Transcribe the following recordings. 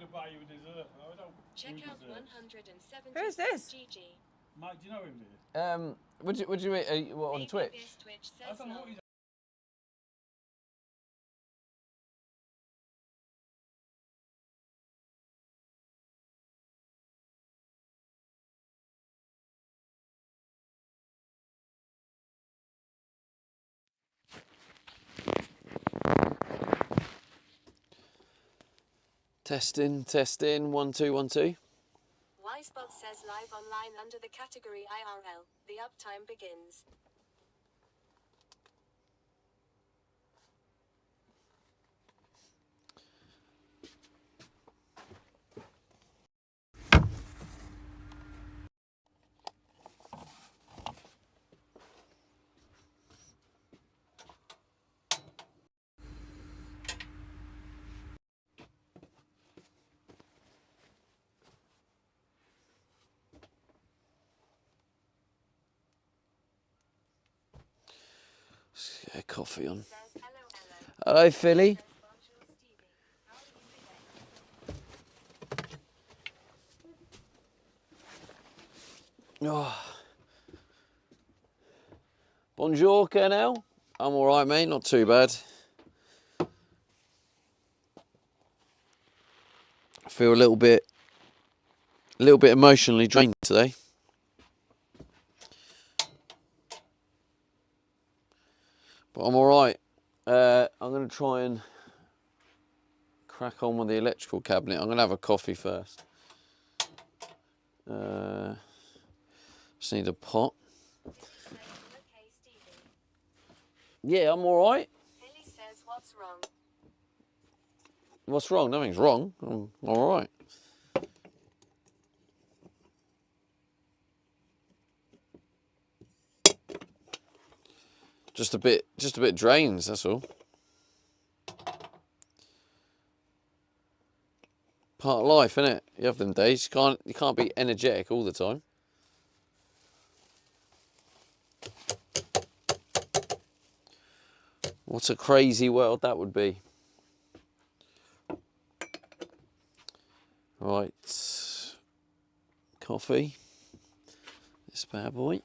to buy you a dessert. No, I don't. Check out 170. Who's this? GG. Mike, do you know him, do you? Would you mean what, on Twitch? Twitch I says don't know no. what he's. Testing, 1 2 1 2. Wisebug says live online under the category IRL. The uptime begins. Let's get a coffee on. Says hello, hello. Hello, Philly. Says bonjour, Stevie. How are you today? Oh. Bonjour, Colonel. I'm all right, mate. Not too bad. I feel a little bit emotionally drained today. But I'm all right. I'm going to try and crack on with the electrical cabinet. I'm going to have a coffee first. Just need a pot. Okay, Stevie. Yeah, I'm all right. Philly says what's wrong? What's wrong? Nothing's wrong. I'm all right. Just a bit drained, that's all. Part of life, innit? You have them days. You can't be energetic all the time. What a crazy world that would be. Right. Coffee. This bad boy.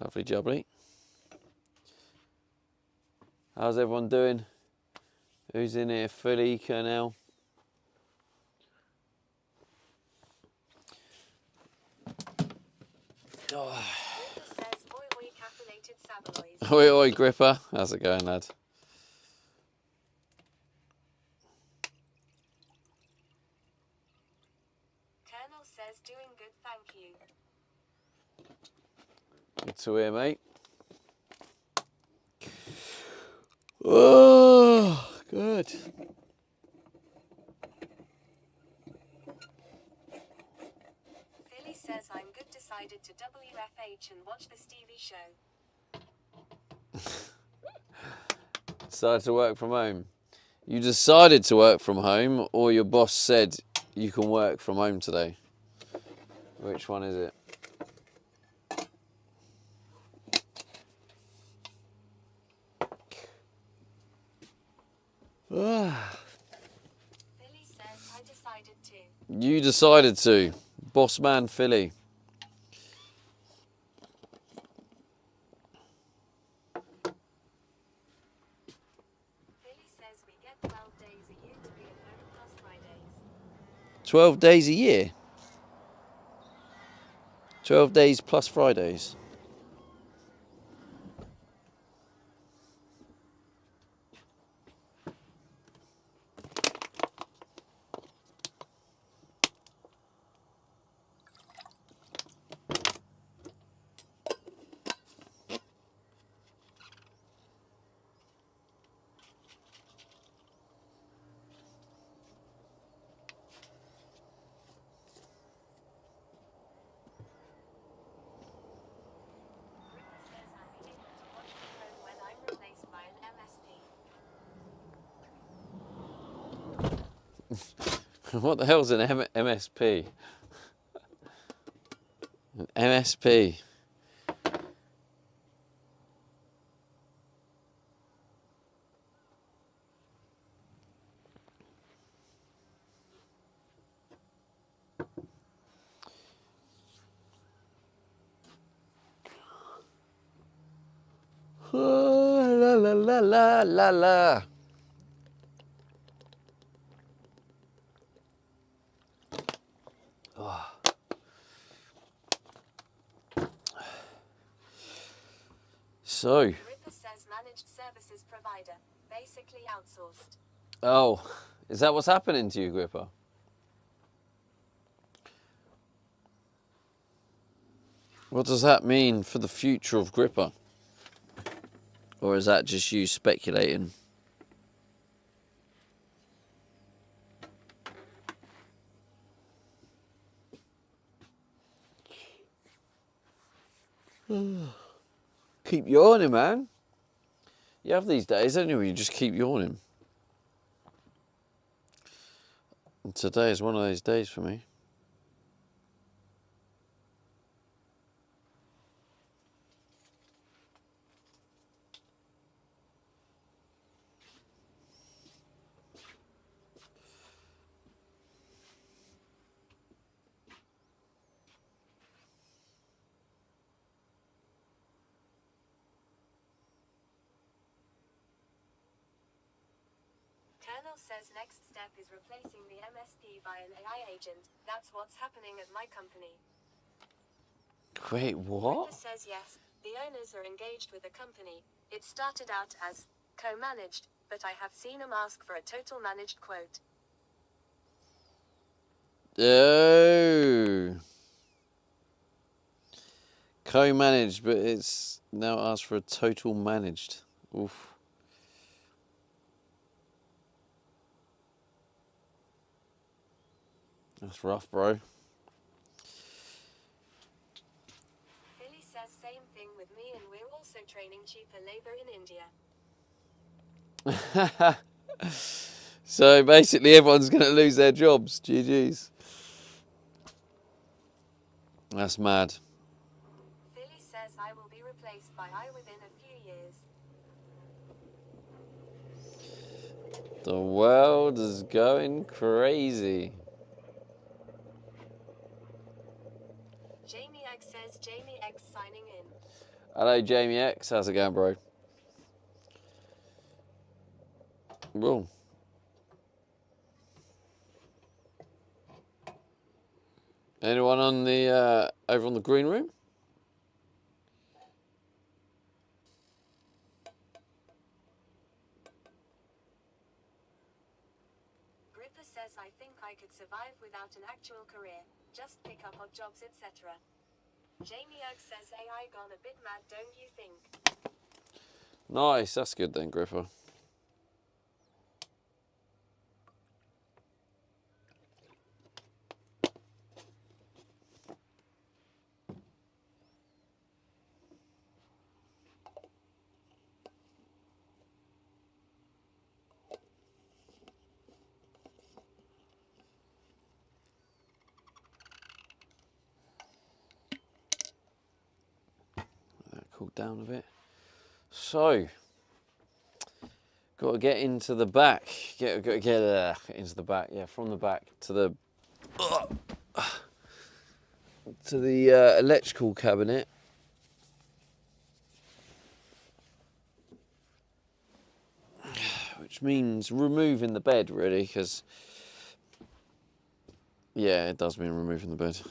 Lovely jubbly. How's everyone doing? Who's in here? Philly, Colonel. Oh. Says oi oi caffeinated Savoys. Oi, oi, Gripper. How's it going, lad? Colonel says doing good, thank you. Good to hear, mate. Oh, good. Philly says I'm good, decided to WFH and watch the Stevie show. Decided to work from home. You decided to work from home, or your boss said you can work from home today? Which one is it? Philly says I decided to. You decided to. Boss man Philly. Philly says we get 12 days a year to be at home plus Fridays. 12 days a year? 12 days plus Fridays. What the hell's an MSP? An MSP. La la la la la la. Oh. So. Ripper says managed services provider, basically outsourced. Oh, is that what's happening to you, Gripper? What does that mean for the future of Gripper? Or is that just you speculating? Keep yawning, man. You have these days, don't you? You just keep yawning. And today is one of those days for me. Colonel says next step is replacing the MSP by an AI agent. That's what's happening at my company. Wait, what? Ripper says yes, the owners are engaged with the company. It started out as co-managed, but I have seen them ask for a total managed quote. Oh. Co-managed, but it's now asked for a total managed. Oof. That's rough, bro. Philly says same thing with me, and we're also training cheaper labor in India. So basically everyone's going to lose their jobs. GG's. That's mad. Philly says I will be replaced by AI within a few years. The world is going crazy. Jamie X says Jamie X signing in. Hello, Jamie X. How's it going, bro? Boom. Anyone on the over on the green room? Gripper says I think I could survive without an actual career, just pick up odd jobs, etc. Jamie X says AI gone a bit mad, don't you think? Nice, that's good then, Gripper. Cool down a bit. So, got to get into the back. Got to get into the back. Yeah, from the back to the electrical cabinet. Which means removing the bed, really, because yeah, it does mean removing the bed.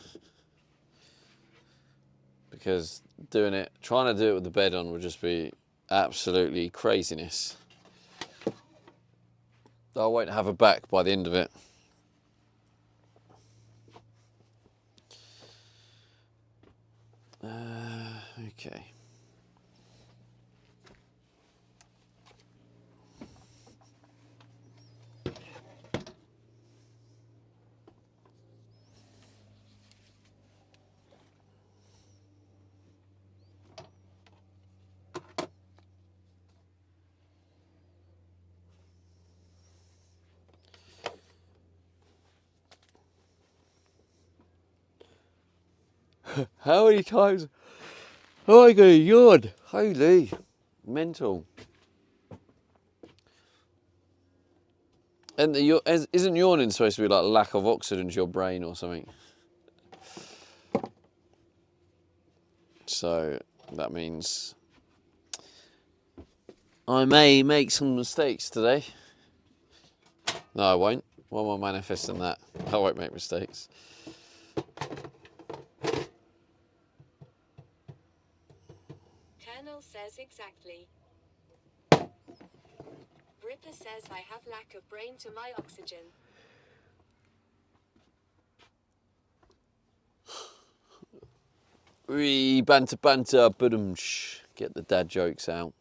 Because trying to do it with the bed on would just be absolutely craziness. I won't have a back by the end of it. Okay. How many times am I going to yawn? Holy, mental. And isn't yawning supposed to be like lack of oxygen to your brain or something? So that means I may make some mistakes today. No, I won't. Why am I manifesting that? I won't make mistakes. Colonel says exactly. Ripper says I have lack of brain to my oxygen. Banter, banter, ba-dum-sh. Get the dad jokes out.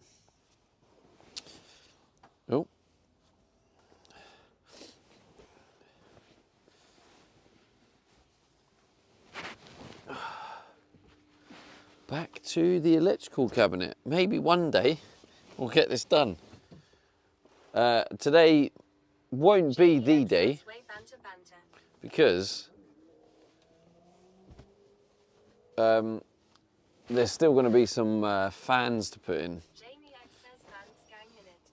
Oh. Back to the electrical cabinet. Maybe one day we'll get this done. Today won't be the day because there's still going to be some fans to put in.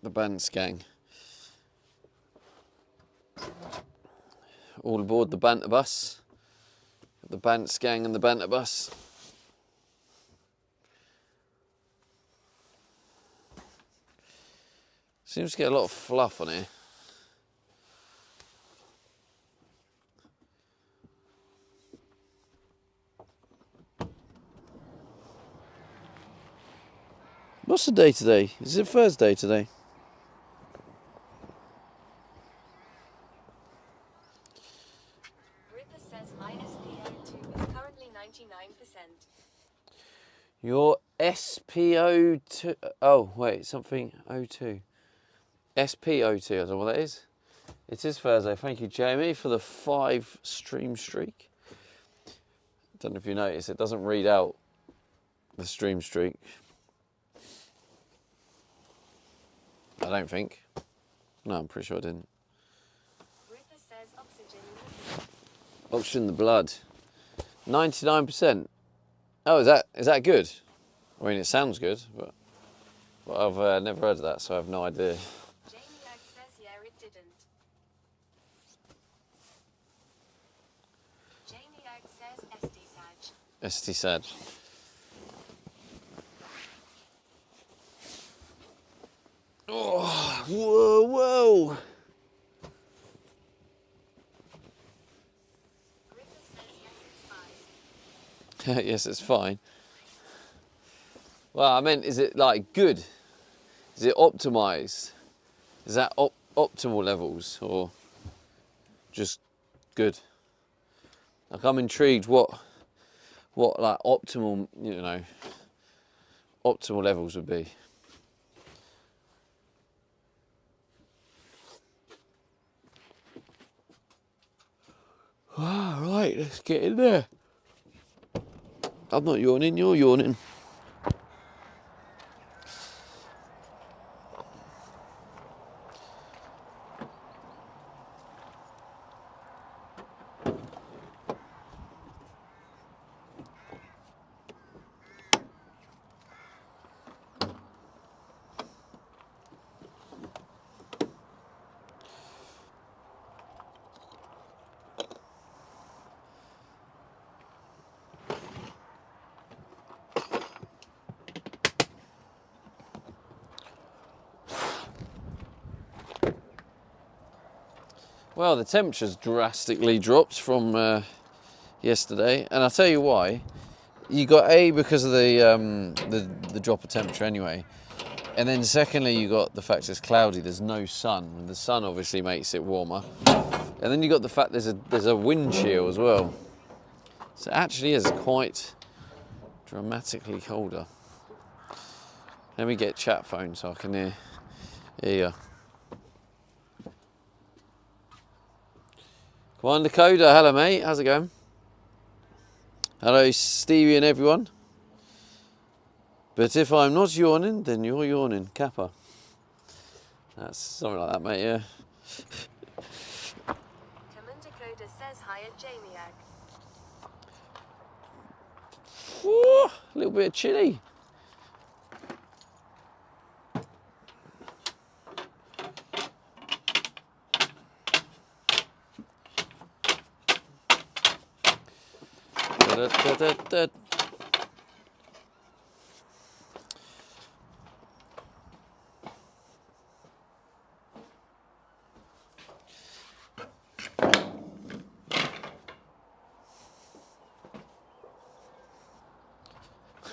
The Bandsgang. All aboard the banter bus. The Bandsgang and the banter bus. Seems to get a lot of fluff on here. What's the day today? Is it Thursday today? Ripper says my SPO2 is currently 99%. Your SPO2. Oh, wait, something O2. SPO2, I don't know what that is. It is Thursday. Thank you, Jamie, for the 5 stream streak. Don't know if you noticed, it doesn't read out the stream streak. I don't think. No, I'm pretty sure I didn't. Ripper says oxygen. Oxygen in the blood. 99%. Oh, is that good? I mean, it sounds good, but I've never heard of that, so I have no idea. Jamie Ag says yeah, it didn't. Jamie Ag says ST Sag. ST Sag. Oh, whoa, whoa. Ripper says yes, it's fine. Yes, it's fine. Well, I meant, is it like good? Is it optimized? Is that optimal levels or just good? Like, I'm intrigued what like optimal, you know, optimal levels would be. All right, let's get in there. I'm not yawning, you're yawning. Well, the temperature's drastically dropped from yesterday, and I'll tell you why. You got because of the drop of temperature anyway, and then secondly you got the fact it's cloudy. There's no sun, and the sun obviously makes it warmer. And then you got the fact there's a wind chill as well, so it actually is quite dramatically colder. Let me get chat phone so I can hear you. Come on, Dakota. Hello, mate. How's it going? Hello, Stevie and everyone. But if I'm not yawning, then you're yawning. Kappa. That's something like that, mate, yeah. Dakota says hi at Jamie Ag. Whew, a little bit of chilli. Da-da-da-da-da.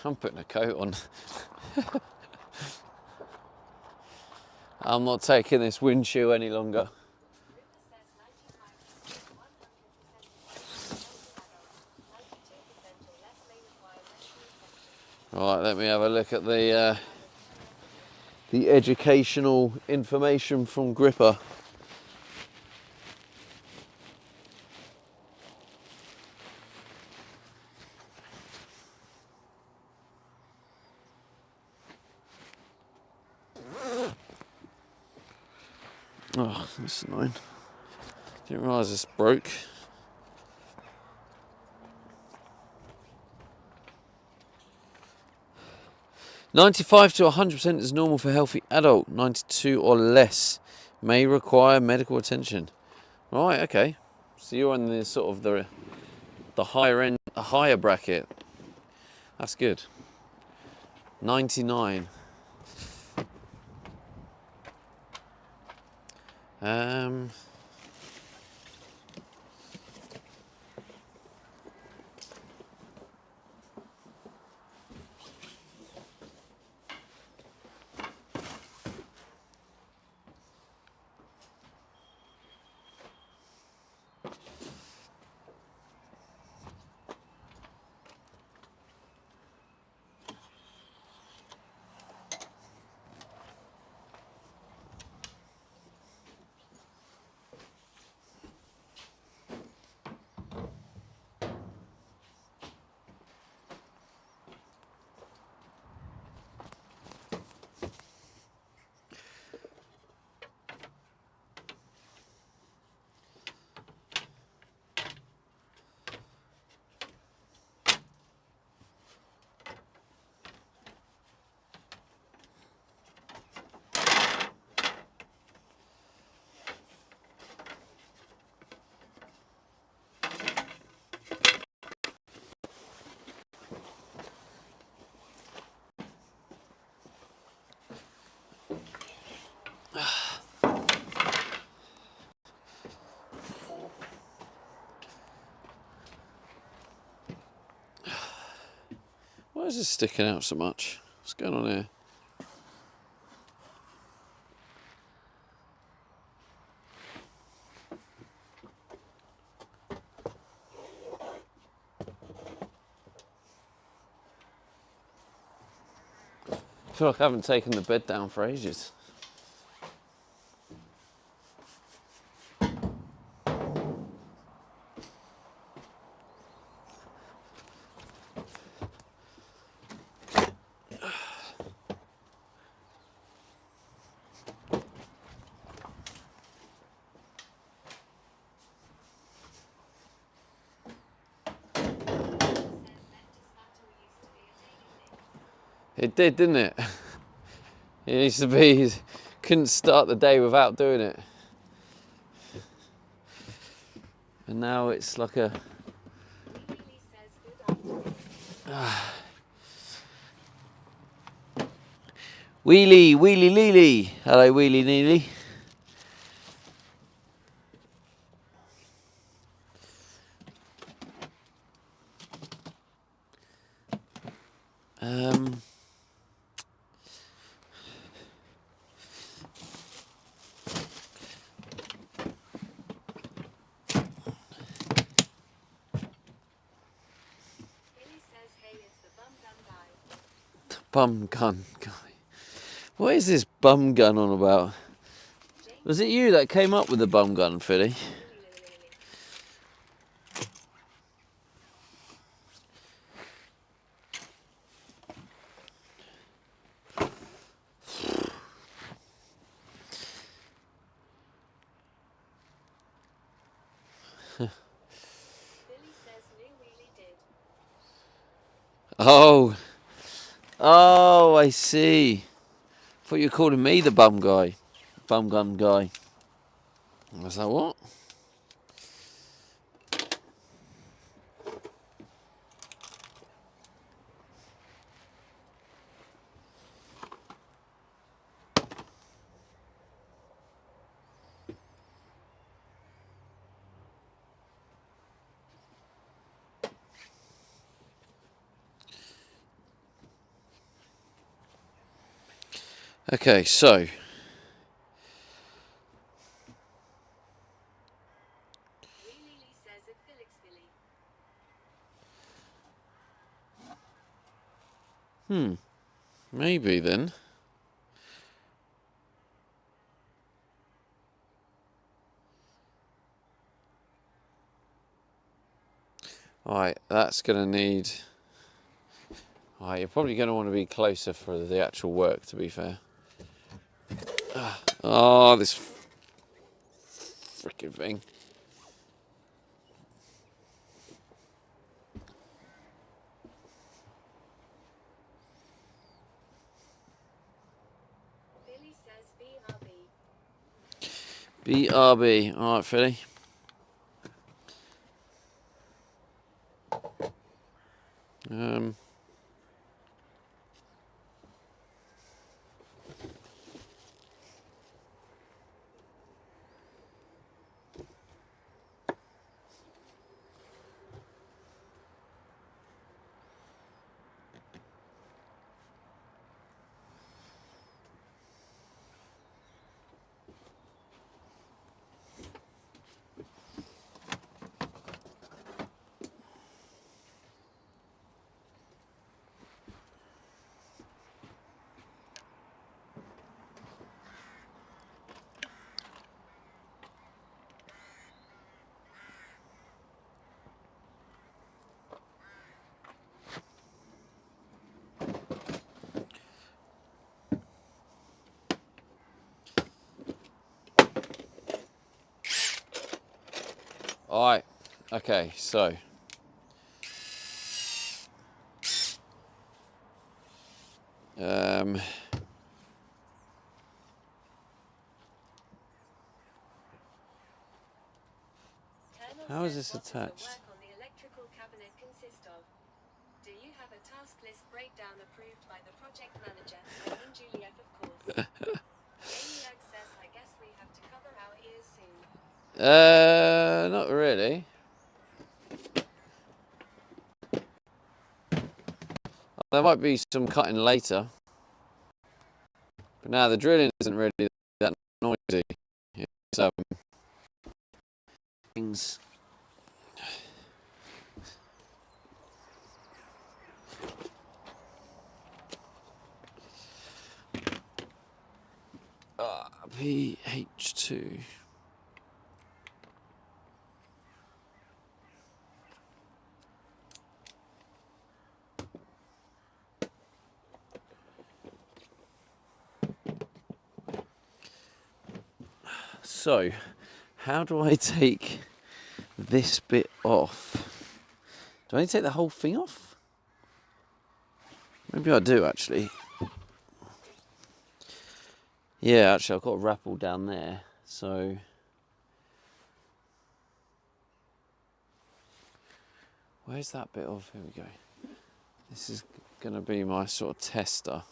I'm putting a coat on. I'm not taking this wind chill any longer. Right, let me have a look at the educational information from Gripper. Oh, that's annoying. Didn't realise this broke. "95 to 100% is normal for a healthy adult. 92 or less may require medical attention." Right, okay. So you're on the sort of the higher end, a higher bracket. That's good. 99. Why is this sticking out so much? What's going on here? I feel like I haven't taken the bed down for ages. It did, didn't it? It used to be, couldn't start the day without doing it. And now it's like a... Wheelie, wheelie, leely. Hello, wheelie, neely. Bum gun guy. What is this bum gun on about? Was it you that came up with the bum gun, Philly? Oh, oh, I see. Thought you were calling me the bum guy, bum gun guy. Was that what? Okay, so Lily says it Felix Philly. maybe then. Alright, that's gonna need. Alright, you're probably gonna want to be closer for the actual work, to be fair. Oh, this freaking thing. Billy says BRB. BRB. Alright, Philly. Alright, okay, so. How is this attached? What does the work on the electrical cabinet consist of? Do you have a task list breakdown approved by the project manager? I mean Juliet, of course. Jamie Oak says, I guess we have to cover our ears soon. Not really. There might be some cutting later. But now the drilling isn't really that noisy. It's things. PH2. So, how do I take this bit off? Do I need to take the whole thing off? Maybe I do actually. Yeah, actually I've got a rappel down there, so where's that bit of? Here we go. This is going to be my sort of tester.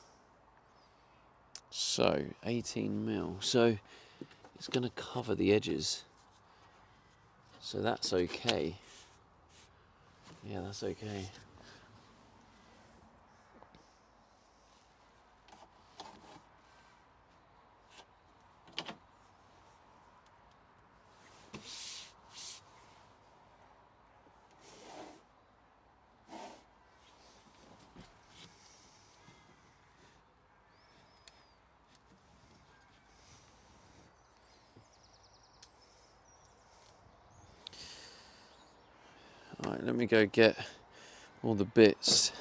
So 18mm. So it's going to cover the edges. So that's okay. Yeah, that's okay. Alright, let me go get all the bits.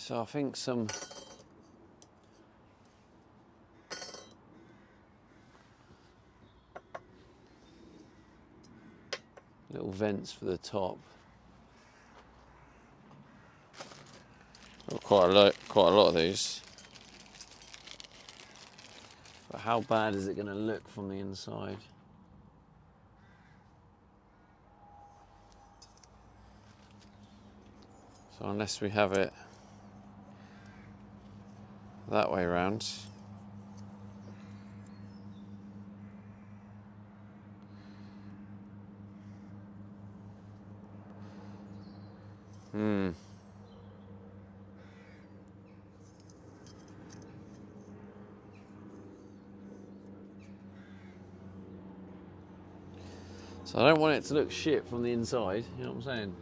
So I think some little vents for the top. Got quite a lot of these. But how bad is it going to look from the inside? So unless we have it that way round. So I don't want it to look shit from the inside, you know what I'm saying?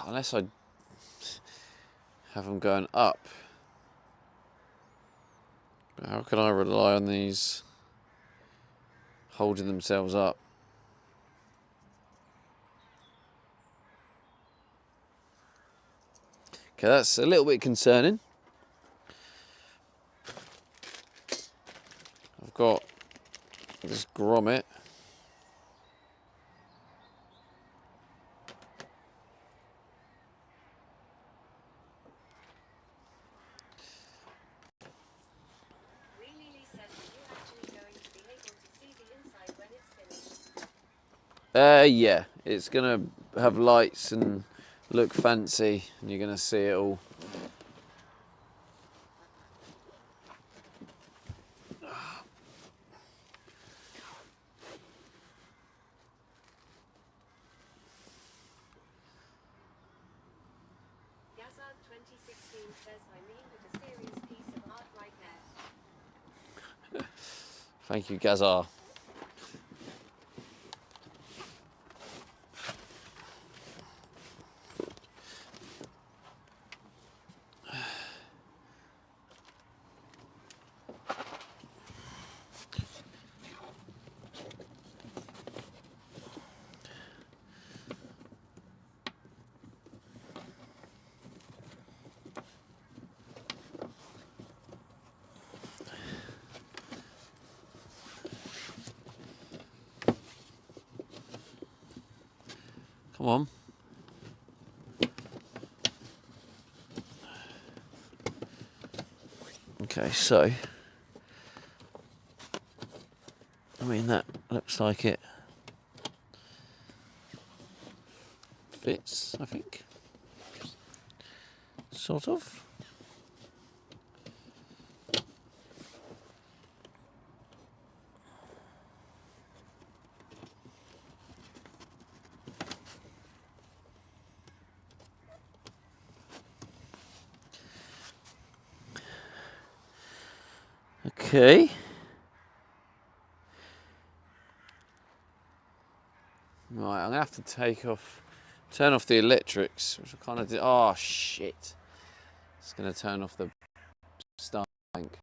Unless I have them going up. But how can I rely on these holding themselves up? Okay, that's a little bit concerning. I've got this grommet. Yeah, it's gonna have lights and look fancy, and you're gonna see it all. Yazard 2016 says I mean it a serious piece of art right there. Thank you, Gazar. Come on. Okay, so I mean that looks like it fits, I think. Sort of. Okay. Right, I'm gonna have to turn off the electrics, which I kind of did. Oh shit! It's gonna turn off the start bank,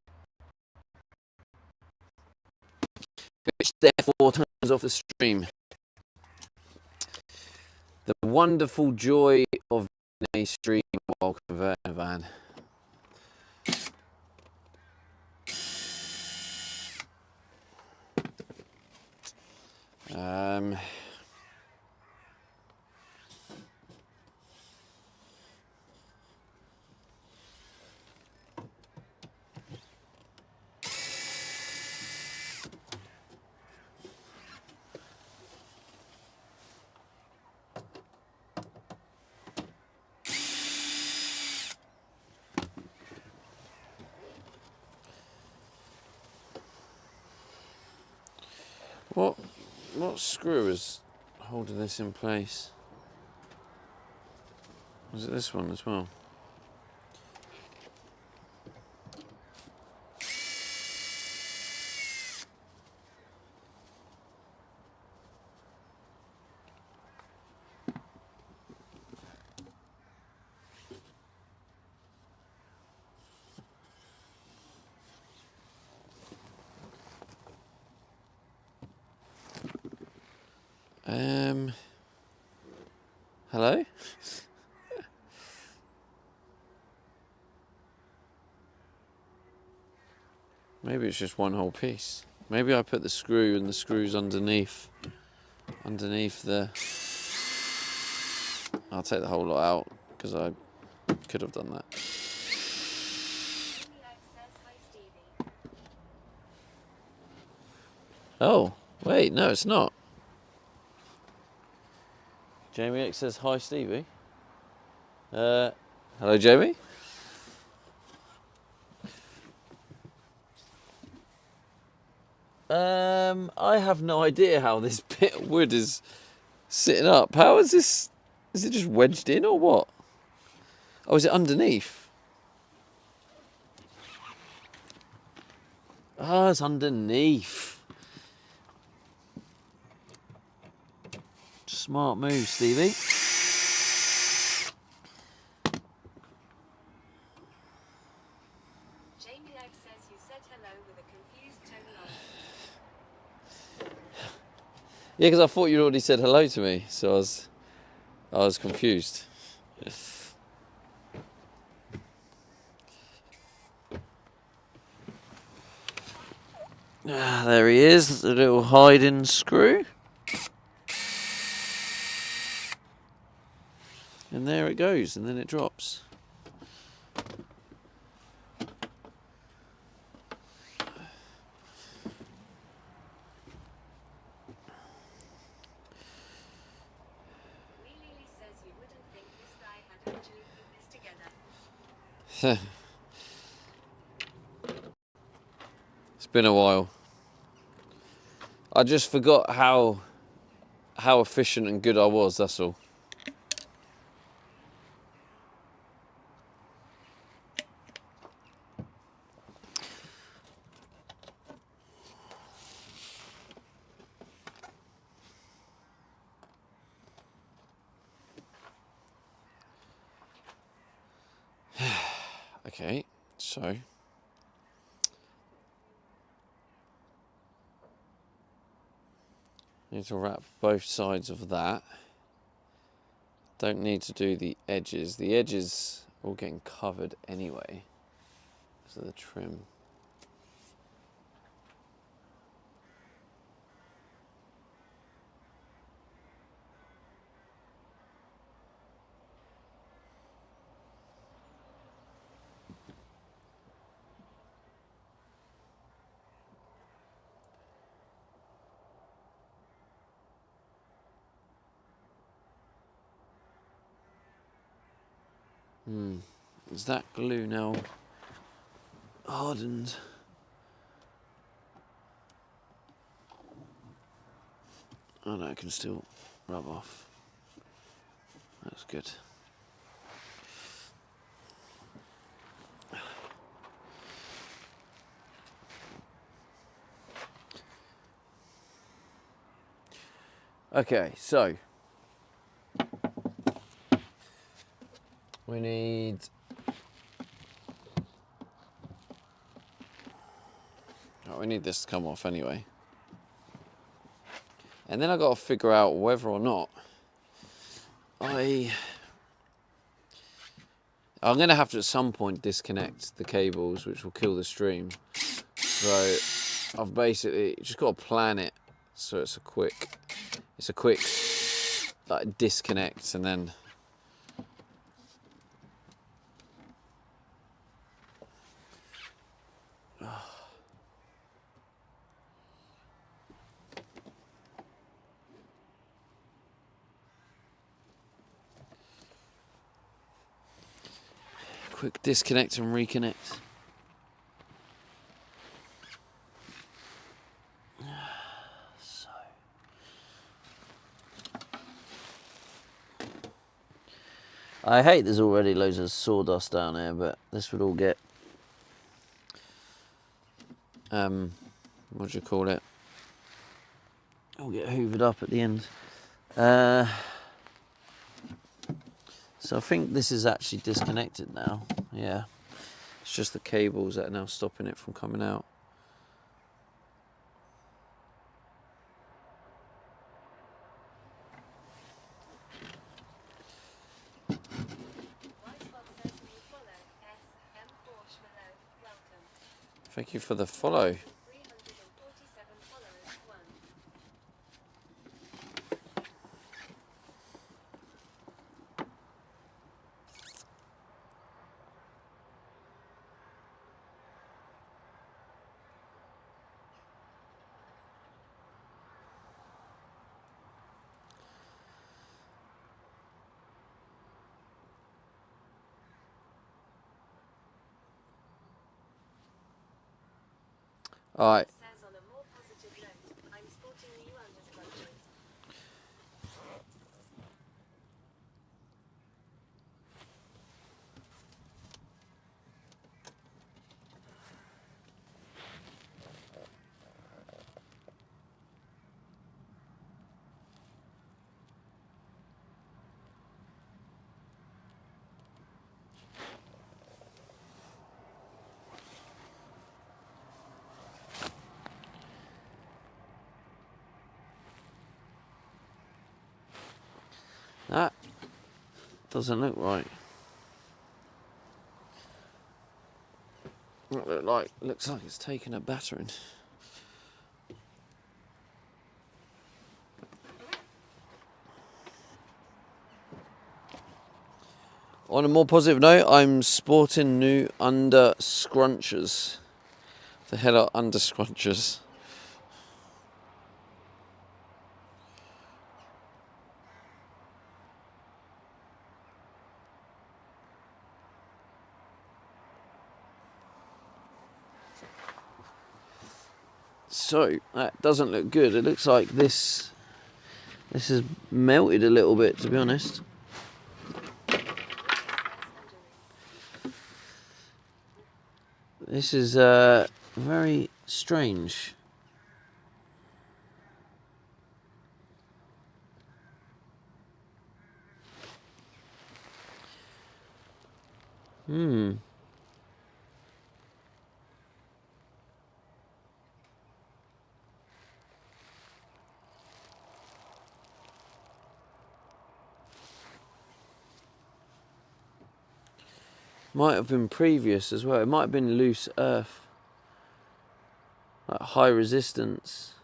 which therefore turns off the stream. The wonderful joy of a stream while converting a van. What screw is holding this in place? Was it this one as well? Hello? Maybe it's just one whole piece. Maybe I put the screw and the screws underneath the... I'll take the whole lot out because I could have done that. Oh, wait, no, it's not. Jamie X says, hi, Stevie. Hello, Jamie. I have no idea how this bit of wood is sitting up. How is this? Is it just wedged in or what? Oh, is it underneath? Oh, it's underneath. Smart move, Stevie. Jamie X says you said hello with a confused tone on. Yeah, because I thought you'd already said hello to me, so I was confused. Ah, there he is, the little hiding screw. And there it goes, and then it drops. Lily says you wouldn't think this guy had actually put this together. It's been a while. I just forgot how efficient and good I was, that's all. Okay, so need to wrap both sides of that. Don't need to do the edges. The edges are all getting covered anyway. So the trim. Is that glue now hardened? Oh no, it can still rub off. That's good. Okay, so we need this to come off anyway. And then I got to figure out whether or not I'm going to have to at some point disconnect the cables, which will kill the stream. So I've basically just got to plan it so it's a quick like disconnect, and then quick disconnect and reconnect. So I hate there's already loads of sawdust down here, but this would all get what do you call it? It'll get hoovered up at the end. So I think this is actually disconnected now. Yeah, it's just the cables that are now stopping it from coming out. Thank you for the follow. 347 followers. 1. All right. Says on a more positive note, I'm sporting new underscrunches. That doesn't look right. Looks like it's taken a battering. On a more positive note, I'm sporting new under scrunchers. The hell are under scrunchers? So that doesn't look good. It looks like this has melted a little bit, to be honest. This is very strange. Might have been previous as well. It might have been loose earth. Like high resistance.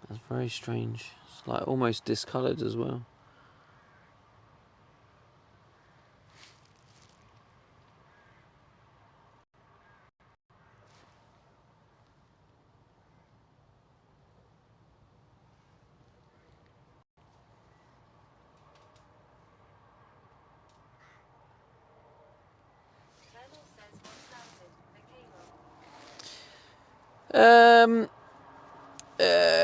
That's very strange. It's like almost discoloured as well. Colonel says what's melted? The cable.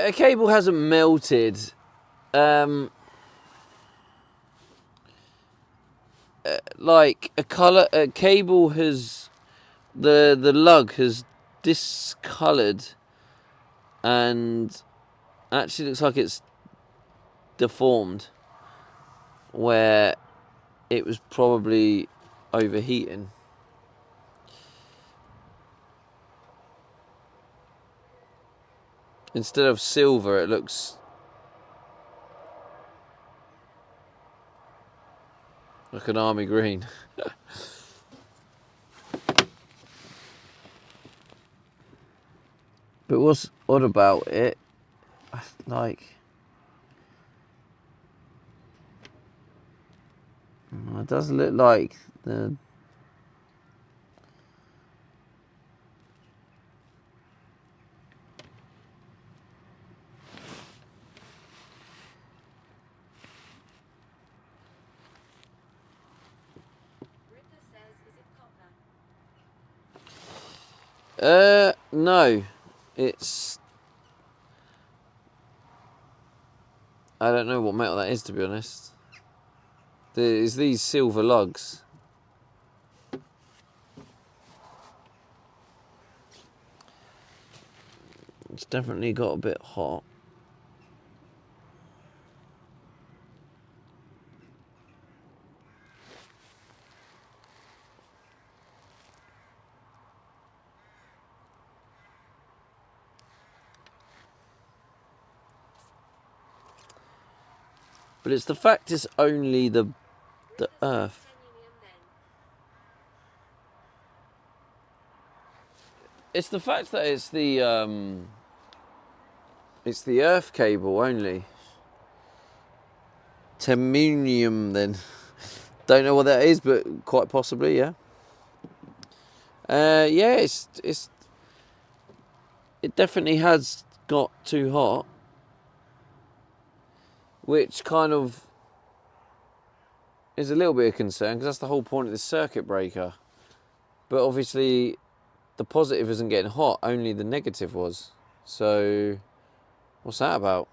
A cable hasn't melted. Like a cable has the lug has discoloured and actually looks like it's deformed where it was probably overheating. Instead of silver, it looks like an army green. But what's odd about it, like, it does look like the Ripper says, is it copper? no, it's, I don't know what metal that is, to be honest. There's these silver lugs. It's definitely got a bit hot. But it's the fact it's only the earth. It's the fact that it's the earth cable only. Temmunium then. Don't know what that is, but quite possibly, yeah. Yeah, it definitely has got too hot, which kind of is a little bit of concern because that's the whole point of this circuit breaker. But obviously, the positive isn't getting hot; only the negative was. So, what's that about?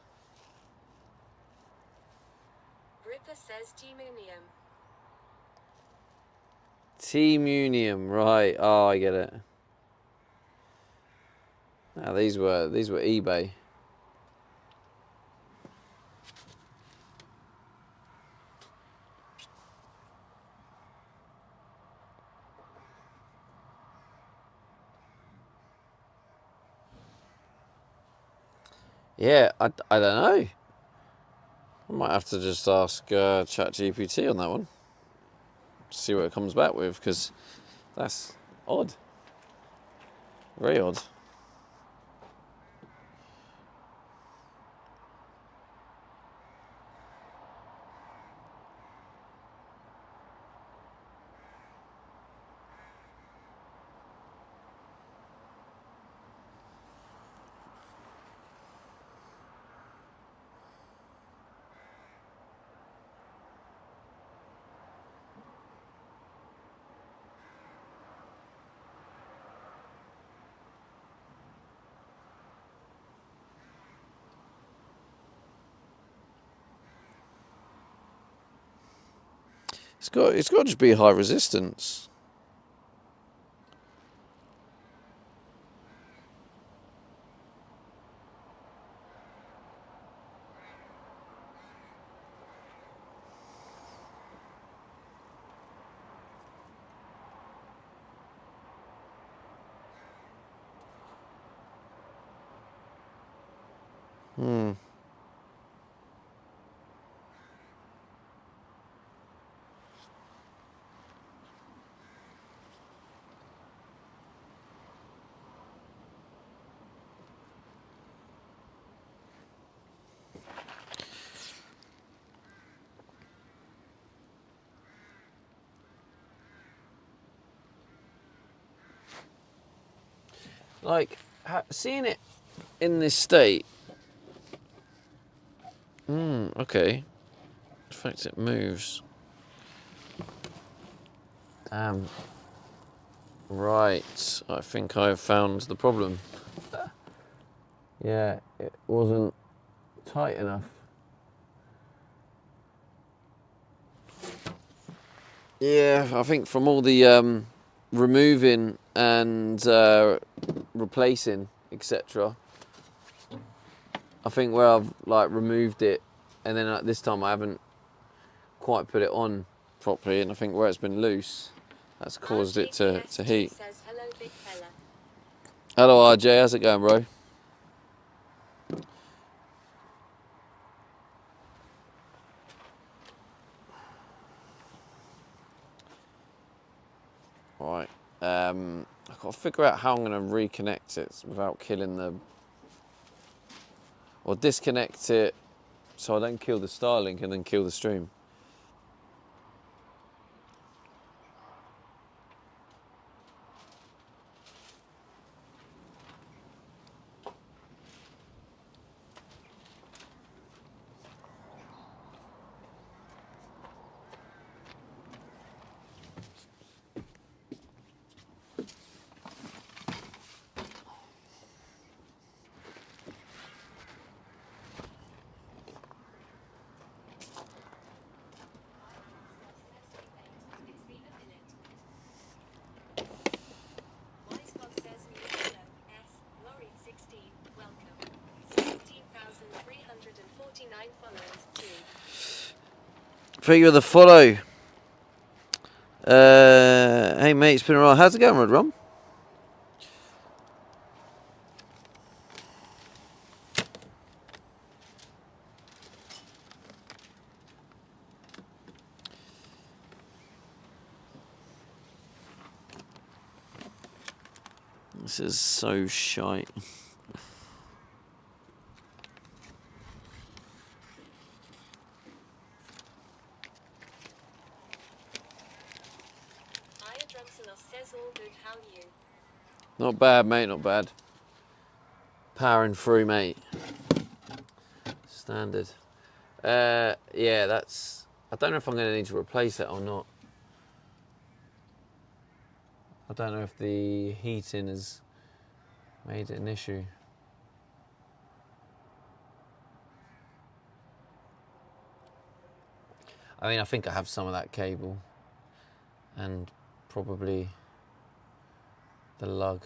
Ripper says Teamunium. Teamunium, right? Oh, I get it. Now these were eBay. Yeah, I don't know. I might have to just ask ChatGPT on that one. See what it comes back with, because that's odd. Very odd. It's got to just be high resistance. Like, seeing it in this state. Okay. In fact, it moves. Right. I think I've found the problem. Yeah, it wasn't tight enough. Yeah, I think from all the removing and replacing, etc. I think where I've like removed it, and then this time I haven't quite put it on properly, and I think where it's been loose, that's caused it to heat. Says, hello, big fella. Hello RJ, how's it going, bro? Right, I've got to figure out how I'm going to reconnect it without killing or disconnect it so I don't kill the Starlink and then kill the stream. It's been a minute. Wiseclock says new hello, S, Lorry 16, welcome. 17,349 followers, too. Thank you for the follow. Hey mate, it's been a while. How's it going, Red Rum? This is so shite. Says all good, how you? Not bad, mate, not bad. Powering through, mate. Standard. Yeah, that's... I don't know if I'm going to need to replace it or not. I don't know if the heating has made it an issue. I mean, I think I have some of that cable. And probably the lug.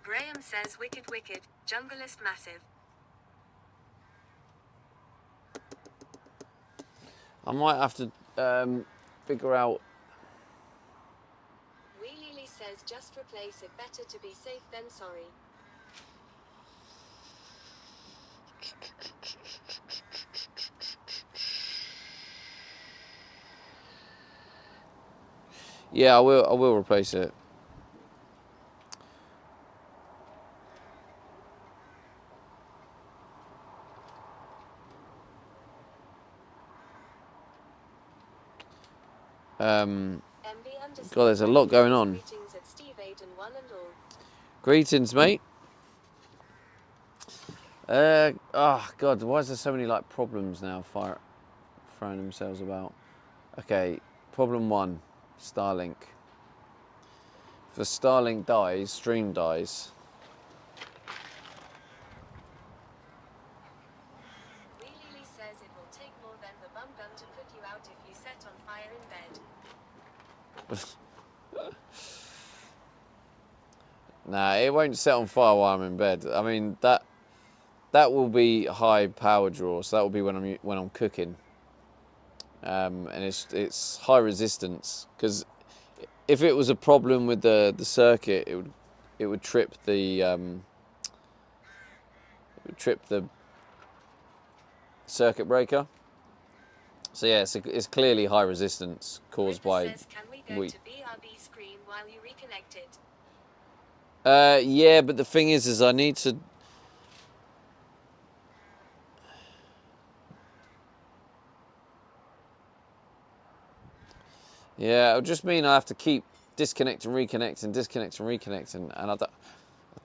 Graham says wicked, jungleist massive. I might have to figure out... Wheelie says just replace it, better to be safe than sorry. Yeah, I will replace it. God, there's a lot going on. Greetings, mate. Oh God, why is there so many like problems now throwing themselves about? Okay, problem 1, Starlink. If the Starlink dies, stream dies. Wheelie says it will take more than the bum gun to put you out if you set on fire in bed. Nah, it won't set on fire while I'm in bed. I mean that will be high power draw, so that will be when I'm cooking, and it's high resistance, because if it was a problem with the circuit, it would trip the circuit breaker. So yeah, it's clearly high resistance caused by says, can we go to BRB screen while you reconnect it? Yeah, but the thing is I need to... Yeah, it'll just mean I have to keep disconnecting, reconnecting, and I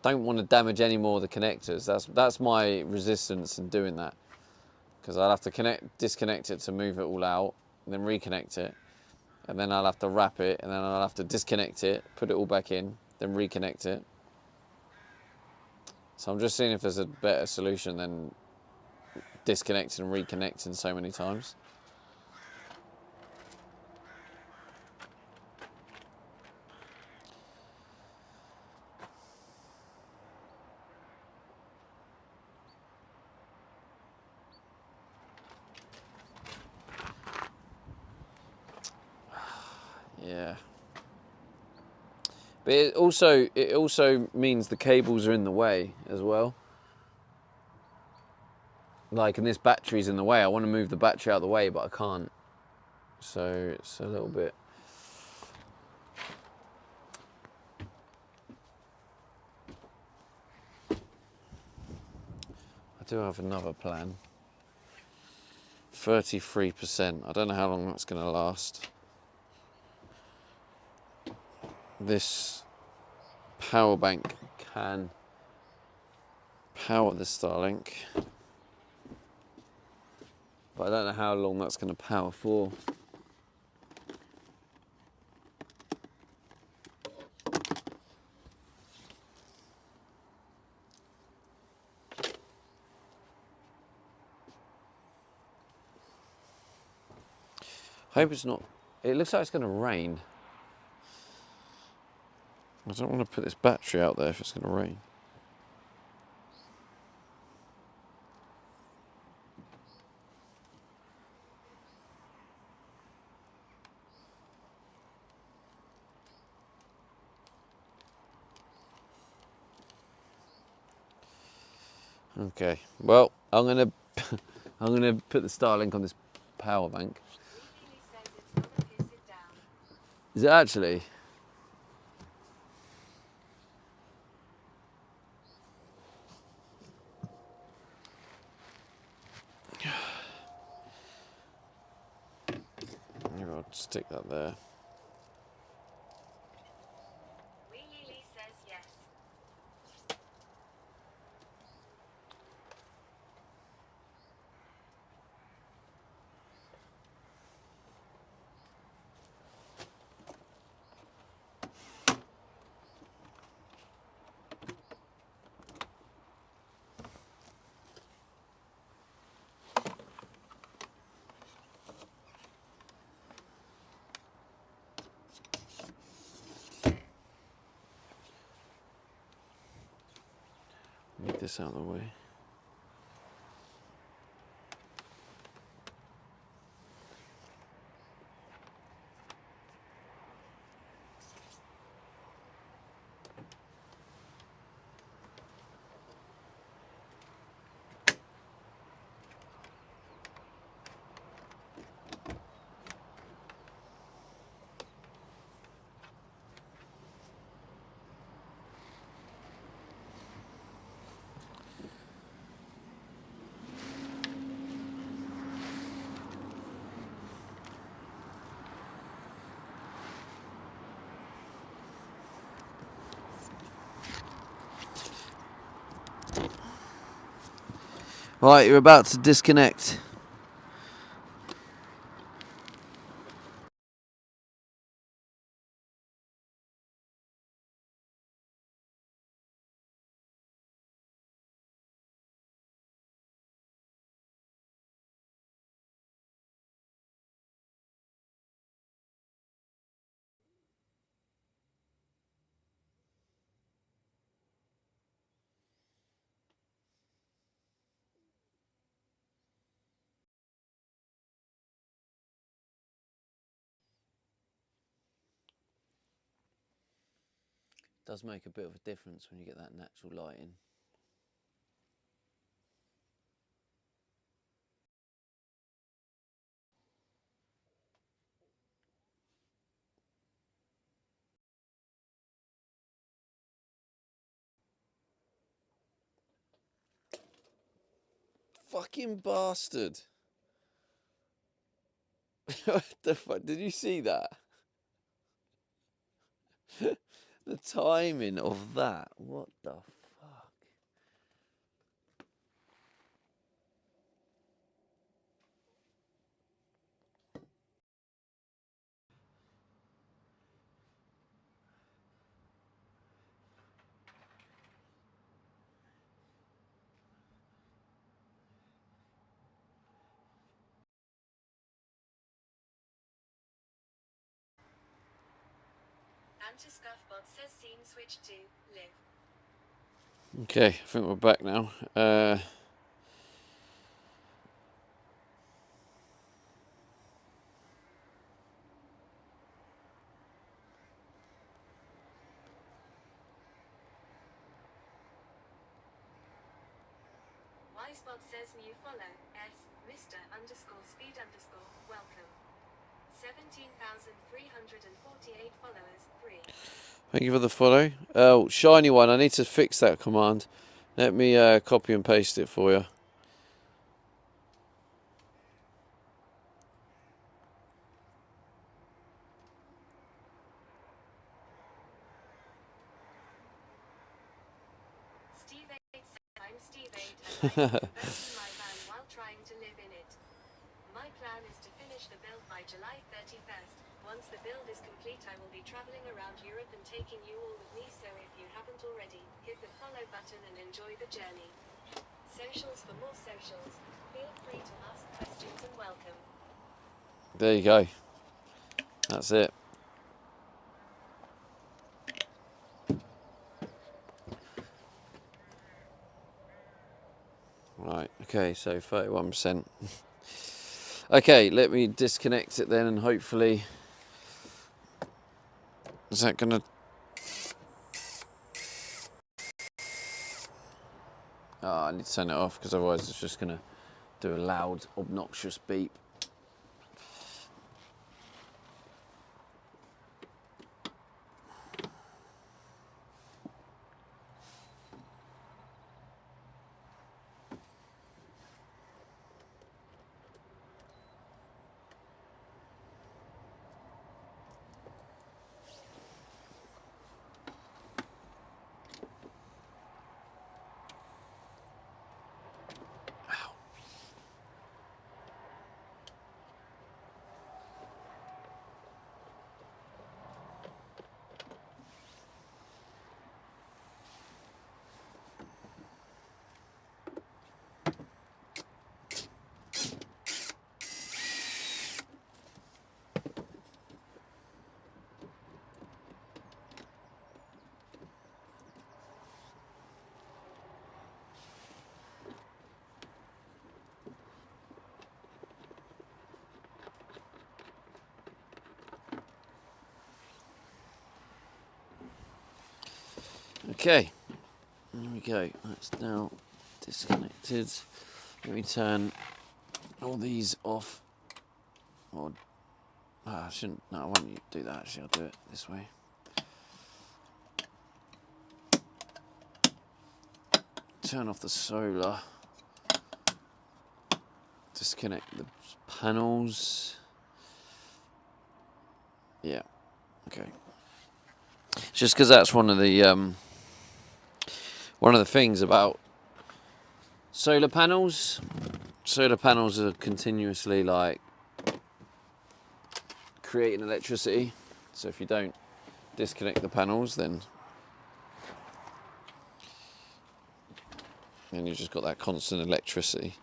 don't want to damage any more of the connectors. That's my resistance in doing that, because I'll have to disconnect it to move it all out, and then reconnect it, and then I'll have to wrap it, and then I'll have to disconnect it, put it all back in, then reconnect it. So I'm just seeing if there's a better solution than disconnecting and reconnecting so many times. Yeah. But it also means the cables are in the way as well. Like, and this battery's in the way. I want to move the battery out of the way, but I can't. So it's a little bit... I do have another plan. 33%. I don't know how long that's going to last. This power bank can power the Starlink, but I don't know how long that's going to power for. I hope it's not... It looks like it's going to rain. I don't want to put this battery out there if it's going to rain. Okay. Well, I'm gonna put the Starlink on this power bank. Really says it's not a piss it down. Is it actually? Maybe I'll stick that there. Really says yes. Get this out of the way. Right, you're about to disconnect. Does make a bit of a difference when you get that natural lighting. Fucking bastard. What the fuck? Did you see that? The timing of that. What the fuck? Antiscuff bot says scene switch to live. Okay, I think we're back now. Wisebot says new follow. Mr. _speed_. Welcome. 17,348 followers. 3. Thank you for the follow. Oh, shiny one. I need to fix that command. Let me copy and paste it for you. Steve 8 says I'm Steve 8 and I am converting my van while trying to live in it. My plan is to finish the build by July 31st. Once the build is complete, I will be traveling around Europe and taking you all with me, so if you haven't already, hit the follow button and enjoy the journey. Socials for more socials. Feel free to ask questions and welcome. There you go. That's it. Right, okay, so 31%. Okay, let me disconnect it then and hopefully... Is that gonna... Oh, I need to turn it off because otherwise it's just going to do a loud, obnoxious beep. Okay, there we go. That's now disconnected. Let me turn all these off. Or, I shouldn't. No, I won't do that. Actually, I'll do it this way. Turn off the solar. Disconnect the panels. Yeah. Okay. It's just because that's one of the things about solar panels. Solar panels are continuously like creating electricity. So if you don't disconnect the panels, then you've just got that constant electricity.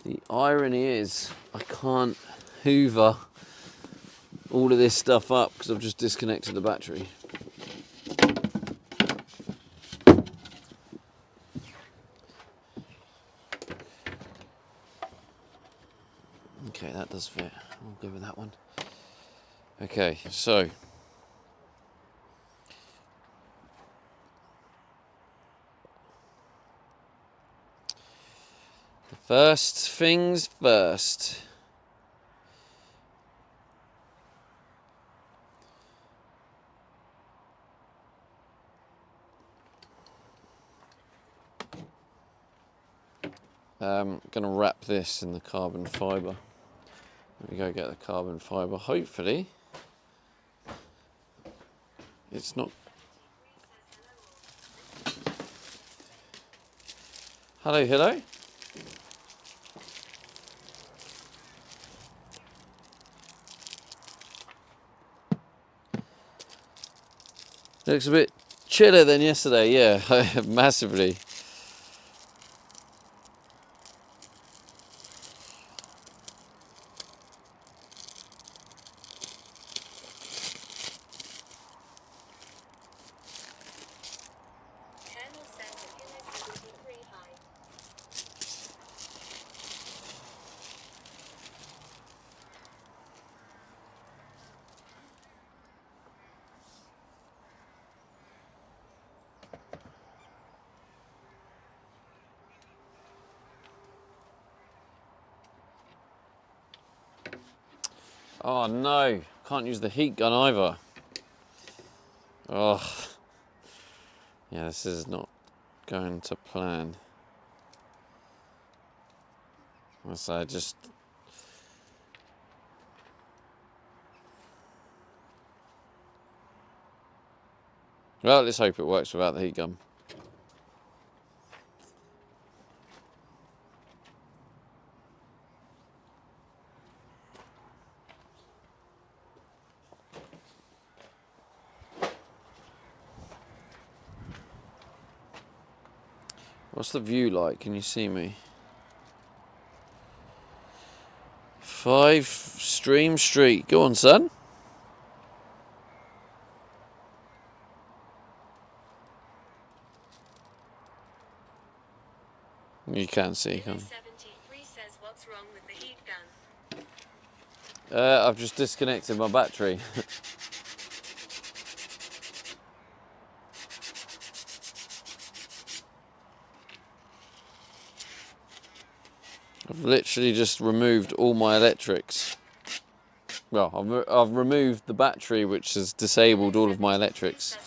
The irony is I can't hoover all of this stuff up because I've just disconnected the battery. Okay, that does fit. I'll go with that one. Okay, so first things first. I'm going to wrap this in the carbon fibre. Let me go get the carbon fibre. Hopefully, it's not. Hello, hello. Looks a bit chiller than yesterday, yeah, massively. Colonel says the kilo 73 high. Oh no, can't use the heat gun either. Oh, yeah, this is not going to plan. So I just. Well, let's hope it works without the heat gun. What's the view like? Can you see me? 5 Stream Street. Go on, son. You can see, can't you? 73 says, what's wrong with the heat gun? I've just disconnected my battery. I've literally just removed all my electrics. Well, I've removed the battery, which has disabled all of my electrics.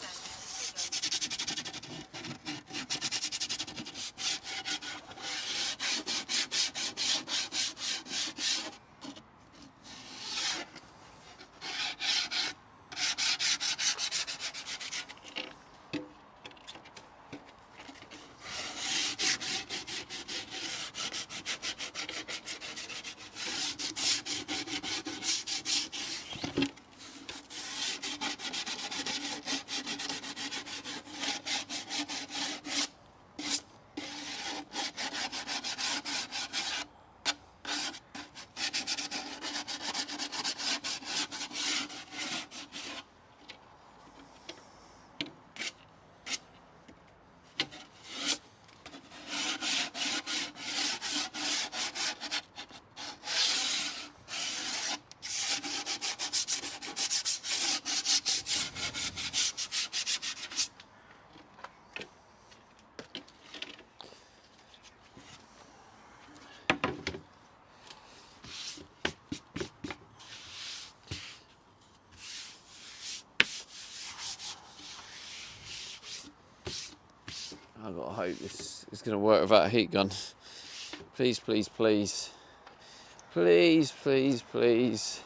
I've got to hope this is going to work without a heat gun. Please, please, please. Please, please, please.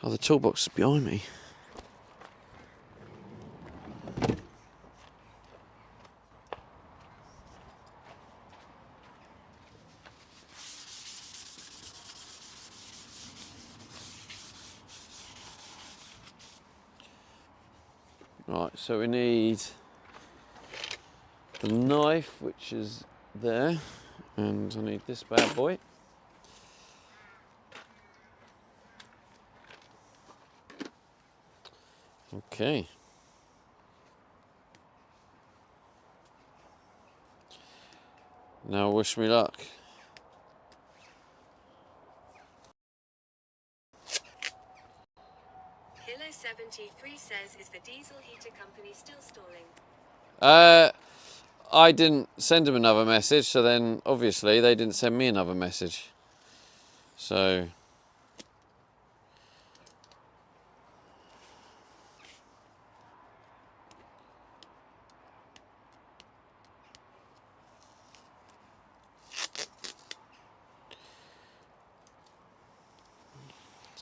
Oh, the toolbox is behind me. Right, so we need the knife, which is there, and I need this bad boy. Okay. Now wish me luck. Hilo 73 says, is the diesel heater company still stalling? I didn't send them another message, so then obviously they didn't send me another message. So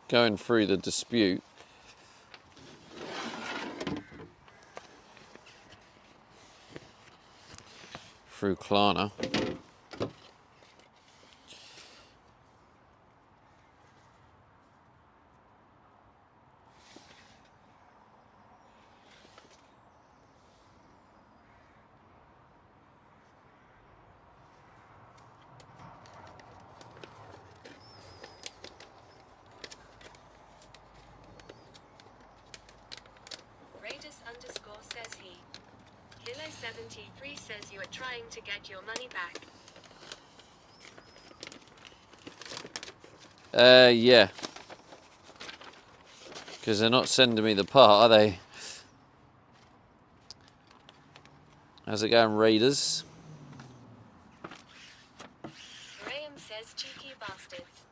going through the dispute. Through Klarna. Says he. Hilo 73 says you are trying to get your money back. Yeah. Because they're not sending me the part, are they? How's it going, Raiders? Graham says cheeky bastards.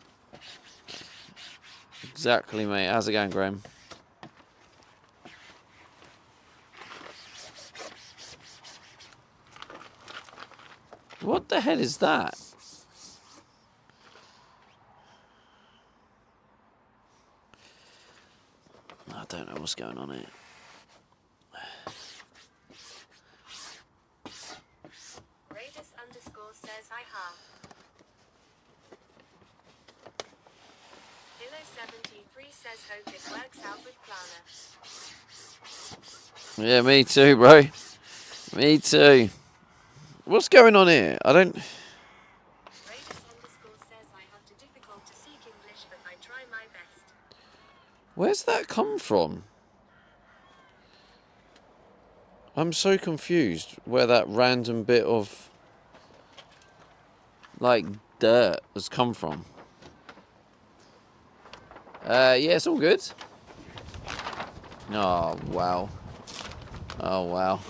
Exactly, mate. How's it going, Graham? What the hell is that? I don't know what's going on here. Raiders underscore says hi ha. Hilo 73 says hope it works out with Klarna. Yeah, me too, bro. Me too. What's going on here? I don't... Raiders underscore says Where's that come from? I'm so confused where that random bit of like dirt has come from. Yeah, it's all good. Oh wow. Oh wow.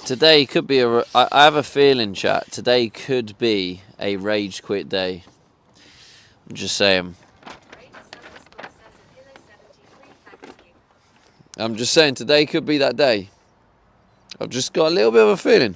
Today could be I have a feeling, chat. Today could be a rage quit day. I'm just saying. I'm just saying today could be that day. I've just got a little bit of a feeling.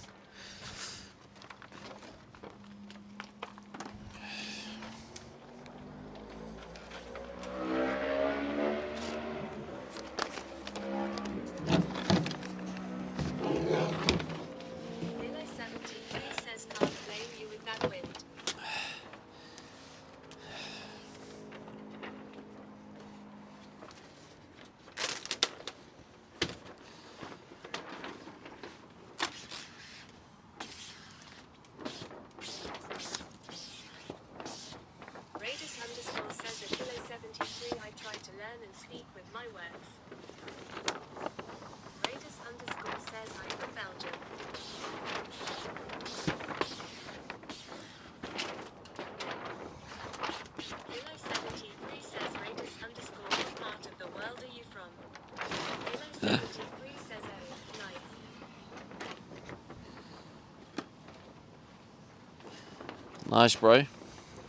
Nice, bro.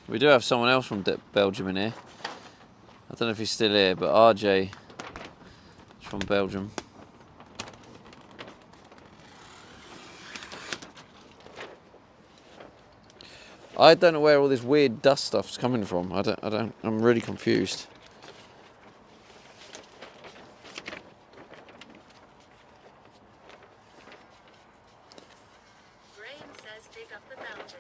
We do have someone else from Belgium in here. I don't know if he's still here, but RJ is from Belgium. I don't know where all this weird dust stuff's coming from. I'm really confused. Graham says big up the Belgians.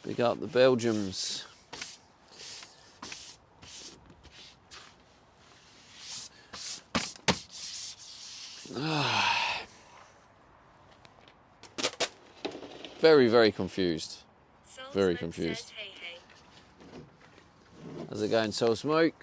Big up the Belgians. Very, very confused. Very confused. Says, hey, hey. How's it going, Soul Smoke?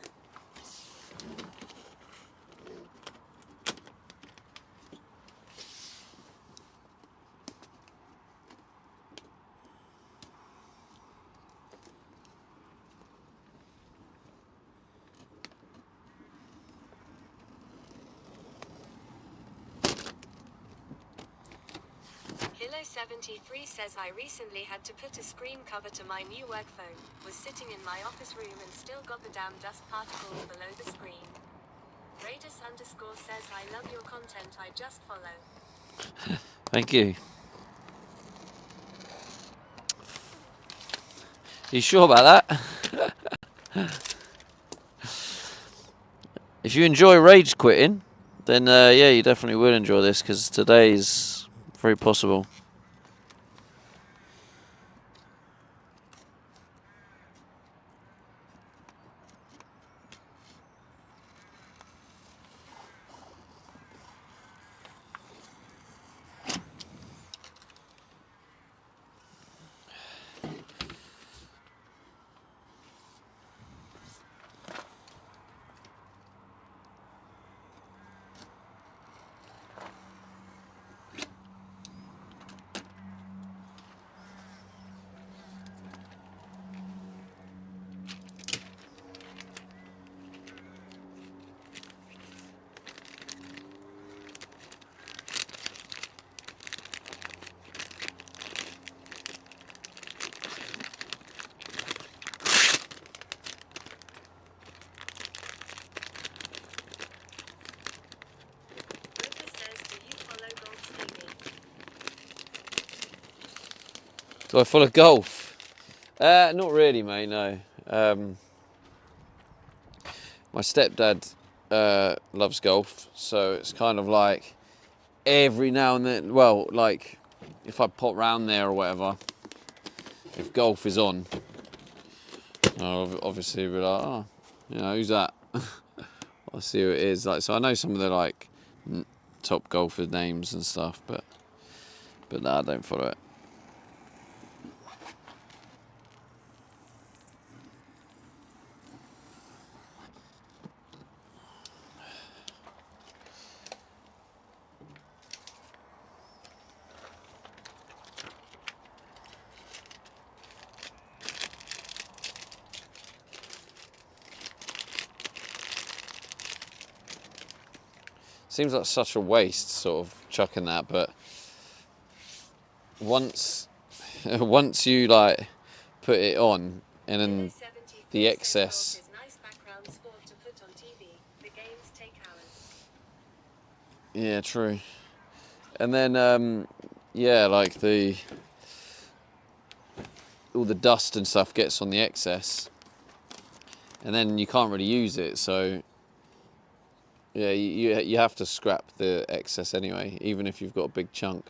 Hilo73 says I recently had to put a screen cover to my new work phone. Was sitting in my office room and still got the damn dust particles below the screen. Raidus _ says I love your content, I just follow. Thank you. You sure about that? If you enjoy rage quitting, then yeah, you definitely will enjoy this, because today is very possible. Do I follow golf? Not really, mate, no. My stepdad loves golf, so it's kind of like every now and then, well, like if I pop round there or whatever, if golf is on, I'll obviously be like, oh, you know, who's that? I'll see who it is. Like, so I know some of the like top golfer names and stuff, but no, I don't follow it. Seems like such a waste, sort of chucking that, but once you like put it on, and then the excess. Nice background sport to put on TV. The games take hours. Yeah, true. And then yeah, like all the dust and stuff gets on the excess, and then you can't really use it. So yeah, you have to scrap the excess anyway, even if you've got a big chunk.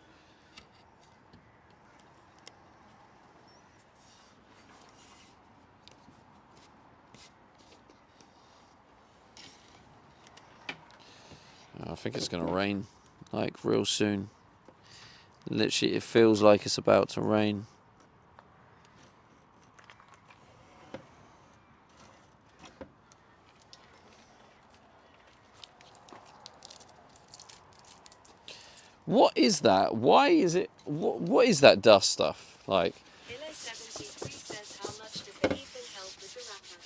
I think it's gonna rain, like real soon. Literally, it feels like it's about to rain. What is that? Why is it? What is that dust stuff? Like, Pillar 73 says, how much does the Ethan help with the wrapper?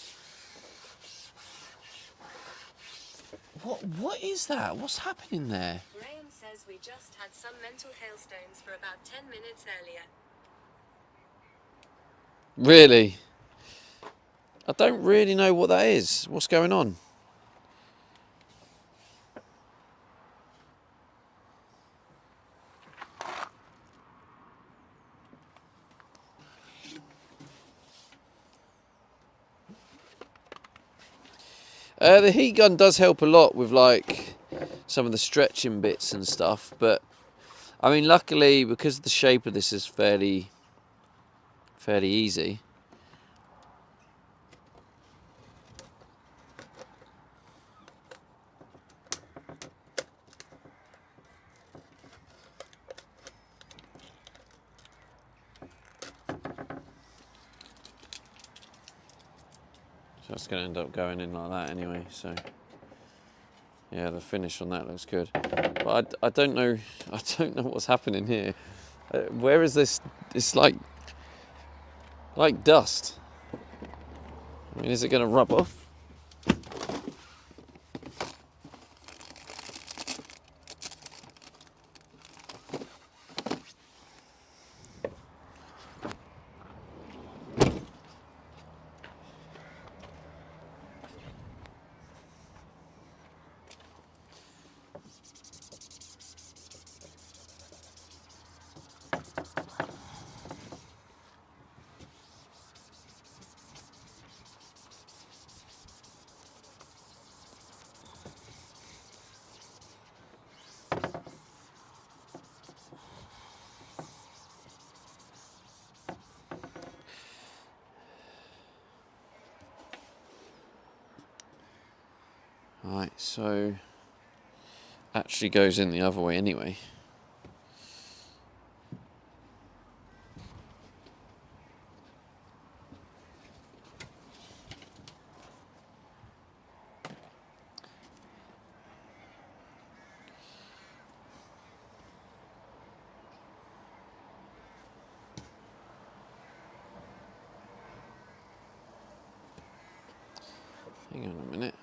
what is that? What's happening there? Graham says we just had some mental hailstones for about 10 minutes earlier. Really? I don't really know what that is. What's going on? The heat gun does help a lot with like some of the stretching bits and stuff, but I mean, luckily, because the shape of this is fairly easy. So it's going to end up going in like that anyway. So yeah, the finish on that looks good. But I don't know. I don't know what's happening here. Where is this? It's like dust. I mean, is it going to rub off? Right, so actually goes in the other way anyway. Hang on a minute.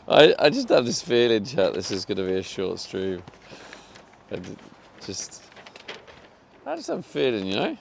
I just have this feeling, chat, this is going to be a short stream. I just have a feeling, you know?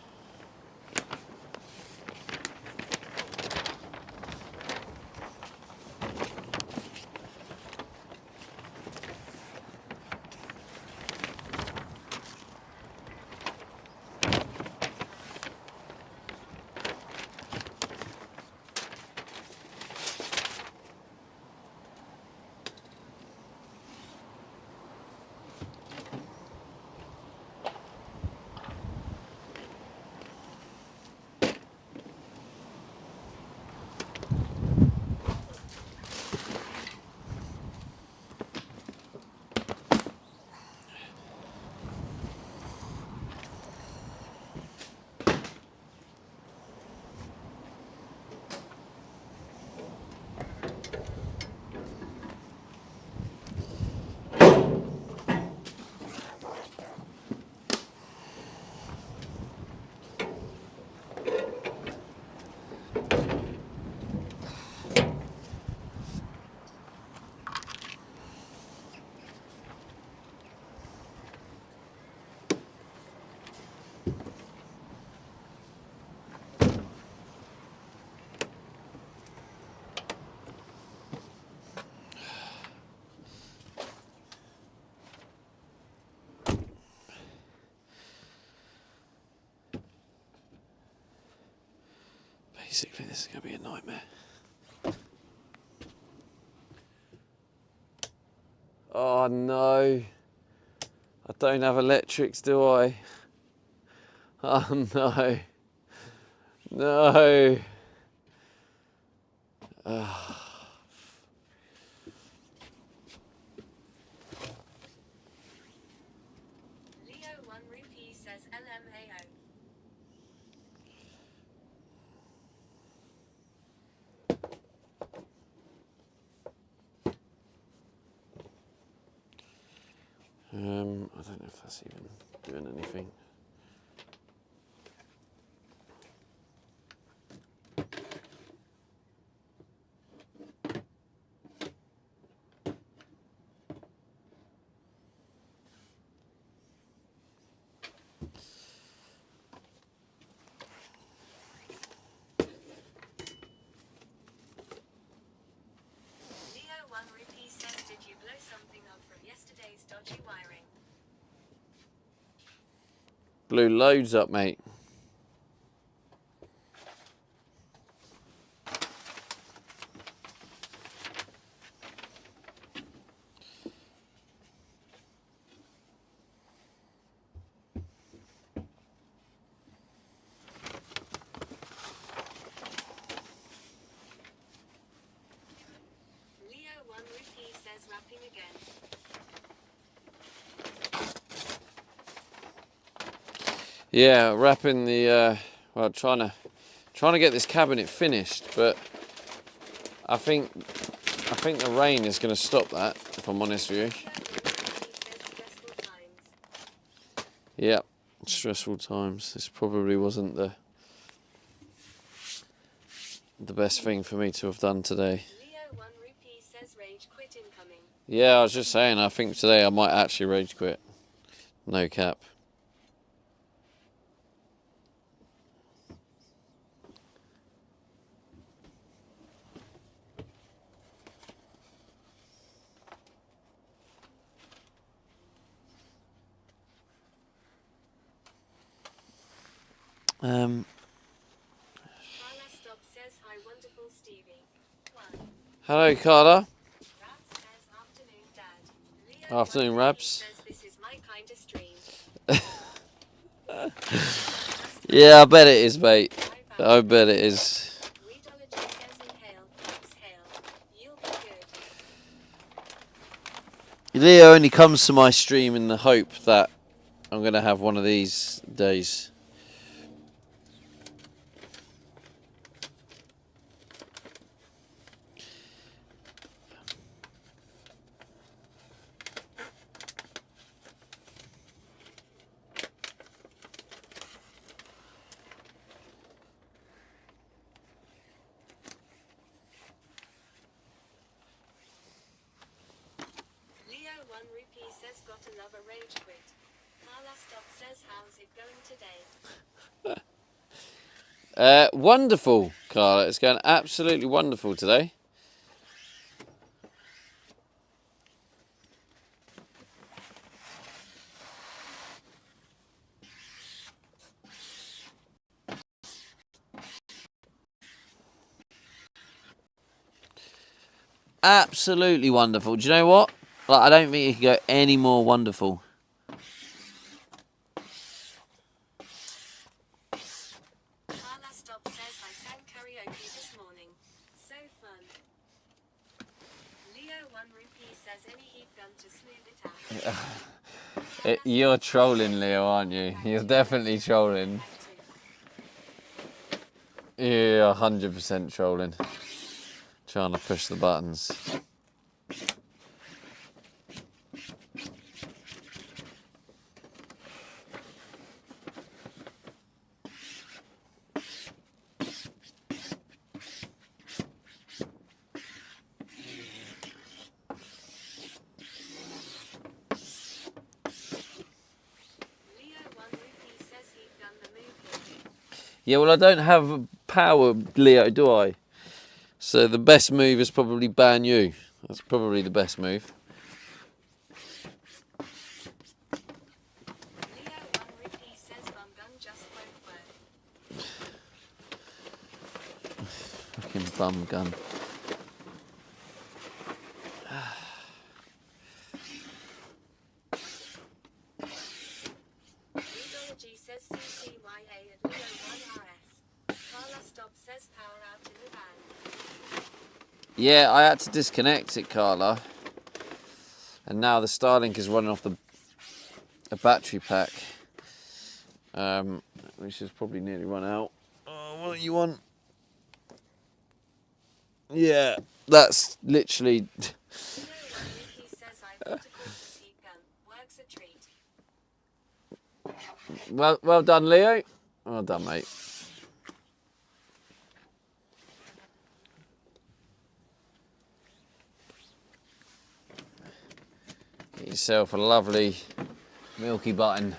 Basically, this is going to be a nightmare. Oh no, I don't have electrics, do I? Oh no, no. Leo 1 rupee says LMAO. I don't know if that's even doing anything. Leo 1 rupee says, did you blow something up from yesterday's dodgy wiring? Blew loads up, mate. Leo 1 rupee says rapping again. Yeah, wrapping the well, trying to get this cabinet finished, but I think the rain is going to stop that, if I'm honest with you. Leo 1 rupee says stressful times. Yeah, stressful times. This probably wasn't the best thing for me to have done today. Leo 1 rupee says rage quit incoming. Yeah, I was just saying, I think today I might actually rage quit. No cap. Carla Stop says hi wonderful Stevie. 1. Hello, Carla. Rabs says afternoon dad. Leo Afternoon, 1 Rabs. says this is my kind of stream. Yeah, I bet it is, mate. Bye, I bet it is. Weedology says inhale, exhale. You'll be good. Leo only comes to my stream in the hope that I'm going to have one of these days. says got another rage quit. Carla Stop says how's it going today? Wonderful, Carla. It's going absolutely wonderful today. Absolutely wonderful. Do you know what? Like, I don't think it could go any more wonderful. Carla Stop says I sang karaoke this morning. So fun. Leo 1 rupee says any heat gun to smooth it out. You're trolling, Leo, aren't you? You're definitely trolling. Yeah, 100% trolling. Trying to push the buttons. Yeah, well, I don't have power, Leo, do I? So the best move is probably ban you. That's probably the best move. Fucking bum gun. Yeah, I had to disconnect it, Carla. And now the Starlink is running off the battery pack. Which has probably nearly run out. Oh, what do you want? Yeah, that's literally... Well done, Leo. Well done, mate. Get yourself a lovely milky button.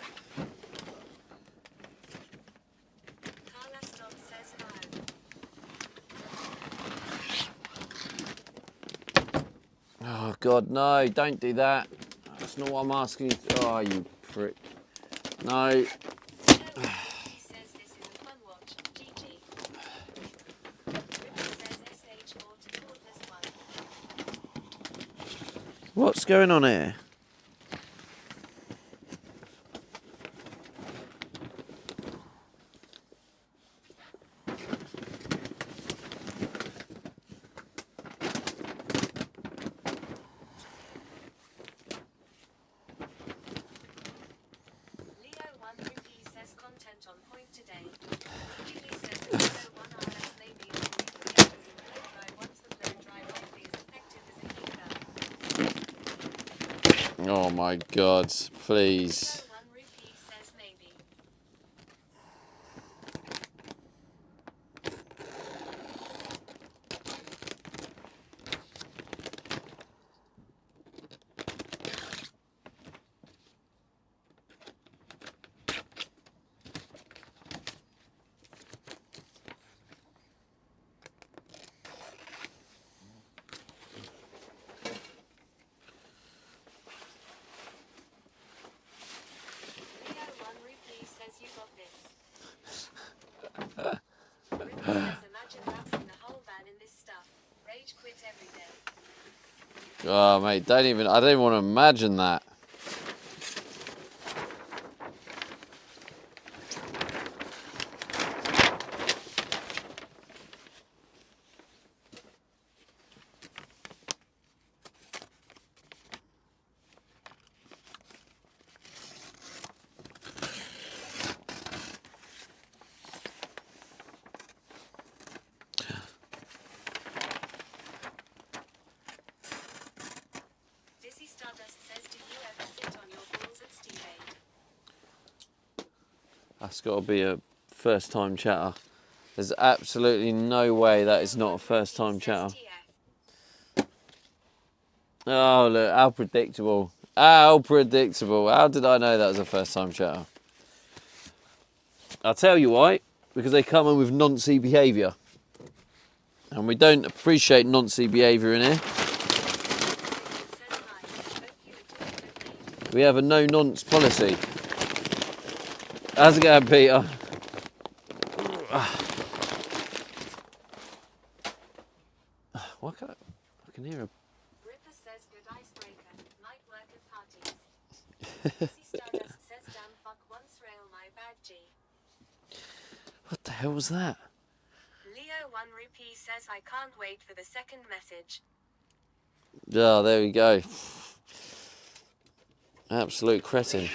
Oh God, no! Don't do that. That's not what I'm asking you. Oh, you prick! No. What's going on here? Oh my God, please. Oh mate, I don't even want to imagine that. That's got to be a first-time chatter. There's absolutely no way that is not a first-time chatter. Oh, look, how predictable. How predictable. How did I know that was a first time chatter? I'll tell you why. Because they come in with noncy behaviour. And we don't appreciate noncy behaviour in here. We have a no nonce policy. How's it going, Peter? What can I can hear a... Ripper says good icebreaker. Might work at parties. Lucy Stardust says damn fuck once rail my bad G. What the hell was that? Leo 1 rupee says I can't wait for the second message. Yeah, there we go. Absolute cretin.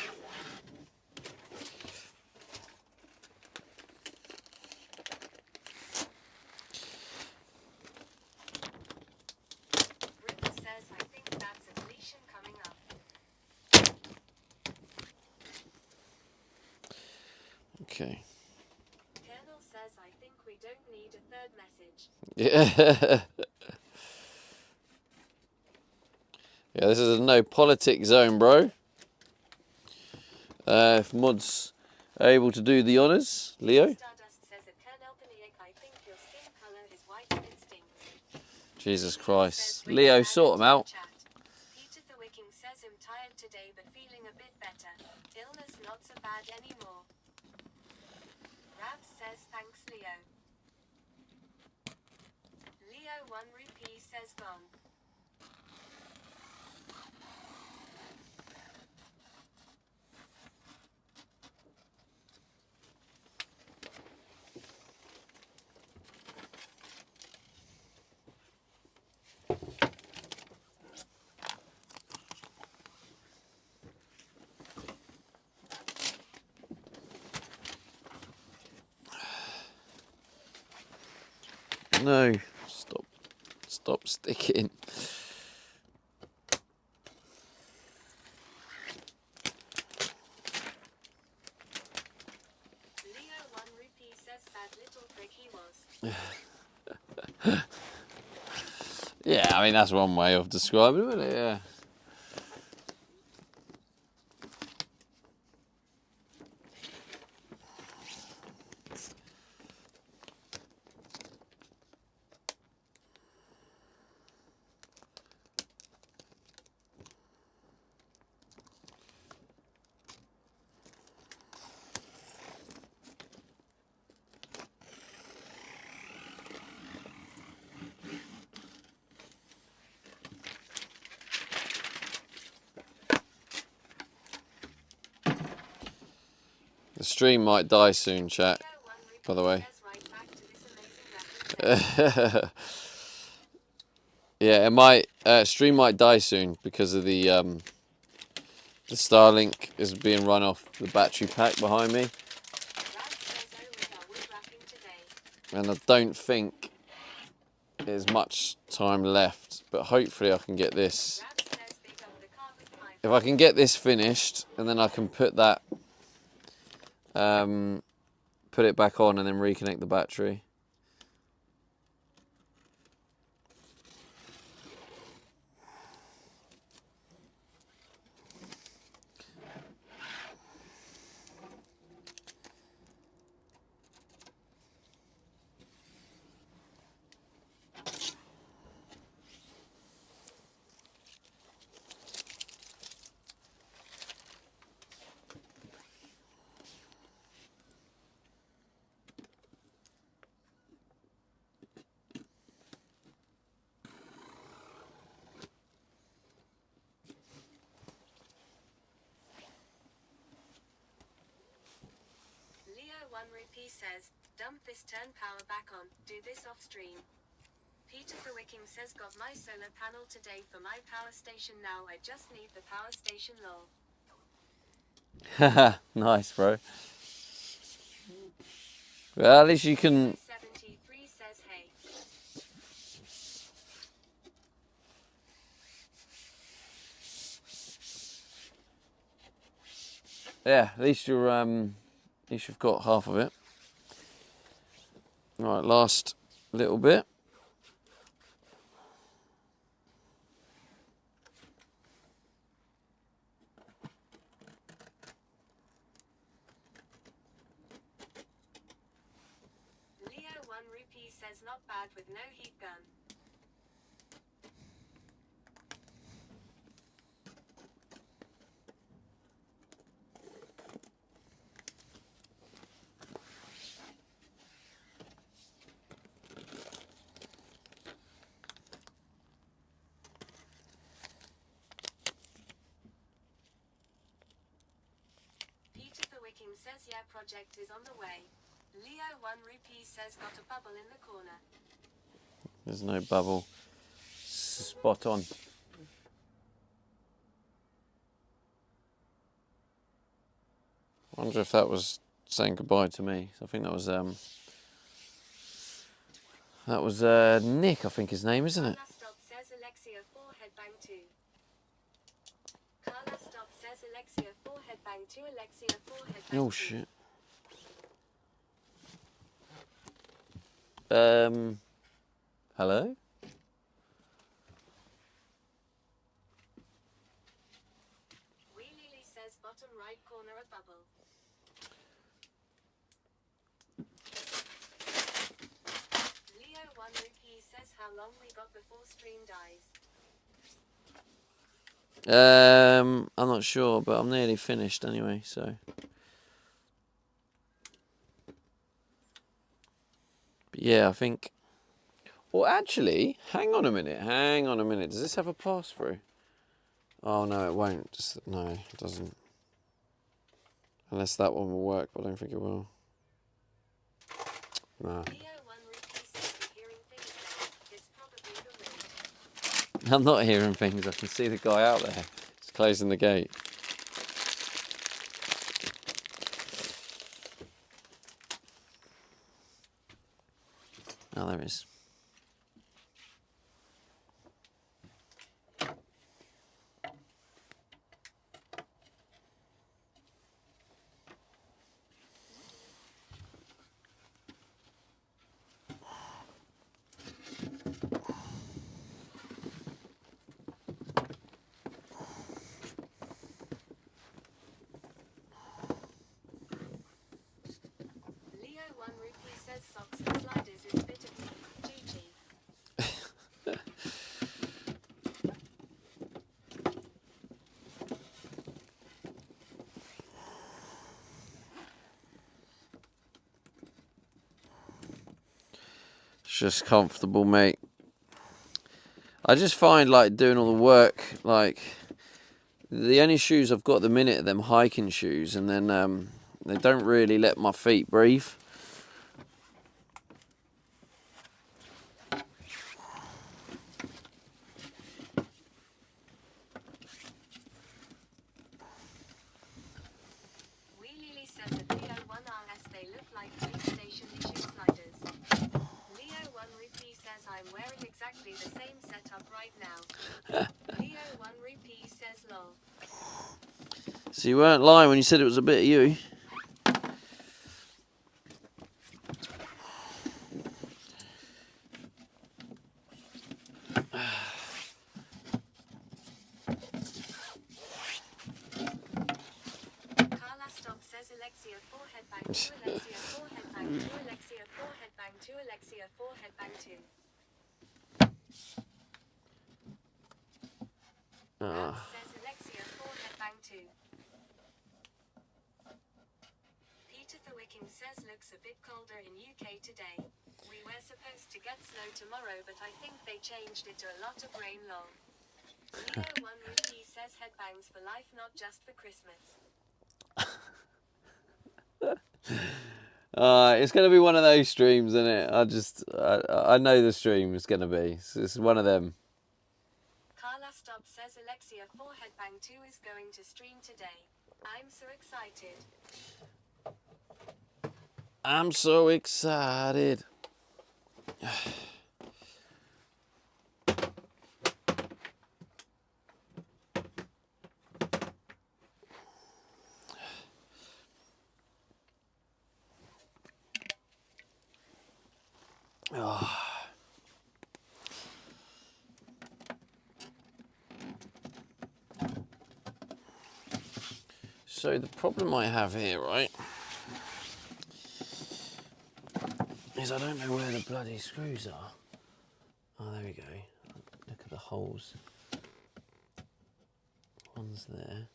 Ripper says I think that's a deletion coming up. Okay. Colonel says I think we don't need a third message. Yeah. Yeah, this is a no politics zone, bro. If mods are able to do the honours, Leo. Stardust says at Colonel Paniac, I think your skin colour is white and it stings. Jesus Christ. Leo, sort them out. Peter the Wicking says I'm tired today but feeling a bit better. Illness not so bad anymore. Rabs says thanks Leo. Leo 1 rupee says gone. No. Stop sticking. Leo 1 rupee says sad little prick he was. Yeah, I mean, that's one way of describing it, isn't it? Yeah. The stream might die soon, chat, by the way. Yeah, it might, stream might die soon because of the Starlink is being run off the battery pack behind me. And I don't think there's much time left, but hopefully I can get this. If I can get this finished, and then I can put that, put it back on and then reconnect the battery. Says, dump this, turn power back on, do this off stream. Peter the Wicking says got my solar panel today for my power station now, I just need the power station lol. Haha, nice bro. Well, at least you can... 73 says hey. Yeah, at least you're, at least you've got half of it. Right, last little bit. 1 rupee says not bad with no heat gun. Says yeah, project is on the way. Leo 1 rupee says got a bubble in the corner. There's no bubble. Spot on. I wonder if that was saying goodbye to me. I think that was Nick, I think his name, isn't it? Carla Stop says Alexia 4 headbang 2. Carla Stop says Alexia 4 headbang 2. Alexia 4 headbang 2. Oh shit. Hello? Wee Lily says bottom right corner a bubble. Leo 1 rupee says how long we got before stream dies. I'm not sure, but I'm nearly finished anyway, so. But yeah, I think. Well, actually, hang on a minute. Does this have a pass-through? Oh, no, it won't. No, it doesn't. Unless that one will work, but I don't think it will. Nah. I'm not hearing things. I can see the guy out there. He's closing the gate. Oh, there he is. Socks and sliders is a bit of me. GG. It's just comfortable, mate. I just find like doing all the work, like the only shoes I've got at the minute are them hiking shoes, and then they don't really let my feet breathe. So you weren't lying when you said it was a bit of you. Carla Stop says Alexia 4 headbang 2, Alexia 4 headbang 2, Alexia 4 headbang 2, Alexia 4 headbang 2. Says Alexia 4 headbang 2. Peter the Wicking says looks a bit colder in UK today. We were supposed to get snow tomorrow, but I think they changed it to a lot of rain lol. Leo 1 rupee says headbangs for life, not just for Christmas. It's going to be one of those streams, isn't it? I know the stream is going to be. It's one of them. Carla Stop says Alexia 4 headbang 2 is going to stream today. I'm so excited. I'm so excited. So the problem I have here, right, is I don't know where the bloody screws are. Oh, there we go. Look at the holes. One's there.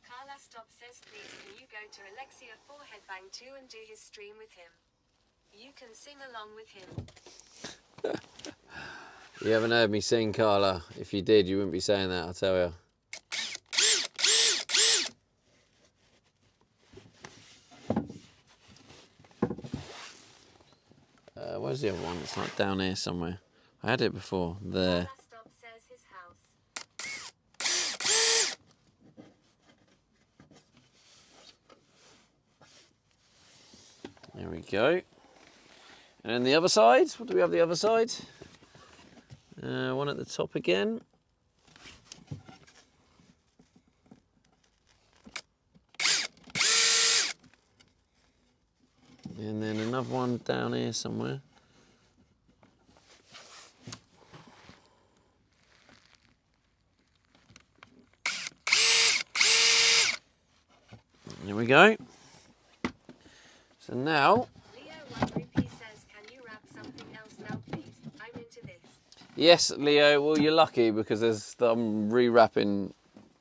Carla Stop says, please can you go to Alexia for Headbang 2 and do his stream with him? You can sing along with him. You haven't heard me sing, Carla. If you did, you wouldn't be saying that, I'll tell you. Where's the other one? It's like down here somewhere. I had it before. There. Carla Stop says his house. There we go. And then the other side. What do we have the other side? One at the top again. And then another one down here somewhere. There we go. So now... Leo 1 Rupee says, can you wrap something else now, please? I'm into this. Yes, Leo, well, you're lucky because I'm re-wrapping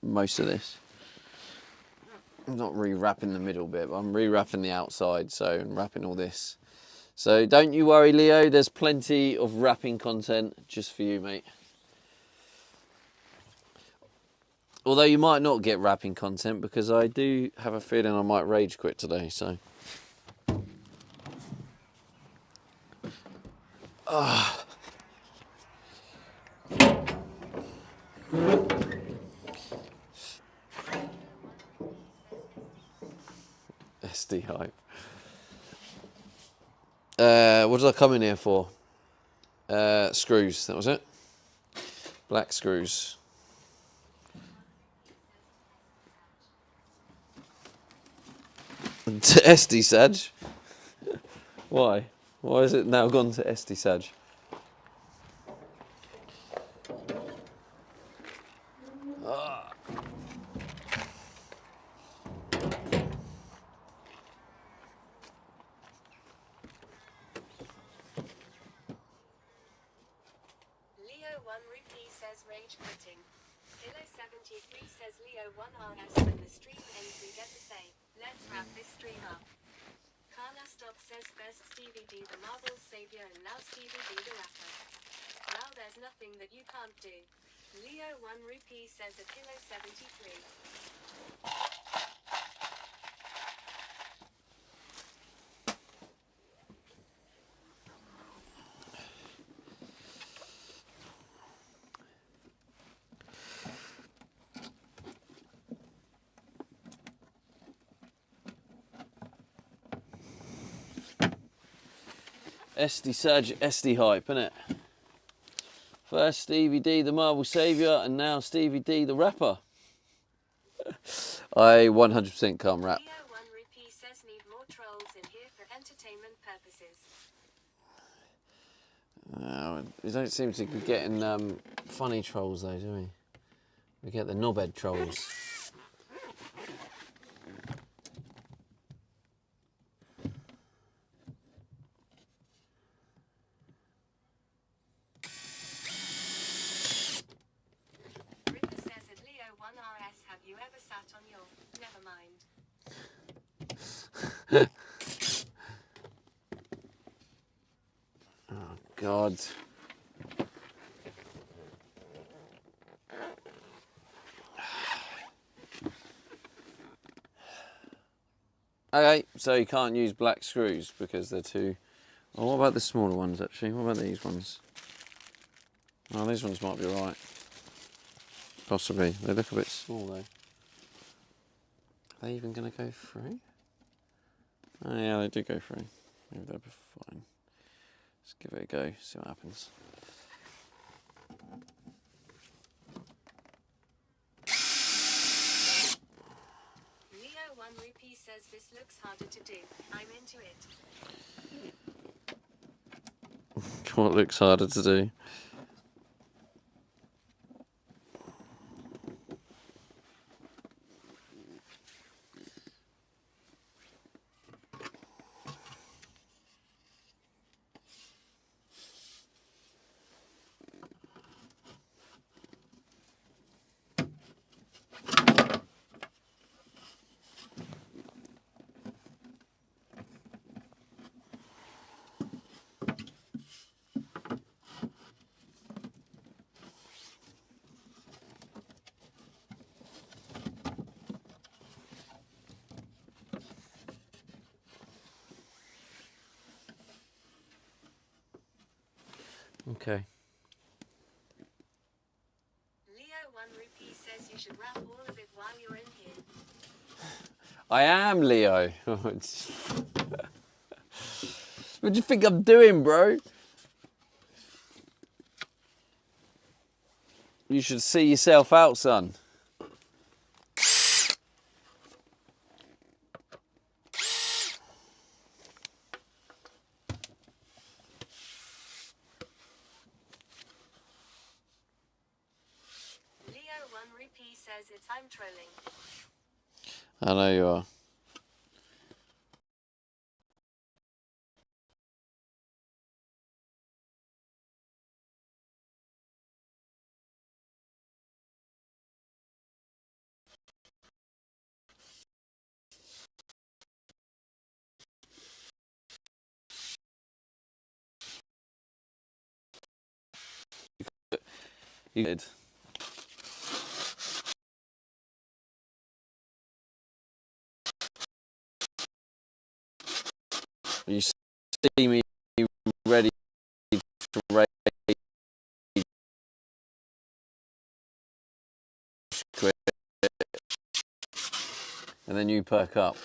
most of this. I'm not re-wrapping the middle bit, but I'm re-wrapping the outside, so I'm wrapping all this. So don't you worry, Leo, there's plenty of wrapping content just for you, mate. Although you might not get wrapping content because I do have a feeling I might rage quit today, so. SD hype. What did I come in here for? Screws, that was it. Black screws. To SD Saj? Why? Why is it now gone to SD Saj? Leo 1 Rupee says rage quitting. Kilo 73 says Leo 1RS, when the stream ends we get to say, let's wrap this stream up. Carla Stop says first Stevie D the Marvel Savior and now Stevie D the rapper. Now there's nothing that you can't do. Leo 1 Rupee says a Kilo 73. SD Saj, SD hype, innit? First Stevie D the Marvel Saviour and now Stevie D the rapper. I 100% can't rap. Leo 1 Rupee says need more trolls in here for entertainment purposes. We don't seem to be getting funny trolls though, do we? We get the knobhead trolls. Ripper says at Leo 1RS, have you ever sat on your... Never mind. Oh God. Okay, so you can't use black screws because they're too... Oh, what about the smaller ones actually? What about these ones? Oh, these ones might be alright. Possibly. They look a bit small though. Are they even going to go through? Oh yeah, they do go through. Maybe they'll be fine. Let's give it a go, see what happens. Leo 1 Rupee says this looks harder to do. I'm into it. What looks harder to do? Okay. Leo 1 Rupee says you should wrap all of it while you're in here. I am Leo. What do you think I'm doing, bro? You should see yourself out, son. Leo 1 Rupee says it's I'm trolling. I know you are. You did. You see me ready to rage quit, and then you perk up.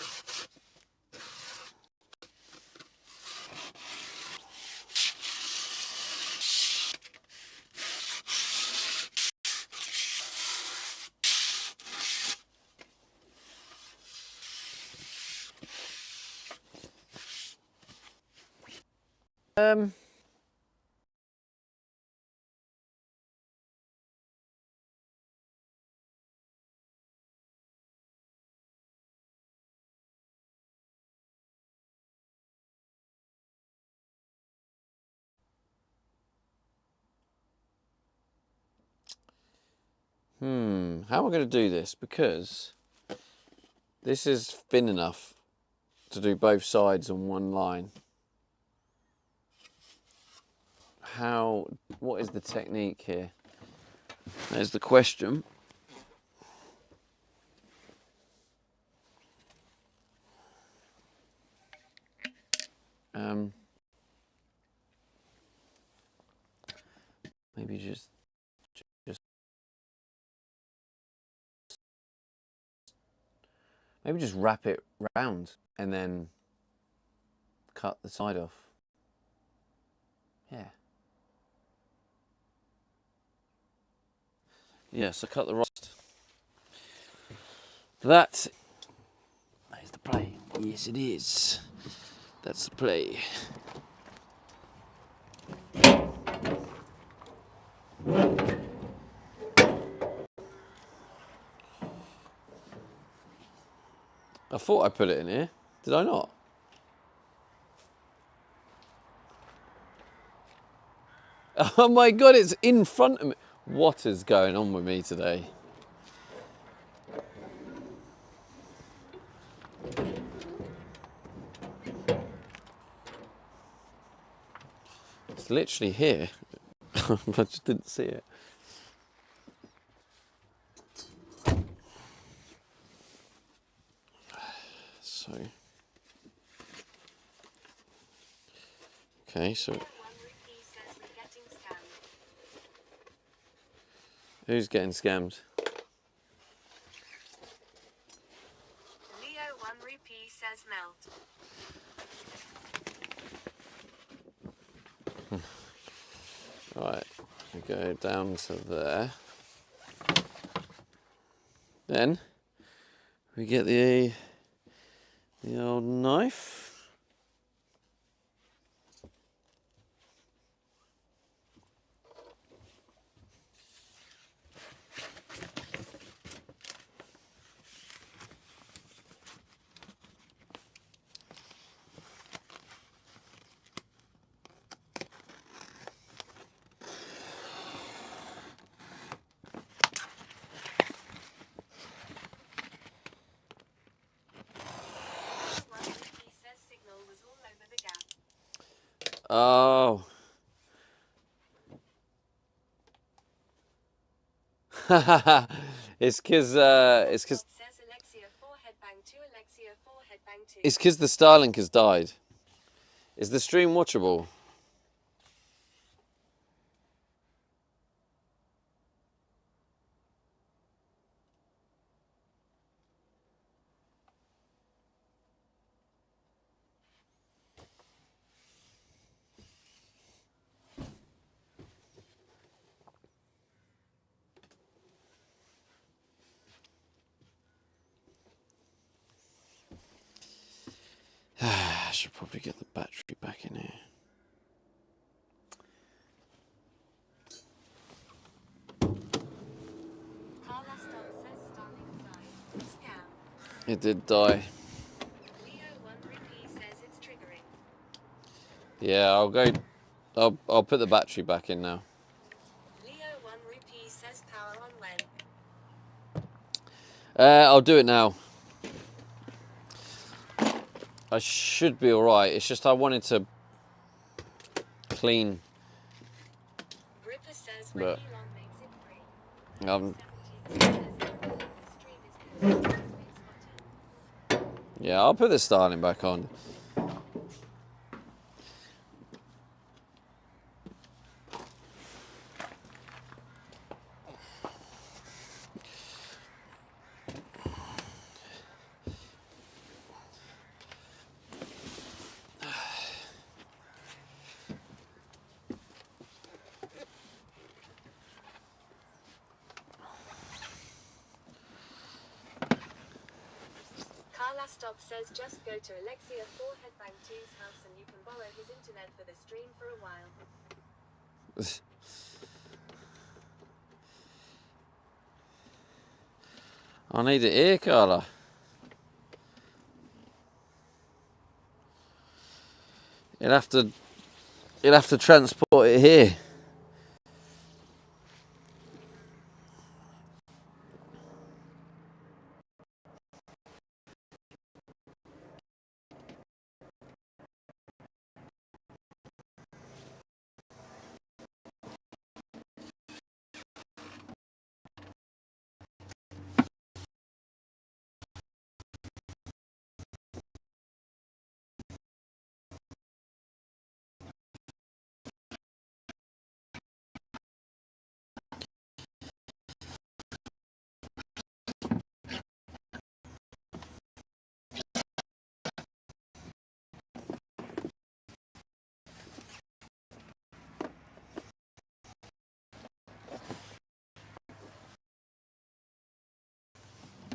How am I going to do this? Because this is thin enough to do both sides on one line. What is the technique here? There's the question. Maybe just maybe just wrap it round and then cut the side off. Yeah. Yeah, so cut the rust. That is the play. Yes, it is. That's the play. I thought I put it in here. Did I not? Oh my god, it's in front of me. What is going on with me today? It's literally here. I just didn't see it. So. Okay, so. Who's getting scammed? Leo 1 Rupee says melt. Right, we go down to there. Then we get the old knife. Oh. It's because the Starlink has died. Is the stream watchable? I should probably get the battery back in here. It did die. Yeah, I'll put the battery back in now. Leo 1 rupee says power on when? I'll do it now. I should be alright. It's just I wanted to clean. Ripper says But Elon makes it free. Yeah, I'll put the styling back on. Stop says just go to Alexia 4 Headbang 2's house and you can borrow his internet for the stream for a while. I need it here, Carla. You'll have to transport it here.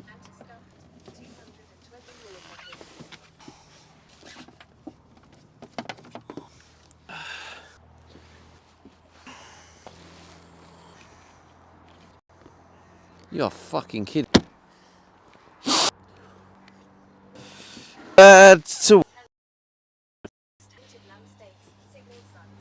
Antiscuff 220 millimeters. You're fucking kidding. So Tinted lamp stakes, signal suns.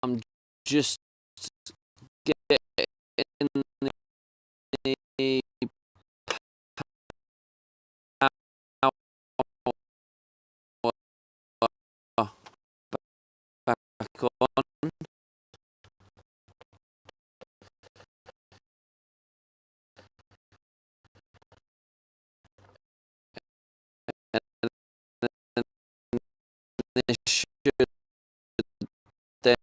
I'm just getting the power back on. This should then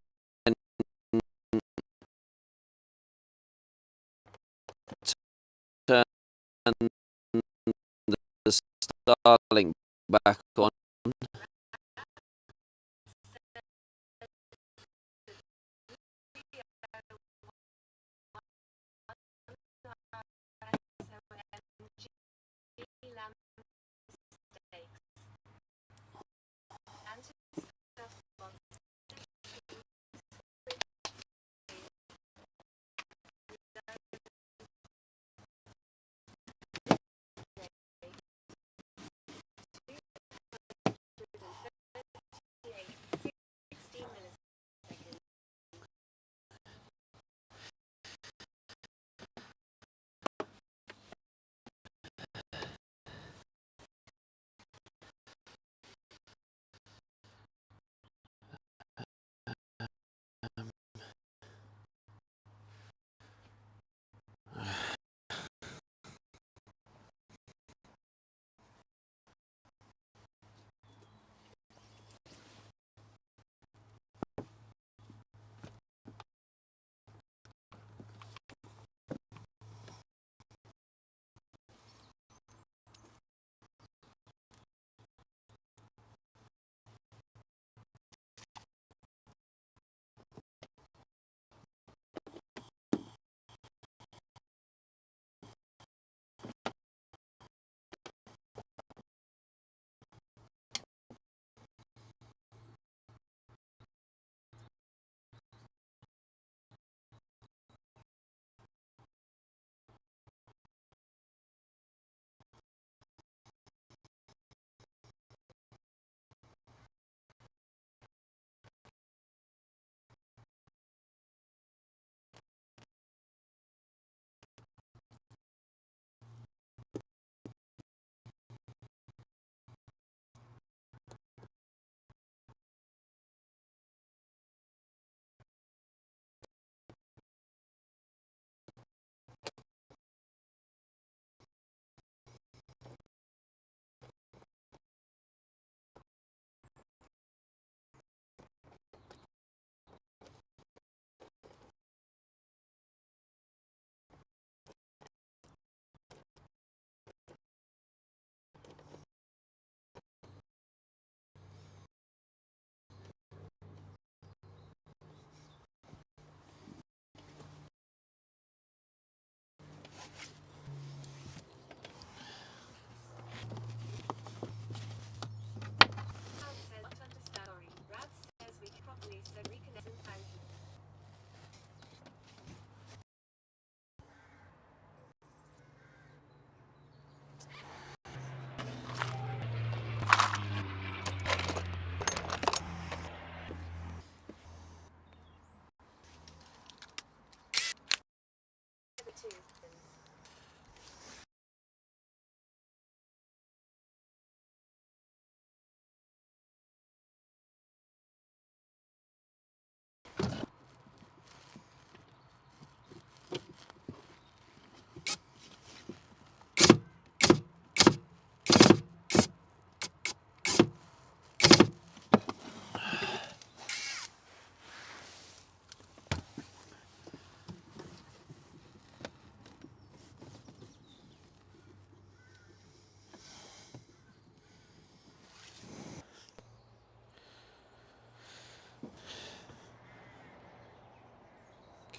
the Starlink back on.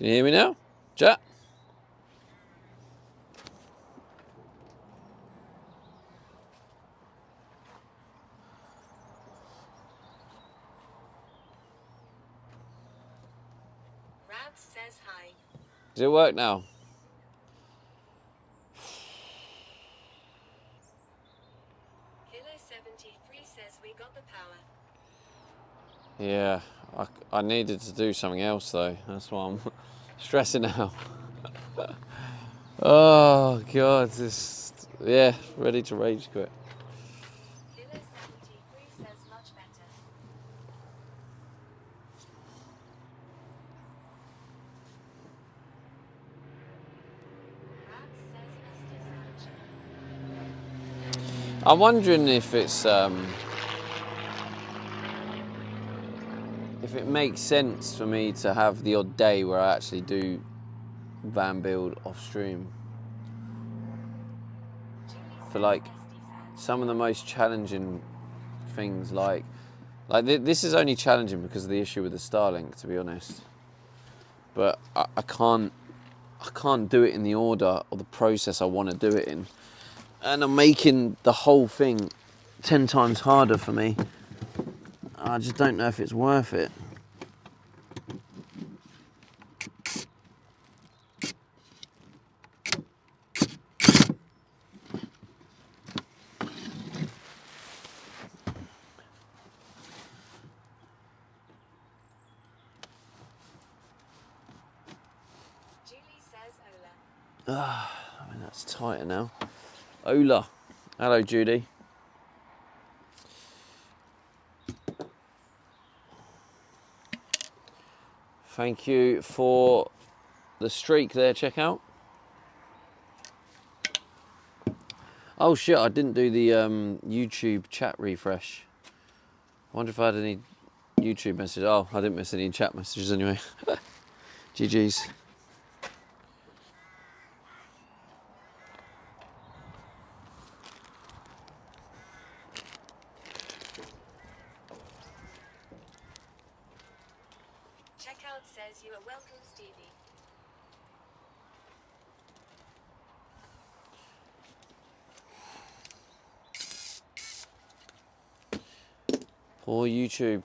Can you hear me now? Chat? Rabs says hi. Does it work now? Kilo 73 says we got the power. Yeah, I needed to do something else though. That's why I'm stressing out. Oh God, yeah, ready to rage quit. Kilo 73 says much better. Rabs says Estes I'm wondering if if it makes sense for me to have the odd day where I actually do van build off stream. for like some of the most challenging things, like this is only challenging because of the issue with the Starlink, to be honest. But I can't do it in the order or the process I want to do it in, and I'm making the whole thing 10 times harder for me. I just don't know if it's worth it. I mean, that's tighter now. Ola. Hello, Judy. Thank you for the streak there, check out. Oh shit, I didn't do the YouTube chat refresh. I wonder if I had any YouTube messages. Oh, I didn't miss any chat messages anyway. GG's. Checkout says you are welcome, Stevie. Poor YouTube.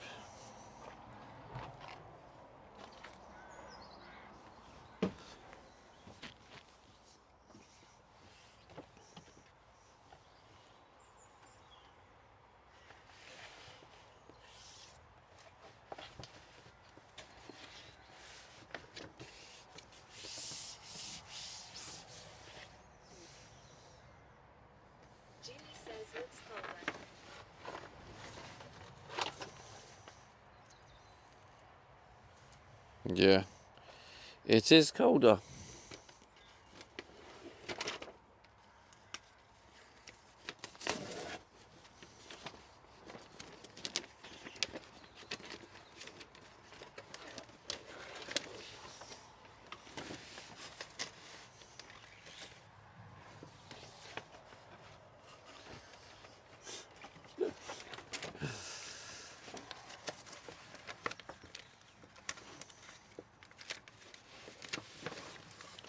Julie says looks colder. Yeah, it is colder.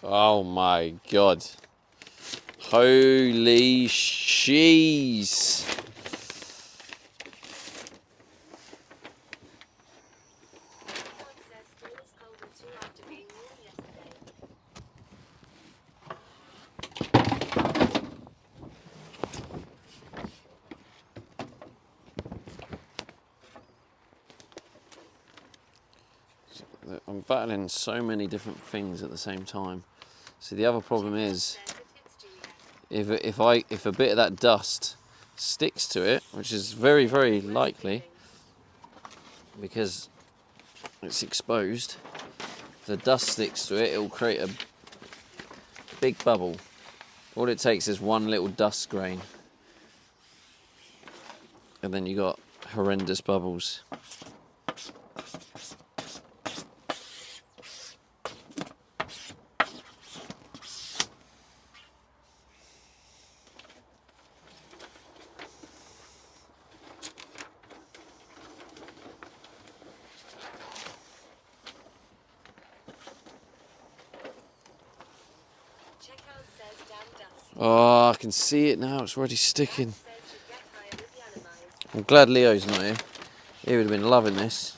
Oh my god. Holy cheese. Checkout says school is colder too after being warm yesterday. I'm battling so many different things at the same time. See, the other problem is if a bit of that dust sticks to it, which is very, very likely because it's exposed, if the dust sticks to it, it will create a big bubble. All it takes is one little dust grain and then you got horrendous bubbles. Checkout says damn dust. Oh, I can see it now, it's already sticking. Says you get higher with Yanamize. I'm glad Leo's not here. He would have been loving this.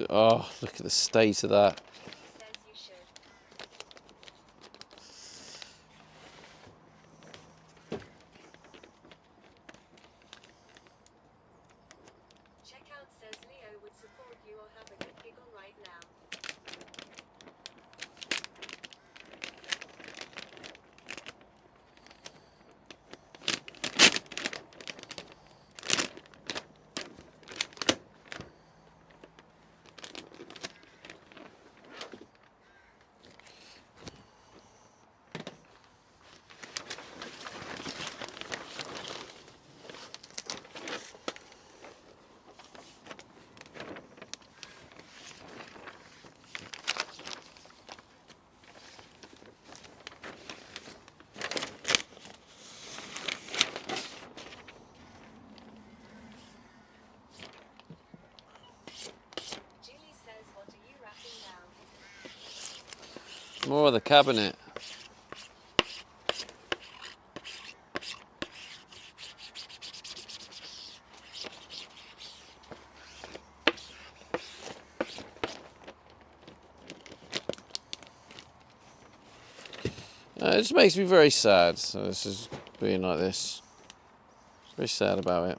Oh, look at the state of that. Says you should. Checkout says Leo would support you or have a good giggle right now. More of the cabinet. It just makes me very sad. So this is being like this. Very sad about it.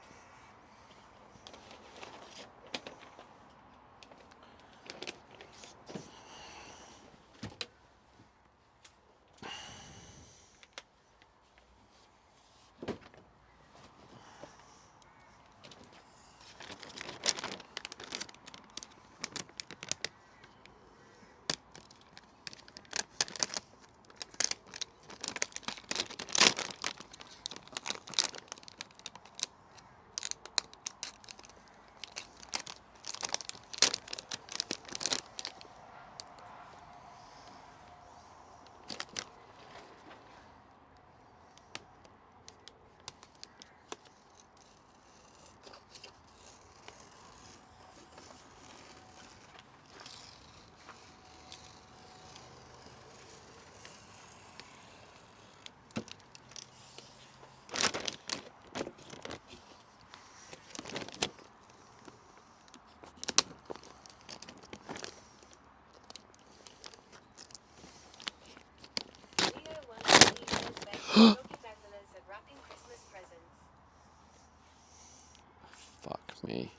Fuck me.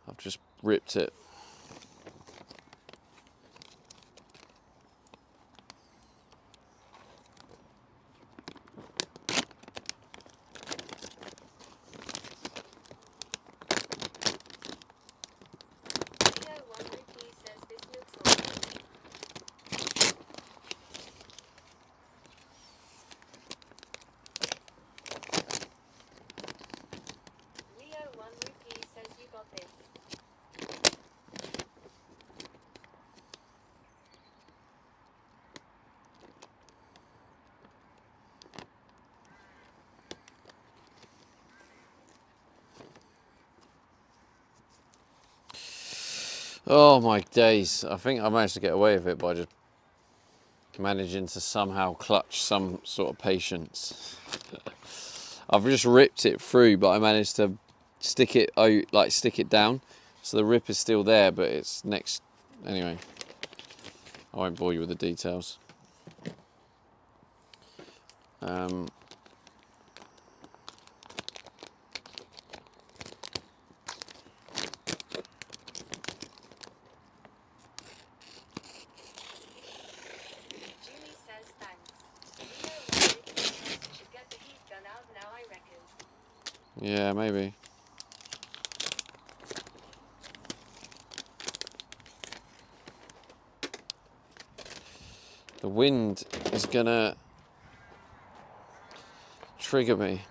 I've just ripped it. Oh my days. I think I managed to get away with it by just managing to somehow clutch some sort of patience. I've just ripped it through, but I managed to stick it down. So the rip is still there, but it's next. Anyway, I won't bore you with the details. Yeah, maybe. The wind is gonna trigger me.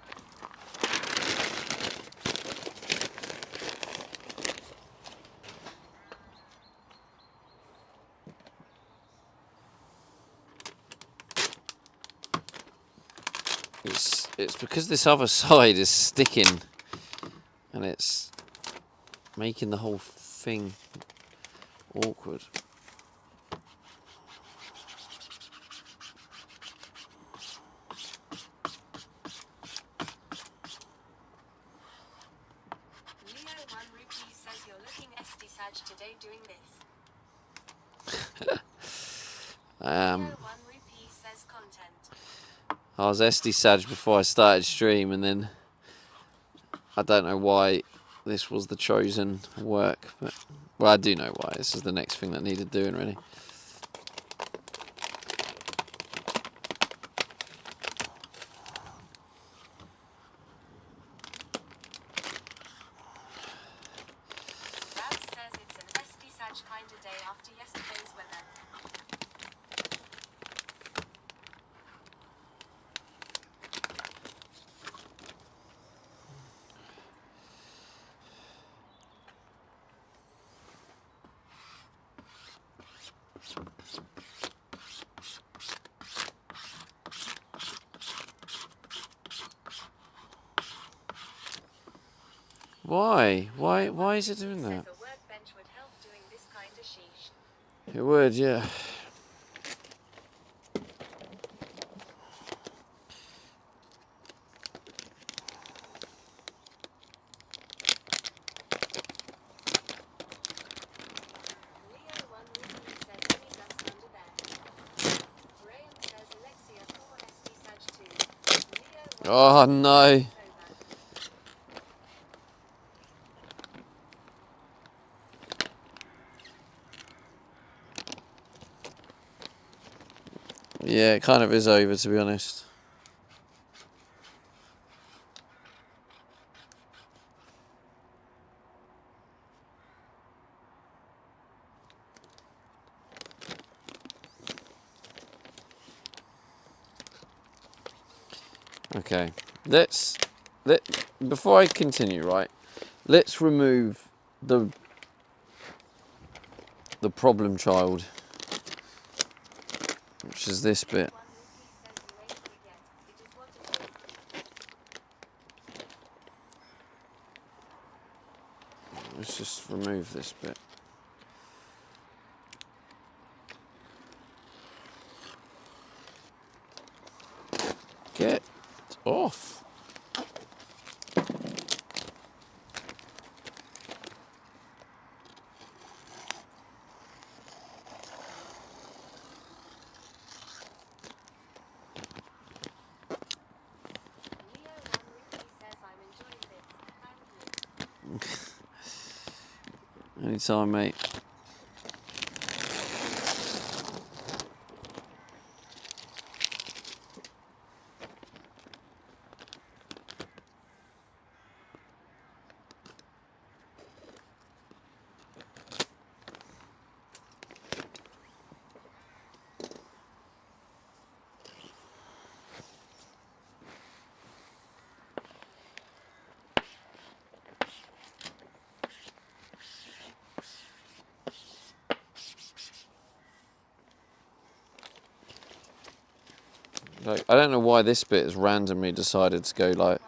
It's because this other side is sticking and it's making the whole thing awkward. Today doing this. I was SD Sag before I started stream, and then I don't know why this was the chosen work, but well, I do know why. This is the next thing that needed doing, really. Kind of day after yesterday's weather. Why? Why is it doing that? A workbench would help doing this kind of sheesh. It would, yeah. Oh no. Yeah, it kind of is over, to be honest. Okay, before I continue, right, let's remove the problem child, which is this bit. Let's just remove this bit. Get off. Anytime, mate. Like, I don't know why this bit has randomly decided to go like.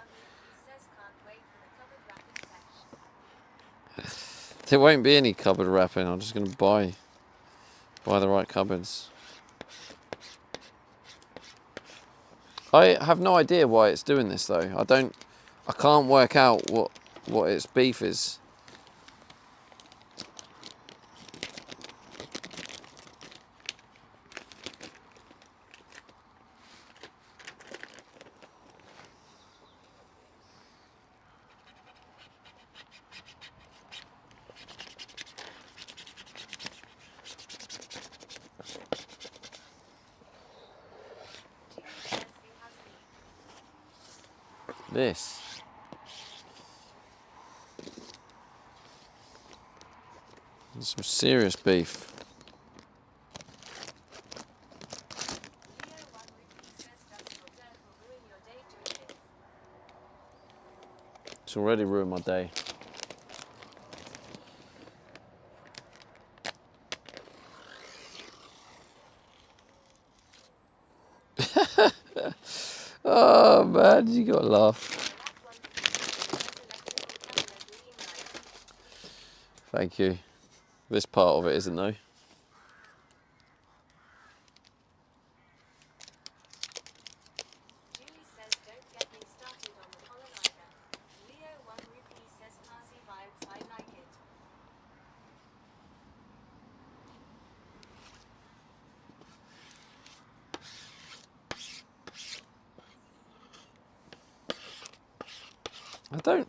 There won't be any cupboard wrapping. I'm just going to buy the right cupboards. I have no idea why it's doing this though. I can't work out what its beef is. This. There's some serious beef. It's already ruined my day. Oh man, you gotta laugh. Thank you. This part of it isn't though.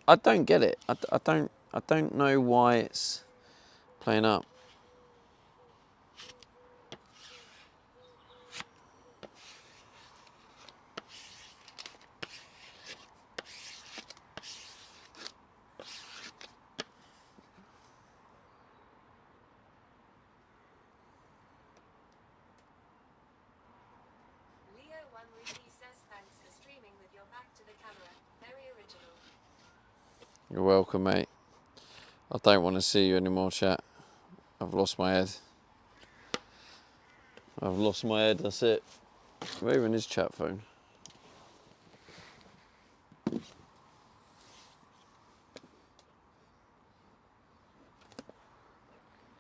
I don't get it. I don't know why it's playing up. You're welcome, mate. I don't want to see you anymore, chat. I've lost my head. I've lost my head, that's it. Where even is chat phone?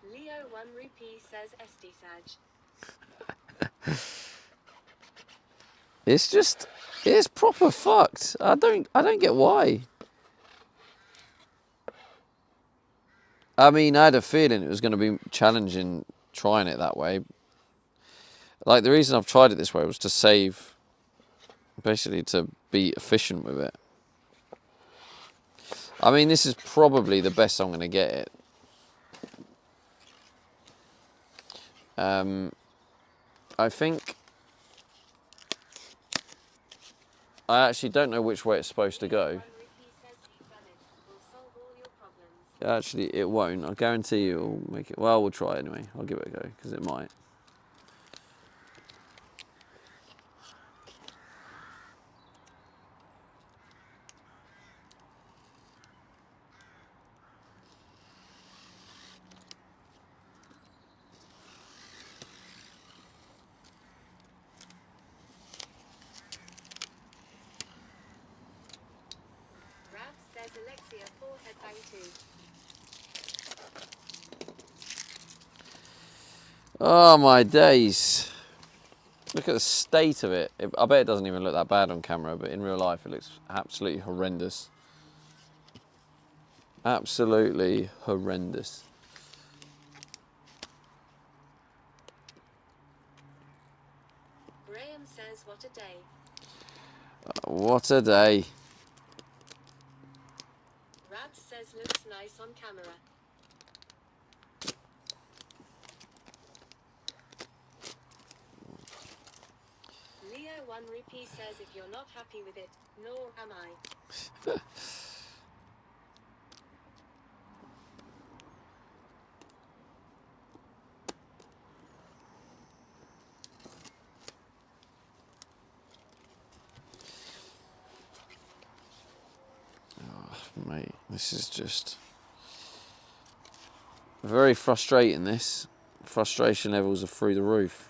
Leo 1 rupee says SD Saj. It's proper fucked. I don't get why. I mean, I had a feeling it was going to be challenging trying it that way. Like, the reason I've tried it this way was to save, basically to be efficient with it. I mean, this is probably the best I'm going to get it. I think I actually don't know which way it's supposed to go. Actually, it won't. I guarantee you it'll make it. Well, we'll try anyway. I'll give it a go because it might. Alexia, forehead bang too. Oh my days. Look at the state of it. I bet it doesn't even look that bad on camera, but in real life it looks absolutely horrendous. Absolutely horrendous. Graham says, what a day. What a day. Rabs says, looks nice on camera. Leo 1 Rupee says, if you're not happy with it, nor am I. Mate, this is just very frustrating. This frustration levels are through the roof.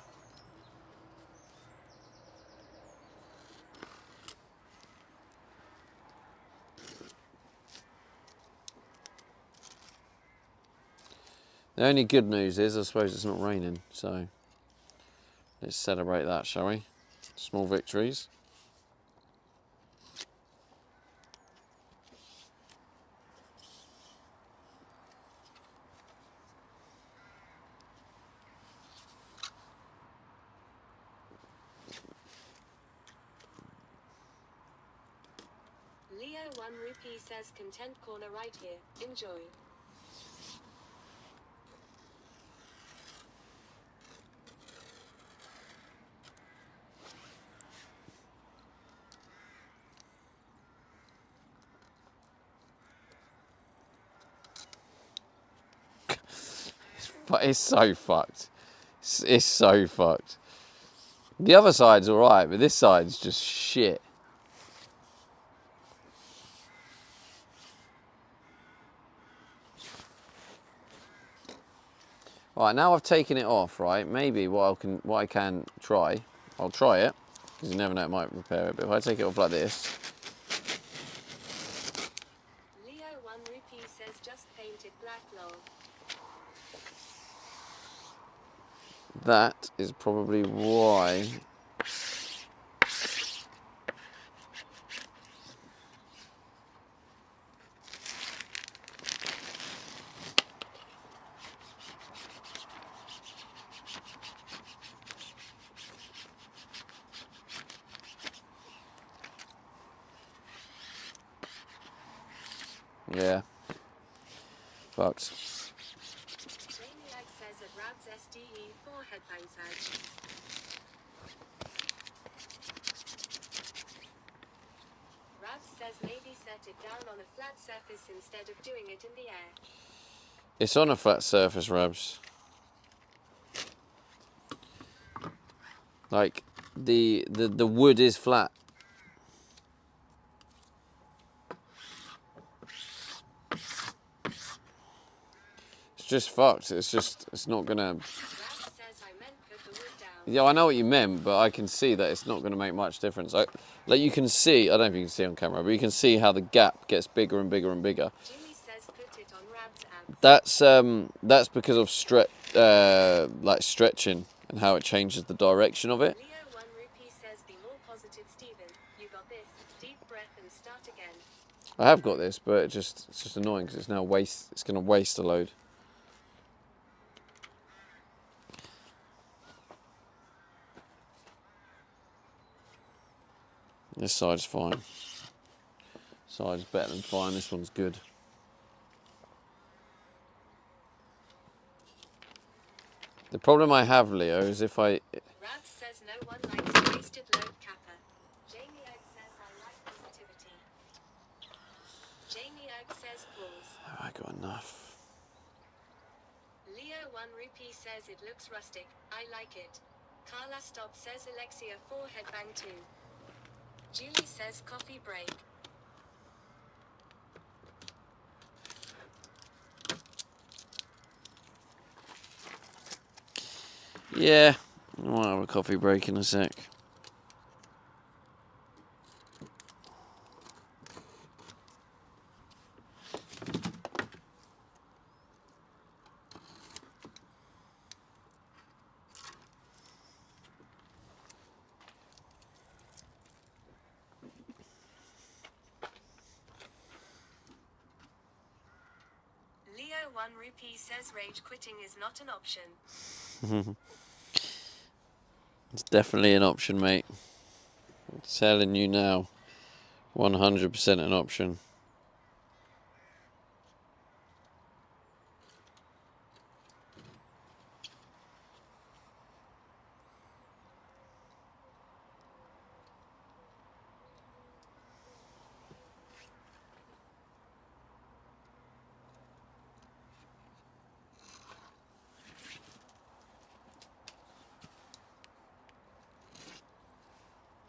The only good news is I suppose it's not raining, so let's celebrate that, shall we? Small victories. Leo 1 Rupee says, content corner right here. Enjoy. But it's so fucked. It's so fucked. The other side's alright, but this side's just shit. Right, now I've taken it off, right? Maybe what I can try, I'll try it, because you never know, it might repair it. But if I take it off like this, Leo 1 Rupee says, just painted black lol. that is probably why. Yeah. Fucked. Maniac says at Rabs SDE forehead bang side. Rabs says maybe set it down on a flat surface instead of doing it in the air. It's on a flat surface, Rabs. Like the wood is flat. It's just fucked. It's not gonna. Rabs says I meant put the wood down. Yeah, I know what you meant, but I can see that it's not going to make much difference. Like you can see, I don't know if you can see on camera, but you can see how the gap gets bigger and bigger and bigger. Jimmy says put it on Rabs abs. That's because of like stretching and how it changes the direction of it. Leo 1 Rupee says be more positive, Stephen. You got this. Deep breath and start again. I have got this, but it's just annoying because it's now It's going to waste a load. This side's fine. Side's better than fine. This one's good. The problem I have, Leo, is if I... Rab says no one likes a wasted load capper. Jamie Egg says I like positivity. Jamie Egg says pause. Have I got enough? Leo 1 Rupee says it looks rustic. I like it. Carla Stop says Alexia 4 headbang 2. Julie says coffee break. Yeah, I might have a coffee break in a sec. Leo 1 Rupee says rage quitting is not an option. It's definitely an option, mate. I'm telling you now. 100% an option.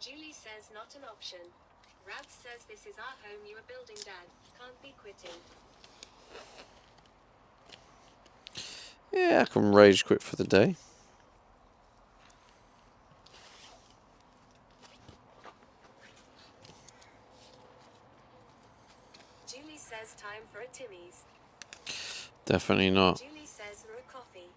Julie says not an option. Rab says this is our home you are building, Dad. Can't be quitting. Yeah, I can rage quit for the day. Julie says time for a Timmy's. Definitely not. Julie says for a coffee.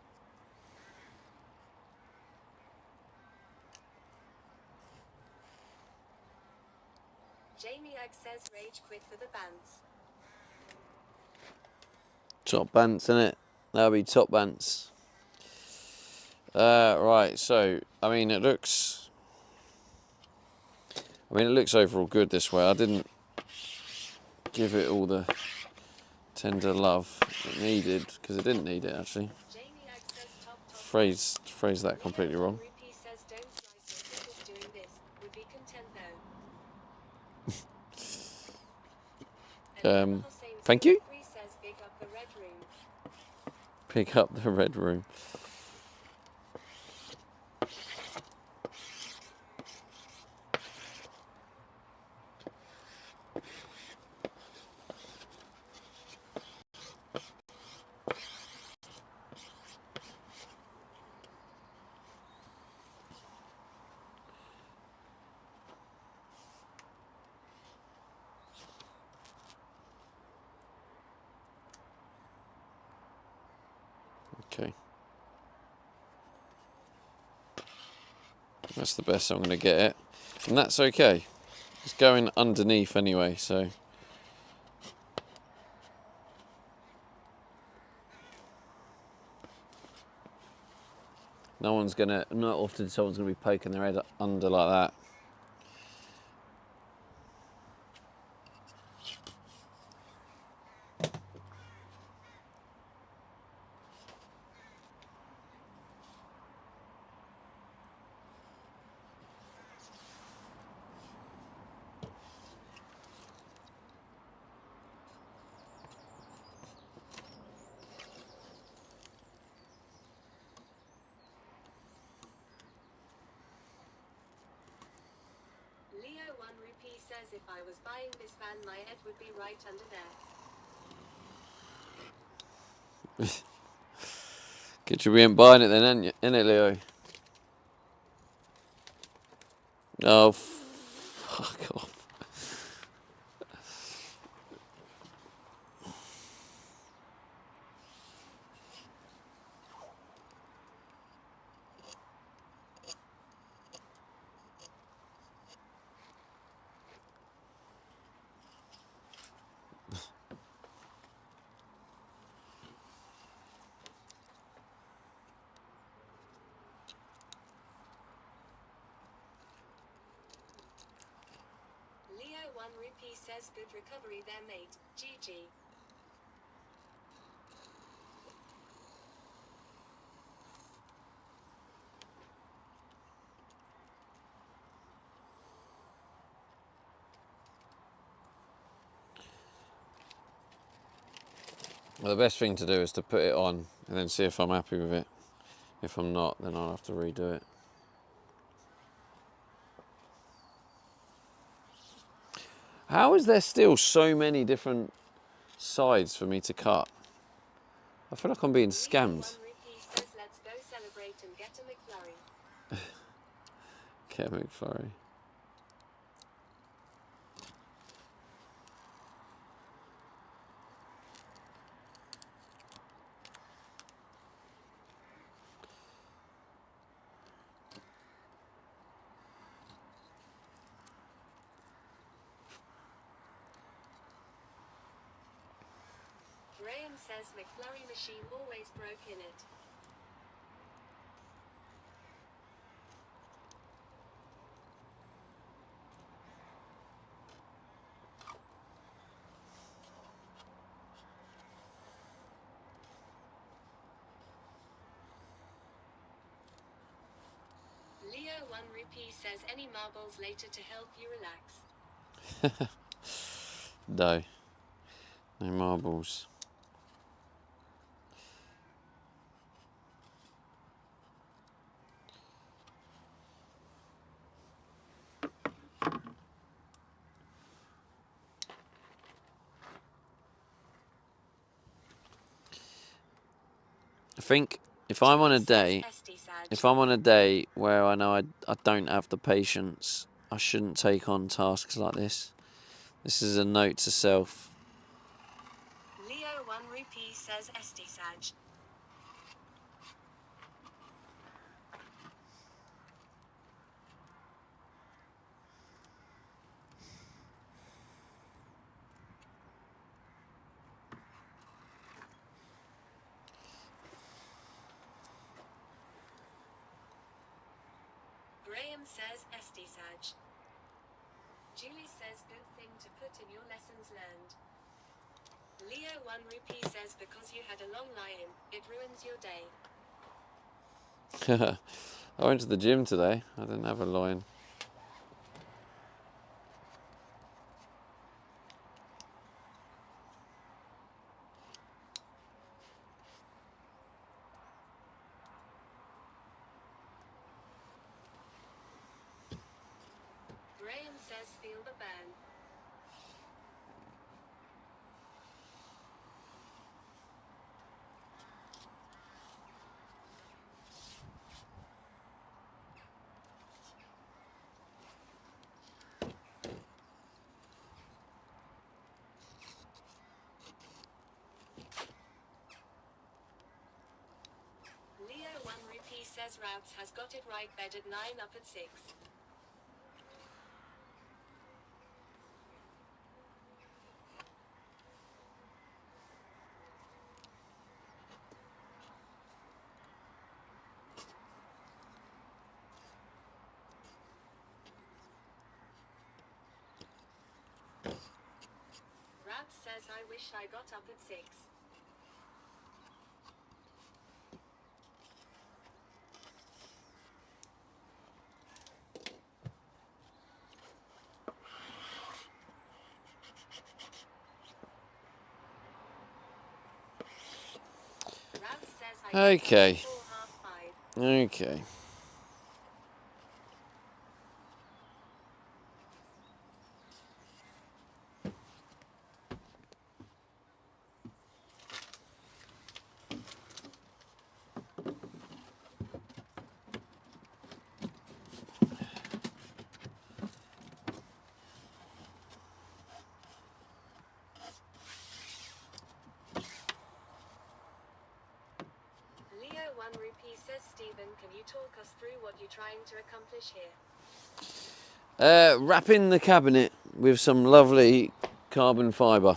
Jamie Egg says rage quit for the bands. Top bants, innit? That'll be top bants. Right, so, I mean, it looks overall good this way. I didn't give it all the tender love it needed, because it didn't need it, actually. Jamie Egg says top. Phrase that completely wrong. Rupee says don't slice your pickles doing this. Would be content though. Thank you. Says big up the red room. Pick up the red room. Okay. That's the best I'm going to get it. And that's okay. It's going underneath anyway, so... not often someone's going to be poking their head under like that. Leo 1 Rupee says if I was buying this van my head would be right under there. Good you ain't buying it then, innit, Leo? Oh, fuck off. 1 rupee says good recovery there, mate. GG. Well, the best thing to do is to put it on and then see if I'm happy with it. If I'm not, then I'll have to redo it. How is there still so many different sides for me to cut? I feel like I'm being scammed. 1 rupee says let's go celebrate and get a McFlurry. Get a McFlurry. Graham says McFlurry machine always broke in it. Leo 1 rupee says any marbles later to help you relax. No. No marbles. I think if I'm on a day, where I know I don't have the patience, I shouldn't take on tasks like this. This is a note to self. Leo 1 rupee says SD Sag. Graham says SD Sag. Julie says good thing to put in your lessons learned. Leo 1 rupee says because you had a long lie-in, it ruins your day. I went to the gym today. I didn't have a line. Graham says feel the burn. Leo 1 rupee says Routes has got it right, bed at 9 up at 6. Routes says I wish I got up at 6. Routes says I Okay. guess before 5:30. Okay. Leo 1 rupee says Stephen, can you talk us through what you're trying to accomplish here? Wrapping the cabinet with some lovely carbon fibre.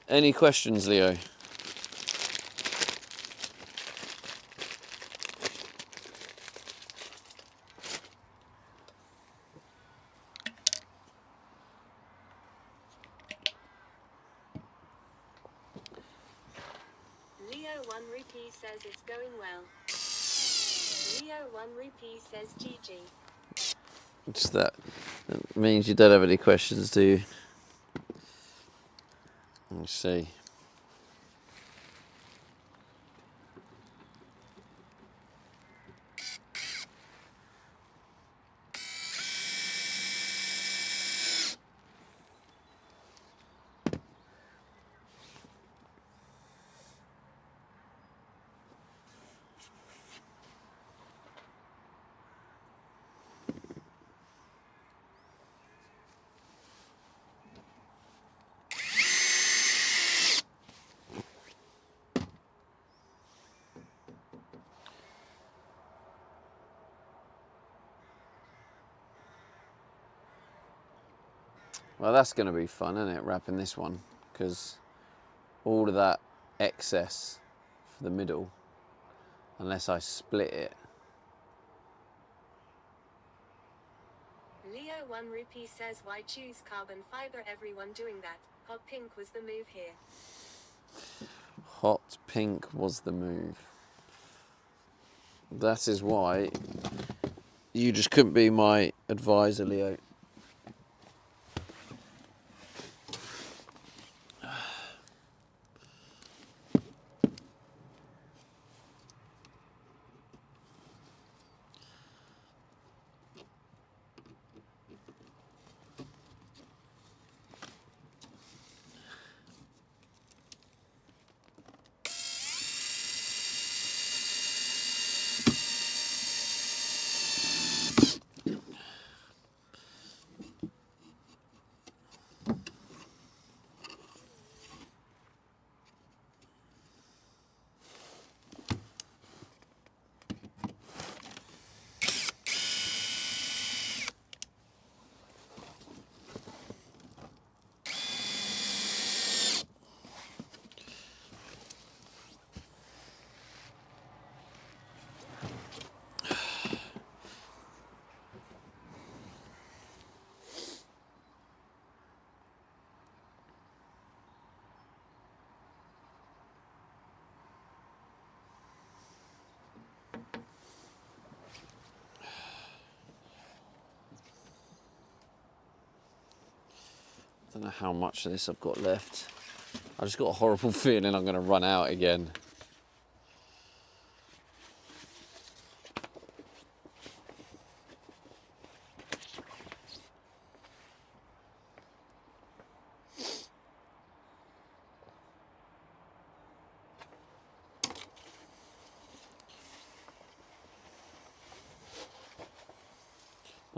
Any questions, Leo? 1 rupee says it's going well. Leo 1 rupee says GG. It's that means you don't have any questions, do you? Let's see. Well, that's going to be fun, isn't it, wrapping this one? Because all of that excess for the middle, unless I split it. Leo 1 rupee says why choose carbon fiber? Everyone doing that. Hot pink was the move here. Hot pink was the move. That is why you just couldn't be my advisor, Leo. I don't know how much of this I've got left. I just got a horrible feeling I'm going to run out again.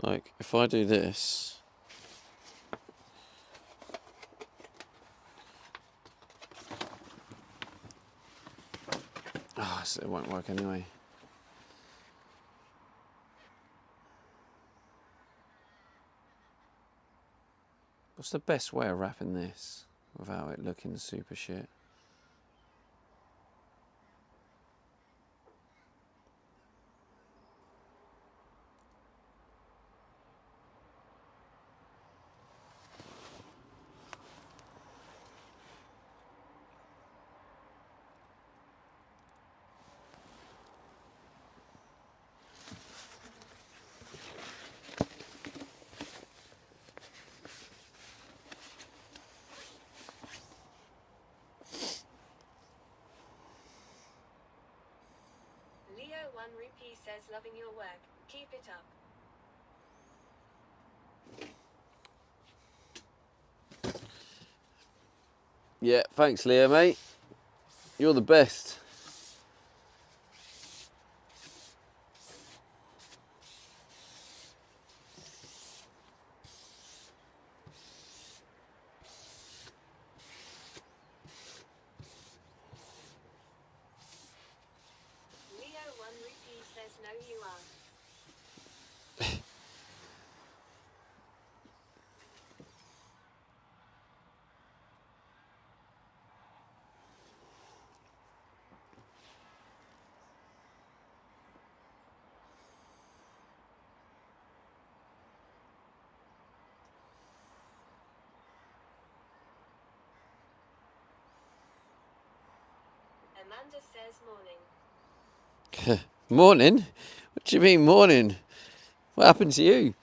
Like, if I do this, so it won't work anyway. What's the best way of wrapping this without it looking super shit? Leo 1 rupee says loving your work. Keep it up. Yeah, thanks, Leo, mate. You're the best. Leo 1 rupee says no you are. Amanda says morning. Morning? What do you mean morning? What happened to you?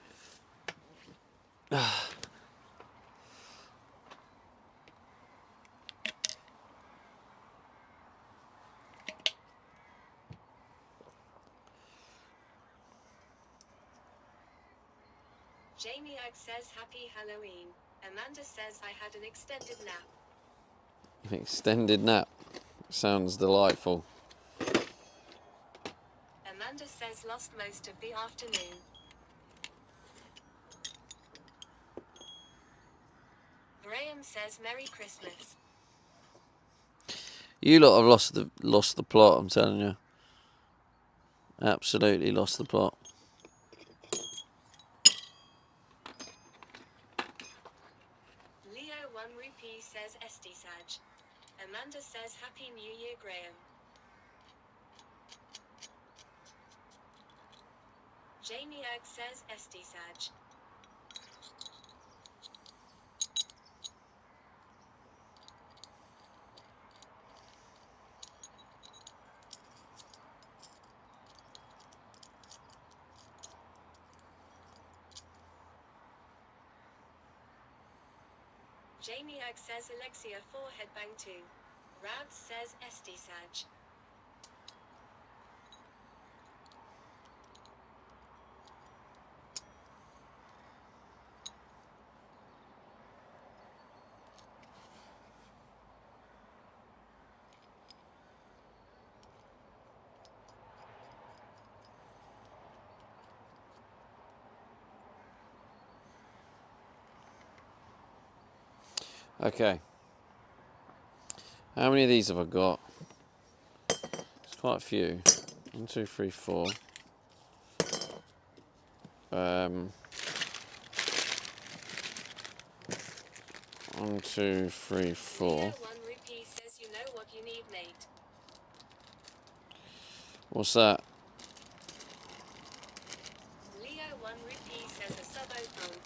Jamie Ag says happy Halloween. Amanda says I had an extended nap. Extended nap. Sounds delightful. Amanda says lost most of the afternoon. Graham says Merry Christmas. You lot have lost the plot, I'm telling you. Absolutely lost the plot. Leo 1 Rupee says Esti Saj. Amanda says Happy New Year Graham. Jamie Ag says Esti Saj. Jamie Ag says Alexia 4 headbang 2. Rabs says Esti Saj. Okay. How many of these have I got? It's quite a few. 1, 2, 3, 4. 1, 2, 3, 4. Leo 1 Rupee says you know what you need, mate. What's that? Leo 1 Rupee says a subophone.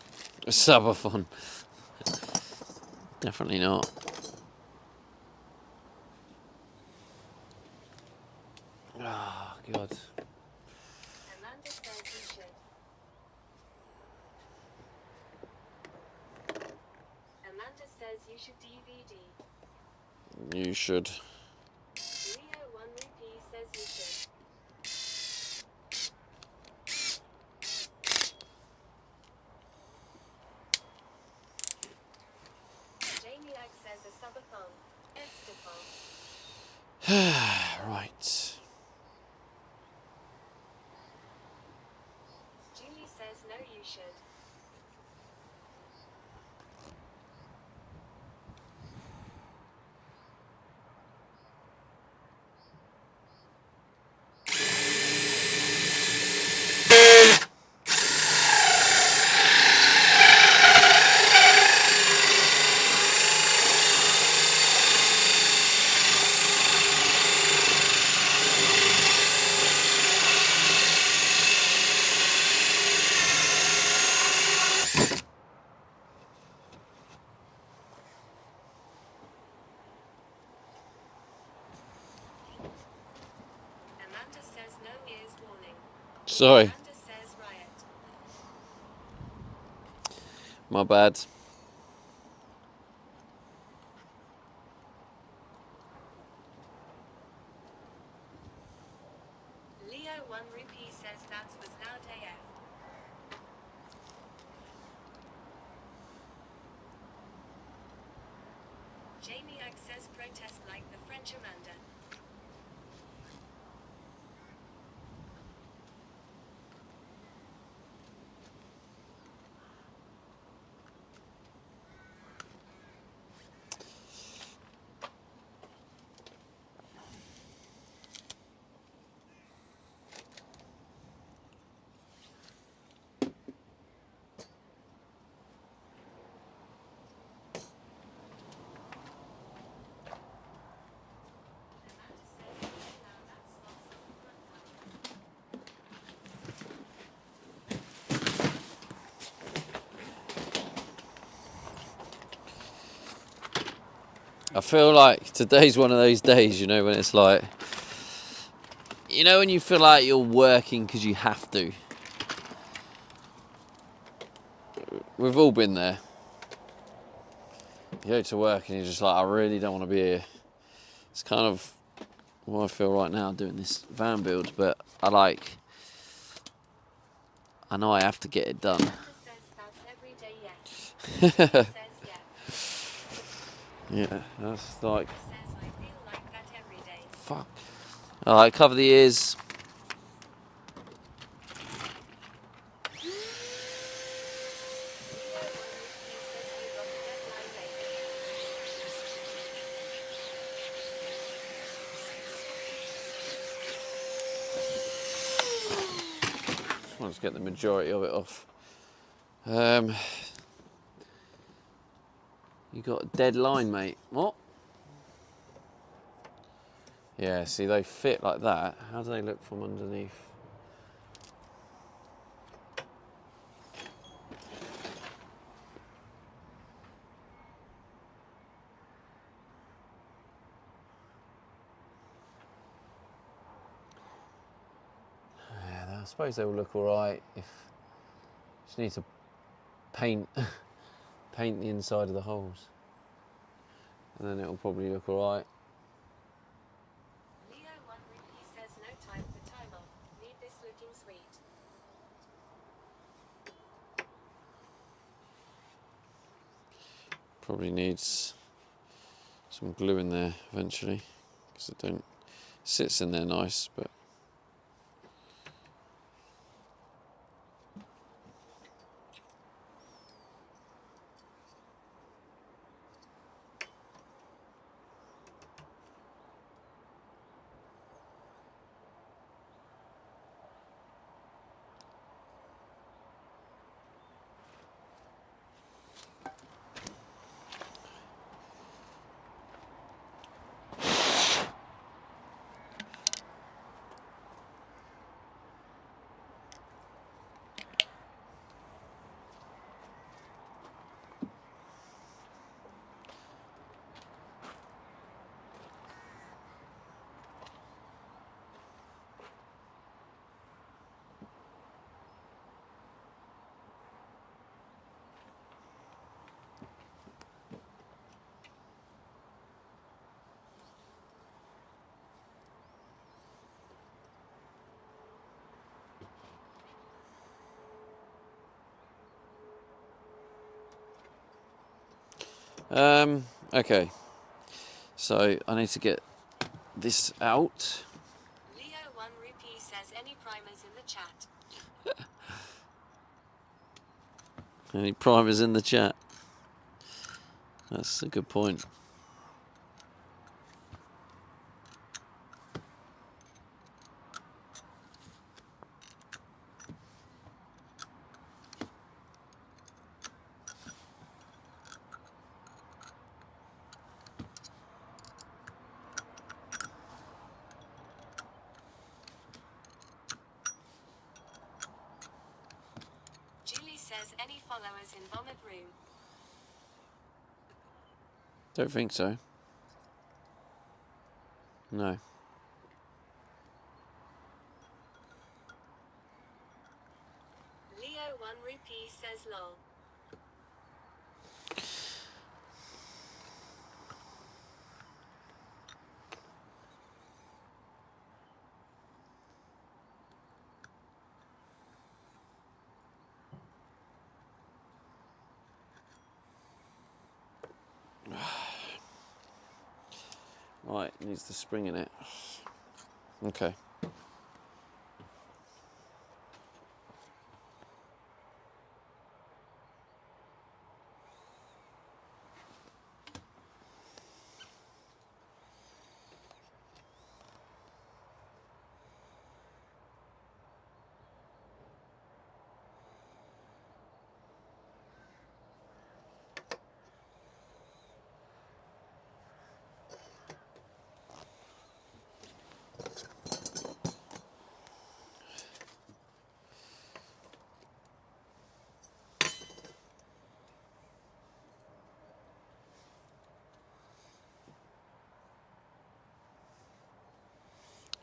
A subathon. Definitely not. Oh, God. Amanda says you should. Amanda says you should DVD. You should. Leo 1 Rupee says you should. Jamie Ag says a subathon. Estefan. Right. Julie says no you should. Amanda says no ears warning. Sorry. Amanda says riot. My bad. Leo 1 Rupee says that was loud AF. Jamie Ag says protest like the French Amanda. I feel like today's one of those days, you know, when it's like, you know, when you feel like you're working because you have to. We've all been there. You go to work and you're just like, I really don't want to be here. It's kind of what I feel right now doing this van build, but I know I have to get it done. Yeah, that's like, fuck. Alright, cover the ears. Just want to get the majority of it off. You got a dead line, mate. What? Yeah, see, they fit like that. How do they look from underneath? Yeah, I suppose they will look alright if just need to paint paint the inside of the holes. And then it'll probably look alright. Leo 1 Ruby says no time for time off. Need this looking sweet. Probably needs some glue in there eventually, because it don't sits in there nice, but okay. So I need to get this out. Leo 1 Rupee says any primers in the chat. Any primers in the chat? That's a good point. Julie says any followers in vomit room. Don't think so. No. Leo 1 Rupee says lol. Right, needs the spring in it. Okay.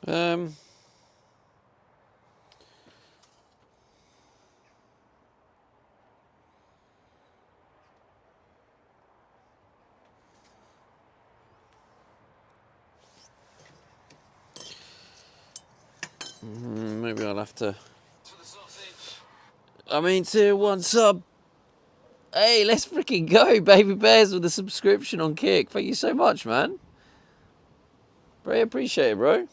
Um, maybe I'll have to. I mean, tier 1 sub. Hey, let's freaking go, Baby Bears, with a subscription on Kick. Thank you so much, man. Very appreciate it, bro.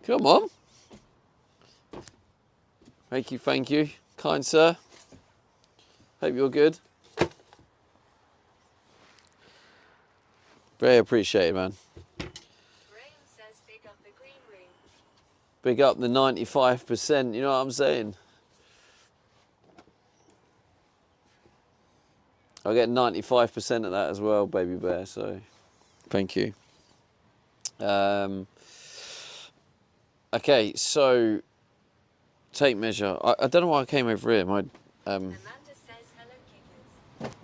Come on. Thank you, kind sir. Hope you're good. Very appreciated, man. Graham says big up the green room. Big up the 95%, you know what I'm saying? I get 95% of that as well, Baby Bear, so thank you. Okay, so tape measure. I don't know why I came over here. My Amanda says hello kickers.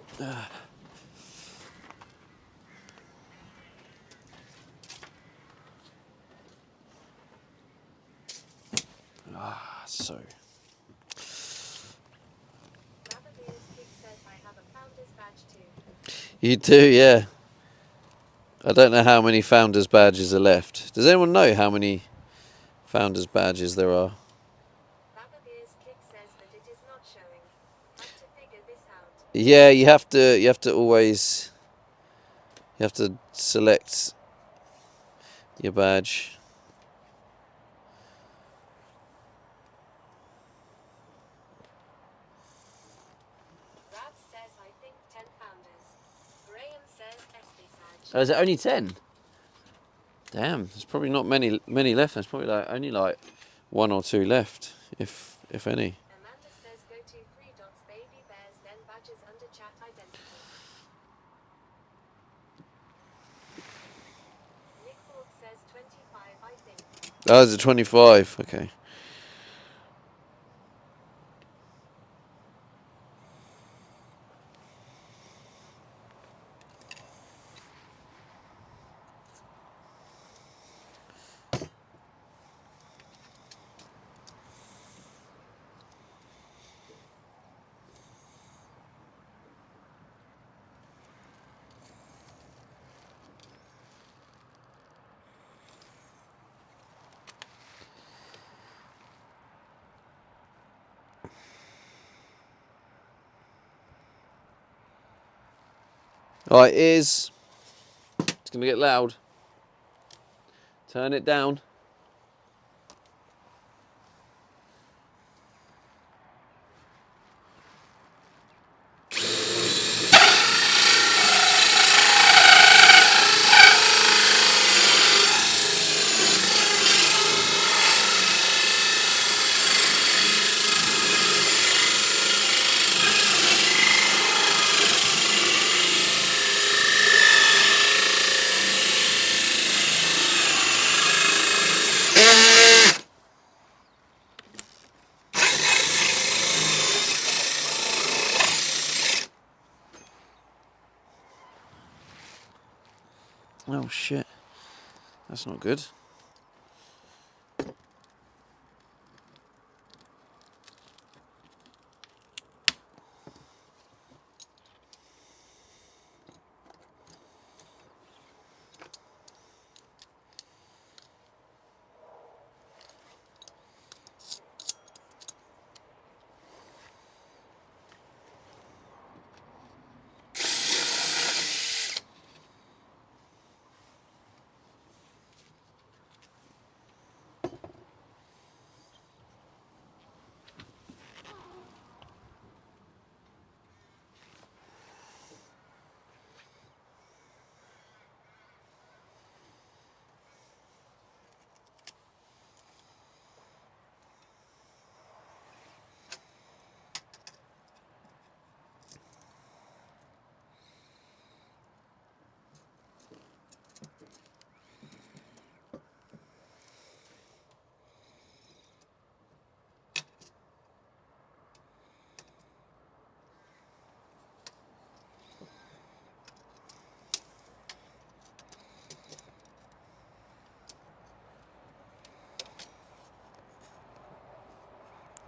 so Rabbit's Kick says I have a founder's badge too. you do, yeah. I don't know how many founders badges are left. Does anyone know how many founders badges there are? Rabbit's Kick says that it is not showing. Have to figure this out. Yeah, you have to always select your badge. Rab says I think 10 founders. Graham says SD Saj. Oh, is it only 10? Damn, there's probably not many left. There's probably only like 1 or 2 left, if any. Amanda says go to 3 dots baby bears then badges under chat identity. Nick Hawk says 25 I think. Oh, is it 25? Okay. Right, it's going to get loud. Turn it down. Oh shit, that's not good.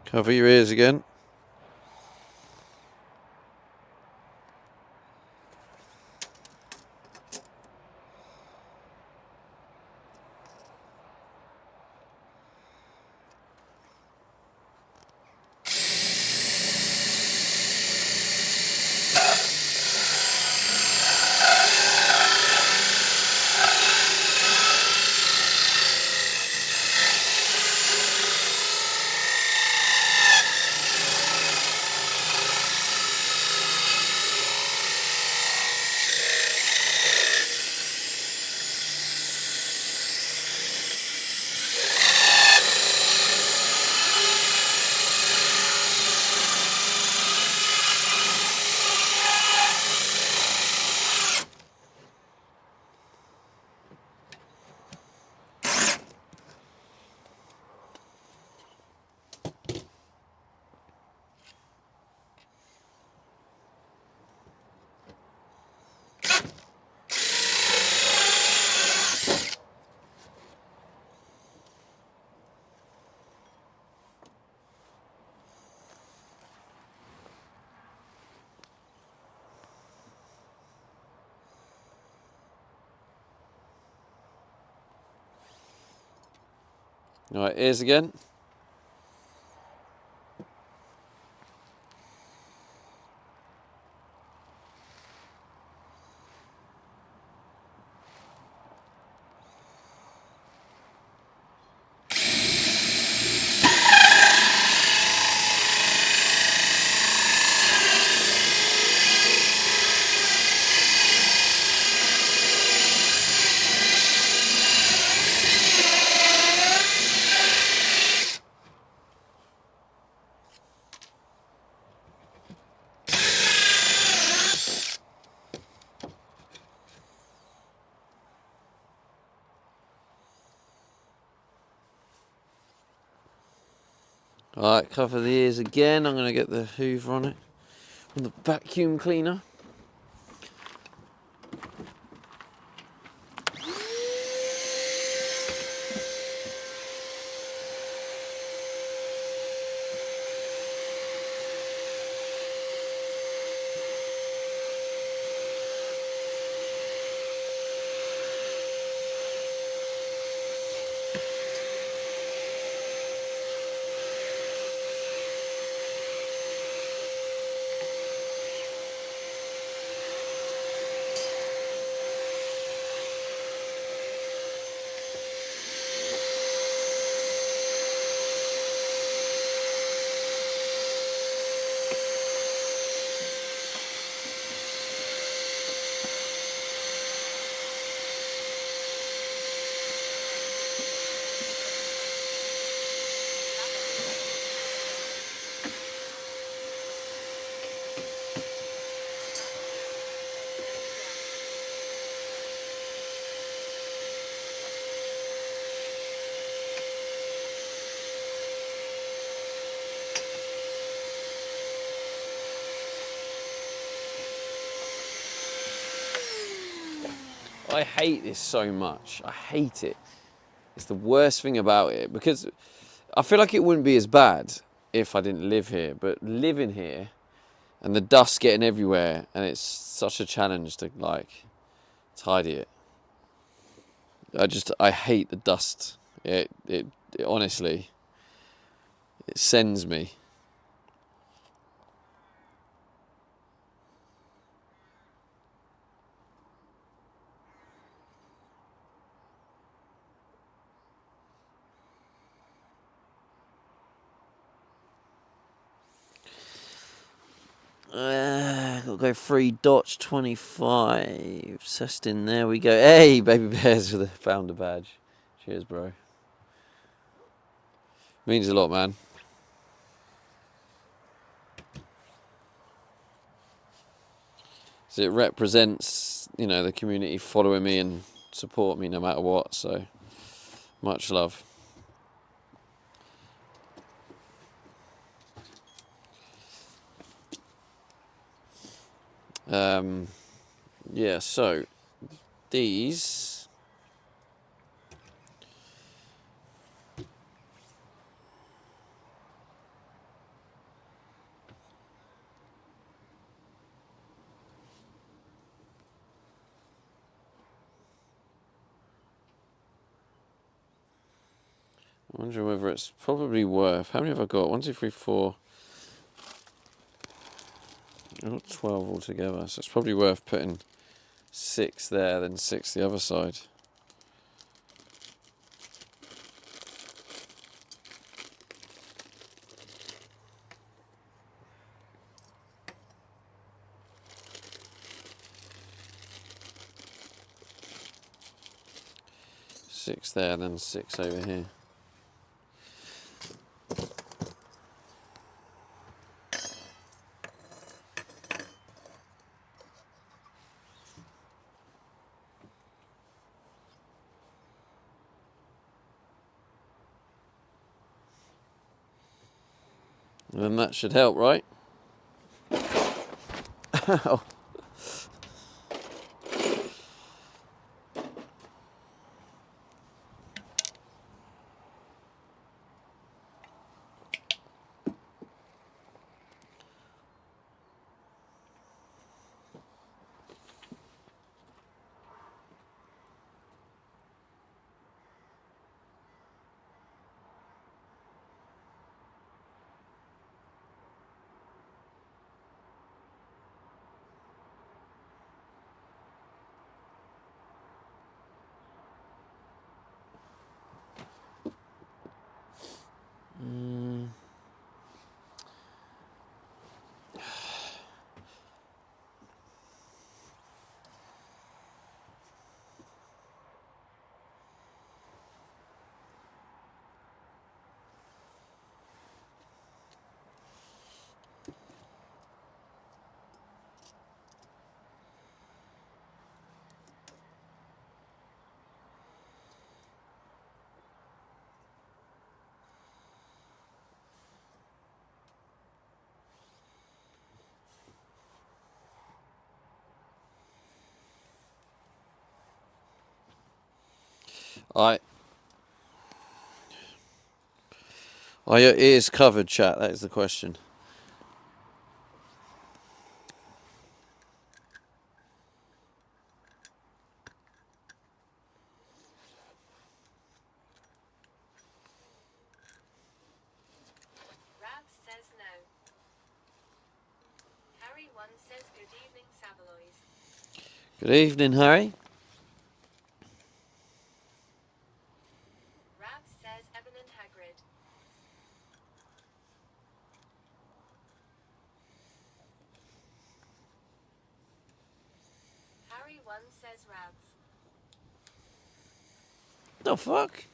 Cover your ears again. All right, ears again. Alright, cover the ears again. I'm going to get the hoover on it. On the vacuum cleaner. I hate this so much. I hate it. It's the worst thing about it because I feel like it wouldn't be as bad if I didn't live here, but living here and the dust getting everywhere, and it's such a challenge to like tidy it. I hate the dust. It honestly, it sends me. Gotta go 3 Dodge 25. Sestin, there we go. Hey, baby bears with a founder badge. Cheers, bro. Means a lot, man. So it represents, you know, the community following me and support me no matter what. So much love. Yeah, so these I wonder whether it's probably worth. How many have I got? 1, 2, 3, 4. I've got 12 altogether, so it's probably worth putting 6 there, then 6 the other side. Six there, and then 6 over here. And that should help, right? Ow. Are your ears covered, chat? That is the question. Rabs says no. Harry 1 says good evening, Savaloys. Good evening, Harry. Rabs says Evan and Hagrid. Harry 1 says Rabs. The fuck?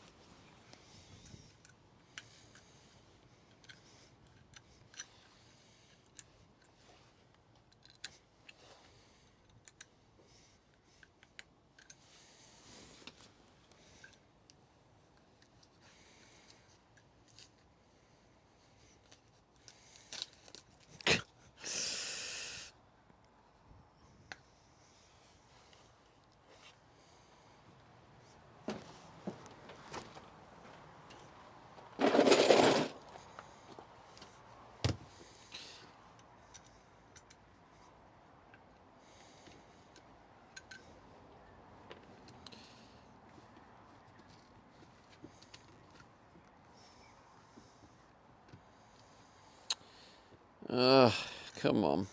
Come on.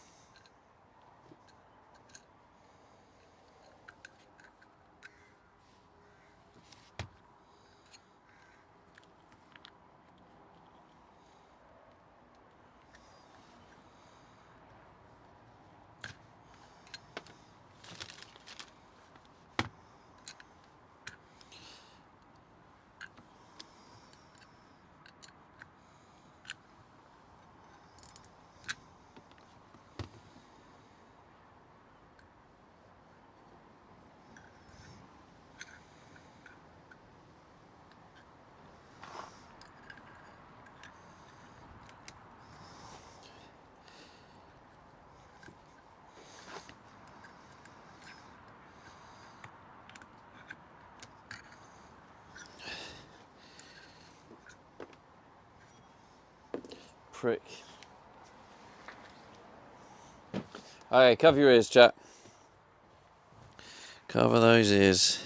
Prick. Okay, cover your ears, chat. Cover those ears.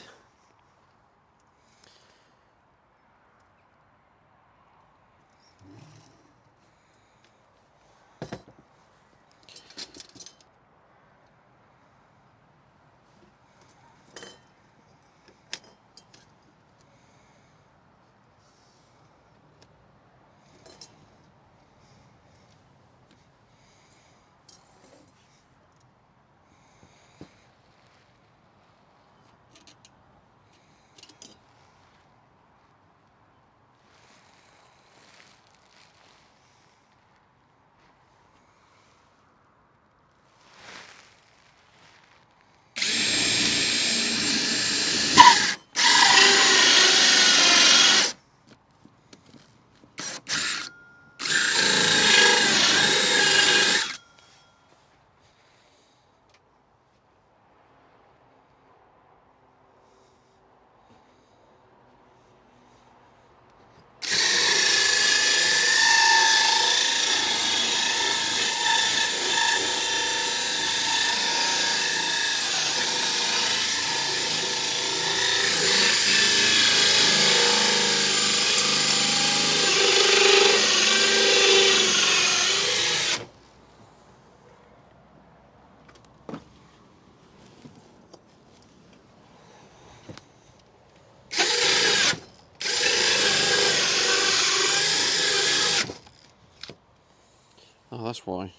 Oh, that's why.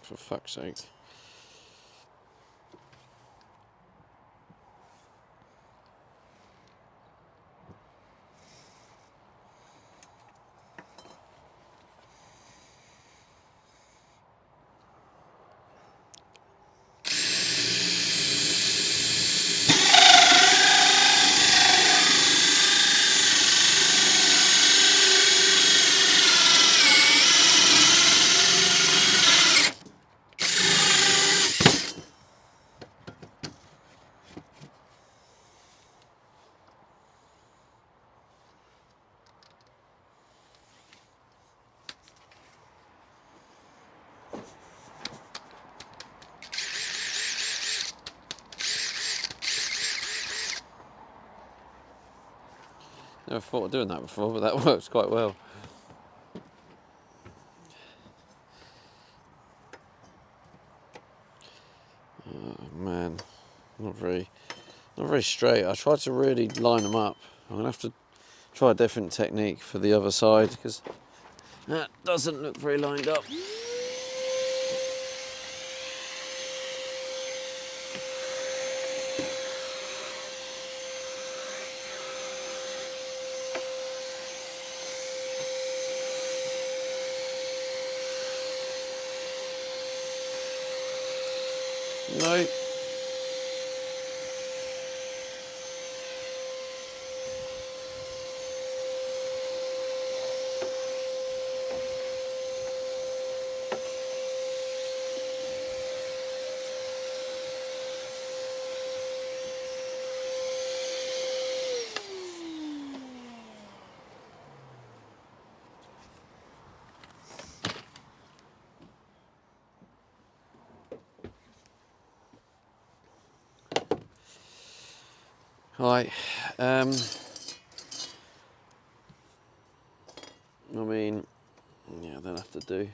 For fuck's sake. Never thought of doing that before, but that works quite well. Oh man, not very straight. I tried to really line them up. I'm gonna have to try a different technique for the other side because that doesn't look very lined up. No. Right, I mean, yeah, that'll have to do.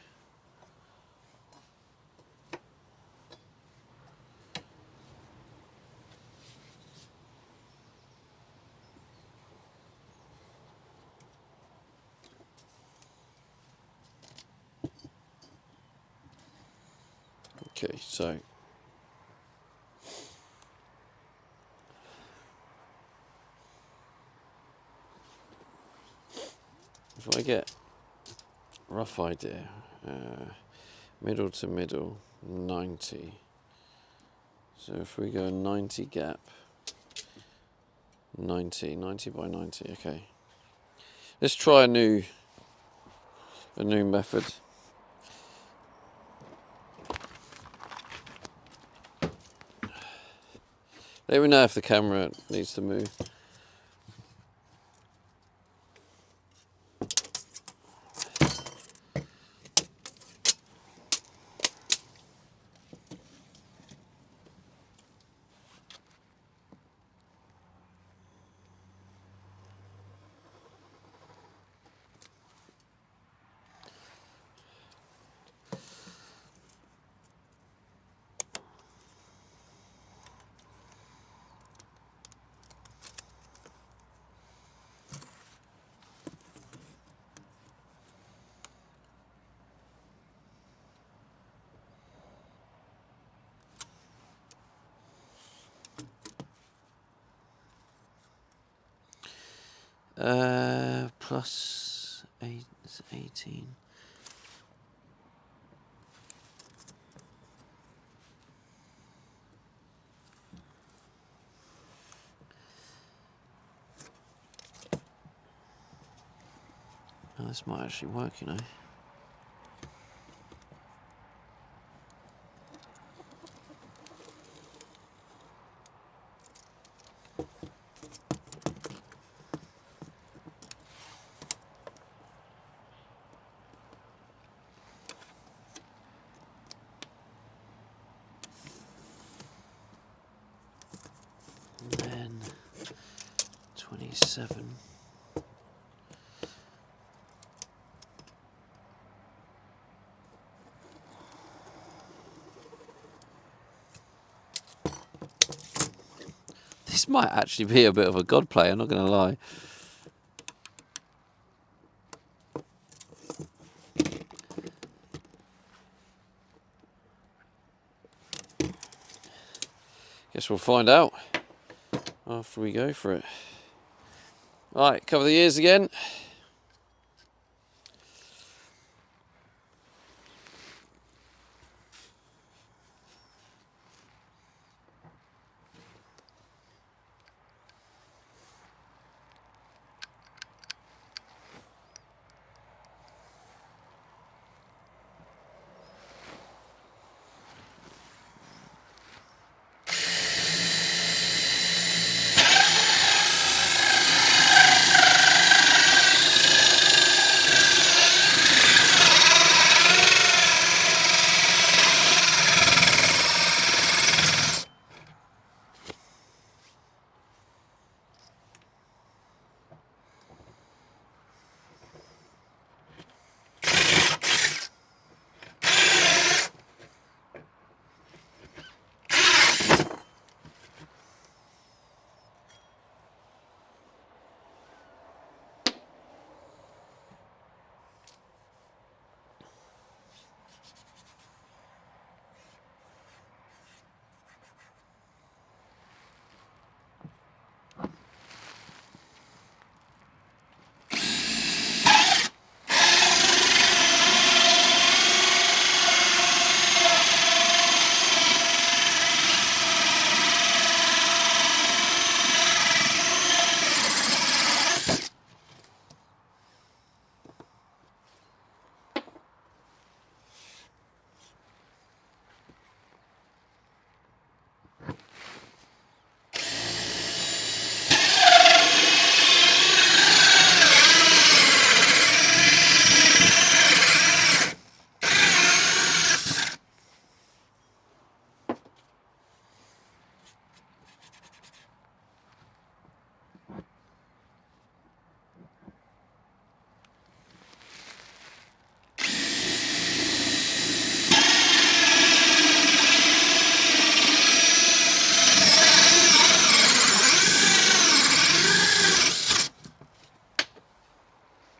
Okay, so if I get a rough idea, middle to middle, 90. So if we go 90 gap, 90 by 90, okay. Let's try a new method. Let me know if the camera needs to move. Plus 8 is 18. Oh, this might actually work, you know. And then 27. This might actually be a bit of a god play, I'm not going to lie. Guess we'll find out after we go for it. Right, cover the ears again.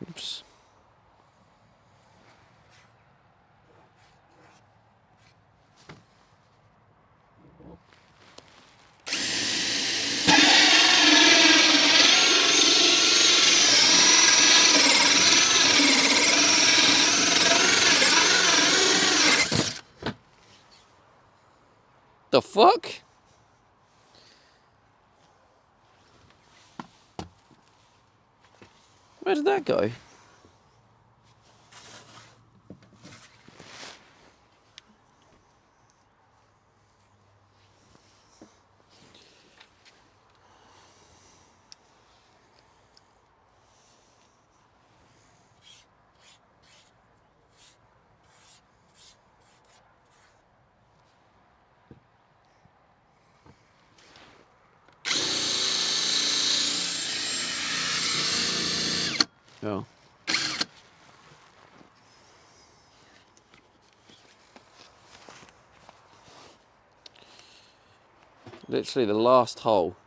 Oops. The fuck? Where did that go? Oh. Literally the last hole,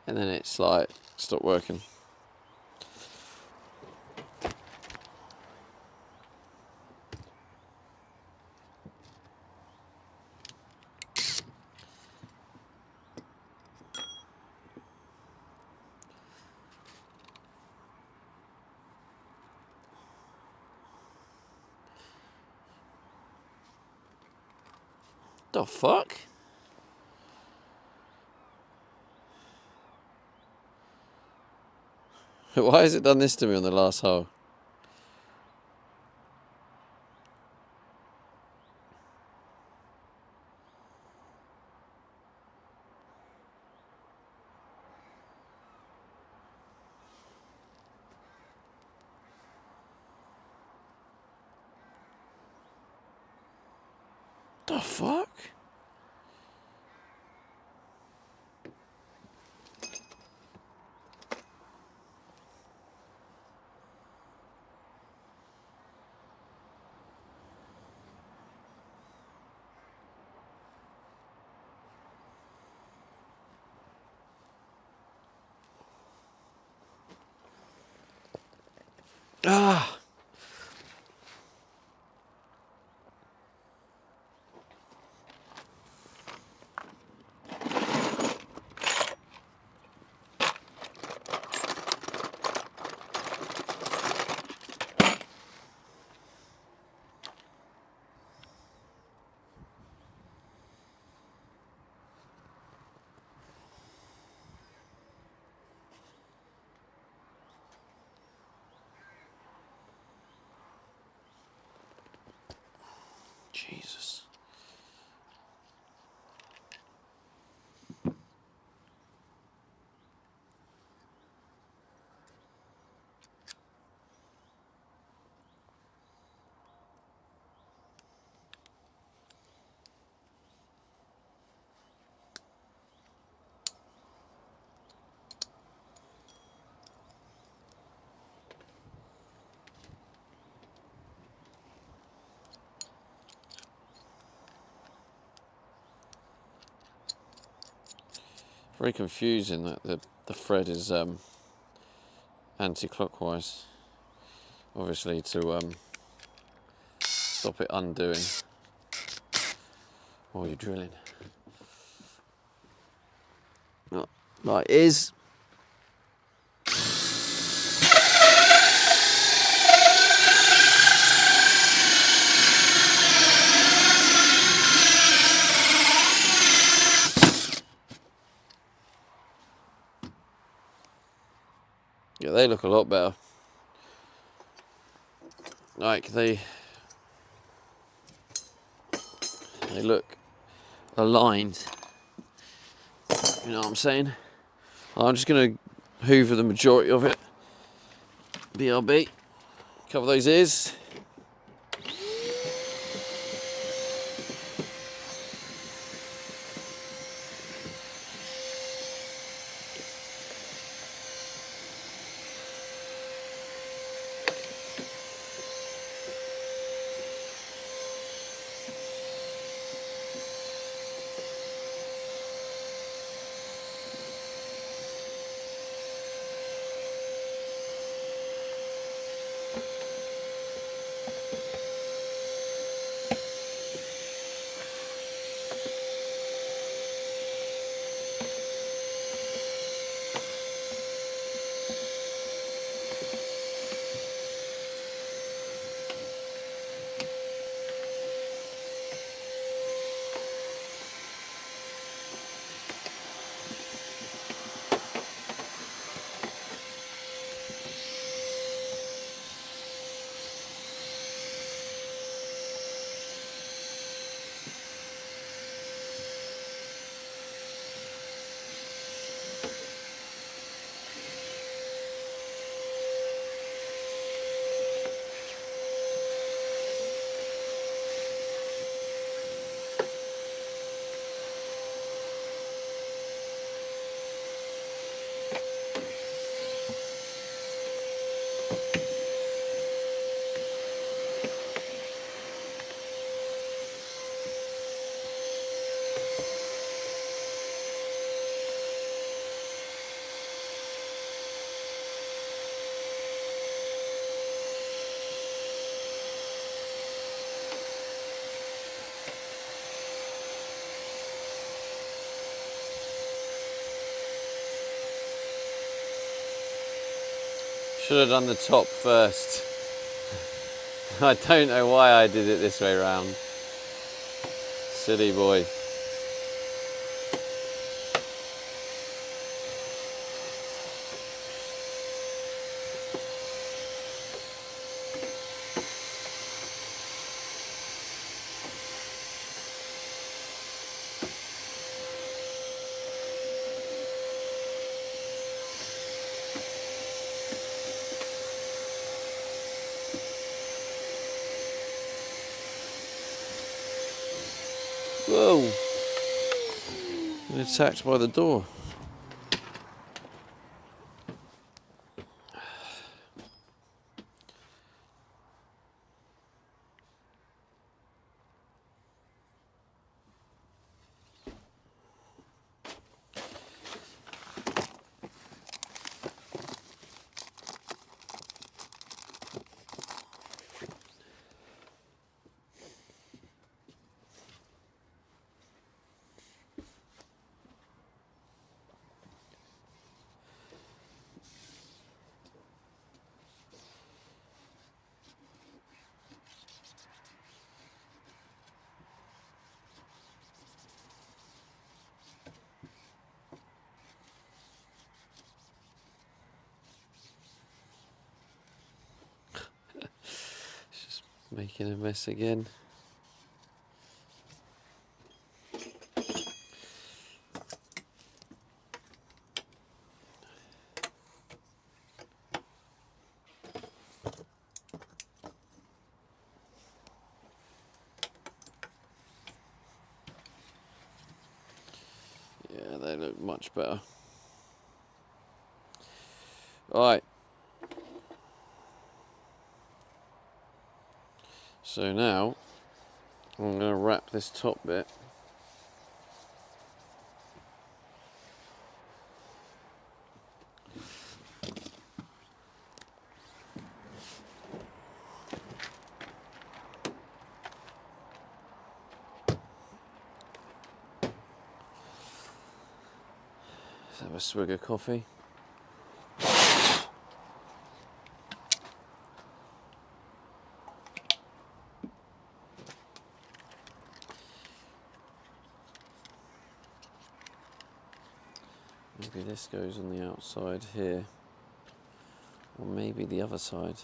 and then it's like stopped working. The fuck? Why has it done this to me on the last hole? The fuck? Ah! Jesus. Very confusing that the thread is anti-clockwise, obviously to stop it undoing while you're drilling. Not like it is. Yeah, they look a lot better. Like they look aligned. You know what I'm saying? I'm just gonna hoover the majority of it. BRB. Cover those ears. Should have done the top first. I don't know why I did it this way round. Silly boy. Whoa! Been attacked by the door. Making a mess again. Yeah, they look much better. Alright. So now, I'm going to wrap this top bit. Let's have a swig of coffee. Maybe this goes on the outside here, or maybe the other side.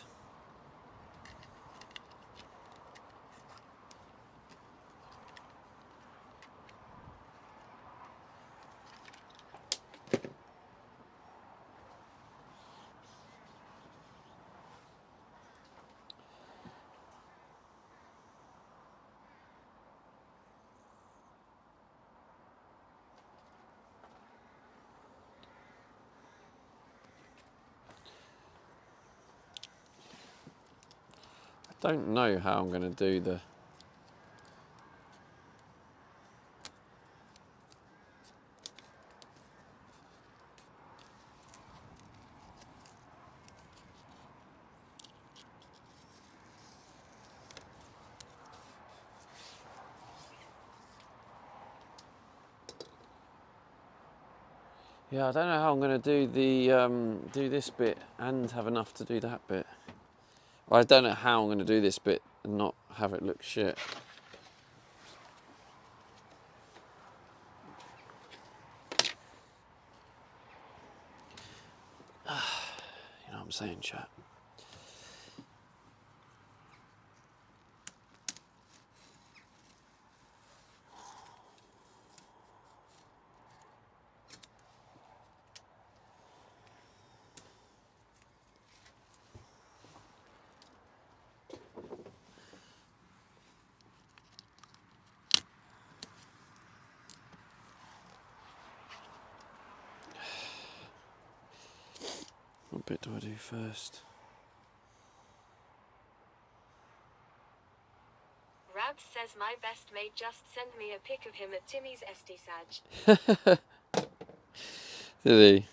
I don't know how I'm going to do the I don't know how I'm going to do the do this bit and have enough to do that bit. Or I don't know how I'm going to do this bit and not have it look shit. You know what I'm saying, chat? What bit do I do first? Rabs says my best mate just sent me a pic of him at Timmy's SD Saj. Did he?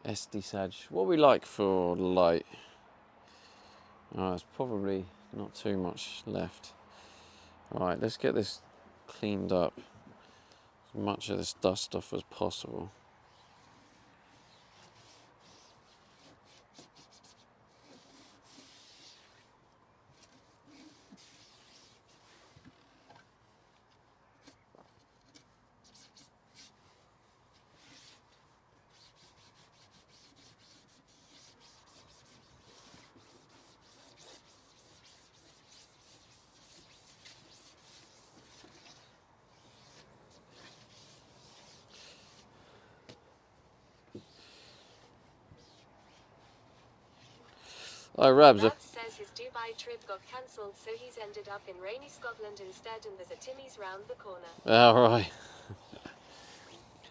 SD Saj. What we like for light? Oh, it's probably not too much left. Alright, let's get this cleaned up. As much of this dust off as possible. Oh, Rabs. Rabs says his Dubai trip got cancelled, so he's ended up in rainy Scotland instead, and there's a Timmy's round the corner. Alright.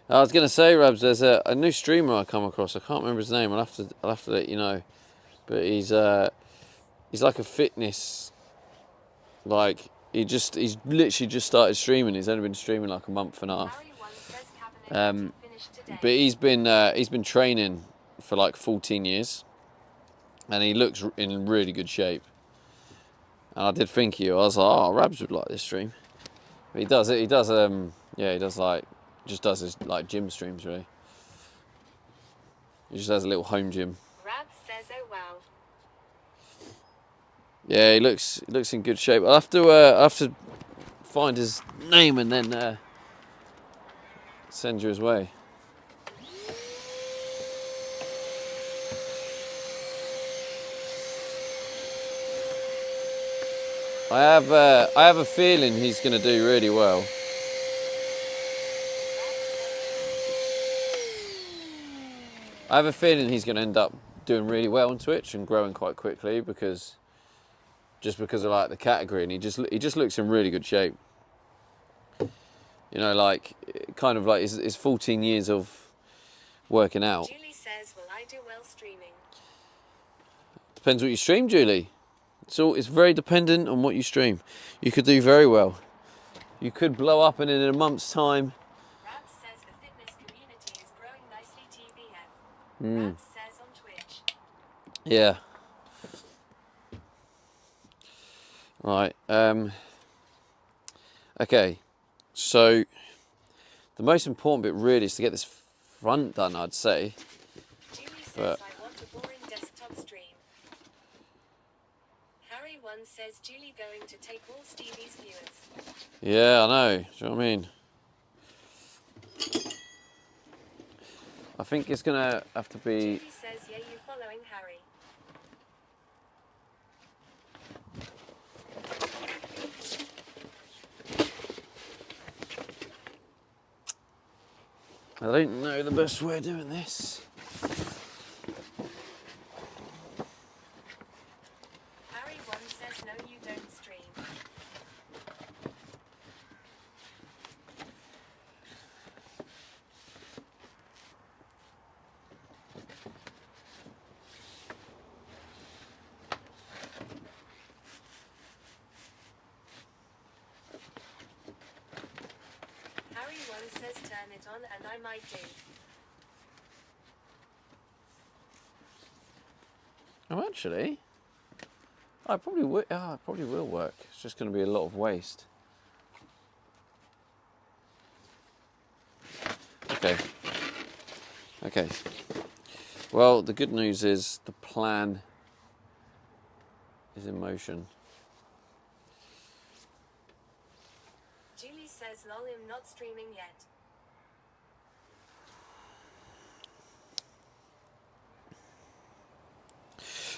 I was going to say, Rabs, there's a new streamer I come across. I can't remember his name. I'll have to let you know. But he's like a fitness, like he's literally just started streaming. He's only been streaming like a month and a half. Harry one says cabinet finished today. But he's been training for like 14 years, and he looks in really good shape. And I did think of you. I was like, oh, Rabs would like this stream. But he does it. He does yeah, he does like just does his like gym streams really. He just has a little home gym. Rabs says, oh wow. Yeah, he looks in good shape. I'll have to find his name and then send you his way. I have a feeling he's going to do really well. I have a feeling he's going to end up doing really well on Twitch and growing quite quickly because of like the category, and he just looks in really good shape. You know, like kind of like his 14 years of working out. Julie says, will I do well streaming? Depends what you stream, Julie. It's very dependent on what you stream. You could do very well. You could blow up, and in a month's time. Rabs says the fitness community is growing nicely. TBF. Rabs says on Twitch. Yeah. Right. Okay. So the most important bit really is to get this front done, I'd say. Julie says, But I want a boring desktop stream. Harry one says, Julie going to take all Stevie's viewers. yeah, I know. Do you know what I mean? I think it's gonna have to be. Julie says, yeah, you following Harry. I don't know the best way of doing this. Harry one says, no, you don't stream. Harry one says, turn it on, and I might do. Oh, actually, I probably would. Oh, it probably will work. It's just going to be a lot of waste. Okay. Okay. Well, the good news is the plan is in motion. Julie says, lol, I'm not streaming yet.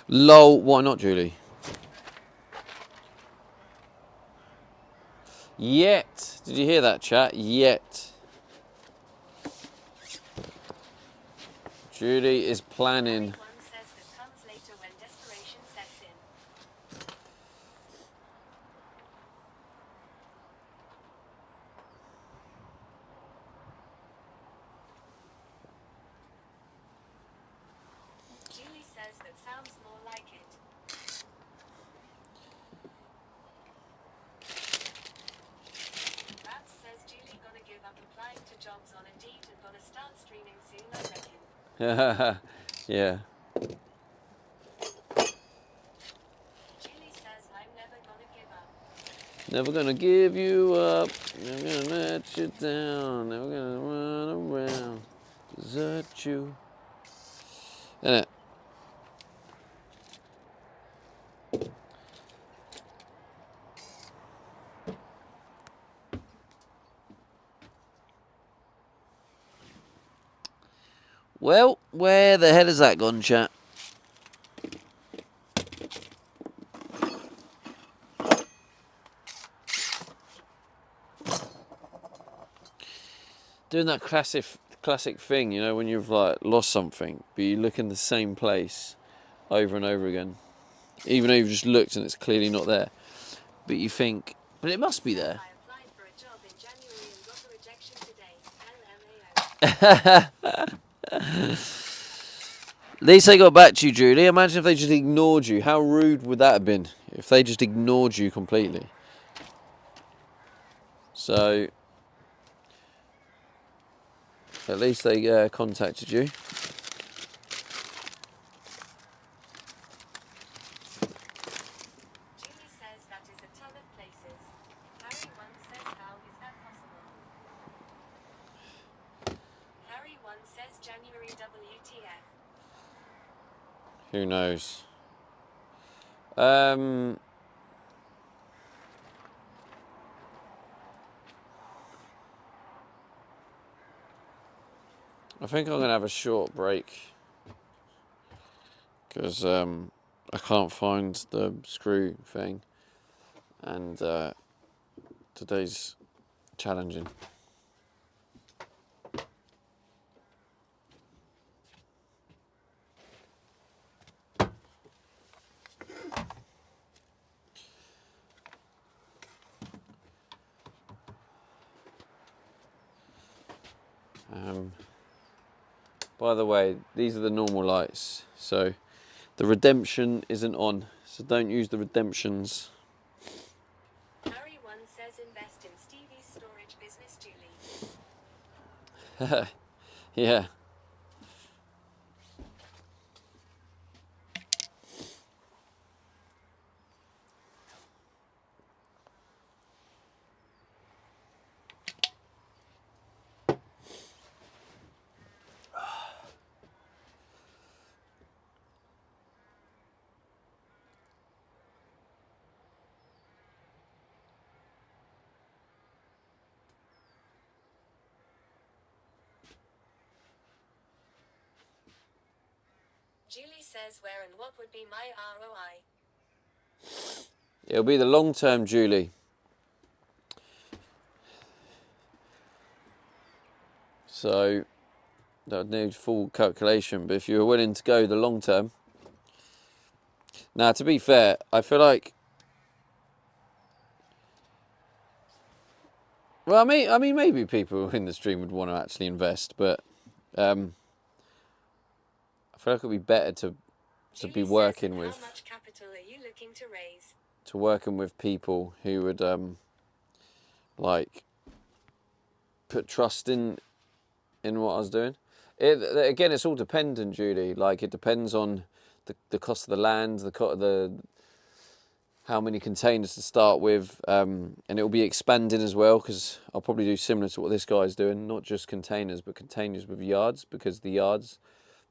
Lol, why not, Julie? Yet. Did you hear that, chat? Yet. Julie is planning. Harry one says that comes later when desperation sets in. Julie says that sounds more like it. Rabs says Julie gonna give up applying to jobs on Indeed and gonna start streaming soon, I reckon. Yeah. Julie says I'm never gonna give up. Never gonna give you up. Never gonna let you down. Never gonna run around. Desert you. Innit? Well, where the hell has that gone, chat? Doing that classic thing, you know, when you've like lost something, but you look in the same place over and over again, even though you've just looked and it's clearly not there, but you think, but it must be there. I applied for a job in January and got a rejection today. LMAO. At least they got back to you, Julie. Imagine if they just ignored you. How rude would that have been if they just ignored you completely? So at least they contacted you. Julie says that is a ton of places. Harry 1 says how is that possible? Harry 1 says January WTF. Who knows? I think I'm going to have a short break because I can't find the screw thing, and today's challenging. By the way, these are the normal lights, so the redemption isn't on, so don't use the redemptions. Harry 1 says invest in Stevie's storage business, Julie. Yeah. Julie says where and what would be my ROI? It'll be the long term, Julie. So that would need full calculation, but if you were willing to go the long term. Now, to be fair, I feel like, well, I mean, maybe people in the stream would want to actually invest, but I feel like it'd be better to Julie be says, working with. How much capital are you looking to raise? To working with people who would like put trust in what I was doing. Again, it's all dependent, Julie. Like, it depends on the cost of the land, the how many containers to start with, and it'll be expanding as well, because I'll probably do similar to what this guy's doing, not just containers, but containers with yards, because the yards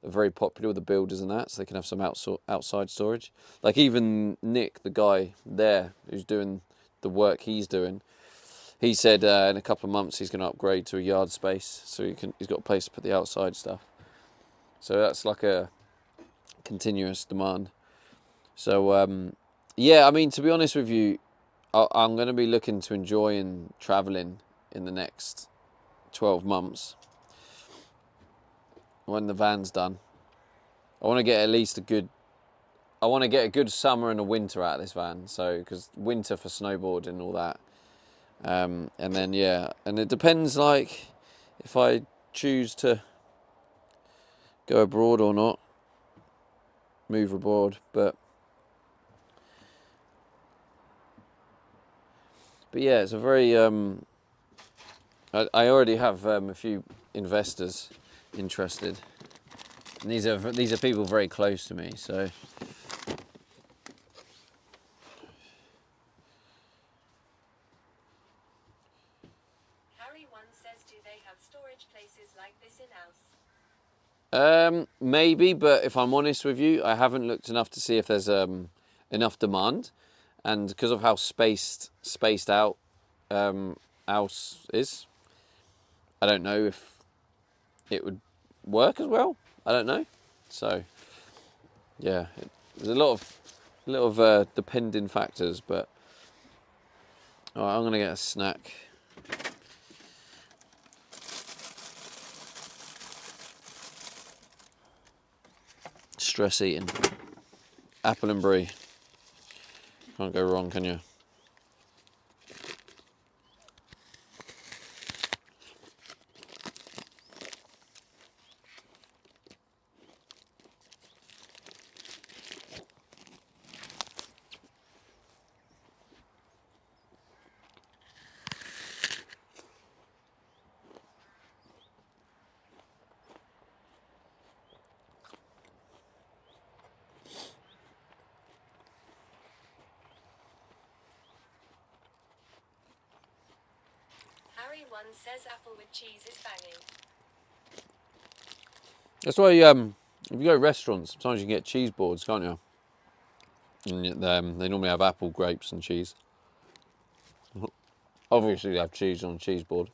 are very popular with the builders and that, so they can have some outside storage. Like, even Nick, the guy there who's doing the work he's doing, he said in a couple of months he's going to upgrade to a yard space, so he's got a place to put the outside stuff. So that's like a continuous demand. So yeah, I mean, to be honest with you, I'm going to be looking to enjoy and travelling in the next 12 months when the van's done. I want to get at least I want to get a good summer and a winter out of this van, so, because winter for snowboarding and all that. And then, yeah, and it depends, like, if I choose to go abroad or not, move abroad, but yeah, it's a very, I already have a few investors interested, and these are people very close to me, so. Harry 1 says do they have storage places like this in-house? Maybe, but if I'm honest with you, I haven't looked enough to see if there's enough demand, and because of how spaced out house is, I don't know if it would work as well. I don't know. So yeah, there's a lot of depending factors, but all right, I'm gonna get a snack. Stress eating. Apple and brie. Can't go wrong, can you? One says apple with cheese is banging. That's why if you go to restaurants, sometimes you can get cheese boards, can't you? And they normally have apple, grapes, and cheese. Obviously, they have cheese on a cheese board.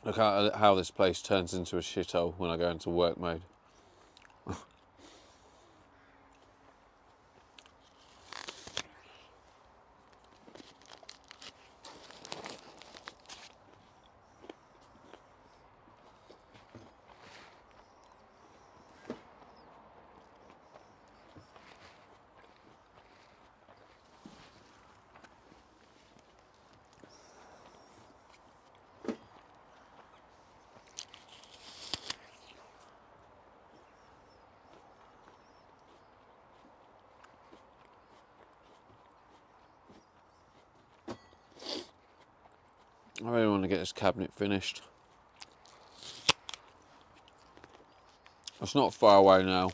Look how this place turns into a shithole when I go into work mode. I really want to get this cabinet finished. It's not far away now.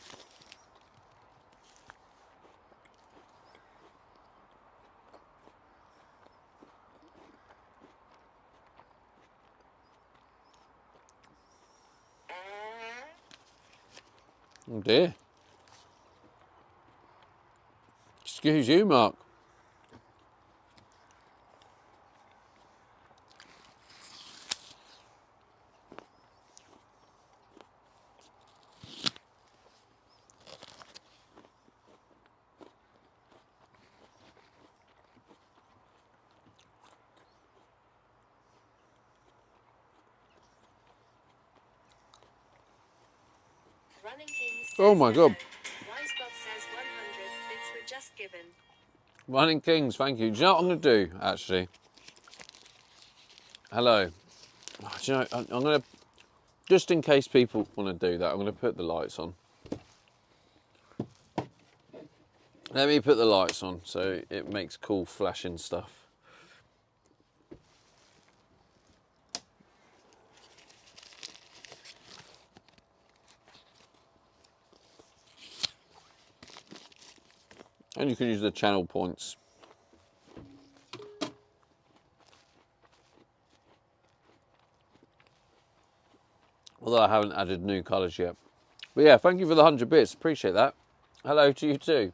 Oh dear. Excuse you, Mark. Running Kings says Oh my hello. God. Wisebot says 100 bits were just given. Running Kings, thank you. Do you know what I'm going to do, actually? Hello. Do you know, I'm going to, just in case people want to do that, I'm going to put the lights on. Let me put the lights on so it makes cool flashing stuff. And you can use the channel points. Although I haven't added new colours yet. But yeah, thank you for the 100 bits. Appreciate that. Hello to you too.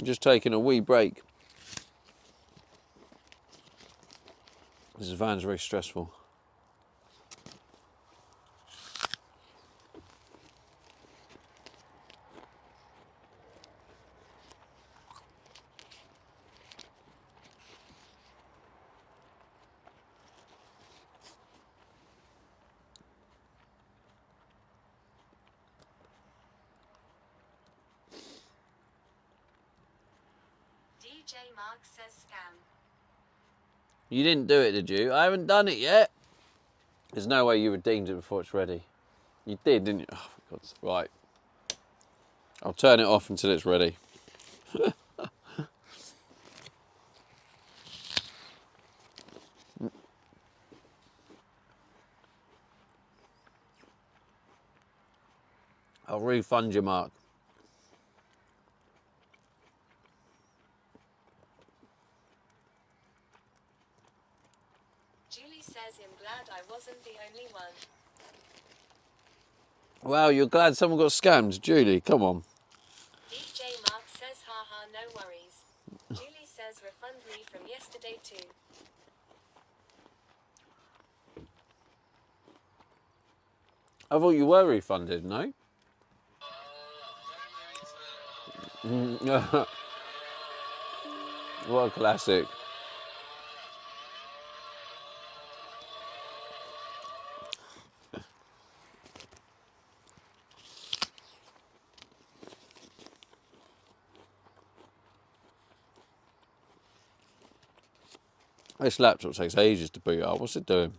I'm just taking a wee break. This van's very stressful. DJ Mark says scam. You didn't do it, did you? I haven't done it yet. There's no way you redeemed it before it's ready. You did, didn't you? Oh, for God's sake. Right. I'll turn it off until it's ready. I'll refund you, Mark. wasn't the only one. Wow, you're glad someone got scammed. Julie, come on. DJ Mark says haha no worries. Julie says refund me from yesterday too. I thought you were refunded, no? What a classic. This laptop takes ages to boot up. What's it doing?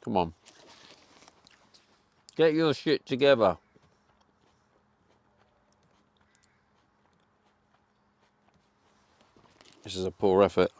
Come on. Get your shit together. This is a poor effort.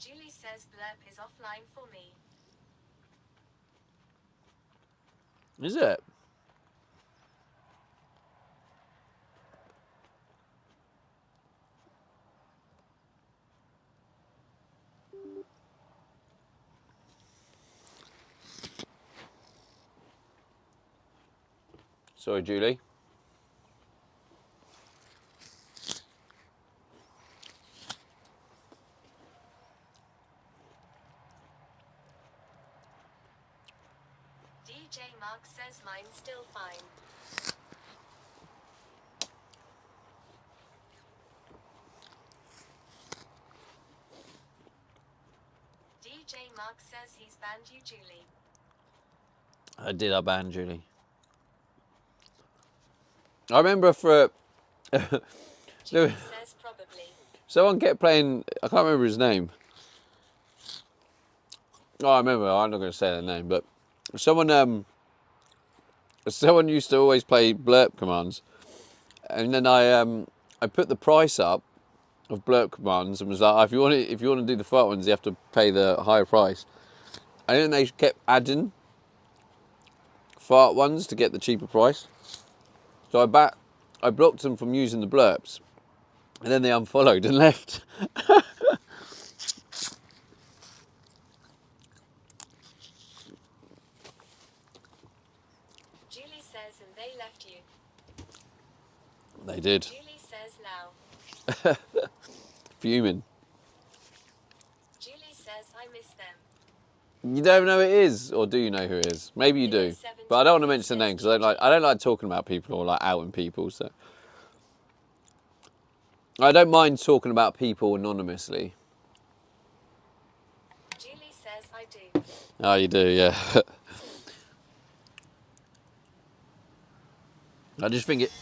Julie says blurp is offline for me. Is it? Sorry, Julie. DJ Mark says mine's still fine. DJ Mark says he's banned you, Julie. I did, I banned Julie. I remember for... Julie says probably. Someone kept playing... I can't remember his name. Oh, I remember. I'm not going to say their name, but... Someone used to always play blurp commands. And then I put the price up of blurp commands and was like, if you want to do the fart ones, you have to pay the higher price. And then they kept adding fart ones to get the cheaper price. So I blocked them from using the blurps. And then they unfollowed and left. Julie says and they left you. They did. Julie says now. Fuming. Julie says I miss them. You don't know who it is, or do you know who it is? Maybe you do, but I don't want to mention the name because I don't like talking about people or like outing people. So I don't mind talking about people anonymously. Julie says I do. Oh, you do, yeah. I just think it.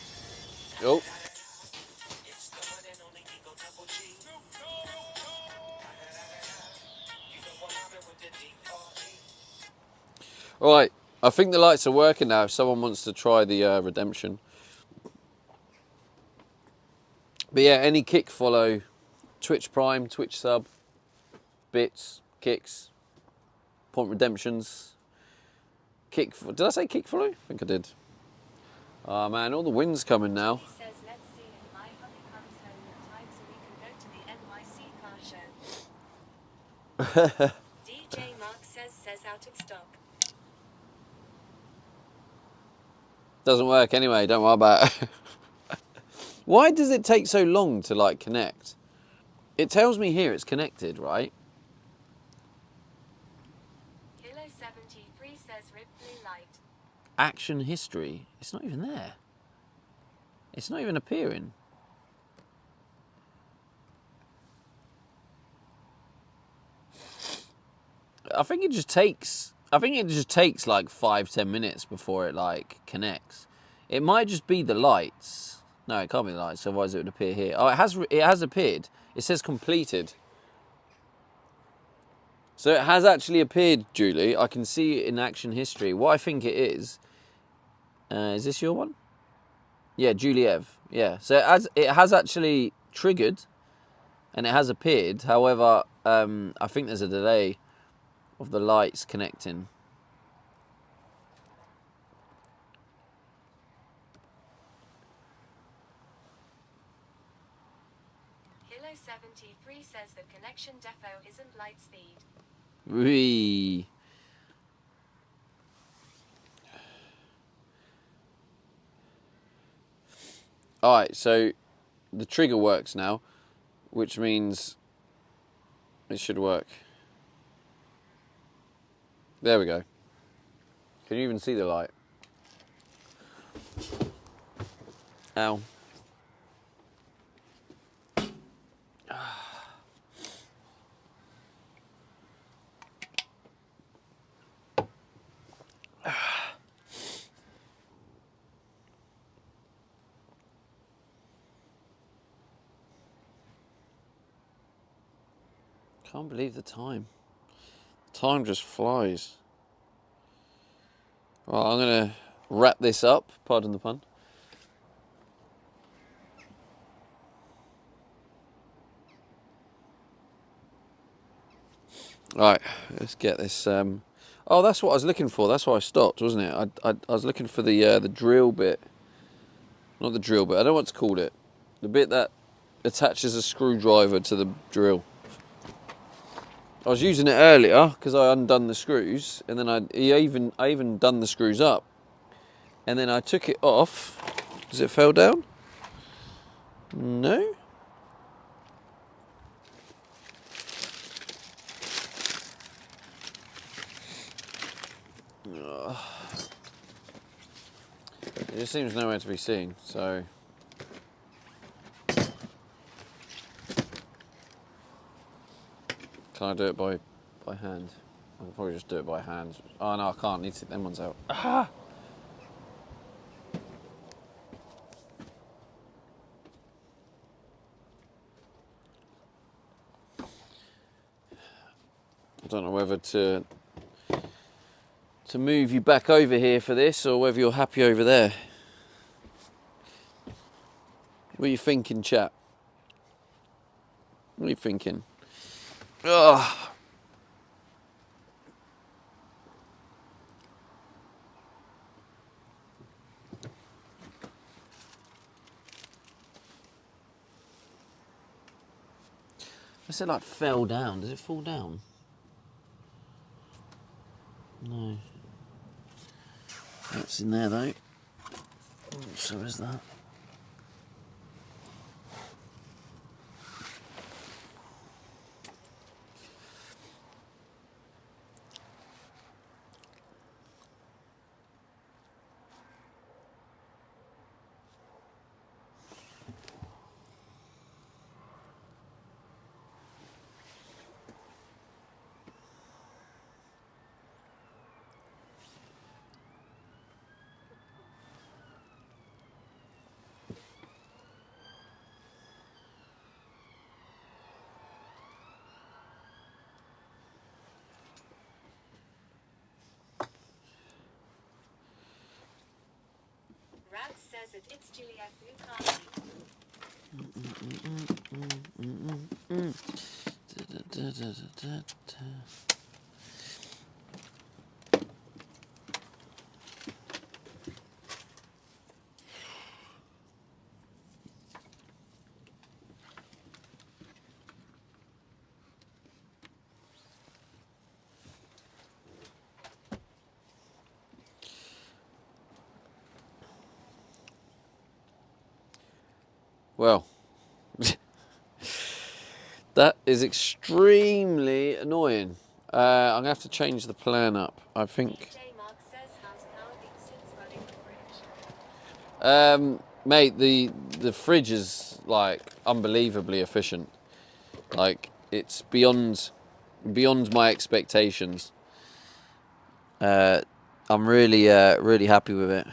Oh. All right, I think the lights are working now. If someone wants to try the redemption. But yeah, any kick follow, Twitch Prime, Twitch sub, bits, kicks, point redemptions, kick. Did I say kick follow? I think I did. Oh man, all the wind's coming now. Julie says let's see if my hubby comes home in time so we can go to the NYC car show. DJ Mark says out of stock. Doesn't work anyway, don't worry about it. Why does it take so long to like connect? It tells me here it's connected, right? Kilo 73 says rip blue light. Action history. It's not even there. It's not even appearing. I think it just takes like 5-10 minutes before it like connects. It might just be the lights. No, it can't be the lights, otherwise it would appear here. Oh, it has appeared. It says completed. So it has actually appeared, Julie. I can see it in action history. What I think it is this your one? Yeah, Juliev. Yeah. So it has actually triggered, and it has appeared. However, I think there's a delay of the lights connecting. Hilo 73 says the connection defo isn't light speed. Whee. Alright, so the trigger works now, which means it should work. There we go. Can you even see the light? Ow. Can't believe the time. Time just flies. Right, I'm going to wrap this up, pardon the pun. Right, let's get this. Oh, that's what I was looking for. That's why I stopped, wasn't it? I was looking for the drill bit. Not the drill bit, I don't know what to call it. The bit that attaches a screwdriver to the drill. I was using it earlier because I undone the screws, and then I even done the screws up, and then I took it off. Does it fell down? No. It just seems nowhere to be seen. So. Can I do it by hand? I can probably just do it by hand. Oh no, I can't. I need to take them ones out. Ah! I don't know whether to move you back over here for this, or whether you're happy over there. What are you thinking, chap? What are you thinking? Ugh. I said like fell down. Does it fall down? No. That's in there though. So is that. Rad says it's Juliet Lucardi. Well, that is extremely annoying. I'm gonna have to change the plan up. I think. DJ Mark says how's power been since running the fridge? Mate, the fridge is like unbelievably efficient. Like it's beyond my expectations. I'm really happy with it.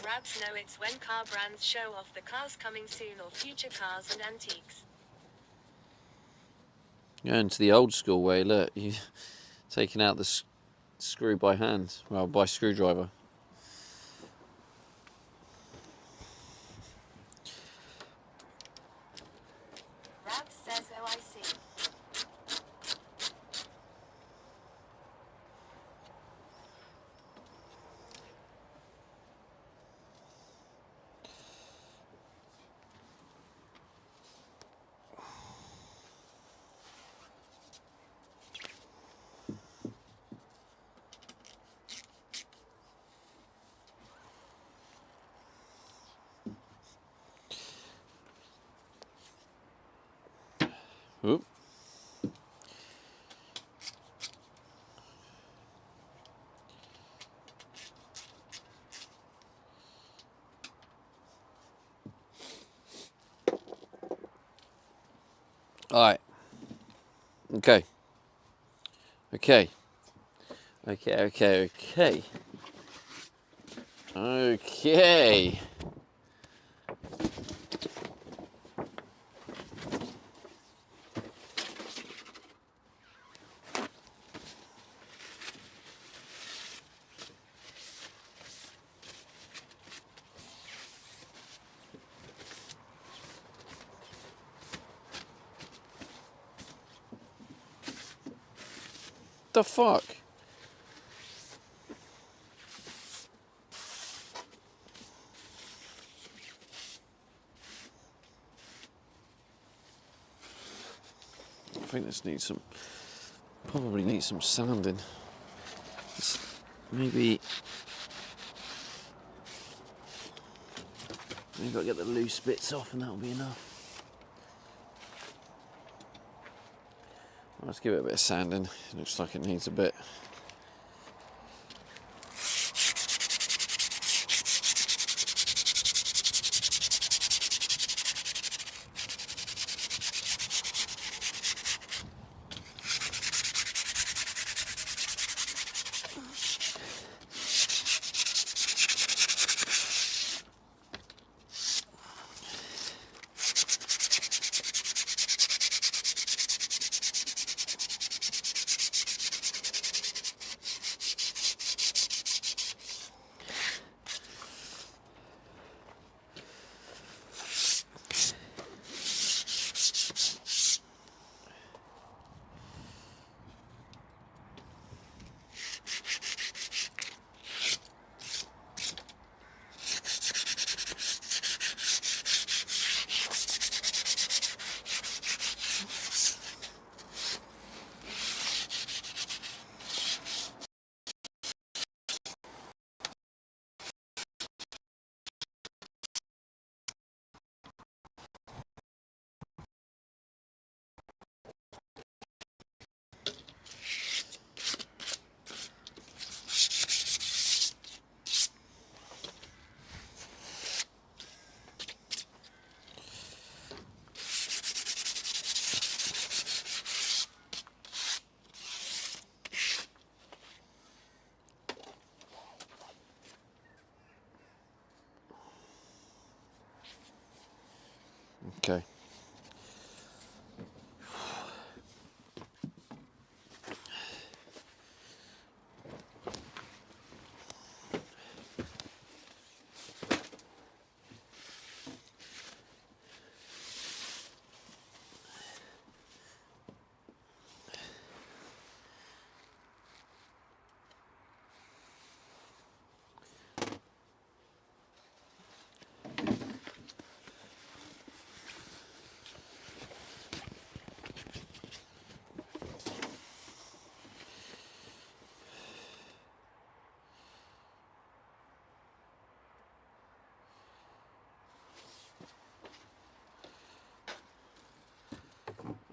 Rabs know it's when car brands show off the cars coming soon or future cars and antiques. Going to the old school way, look, you taking out the screw by hand, well, by screwdriver. Rabs says, oh, I see. Oop. All right. Okay. Okay. Okay. The fuck? I think this needs some, probably needs some sanding. Maybe I've got to get the loose bits off and that'll be enough. Let's give it a bit of sanding. It looks like it needs a bit. Okay.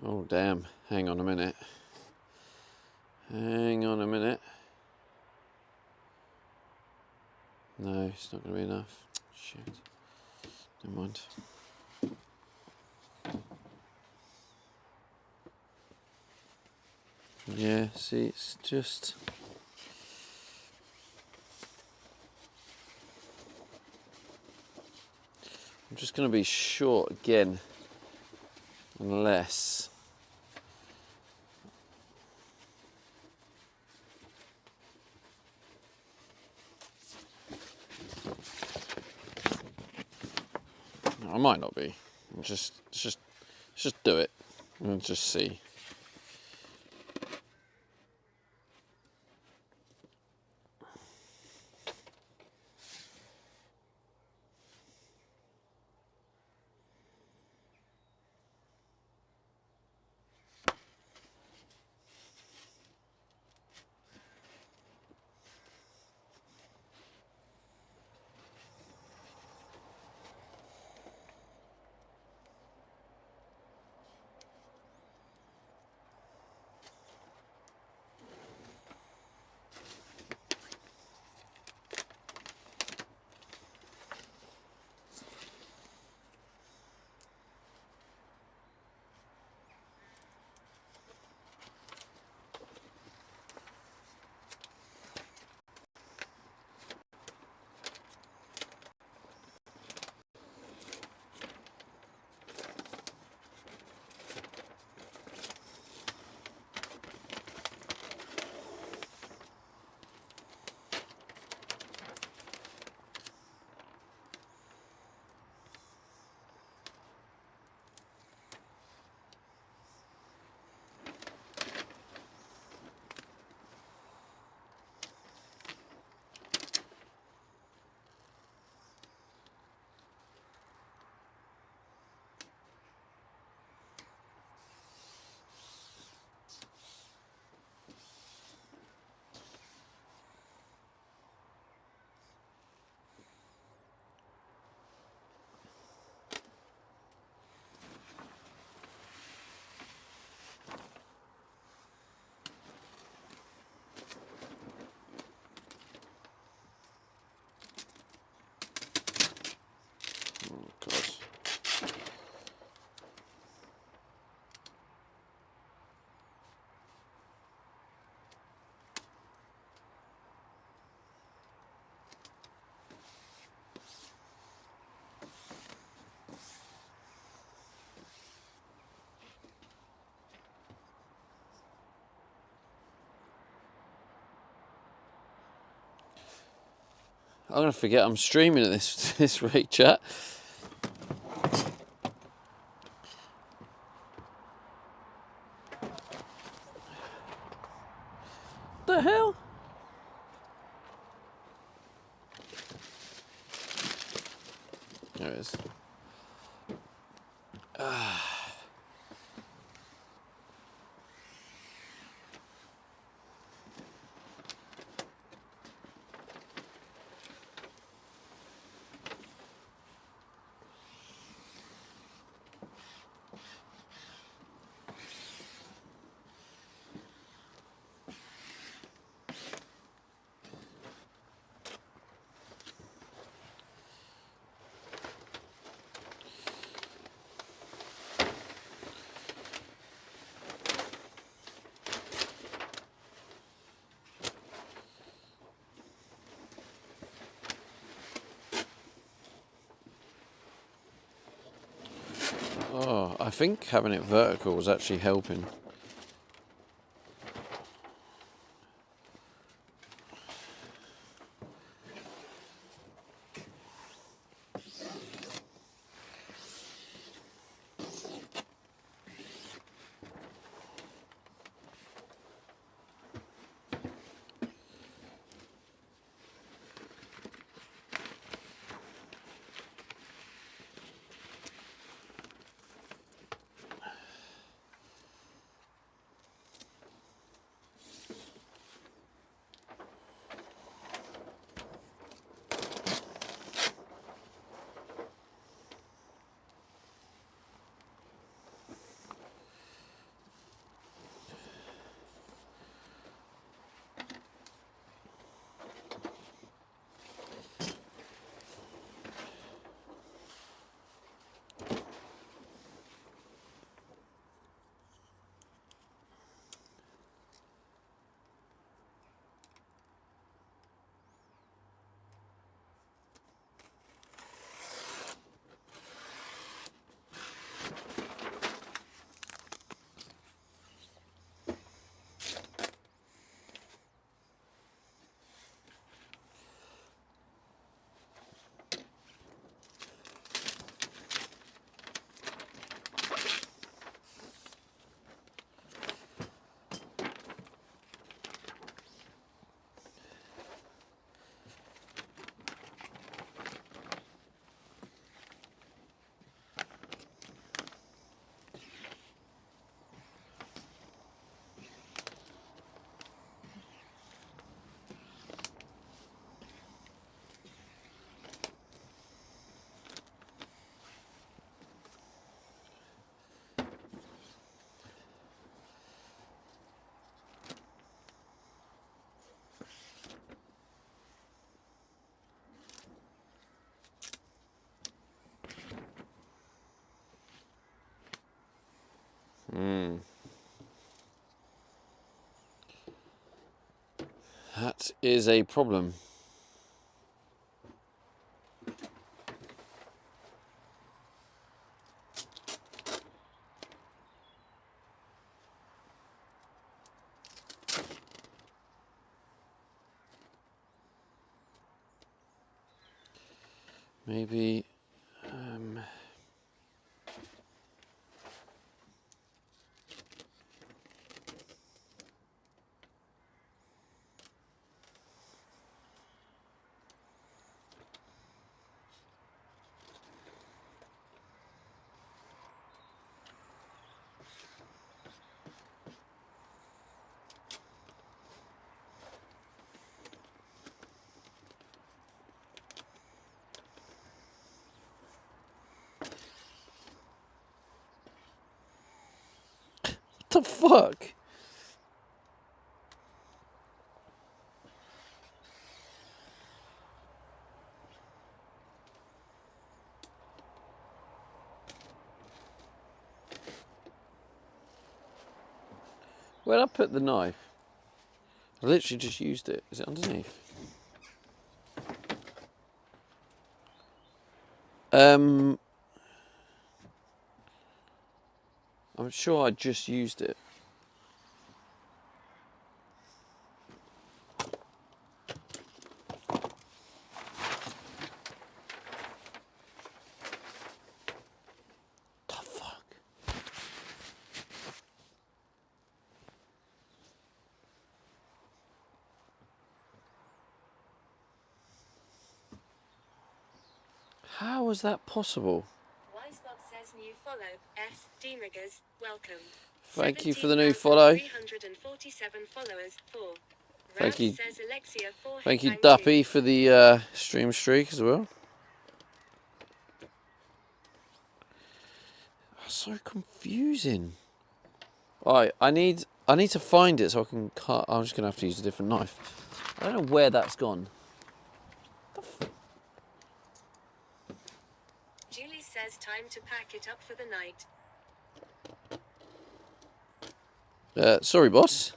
Oh damn, hang on a minute. Hang on a minute. No, it's not going to be enough. Shit. Never mind. Yeah, see, it's just... I'm just going to be short again, unless... I might not be. Just do it and just see. Oh, God. I'm going to forget I'm streaming at this rate, chat. The hell? There it is. Oh, I think having it vertical was actually helping. That is a problem. Maybe what the fuck? Where'd I put the knife? I literally just used it. Is it underneath? I'm sure I just used it. The fuck? How was that possible? Wisebot says new follow. S. Demiggers, welcome. Thank you for the new follow. 347 followers. 4. Thank you. Says Alexia 4. Thank you, Thank Duppy, for the stream streak as well. So confusing. Alright, I need to find it so I can cut. I'm just gonna have to use a different knife. I don't know where that's gone. Julie says time to pack it up for the night. Sorry, boss.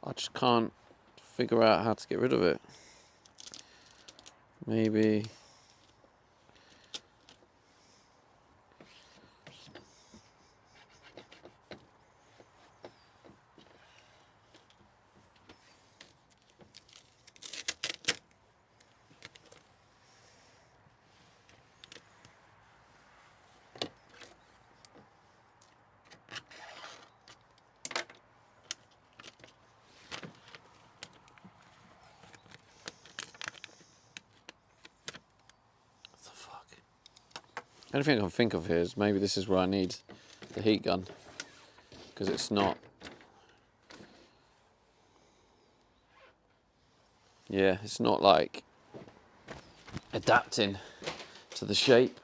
I just can't figure out how to get rid of it. Maybe. The only thing I can think of here is maybe this is where I need the heat gun, because it's not. Yeah, it's not like adapting to the shape.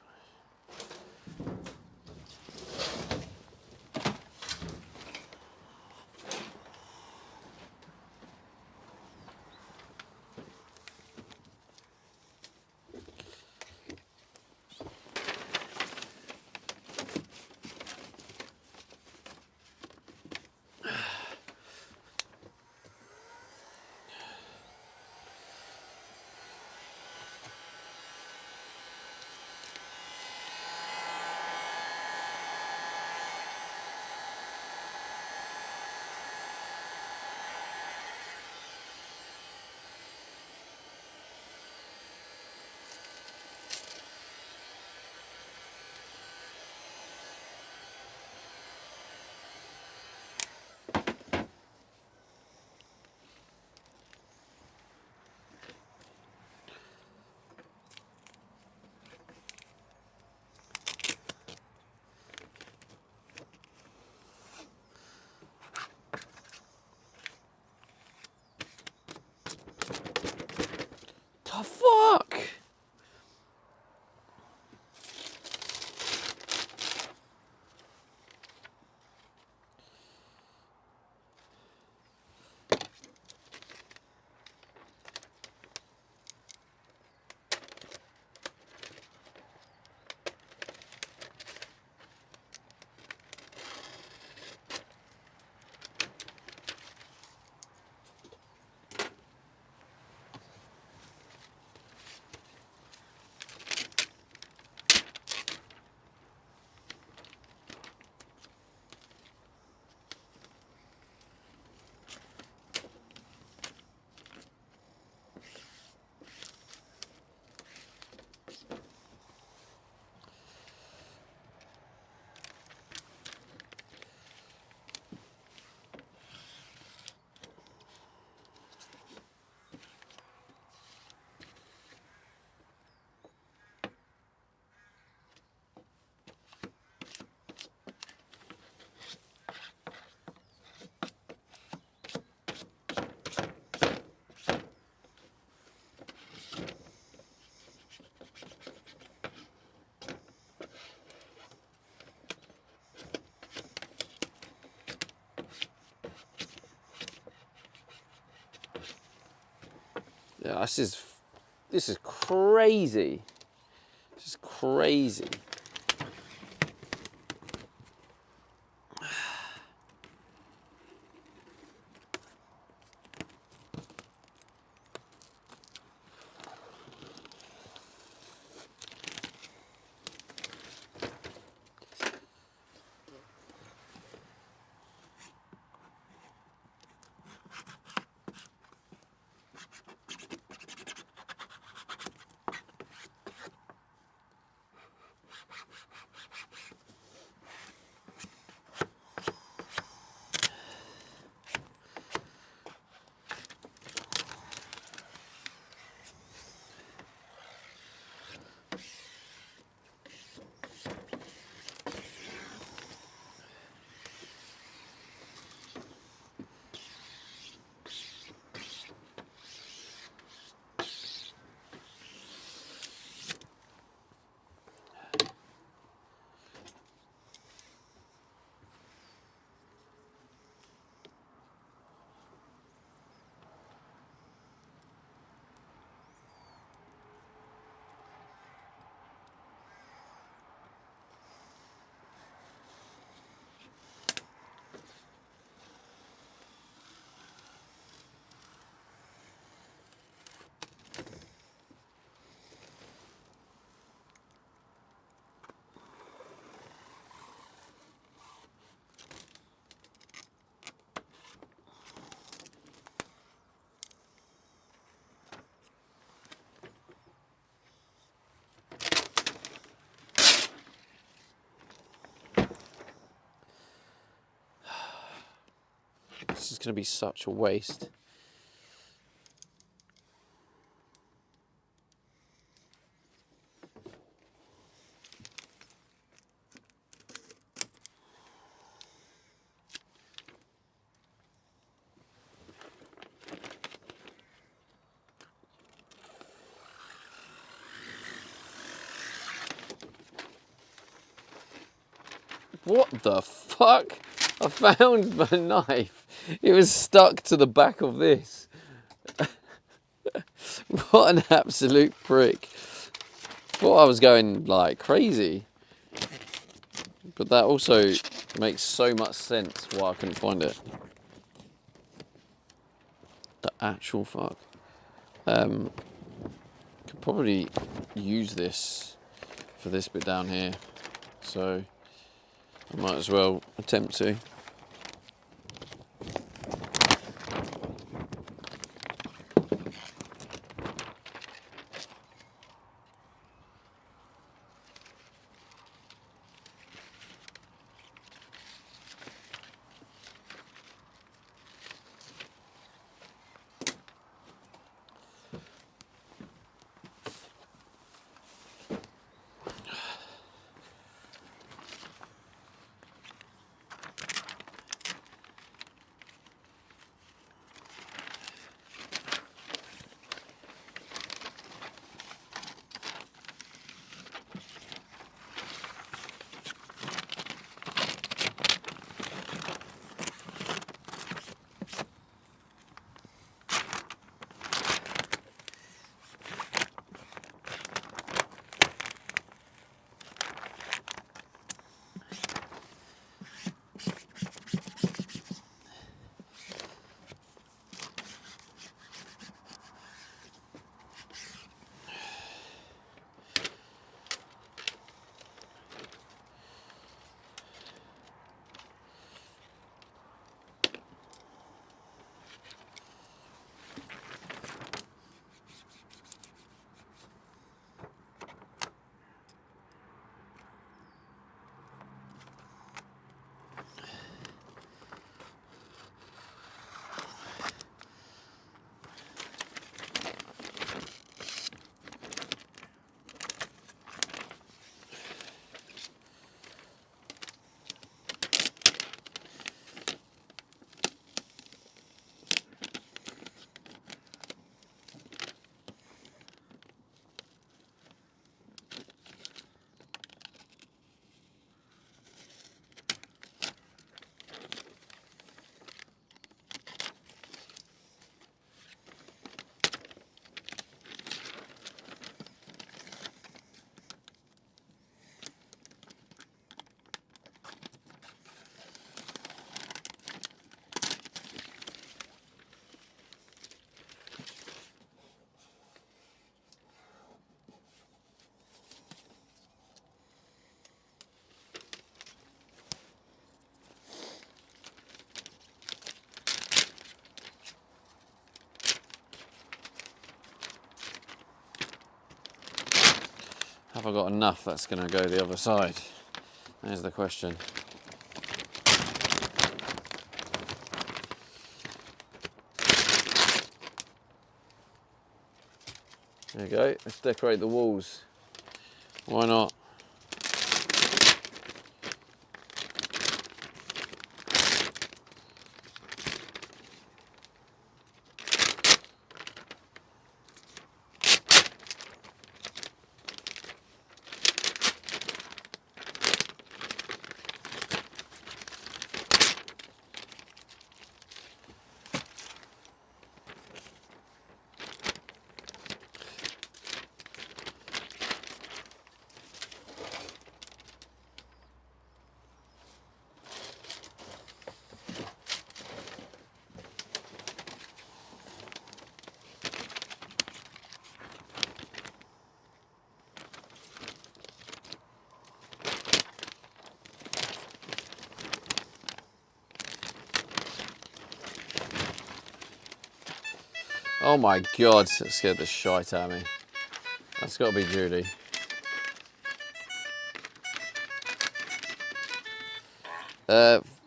Oh, fuck! Yeah, this is crazy. This is crazy. This is going to be such a waste. What the fuck? I found my knife. It was stuck to the back of this. What an absolute prick. Thought I was going like crazy. But that also makes so much sense why I couldn't find it. The actual fuck. Could probably use this for this bit down here. So I might as well attempt to. I got enough that's going to go the other side. There's the question. There you go. Let's decorate the walls. Why not? Oh my God, that scared the shite out of me. That's got to be Julie.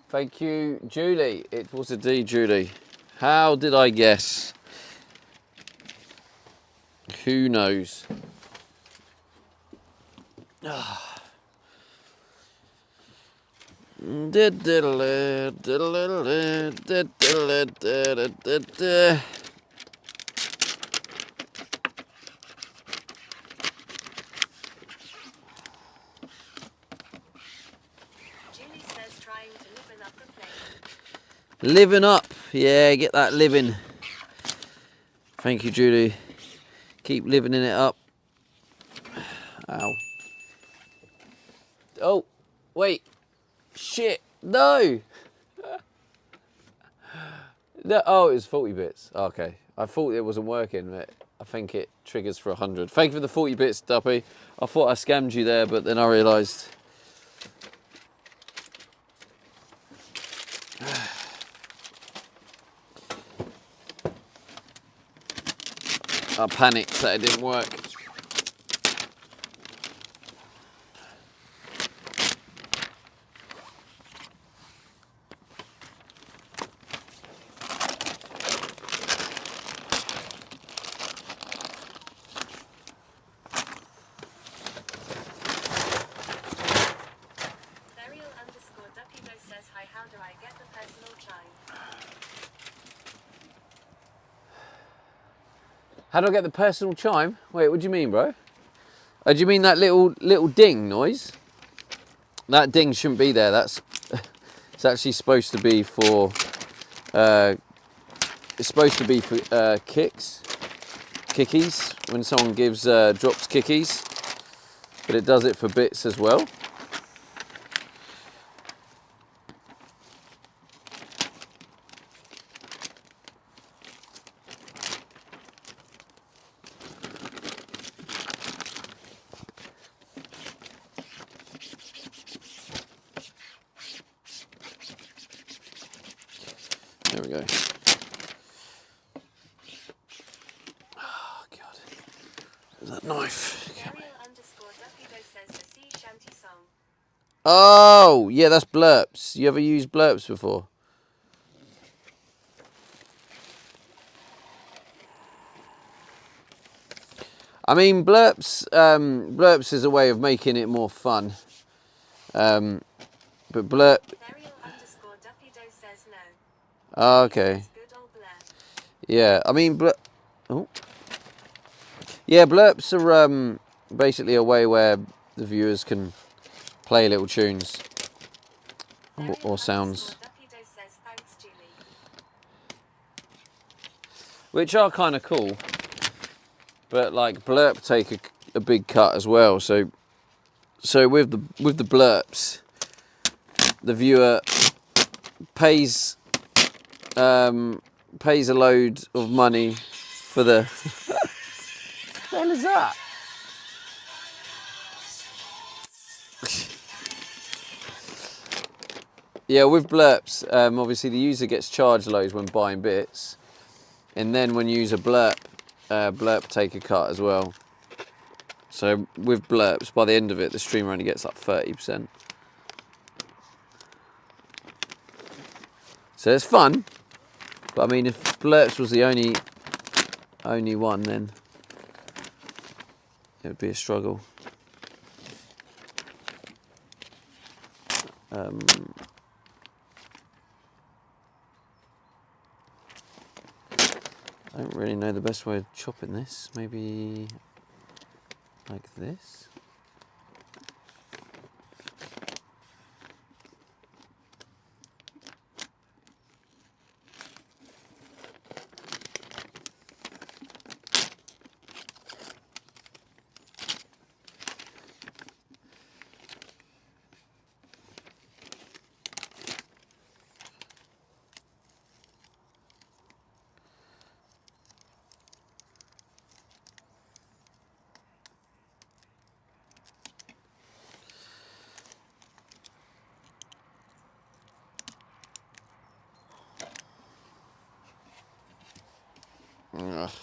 Thank you, Julie. It was indeed Julie. How did I guess? Who knows? Living up, yeah, get that living. Thank you, Julie. Keep living in it up. Ow. Oh, wait. Shit, no. No, oh, it was 40 bits. Okay, I thought it wasn't working, but I think it triggers for 100. Thank you for the 40 bits, Duppy. I thought I scammed you there, but then I realised. I panicked that it didn't work. Says, hi, how do I get the personal chime? How do I get the personal chime? Wait, what do you mean, bro? Oh, do you mean that little ding noise? That ding shouldn't be there. That's it's actually supposed to be for kickies, when someone gives drops kickies, but it does it for bits as well. There we go. Oh God, there's that knife. Oh yeah, that's blurps. You ever used blurps before? I mean, blurps is a way of making it more fun. But blurp. Oh, okay. Yeah, I mean, yeah, blurps are basically a way where the viewers can play little tunes or sounds, which are kind of cool. But like blurp take a big cut as well. So with the blurps, the viewer pays a load of money for the. What the hell is that? Yeah, with blurps, obviously the user gets charged loads when buying bits, and then when you use a blurp take a cut as well. So with blurps, by the end of it, the streamer only gets like 30%. So it's fun, but I mean, if blurps was the only one, then it would be a struggle. I don't really know the best way of chopping this. Maybe like this.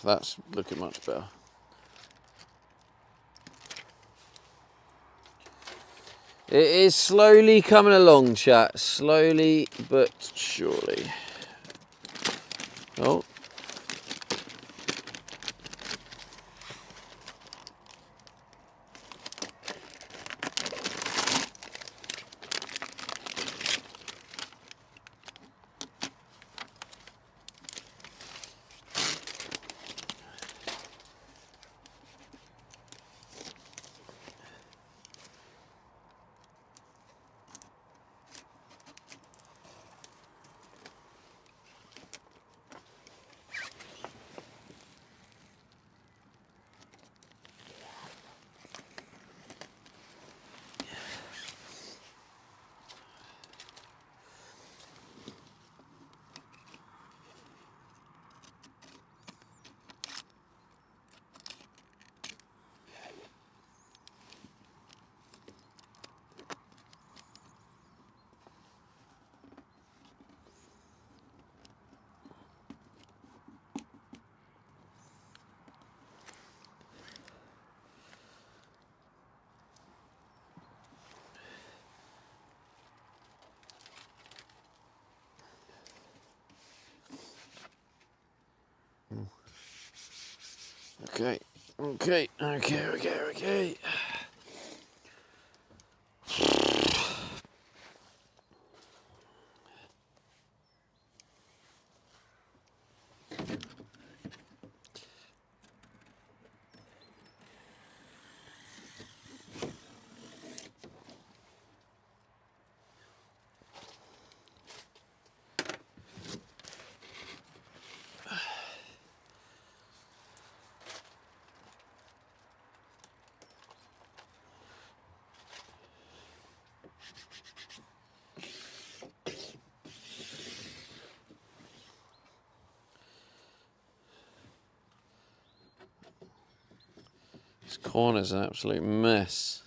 That's looking much better. It is slowly coming along, chat. Slowly but surely. Oh. Okay. This corner's an absolute mess.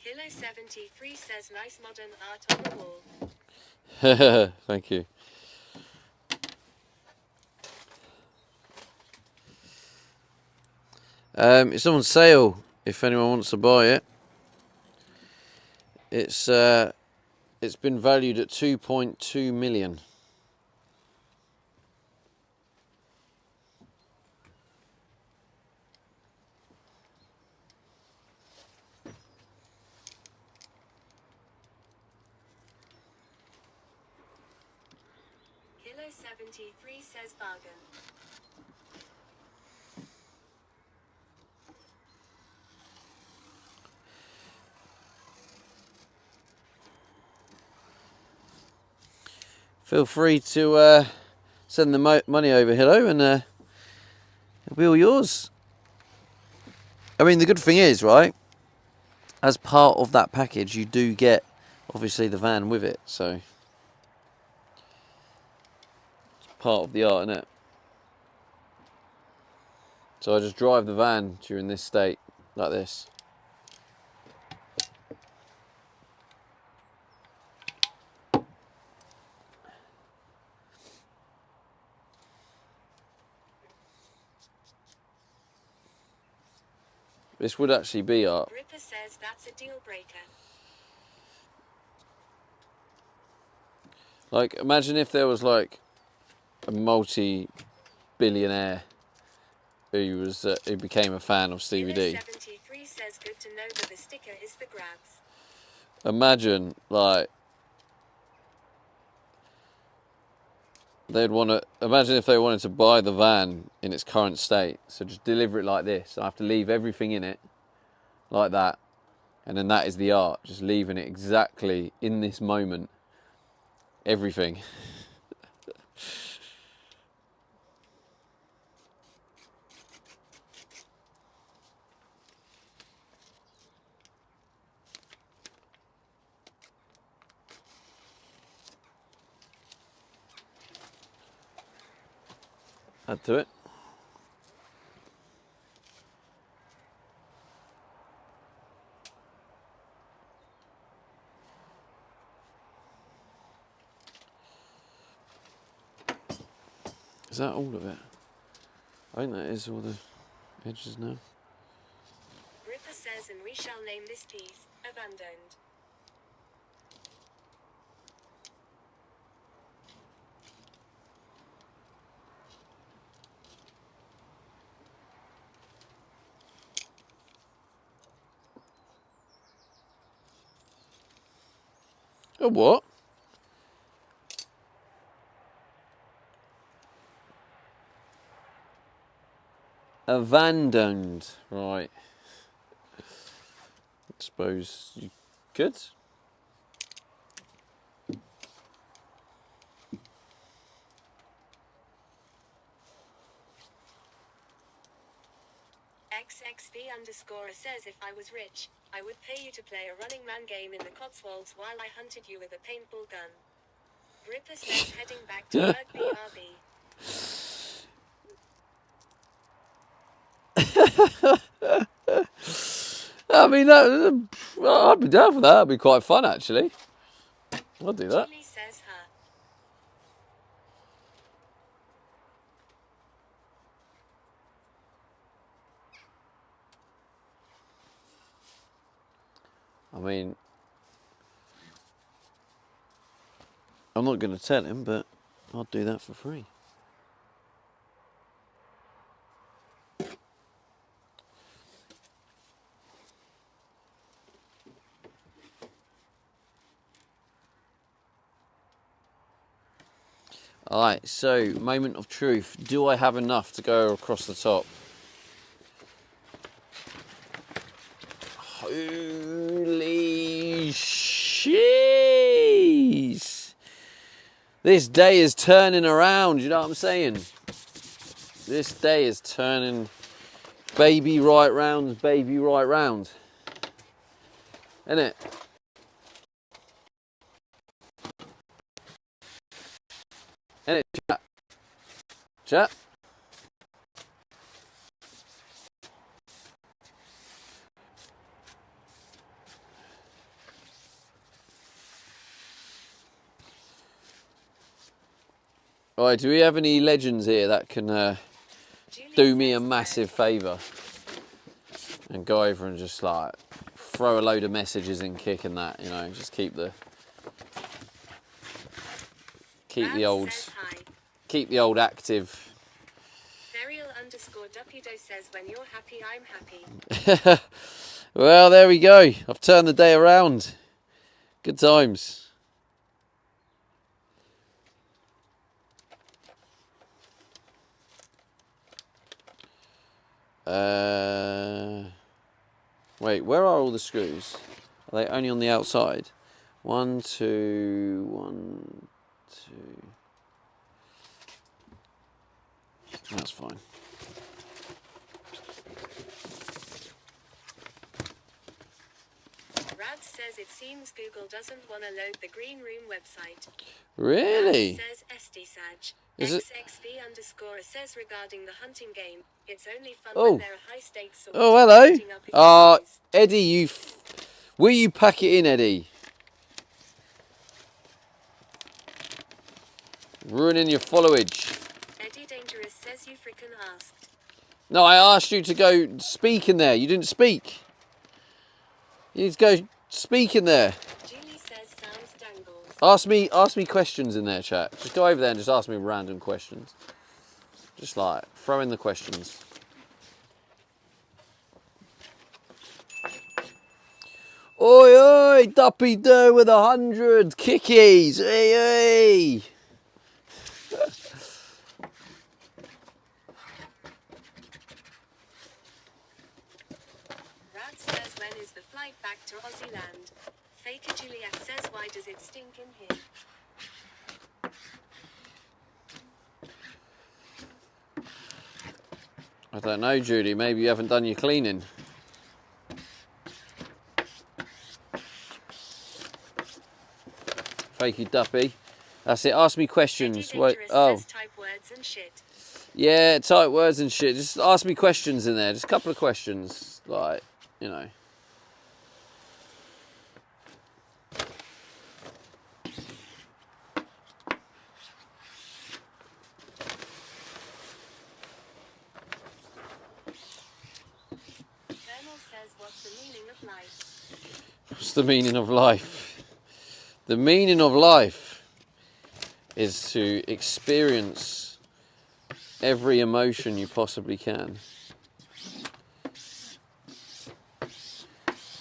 Kilo 73 says nice modern art on the wall. Thank you. It's on sale if anyone wants to buy it. It's been valued at 2.2 million. Kilo 73 says bargain. Feel free to send the money over, Hillo, and it'll be all yours. I mean, the good thing is, right, as part of that package, you do get, obviously, the van with it, so it's part of the art, isn't it? So I just drive the van during this state, like this. This would actually be art. Ripper says that's a deal breaker. Like, imagine if there was like a multi-billionaire who became a fan of Stevie D. 73 says good to know that the sticker is for grabs. Imagine like imagine if they wanted to buy the van in its current state, so just deliver it like this. I have to leave everything in it like that, and then that is the art, just leaving it exactly in this moment, everything. Add to it. Is that all of it? I think that is all the edges now. Ripper says, and we shall name this piece abandoned. A what? Abandoned, right. I suppose you could. XXV_ says if I was rich, I would pay you to play a Running Man game in the Cotswolds while I hunted you with a paintball gun. Ripper says heading back to work BRB. I mean, I'd be down for that. That'd be quite fun, actually. I'll do that. Julie says her. I mean, I'm not going to tell him, but I'll do that for free. Alright, so moment of truth. Do I have enough to go across the top? Holy sheesh! This day is turning around, you know what I'm saying? This day is turning baby right round, Isn't it? Innit, chat? Chat? Alright, do we have any legends here that can do me a massive favour and go over and just like throw a load of messages in kick and that, you know, just keep the old active. Burial_Dupido says when you're happy, I'm happy. Well, there we go. I've turned the day around. Good times. Wait, where are all the screws? Are they only on the outside? 1, 2, 1, 2. That's fine. Rad says it seems Google doesn't want to load the Green Room website. Really? Rad says SDSAG. Is it? XXV_ says regarding the hunting game, it's only fun Oh. when there are high stakes. Oh, hello. Eddie, will you pack it in, Eddie? Ruining your followage. Eddie Dangerous says you frickin' asked. No, I asked you to go speak in there. You didn't speak. You need to go speak in there. Julie says sounds dangles. Ask me questions in there, chat. Just go over there and just ask me random questions. Just like, throw in the questions. Oi, oi, Duppy Doe with 100 kickies. Hey, hey. Rad says when is the flight back to Aussie land? Faker Juliet says why does it stink in here? I don't know, Judy. Maybe you haven't done your cleaning. Fakey Duppy. That's it. Ask me questions. Wait. Oh. Says type words and shit. Yeah, type words and shit. Just ask me questions in there. Just a couple of questions. Like, you know. Colonel says what's the meaning of life? What's the meaning of life? The meaning of life is to experience every emotion you possibly can.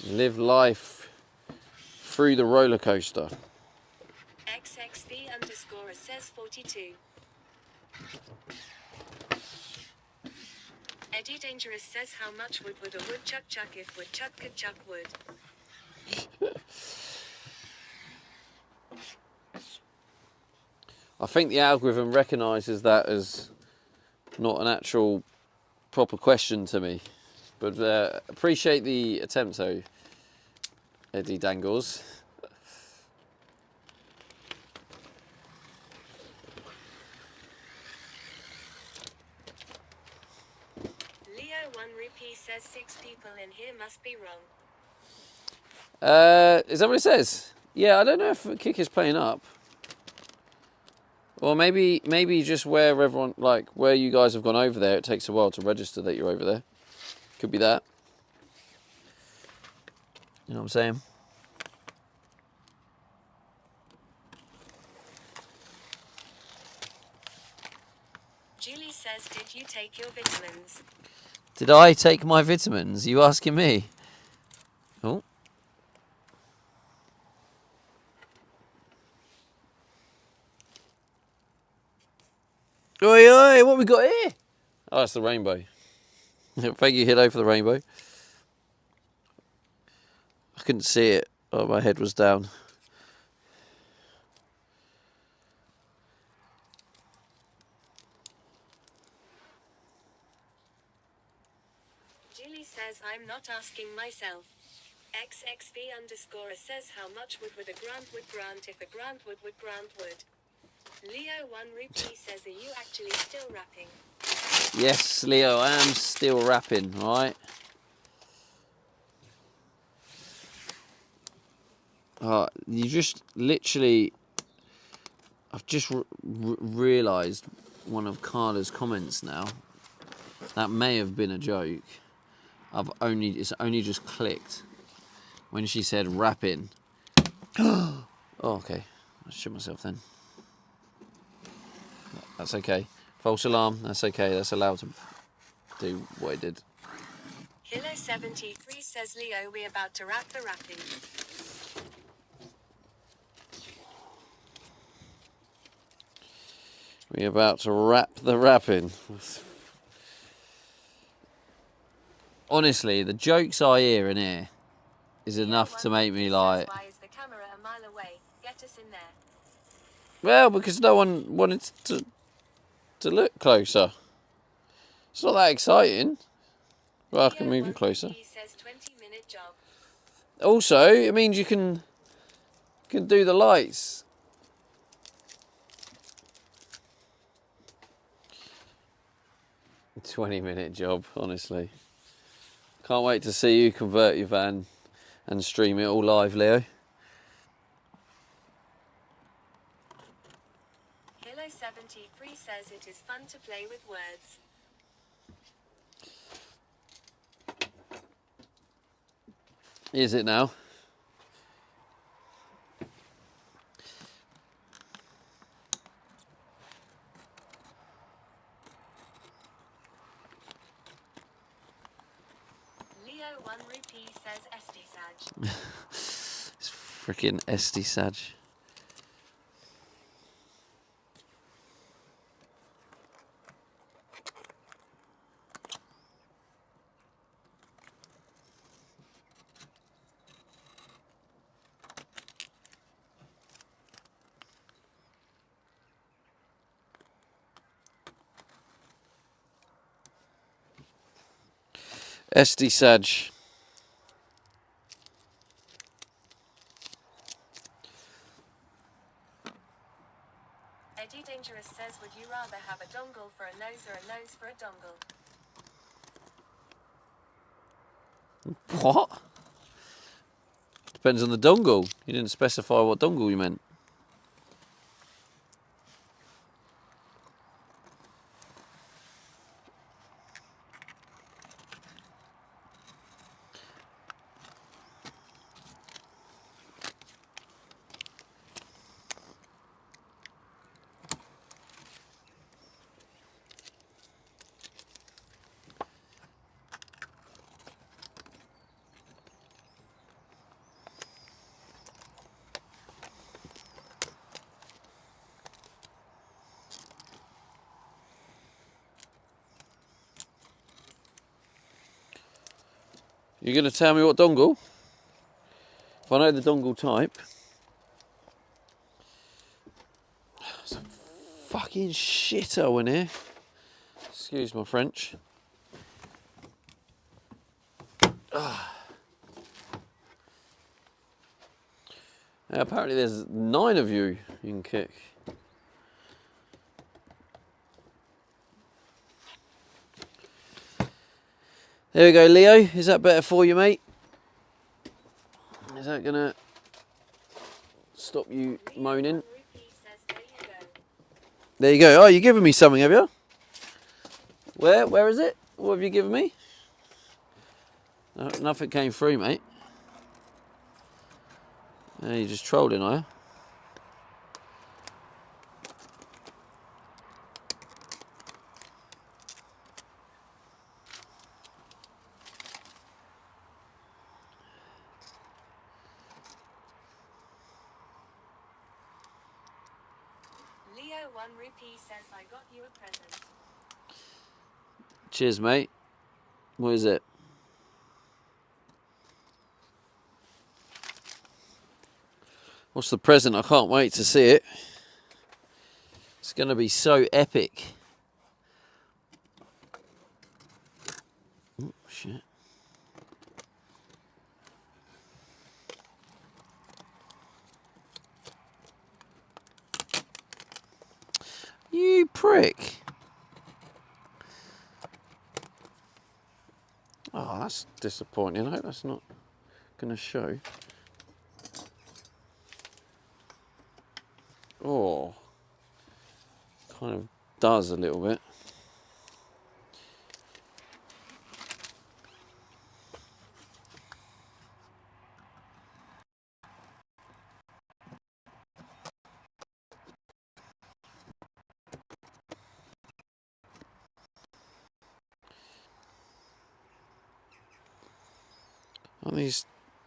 Live life through the roller coaster. XXV_ says 42. Eddie Dangerous says how much wood would a woodchuck chuck if woodchuck could chuck wood? I think the algorithm recognises that as not an actual proper question to me. But appreciate the attempt though, Eddie Dangles. Leo1Rupee says 6 people in here must be wrong. Is that what it says? Yeah, I don't know if Kick is playing up. Or maybe just where everyone, like, where you guys have gone over there, it takes a while to register that you're over there. Could be that. You know what I'm saying? Julie says, did you take your vitamins? Did I take my vitamins? You asking me? Oh. Oi, oi, what we got here? Oh, it's the rainbow. Thank you, Hilo, for the rainbow. I couldn't see it. Oh, my head was down. Julie says, I'm not asking myself. XXV_ says how much wood would a grant would grant if a grant would grant would? Leo1Rupee says, are you actually still rapping? Yes, Leo, I am still rapping, alright? You just literally... I've just realised one of Carla's comments now. That may have been a joke. It's only just clicked when she said rapping. Oh, okay. I shit myself then. That's okay. False alarm. That's okay. That's allowed to do what it did. Hilo73 says, Leo, we about to rap the rapping. We're about to wrap the rapping. Honestly, the jokes I hear in here is enough to make me like... Why is the camera a mile away? Get us in there. Well, because no one wanted to look closer. It's not that exciting. Well, I can move you closer. Says 20-minute job. Also, it means you can do the lights. A 20-minute job, honestly. Can't wait to see you convert your van and stream it all live, Leo. Hilo73 says it is fun to play with words. Is it now? Leo 1 rupee says SD Saj. It's freaking SD Saj. SD Saj. Eddie Dangerous says, would you rather have a dongle for a nose or a nose for a dongle? What? Depends on the dongle. You didn't specify what dongle you meant. You're going to tell me what dongle? If I know the dongle type. There's a fucking shithole in here. Excuse my French. Now, apparently there's 9 of you can kick. There we go, Leo. Is that better for you, mate? Is that gonna stop you moaning? There you go. Oh, you're giving me something, have you? Where is it? What have you given me? No, nothing came through, mate. You're just trolling, are you? Leo 1 rupee says, I got you a present. Cheers, mate. What is it? What's the present? I can't wait to see it. It's going to be so epic. Oh, shit. You prick. Oh, that's disappointing. I hope that's not going to show. Oh, kind of does a little bit.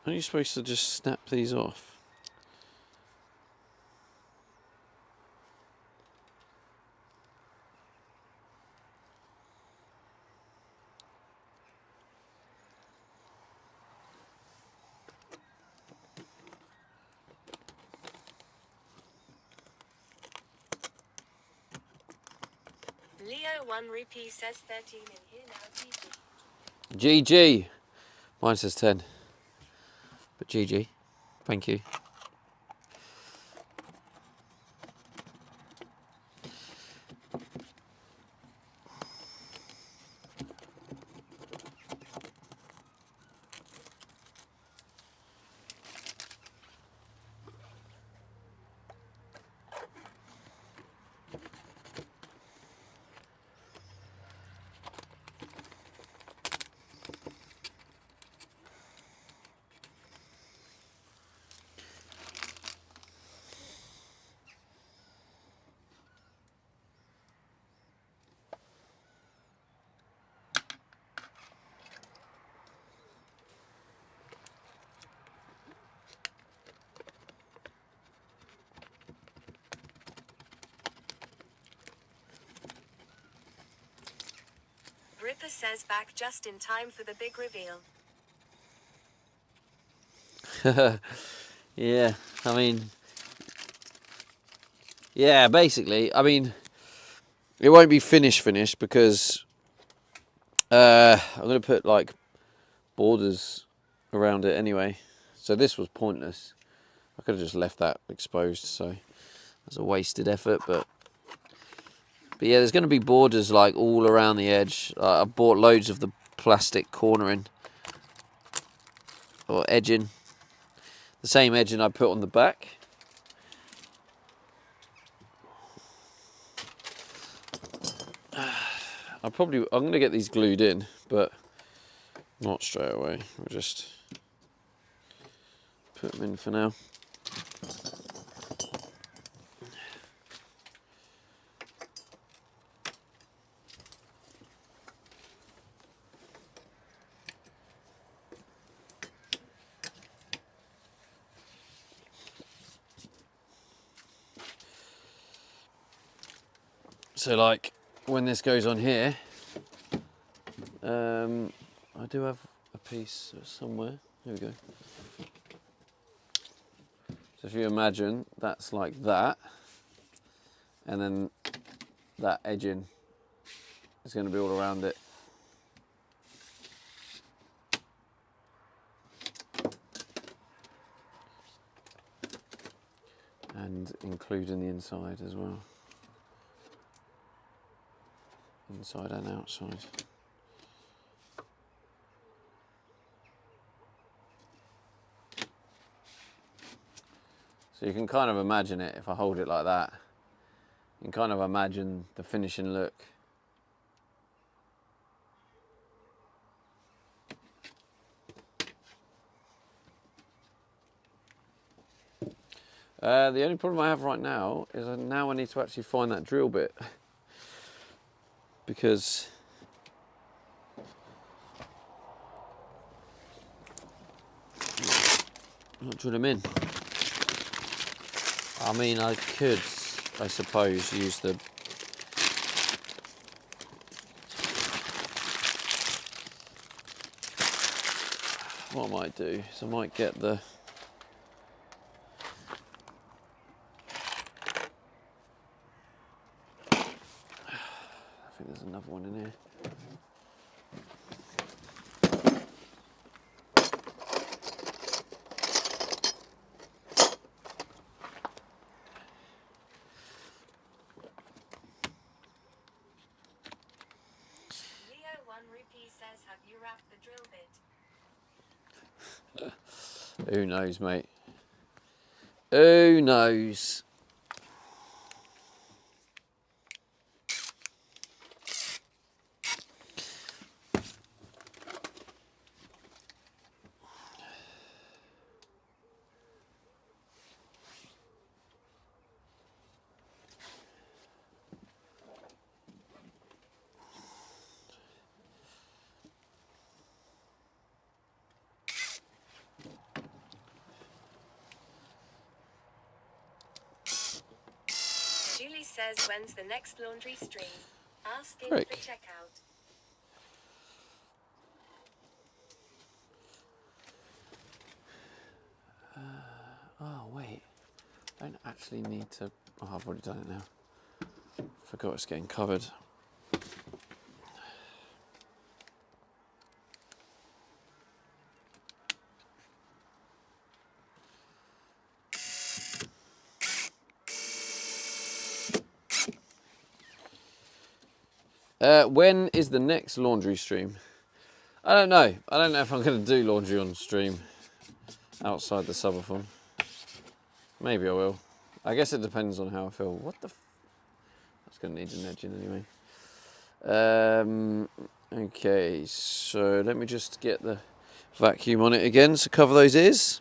Aren't you supposed to just snap these off? Leo 1 rupee says 13 in here now, GG. GG. Mine says 10. But GG. Thank you. Pepper says back just in time for the big reveal. Yeah, I mean, yeah, basically, I mean, it won't be finished because I'm going to put like borders around it anyway. So this was pointless. I could have just left that exposed, so it's a wasted effort, but yeah, there's going to be borders like all around the edge. I've bought loads of the plastic cornering or edging, the same edging I put on the back. I'm going to get these glued in, but not straight away. We'll just put them in for now. So like when this goes on here, I do have a piece somewhere. Here we go. So if you imagine that's like that, and then that edging is going to be all around it. And including the inside as well. Inside and outside. So you can kind of imagine it, if I hold it like that, you can kind of imagine the finishing look. The only problem I have right now is now I need to actually find that drill bit. Because I'm not drill them in. I mean, I could, I suppose, use the what I might do is I might get the I think there's another one in here. Leo 1 Rupee says, have you wrapped the drill bit? Who knows, mate? Who knows? Julie says, when's the next laundry stream? Asking Rick. for checkout. Oh wait, I don't actually need to. Oh, I've already done it now. Forgot it's getting covered. When is the next laundry stream? I don't know. I don't know if I'm going to do laundry on stream outside the subathon. Maybe I will. I guess it depends on how I feel. What the f... That's going to need an edging anyway. Okay, so let me just get the vacuum on it again to cover those ears.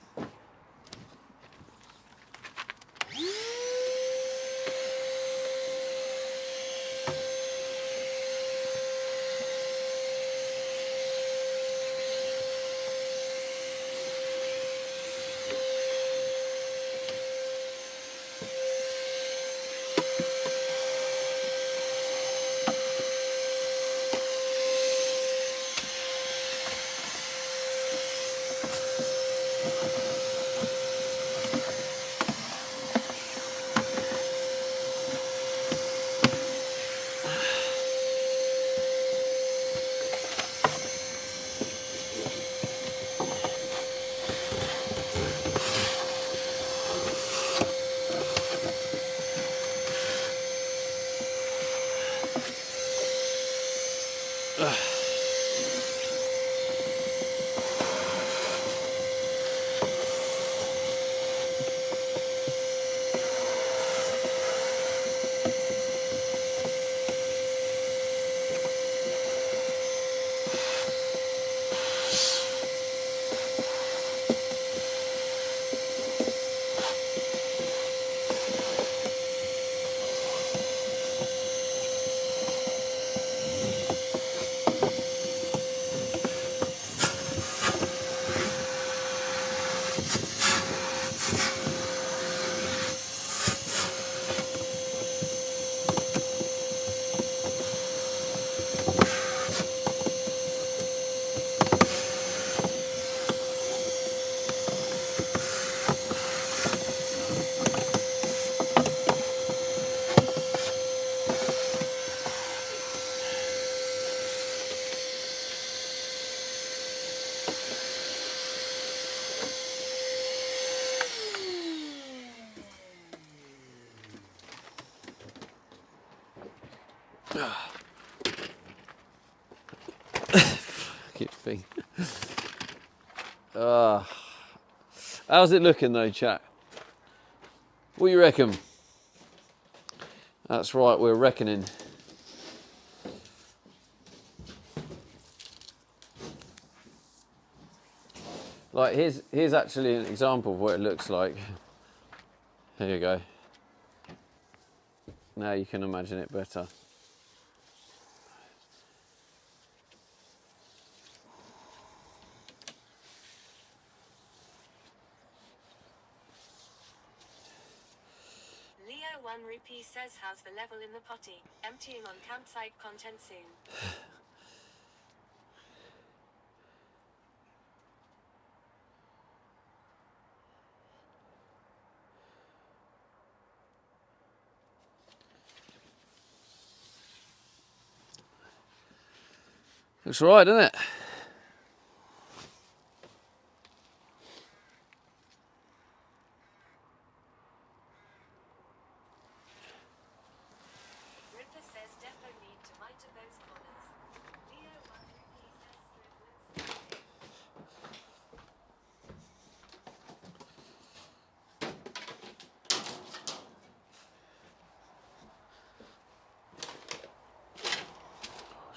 Keep thing. How's it looking though, chat? What do you reckon? That's right, we're reckoning. Like here's actually an example of what it looks like. Here you go. Now you can imagine it better. Leo 1 Rupee says how's the level in the potty? Emptying on campsite content soon. Looks right, doesn't it? Ripper says defo need to miter those corners. Leo 1 Rupee says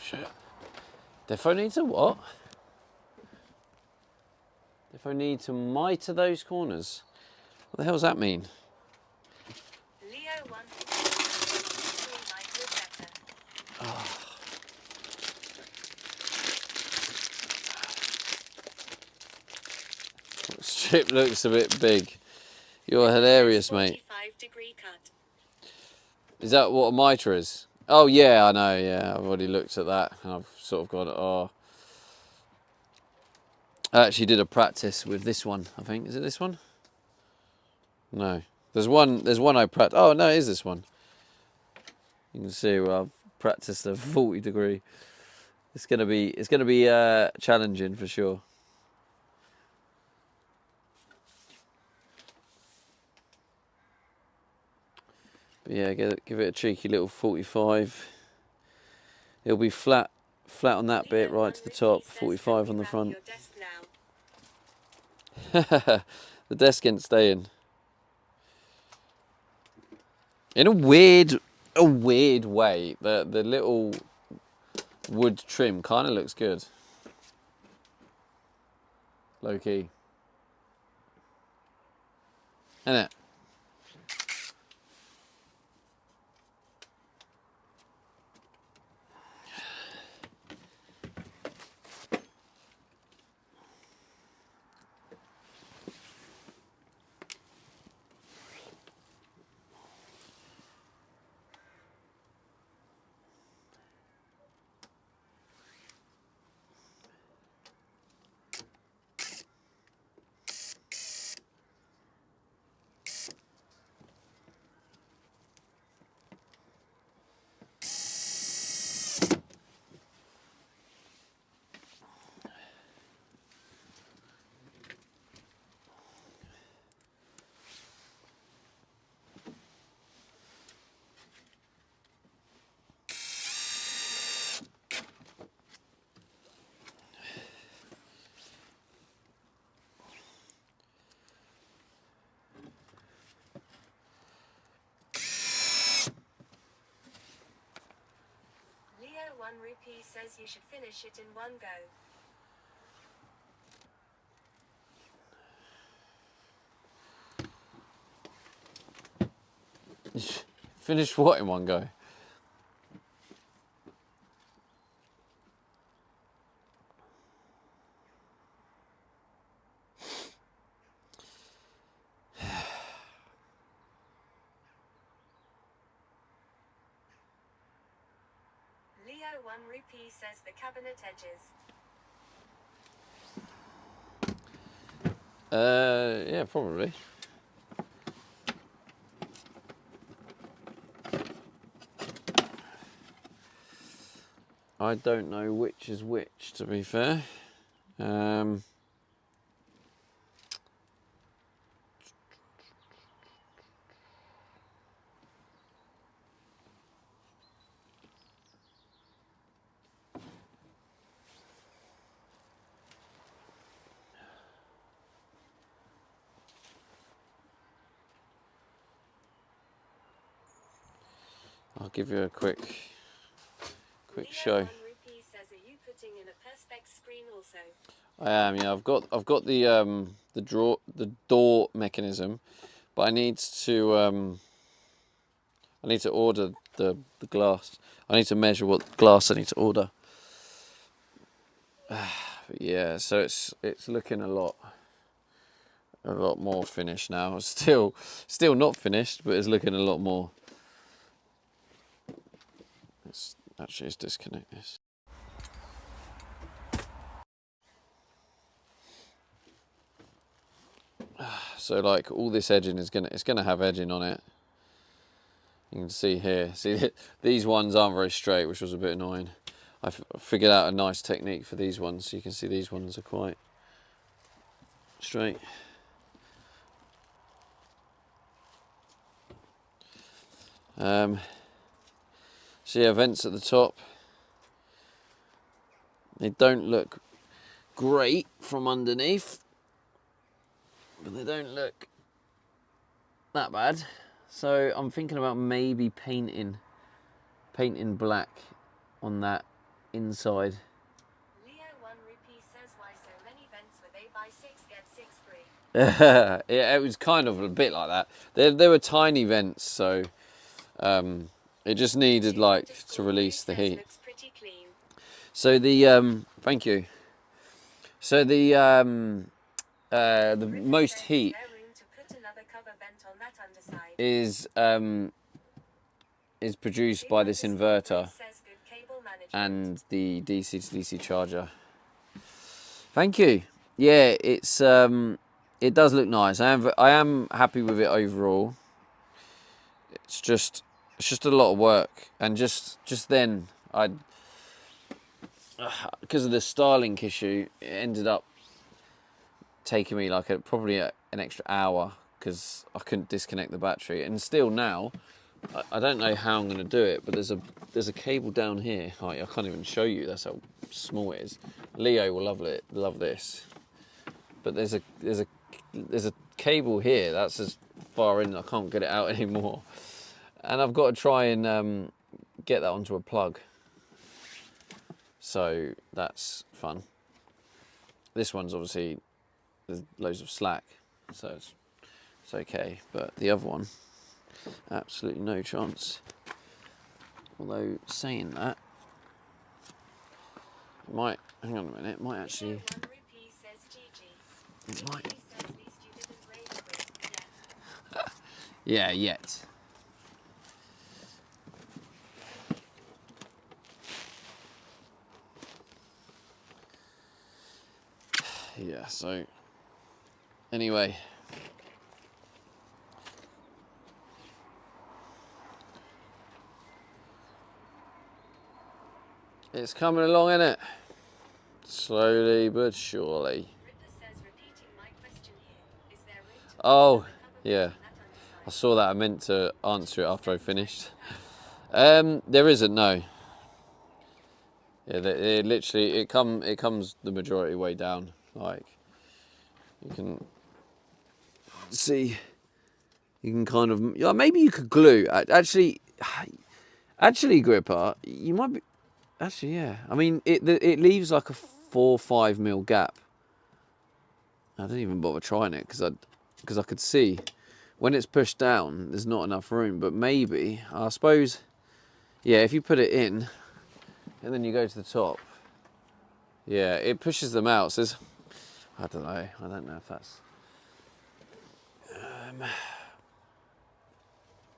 Shit. Defo needs a what? Defo need to miter those corners. What the hell does that mean? Leo 1 might look better. Strip looks a bit big. You're hilarious, mate. 45-degree cut. Is that what a mitre is? Oh yeah, I know, yeah. I've already looked at that and I've sort of gone, oh. I actually did a practice with this one, I think. Is it this one? No. There's one I practiced. Oh no, it is this one. You can see where I've practiced a 40-degree. It's gonna be challenging for sure. But yeah, give it a cheeky little 45. It'll be flat on that bit right to the top, 45 on the front. The desk ain't staying. In a weird way, the little wood trim kind of looks good. Low key. Isn't it? 1 rupee says you should finish it in one go. Finish what in one go? Leo 1 rupee says the cabinet edges. Yeah, probably. I don't know which is which, to be fair. I'll give you a quick Leo show. 1 rupee says, are you putting in a perspex screen also? I am, yeah. I've got the door mechanism, but I need to order the glass. I need to measure what glass I need to order. But yeah, so it's looking a lot more finished now. It's still not finished, but it's looking a lot more. Let's disconnect this. So like all this edging it's gonna have edging on it. You can see here. See, these ones aren't very straight, which was a bit annoying. I figured out a nice technique for these ones, so you can see these ones are quite straight. So yeah, vents at the top. They don't look great from underneath, but they don't look that bad. So I'm thinking about maybe painting black on that inside. Leo 1 rupee says, why so many vents with 8 by 6 get 6 free? Yeah, it was kind of a bit like that. They were tiny vents, so it just needed like to release the heat. Looks pretty clean. So the thank you. So the most heat Is there room to put another cover vent on that underside? is produced by this inverter Says good cable management. and the DC to DC charger. Thank you. Yeah, it does look nice. I am happy with it overall. It's just a lot of work, and just then because of the Starlink issue, it ended up taking me like probably an extra hour because I couldn't disconnect the battery. And still now, I don't know how I'm going to do it, but there's a cable down here. I can't even show you. That's how small it is. Leo will love this. But there's a cable here that's as far in I can't get it out anymore. And I've got to try and get that onto a plug. So that's fun. This one's obviously, there's loads of slack, so it's okay. But the other one, absolutely no chance. Although saying that, it might, hang on a minute, it might actually, it might. Yeah, yet. Yeah, so anyway, it's coming along, isn't it? Slowly but surely. Oh, yeah. I saw that. I meant to answer it after I finished. There isn't, no. Yeah, it literally it comes the majority way down. Like you can see, you can kind of, yeah, maybe you could glue. Actually, Gripper, you might be. Actually, yeah. I mean, it leaves like a 4 or 5 mil gap. I didn't even bother trying it because I could see when it's pushed down, there's not enough room. But maybe, I suppose, yeah, if you put it in and then you go to the top, yeah, it pushes them out. So I don't know. I don't know if that's.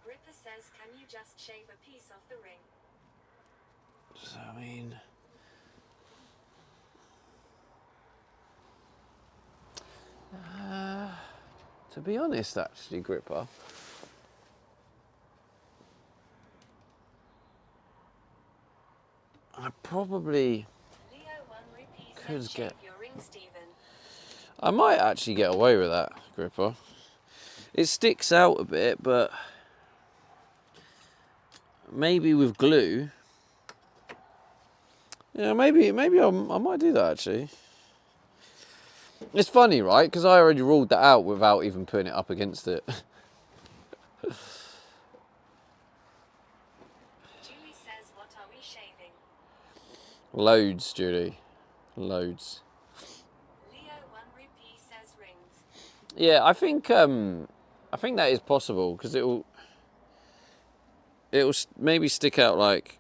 Gripper says, can you just shave a piece off the ring? So, I mean, to be honest, actually, Gripper, I probably Leo 1 Rupee could says, get. shave your ring, Stephen. I might actually get away with that, Gripper. It sticks out a bit, but maybe with glue. Yeah, maybe I might do that actually. It's funny, right? Because I already ruled that out without even putting it up against it. Julie says, what are we shaving? Loads, Julie. Loads. Leo 1 Rupee says rings. Yeah, I think that is possible because it'll maybe stick out like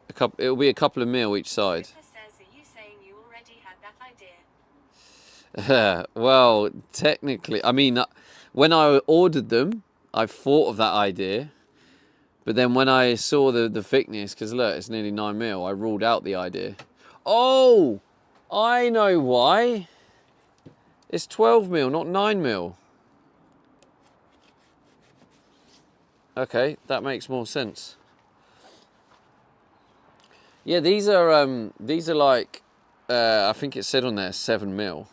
a couple. It'll be a couple of mil each side. Gripper says, are you saying you already had that idea? Well, technically, I mean, when I ordered them, I thought of that idea. But then when I saw the thickness, because look, it's nearly 9 mil, I ruled out the idea. Oh, I know why. It's 12 mil, not 9 mil. Okay, that makes more sense. Yeah, these are like, I think it said on there 7 mil.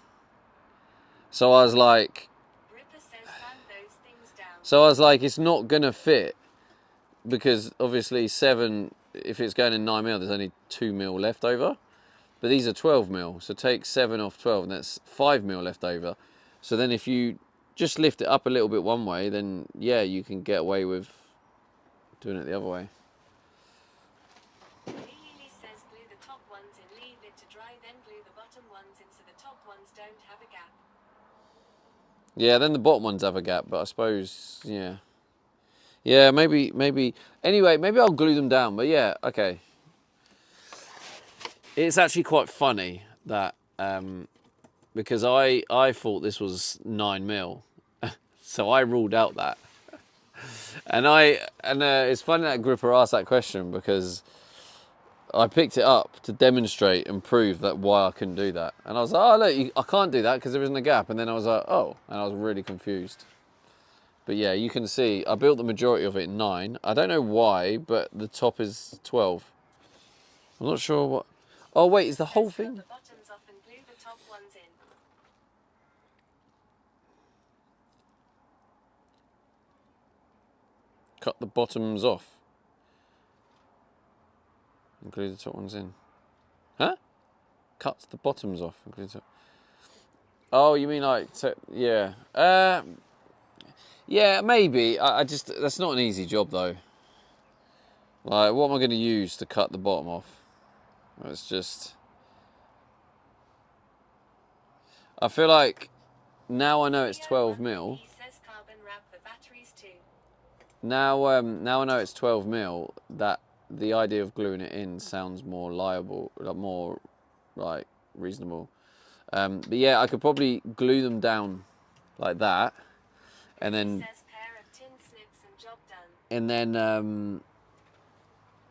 So I was like, Gripper says, sand those things down. so I was like, it's not gonna fit because obviously 7. If it's going in 9 mil, there's only 2 mil left over. But these are 12 mil, so take 7 off 12, and that's 5 mil left over. So then if you just lift it up a little bit one way, then yeah, you can get away with doing it the other way. Lily says, glue the top ones in, leave it to dry, then glue the bottom ones in so the top ones don't have a gap. Yeah, then the bottom ones have a gap, but I suppose, yeah. Yeah, maybe, anyway, maybe I'll glue them down, but yeah, okay. It's actually quite funny that, because I thought this was 9 mil, so I ruled out that. And it's funny that Gripper asked that question because I picked it up to demonstrate and prove that why I couldn't do that. And I was like, oh look, I can't do that because there isn't a gap. And then I was like, oh, and I was really confused. But yeah, you can see I built the majority of it in 9. I don't know why, but the top is 12. I'm not sure what. Oh wait, is the whole Cut thing? the bottoms off and glue the top ones in. Cut the bottoms off. Include the top ones in. Huh? Cut the bottoms off. Include the top. Oh, you mean like, yeah. Yeah, maybe. I just, that's not an easy job though. Like, what am I going to use to cut the bottom off? It's just, I feel like now I know it's 12 mil. He says carbon wrap the batteries too. Now, now I know it's 12 mil. That the idea of gluing it in sounds more liable, more like reasonable. But yeah, I could probably glue them down like that, and then Says pair of tin snips and job done. and then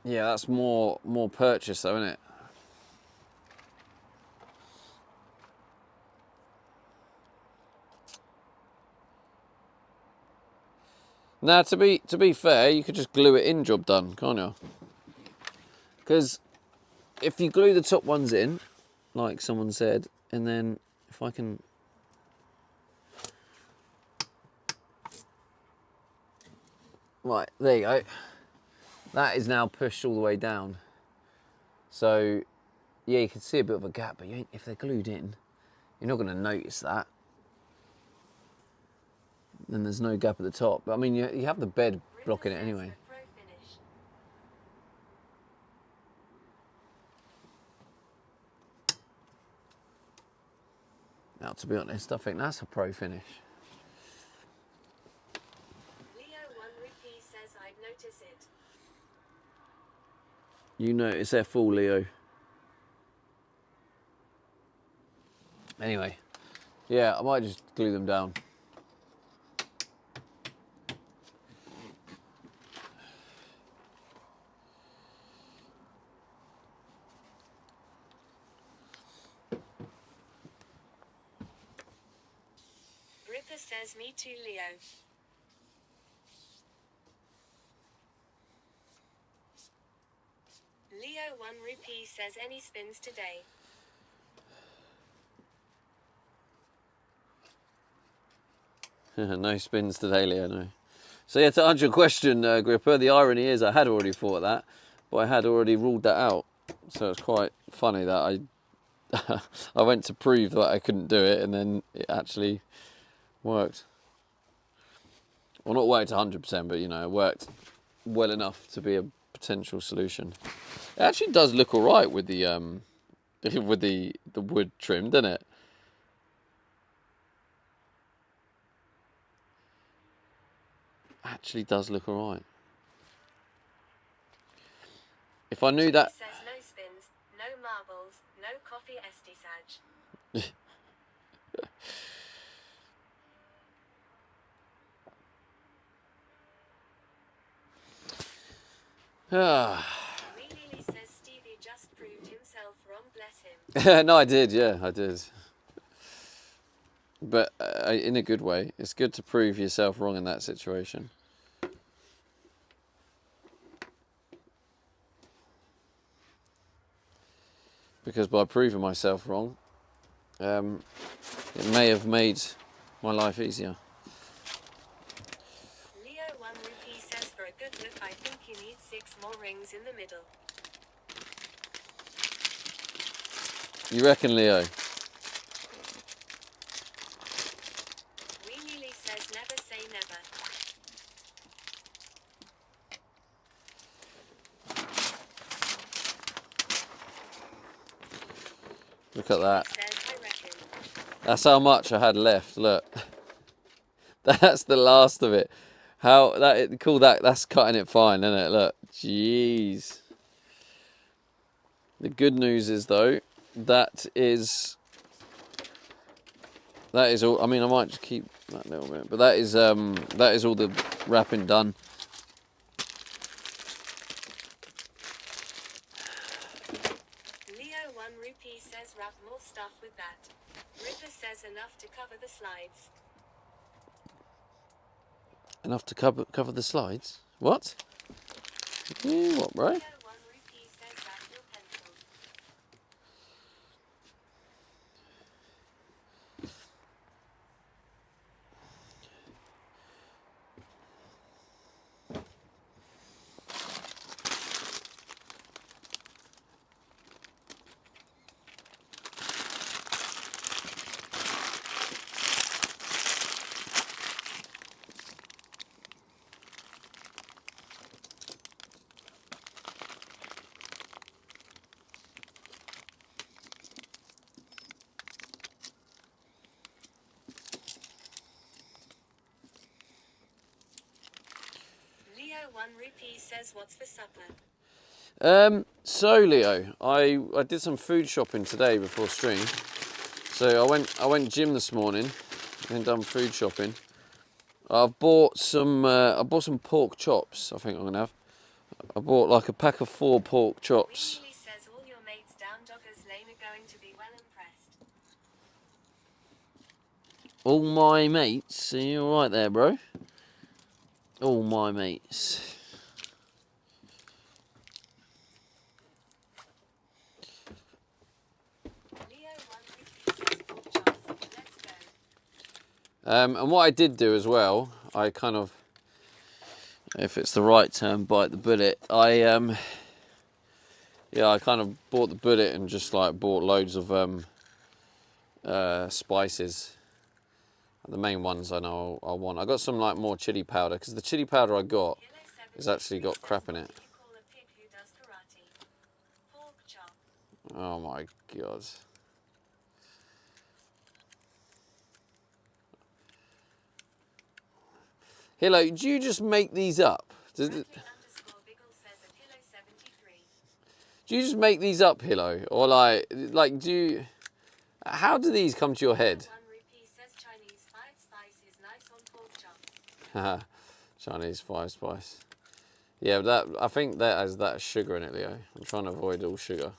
yeah, that's more purchase though, isn't it? Now, to be fair, you could just glue it in, job done, can't you? Because if you glue the top ones in, like someone said, and then if I can, right, there you go. That is now pushed all the way down. So yeah, you can see a bit of a gap, but if they're glued in, you're not going to notice that. Then there's no gap at the top. But I mean, you have the bed blocking it anyway. Now, to be honest, I think that's a pro finish. Leo 1 Rupee says I'd notice it. You notice F all, Leo. Anyway, yeah, I might just glue them down. Ripper says me too, Leo. Leo 1 Rupee says any spins today. No spins today, Leo, no. So yeah, to answer your question, Gripper, the irony is I had already thought that, but I had already ruled that out. So it's quite funny that I I went to prove that I couldn't do it, and then it actually worked. Well, not worked 100%, but you know, it worked well enough to be a potential solution. It actually does look all right with the with the wood trim, doesn't it? Actually does look all right. If I knew that. Says no spins, no marbles, no coffee estisage. Really says Stevie just proved himself wrong, bless him. No, I did, yeah, I did. But in a good way. It's good to prove yourself wrong in that situation. Because by proving myself wrong, it may have made my life easier. Leo 1 Rupee says for a good look I think you need 6 more rings in the middle. You reckon, Leo? Weenie says never say never. Look at that. Says, I reckon. That's how much I had left, look. That's the last of it. How that call that? That's cutting it fine, isn't it? Look, jeez. The good news is though, that is all. I mean, I might just keep that little bit, but that is all the wrapping done. Leo 1 Rupee says wrap more stuff with that. Ripper says enough to cover the slides. Enough to cover the slides. What? Yeah, what, bro? Leo 1 Rupee says wrap your pencil. Leo 1 Rupee says what's for supper? So Leo, I did some food shopping today before stream. So I went gym this morning and done food shopping. I bought some pork chops. I think I'm gonna have. I bought like a pack of 4 pork chops. Weenie says all your mates down Doggers Lane are going to be well impressed. All my mates, are you alright there, bro? All my mates. Leo 1 Rupee says pork chops. Let's go. And what I did do as well, I kind of, if it's the right term, bite the bullet. I kind of bought the bullet and just like bought loads of spices. The main ones I know I want. I got some like more chili powder because the chili powder I got has actually got crap in it. Oh my god. Hilo, do you just make these up? Do Bradley underscore Biggle says a kilo 73. you just make these up, Hilo? Or like do you... How do these come to your head? 1 rupee says Chinese 5 spice is nice on pork chops. Haha, Chinese 5 spice. Yeah, but I think that has that sugar in it, Leo. I'm trying to avoid all sugar.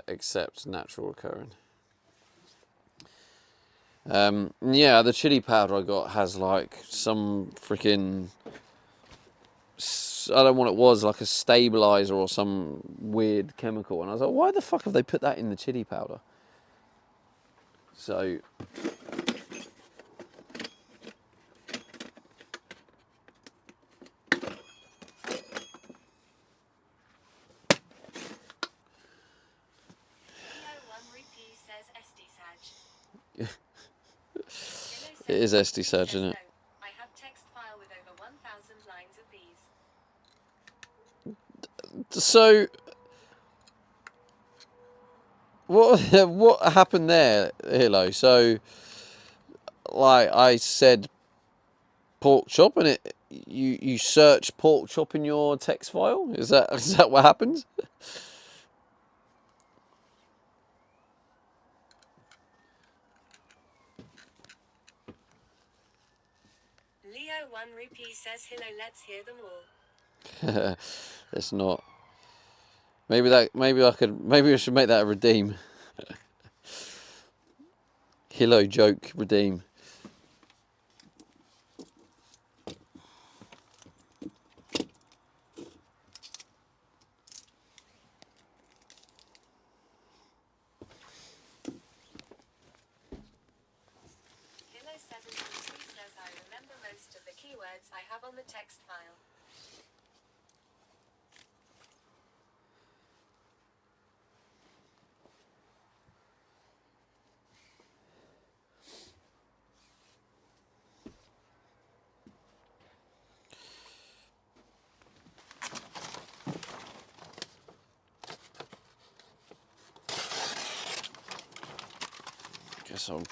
Except natural occurring. Yeah, the chili powder I got has like some freaking... I don't know what it was, like a stabilizer or some weird chemical. And I was like, why the fuck have they put that in the chili powder? So... It is SD Sag, isn't it? I have text file with over 1,000 lines of these. So, what happened there, Hilo? So, like I said, pork chop, and you search pork chop in your text file. Is that what happened? Leo 1 rupee says hello, let's hear them all. It's not. Maybe I should make that a redeem. Hilo joke redeem. Hilo 73 says I remember most of the keywords I have on the text file. Guess I'll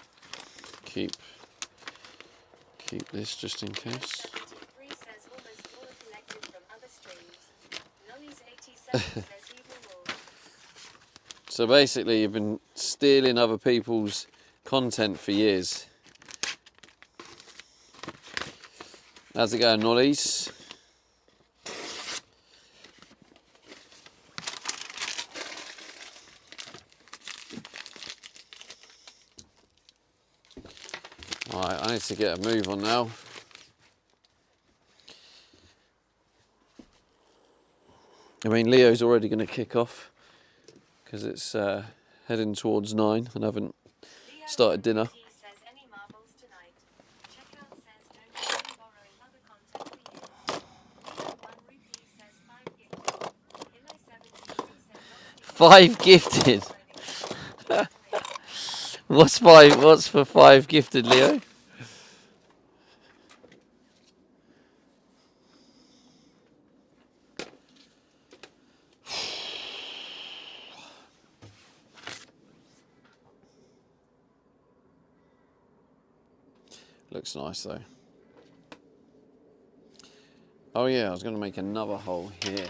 keep this just in case. 73 says almost all are collected from other streams. Nolly's 87 says evening all. So basically, you've been stealing other people's content for years. How's it going, Nollies? Alright, I need to get a move on now. I mean, Leo's already going to kick off because it's heading towards 9 and I haven't started dinner. Says any marbles tonight. Checkout says don't let me borrow another content for you. Leo 1 rupee says 5 gifted. Hilo 73 says not 5 gifted. What's for 5 gifted, Leo? Looks nice though. Oh yeah, I was going to make another hole here,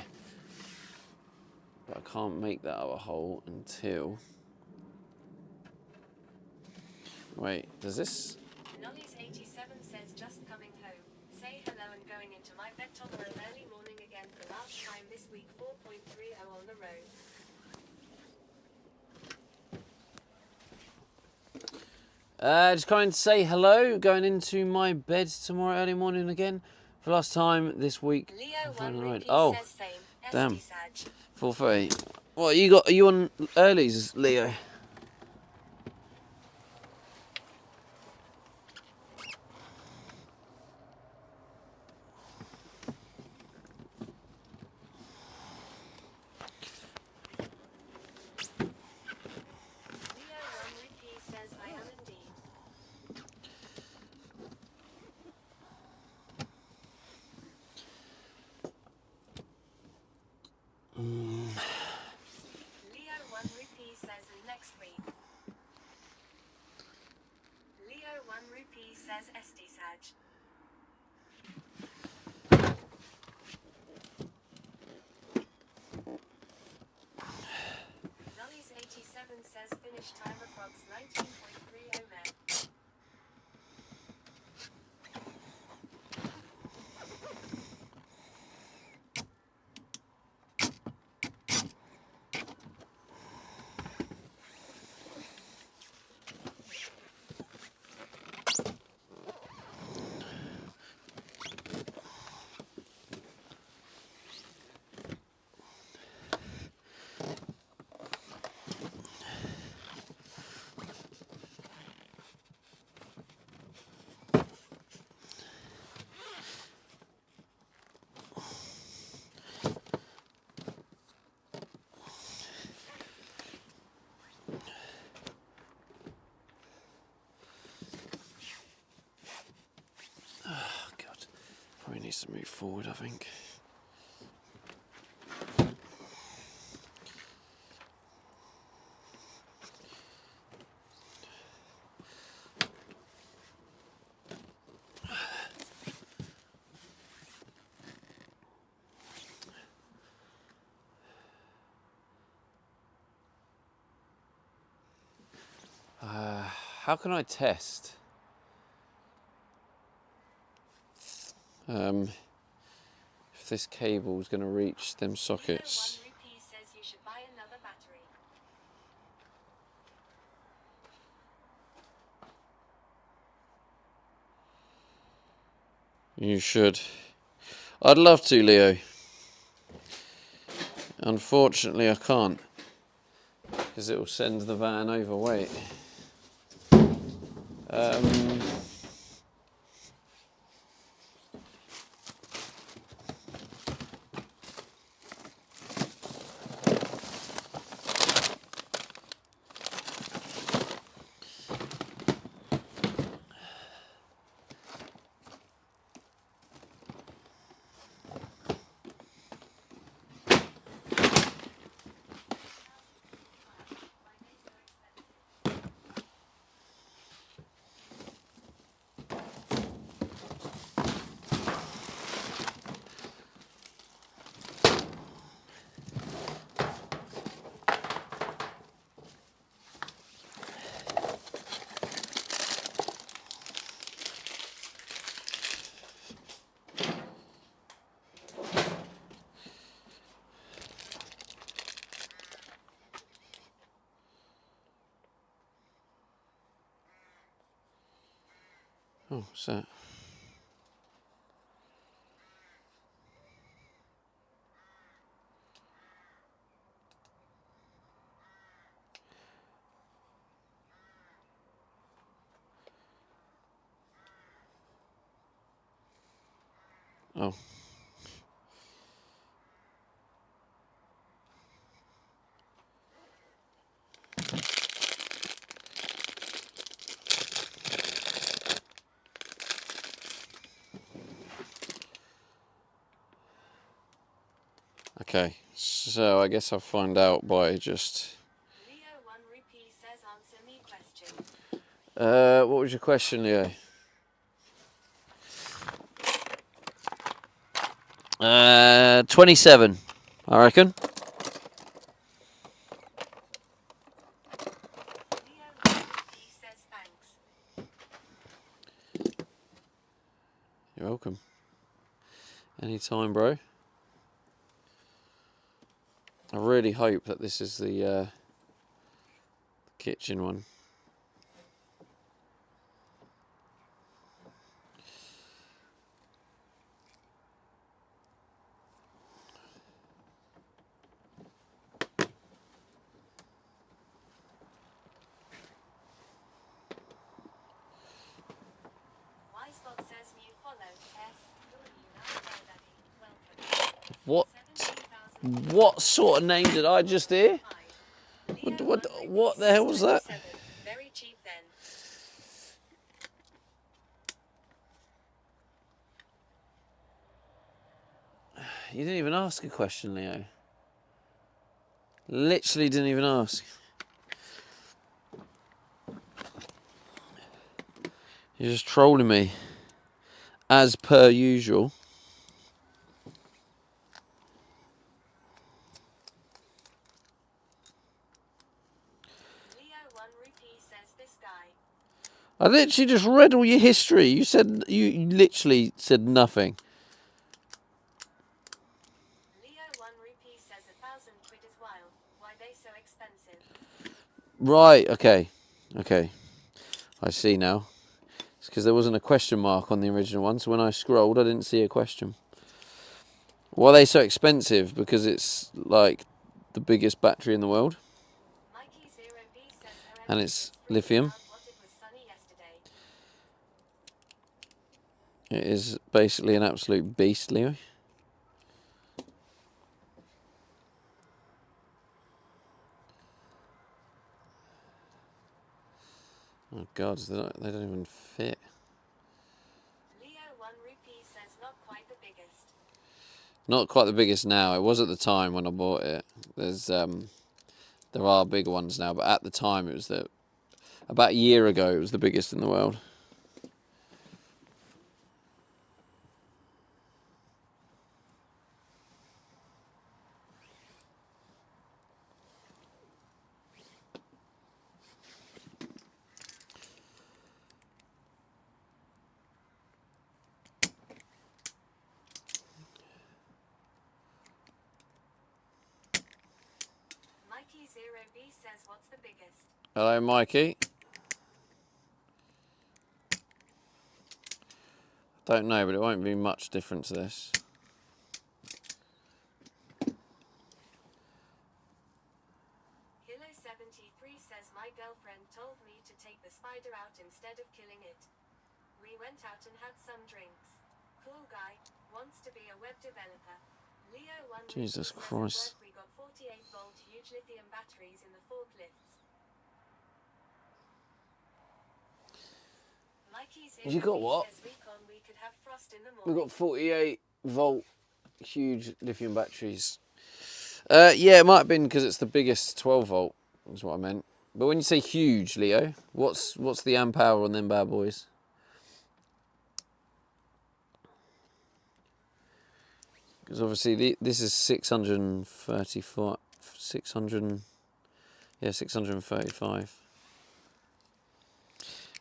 but I can't make that other hole until... Wait, does this... Nolly's 87 says just coming home. Say hello and going into my bed tomorrow early morning again for last time this week 4.30 on the road. Just coming to say hello, going into my bed tomorrow early morning again for last time this week. Leo 1 rupee Oh, says same. damn. Sag. 4:30. What you got? Are you on earlies, Leo? Leo 1 rupee says I am indeed. Leo 1 rupee says next week. Leo 1 rupee says SD Saj. Nolly's 87 says finish time approx 19.30 Meg. Probably needs to move forward, I think. How can I test? If this cable is going to reach them sockets. 1 rupee says you should buy another battery. You should. I'd love to, Leo. Unfortunately, I can't. Because it will send the van overweight. Oh, what's that? Oh. Okay, so I guess I'll find out by just... Leo 1 rupee says answer me question. what was your question, Leo? 27, I reckon. Leo 1 rupee says thanks. You're welcome. Anytime, bro. I really hope that this is the kitchen one. Wisebot says new follow. S. Who are you now, Daddy? Welcome. What? 17,000. What sort of name did I just hear? Leo What 1 what the rupee hell was that? 27. Very cheap then. You didn't even ask a question, Leo. Literally didn't even ask. You're just trolling me. as per usual. Leo 1 rupee says this guy. I literally just read all your history. You said you literally said nothing. Leo 1 rupee says 1,000 quid is wild. Why they so expensive? Right. Okay. Okay. I see now. It's because there wasn't a question mark on the original one, so when I scrolled, I didn't see a question. Why are they so expensive? Because it's like the biggest battery in the world, Mikey 0B says and OMG, it's it's freaking lithium. out what it was sunny yesterday. It is basically an absolute beast, Leo. Oh God, they don't even fit. Leo 1 rupee says not quite the biggest. Not quite the biggest now. It was at the time when I bought it. There are bigger ones now, but at the time it was about a year ago it was the biggest in the world. Mikey 0B says what's the biggest? Hello, Mikey. Don't know, but it won't be much different to this. Hilo 73 says my girlfriend told me to take the spider out instead of killing it. We went out and had some drinks. Cool guy, wants to be a web developer. Leo 1 Jesus rupee says Christ. at work we got 48-volt huge lithium batteries in the forklifts. Mikey 0B You got what? says recon we could have frost in the We've morning. got 48-volt huge lithium batteries. Yeah, it might have been because it's the biggest 12-volt, is what I meant. But when you say huge, Leo, what's the amp hour on them bad boys? Because obviously this is 635, 635.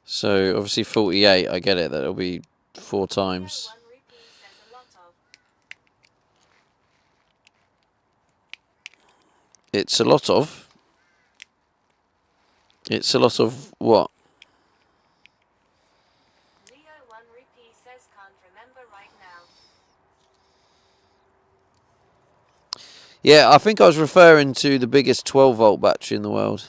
So obviously 48, I get it, that'll be 4 times. Leo 1 rupee says a lot of. It's a lot of. It's a lot of what? Leo 1 rupee says can't remember right now. Yeah, I think I was referring to the biggest 12-volt battery in the world.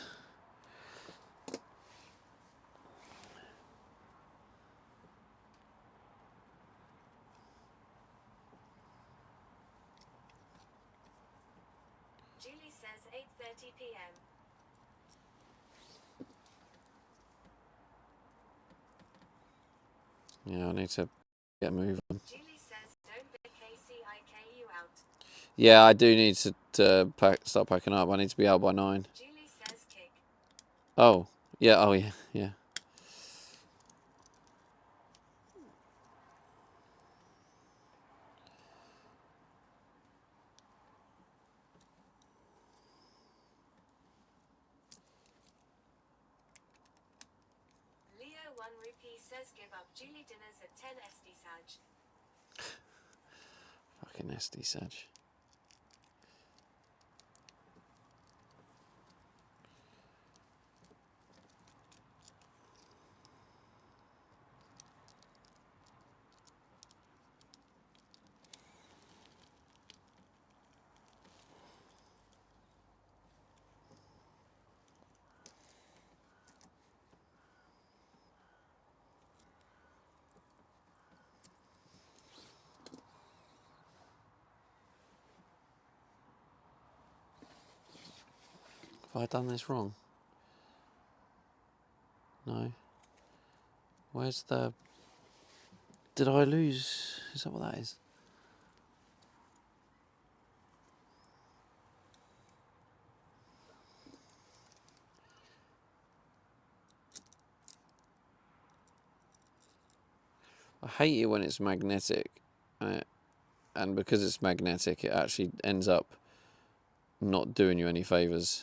Julie says 8:30 p.m. Yeah, I need to get moving. Julie says don't KCIK you out. Yeah, I do need to start packing up. I need to be out by 9. Julie says kick. Oh, yeah, oh yeah, yeah. Leo 1 rupee says give up Julie dinners at 10 SD Saj. Fucking SD Sag. Have I done this wrong? No. Where's the... Did I lose? Is that what that is? I hate it when it's magnetic, and because it's magnetic, it actually ends up not doing you any favours.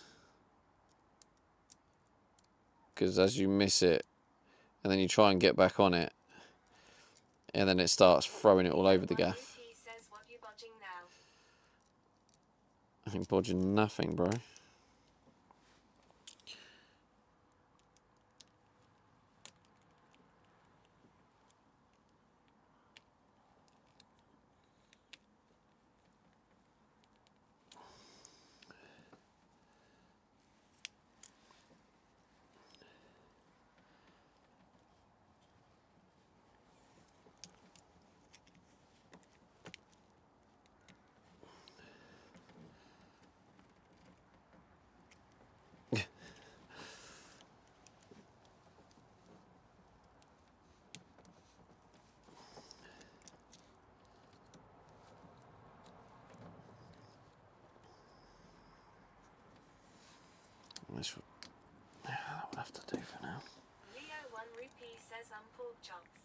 Because as you miss it, and then you try and get back on it, and then it starts throwing it all over the gaff. I ain't bodging nothing, bro. That will have to do for now. Leo 1 rupee says I'm pork chops.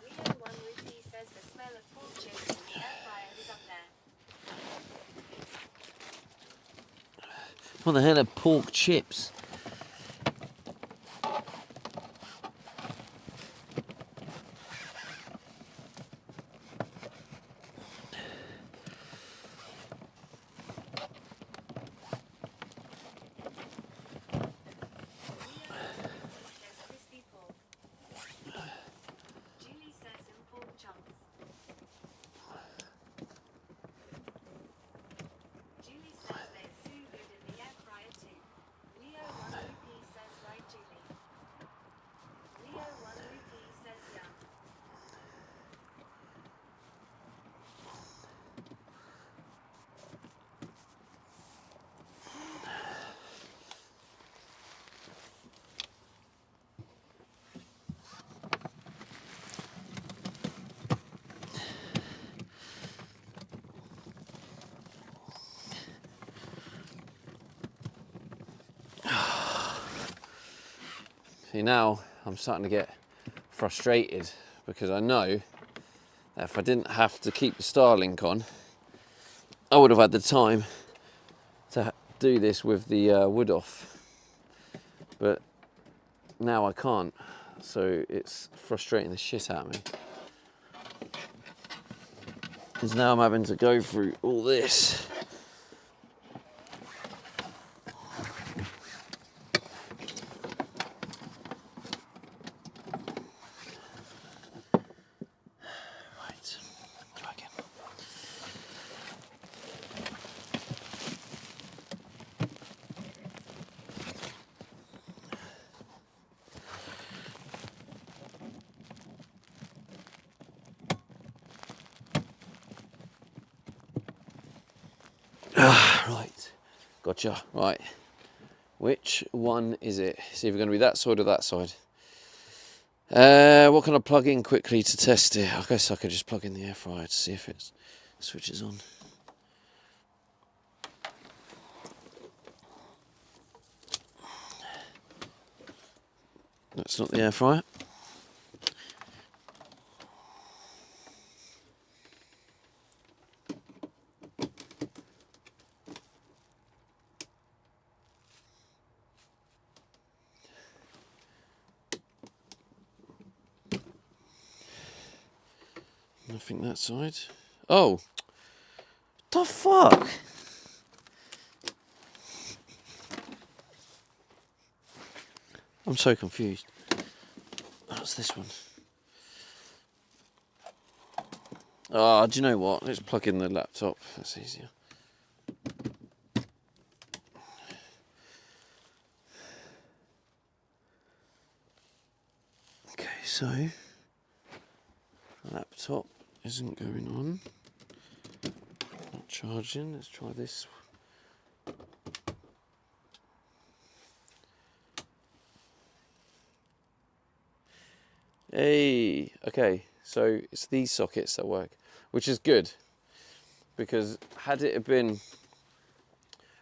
Leo 1 rupee says the smell of pork chips in the air fryer is up there. What the hell are pork chips? See, now I'm starting to get frustrated because I know that if I didn't have to keep the Starlink on, I would have had the time to do this with the wood off. But now I can't, so it's frustrating the shit out of me. Because now I'm having to go through all this. Right, gotcha. Right, which one is it? It's either going to be that side or that side. What can I plug in quickly to test it? I guess I could just plug in the air fryer to see if it switches on. That's not the air fryer. Nothing that side. Oh, the fuck! I'm so confused. What's this one? Ah, do you know what? Let's plug in the laptop. That's easier. so laptop isn't going on. Not charging. Let's try this. Hey, okay, so it's these sockets that work, which is good, because had it have been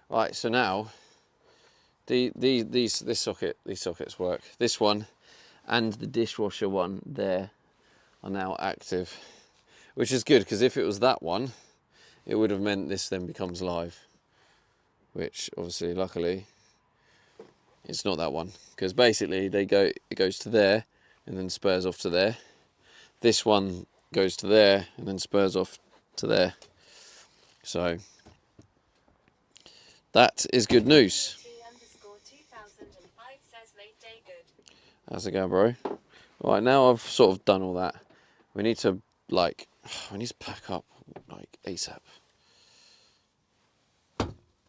right, so now these sockets work. This one and the dishwasher one there are now active, which is good, because if it was that one, it would have meant this then becomes live, which obviously, luckily, it's not that one, because basically it goes to there and then spurs off to there. This one goes to there and then spurs off to there. So that is good news. How's it going, bro? Right, now I've sort of done all that. We need to pack up like ASAP.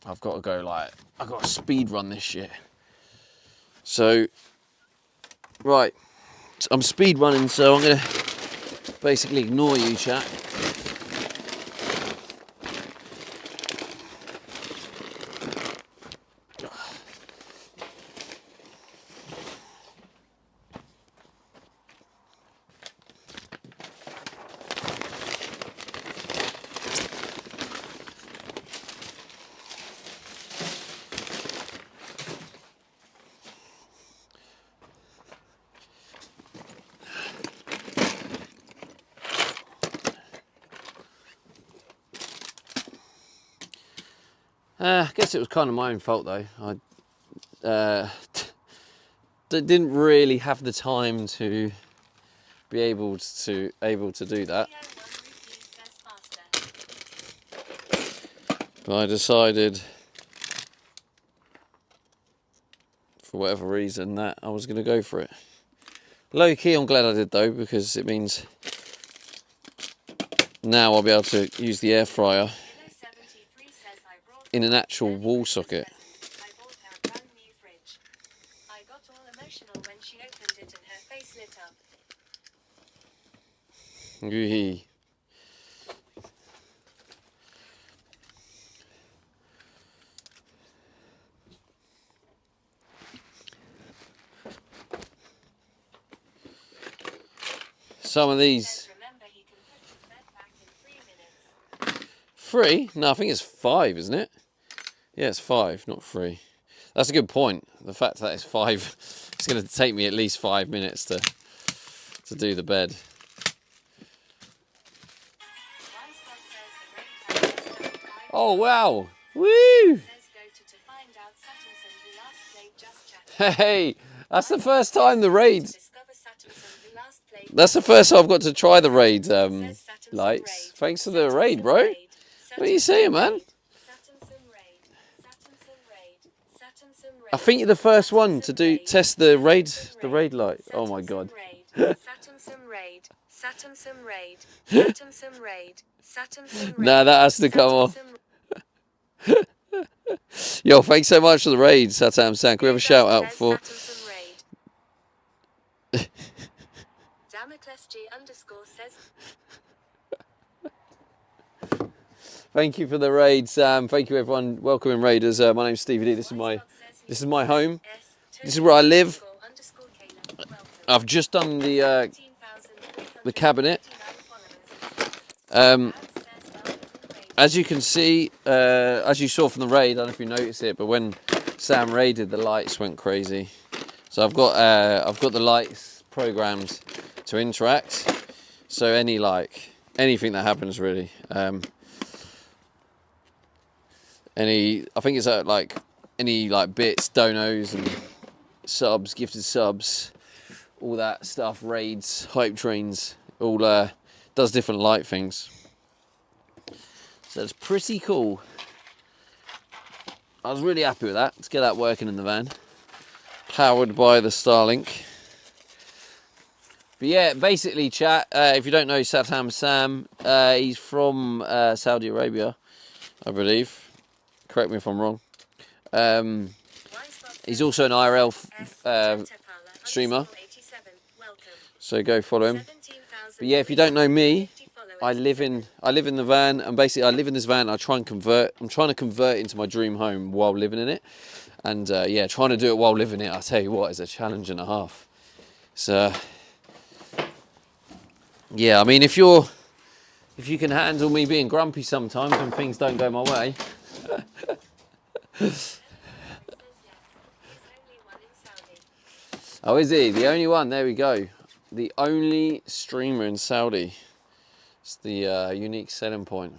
I've got to go I've got to speed run this shit. So, right, I'm speed running, so I'm gonna basically ignore you, chat. I guess it was kind of my own fault though. I didn't really have the time to be able to do that. But I decided, for whatever reason, that I was going to go for it. Low key, I'm glad I did though, because it means now I'll be able to use the air fryer in an actual wall socket. I bought her a brand new fridge. I got all emotional when she opened it and her face lit up. Wee. Some of these. Remember, he can put his bed back in 3 minutes. 3? No, I think it's 5, isn't it? Yeah, it's 5, not 3. That's a good point. The fact that it's 5, it's going to take me at least 5 minutes to do the bed. Oh wow! Woo! Hey, that's the first time the raid. That's the first time I've got to try the raid lights. Thanks for the raid, bro. What are you saying, man? I think you're the first one to test the raid light. Oh my god. Nah, that has to come off. Yo, thanks so much for the raid, Satam San. Can we have a shout out for? Thank you for the raid, Sam. Thank you, everyone. Welcome in, raiders. My name's Stevie D. This is my home. This is where I live. I've just done the cabinet. As you can see, as you saw from the raid, I don't know if you noticed it, but when Sam raided, the lights went crazy. So I've got the lights programmed to interact. So anything that happens really. I think it's any bits, donos and subs, gifted subs, all that stuff, raids, hype trains, all does different light things. So it's pretty cool. I was really happy with that, to get that working in the van. Powered by the Starlink. But yeah, basically chat, if you don't know Satam Sam, he's from Saudi Arabia, I believe. Correct me if I'm wrong. He's also an IRL streamer. So go follow him. 17,000 But yeah, if you don't know me, 50 followers. I live in the van, and basically I live in this van. I'm trying to convert it into my dream home while living in it, and yeah, trying to do it while living it, I tell you what, is a challenge and a half. So yeah, I mean, if you can handle me being grumpy sometimes when things don't go my way. Oh, is he the only one? There we go, the only streamer in Saudi. It's the unique selling point.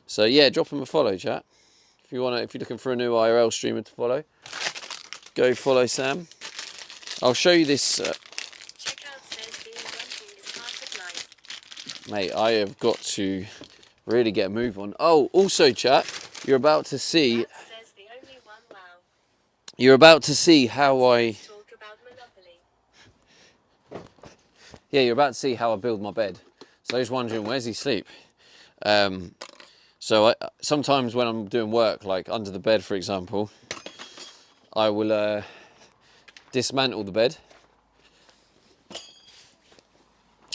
So yeah, drop him a follow, chat. If you're looking for a new IRL streamer to follow, go follow Sam. I'll show you this. Checkout says being grumpy is part of life. Mate, I have got to really get a move on. Oh, also, chat, you're about to see. Matt says the only one. Wow. You're about to see how I. Talk about Monopoly. Yeah, you're about to see how I build my bed. So I was wondering, where's he sleep? So sometimes when I'm doing work, like under the bed, for example, I will dismantle the bed.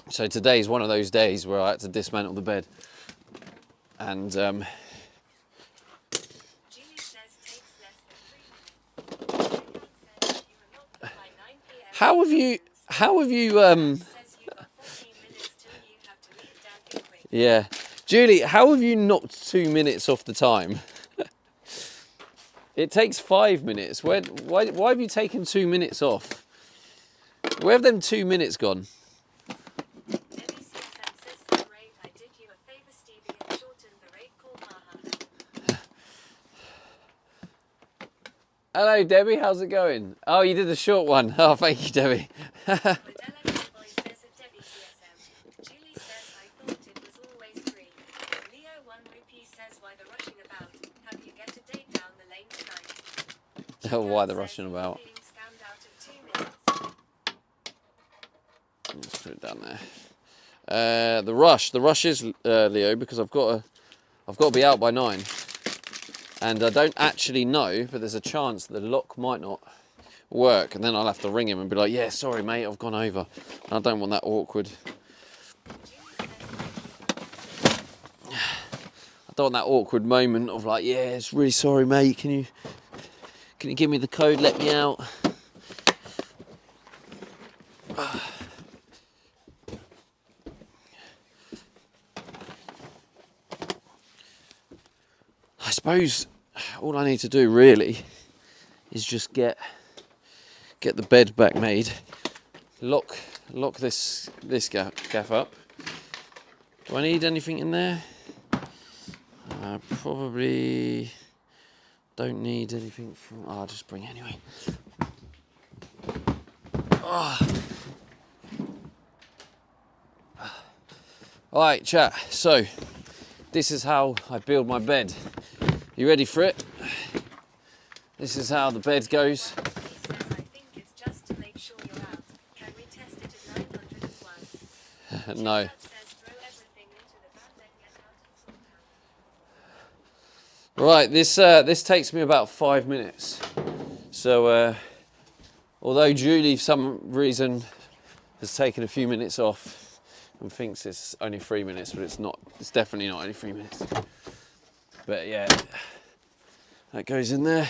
So today is one of those days where I had to dismantle the bed. And Julie says takes less than 3 minutes. Checkout says you are not by 9 p.m. how have you Says you got 14 minutes till you have to leave damn quick. yeah, Julie, how have you knocked 2 minutes off the time? It takes 5 minutes. Why have you taken 2 minutes off? Where have them 2 minutes gone? Debbie CSM says so great. I did you a favor, Stevie, and shortened the rate call. Haha. Hello, Debbie. How's it going? Oh, you did the short one. Oh, thank you, Debbie. Modella Boy says at Debbie CSM. Julie says I thought it was always free. Leo 1 Rupee says why the rushing about. Have you get a date down the lane tonight? Why the rushing about? Being scammed out of 2 minutes. Let's put it down there. The rush is Leo, because I've got to be out by 9, and I don't actually know, but there's a chance the lock might not work, and then I'll have to ring him and be like, yeah, sorry mate, I've gone over. And I don't want that awkward. I don't want that awkward moment of like, yeah, it's really sorry mate, can you give me the code, let me out. I suppose all I need to do really is just get the bed back made, lock this gaff up. Do I need anything in there? Probably don't need anything from. Oh, I'll just bring it anyway. Oh. All right, chat. So this is how I build my bed. You ready for it? This is how the bed goes. I think it's just to make sure you're out. Can we test it at 901? No. Checkout says throw everything into the van, then get out and sort out. Right, this takes me about 5 minutes. So although Julie, for some reason, has taken a few minutes off and thinks it's only 3 minutes, but it's not. It's definitely not only 3 minutes. But yeah, that goes in there.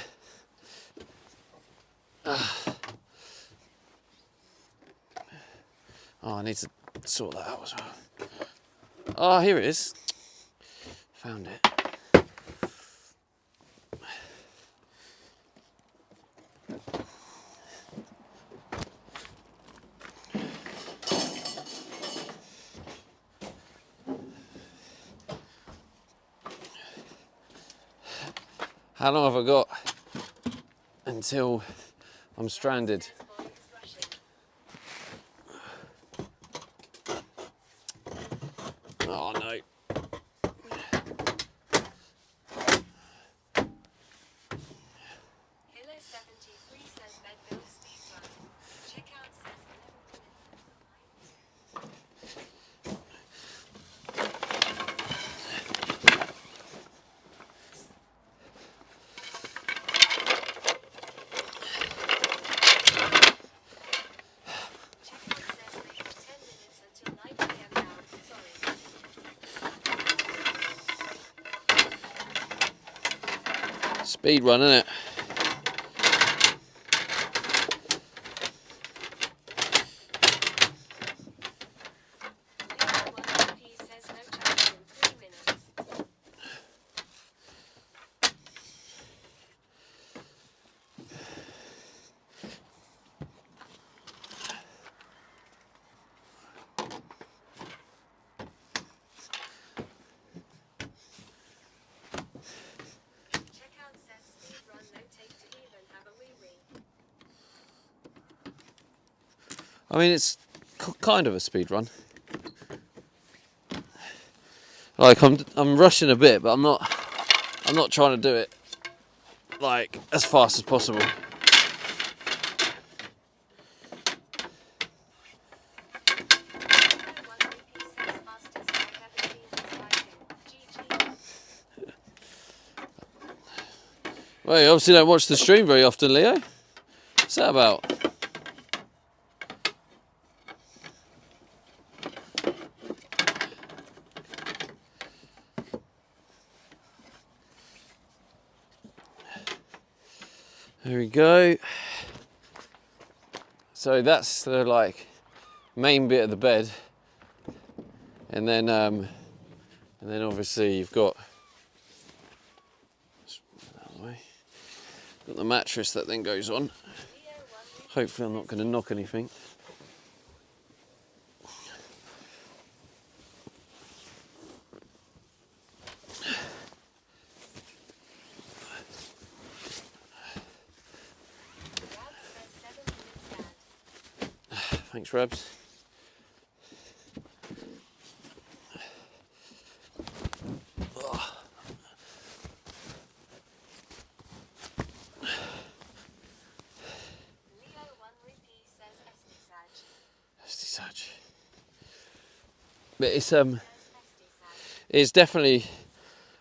Oh, I need to sort that out as well. Oh, here it is. Found it. How long have I got until I'm stranded? Oh no. Hilo 73 says bed build speed run. Checkout says 11 minutes. Speed run, isn't it? He says no charge in 3 minutes. Checkout says speed run, no take to even have a wee wee. I mean, it's kind of a speed run. Like I'm rushing a bit, but I'm not trying to do it like as fast as possible. Well, you obviously don't watch the stream very often, Leo. What's that about? There we go. So that's the like main bit of the bed, and then obviously you've got the mattress that then goes on. Hopefully I'm not going to knock anything. Thanks, Rabs. But it's definitely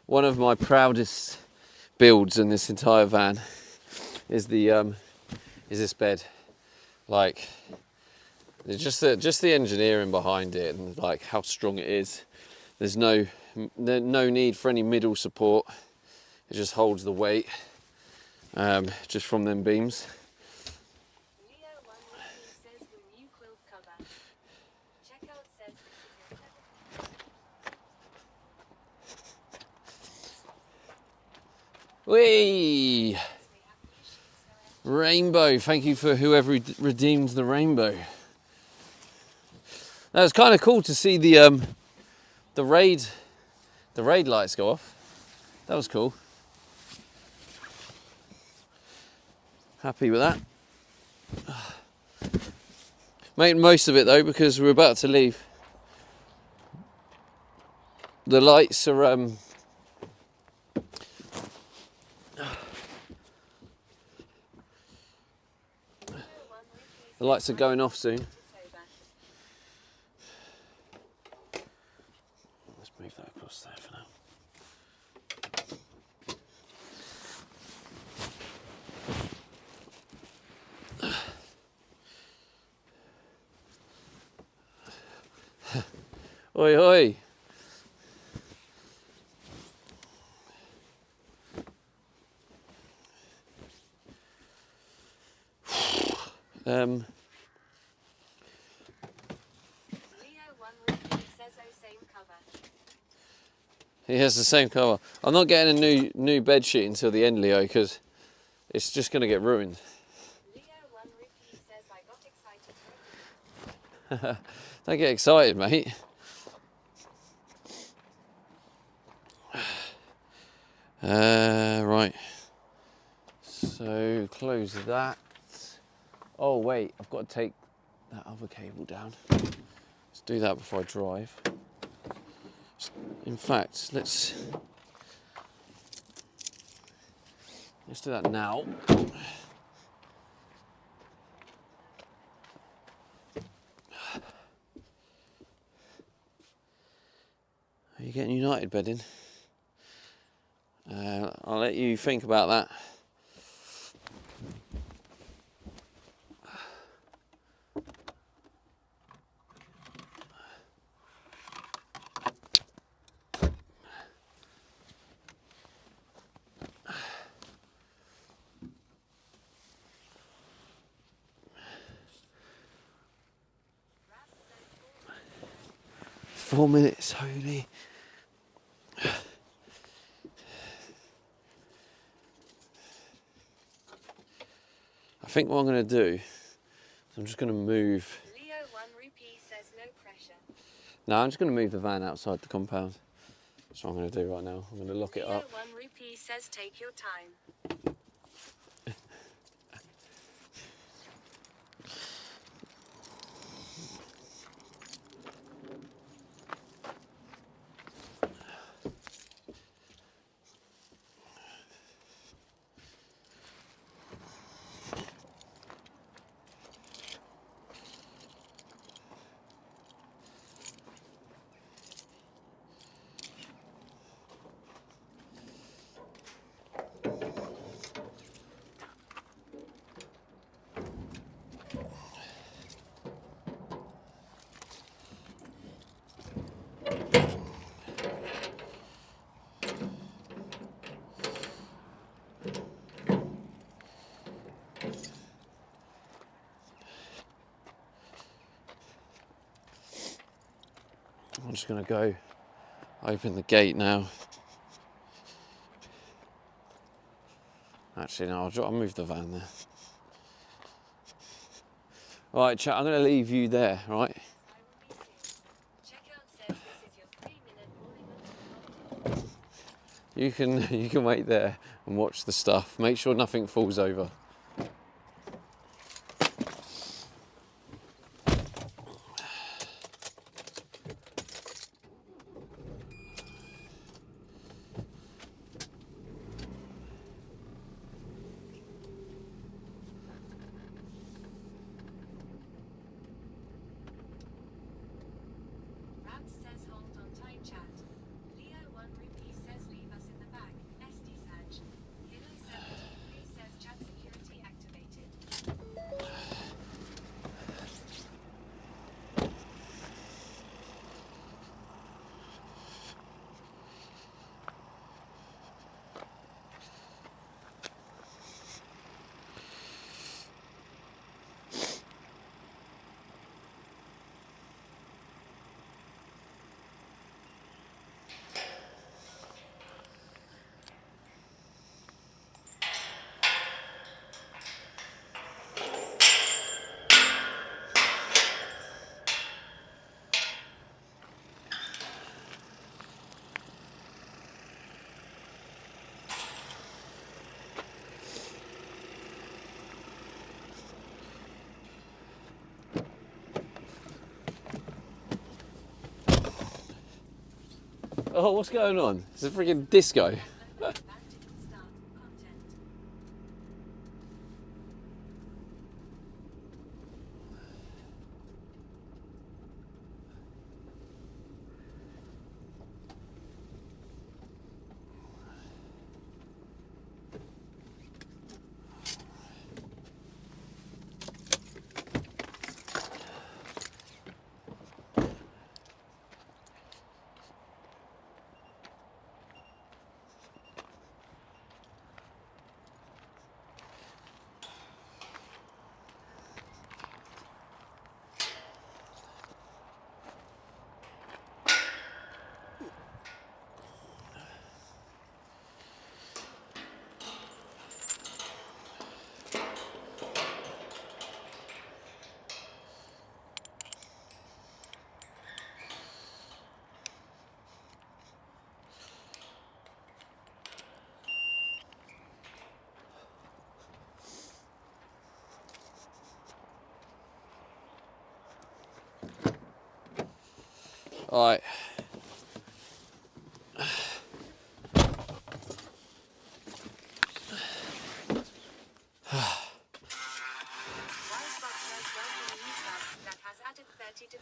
one of my proudest builds in this entire van. Is this bed? Like, just the engineering behind it and like how strong it is. There's no need for any middle support. It just holds the weight just from them beams. Whee! Rainbow, thank you for whoever redeemed the rainbow. That was kind of cool to see the raid lights go off. That was cool. Happy with that. Made most of it though because we're about to leave. The lights are going off soon. Let's move that across there for now. Oi, oi. He has the same cover. I'm not getting a new bed sheet until the end, Leo, because it's just going to get ruined. Leo 1 Ricky says I got excited. Don't get excited, mate. Right. So close that. Oh wait, I've got to take that other cable down. Let's do that before I drive. In fact, let's do that now. Are you getting United bedding? I'll let you think about that. 4 minutes, holy. I think what I'm going to do is I'm just going to move. Leo 1 rupee says no pressure. No, I'm just going to move the van outside the compound. That's what I'm going to do right now. I'm going to lock it Leo up. 1 rupee says take your time. I'm just going to go open the gate now. Actually, no, I'll move the van there. Right, chat, I'm going to leave you there, right? I will be soon. Checkout says this is your 3-minute warning until content. You can wait there and watch the stuff. Make sure nothing falls over. Raps says hold on tight chat. Leo 1 rupee says leave us in the back. SD Saj. Hilo 73 says chat security activated. Oh, what's going on? It's a freaking disco. Back to start content. All right. Wisebox says welcome new sub that has added $32.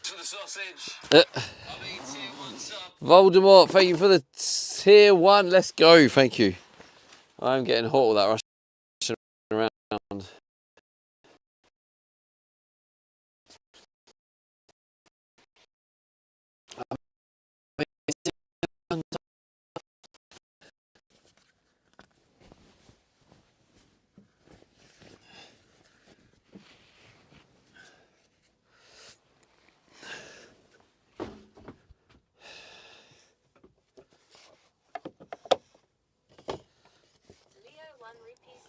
To the sausage. Uh, I'll be tier 1 sub. Voldemort, thank you for the tier 1. Let's go. Thank you. I'm getting hot with that rushing around.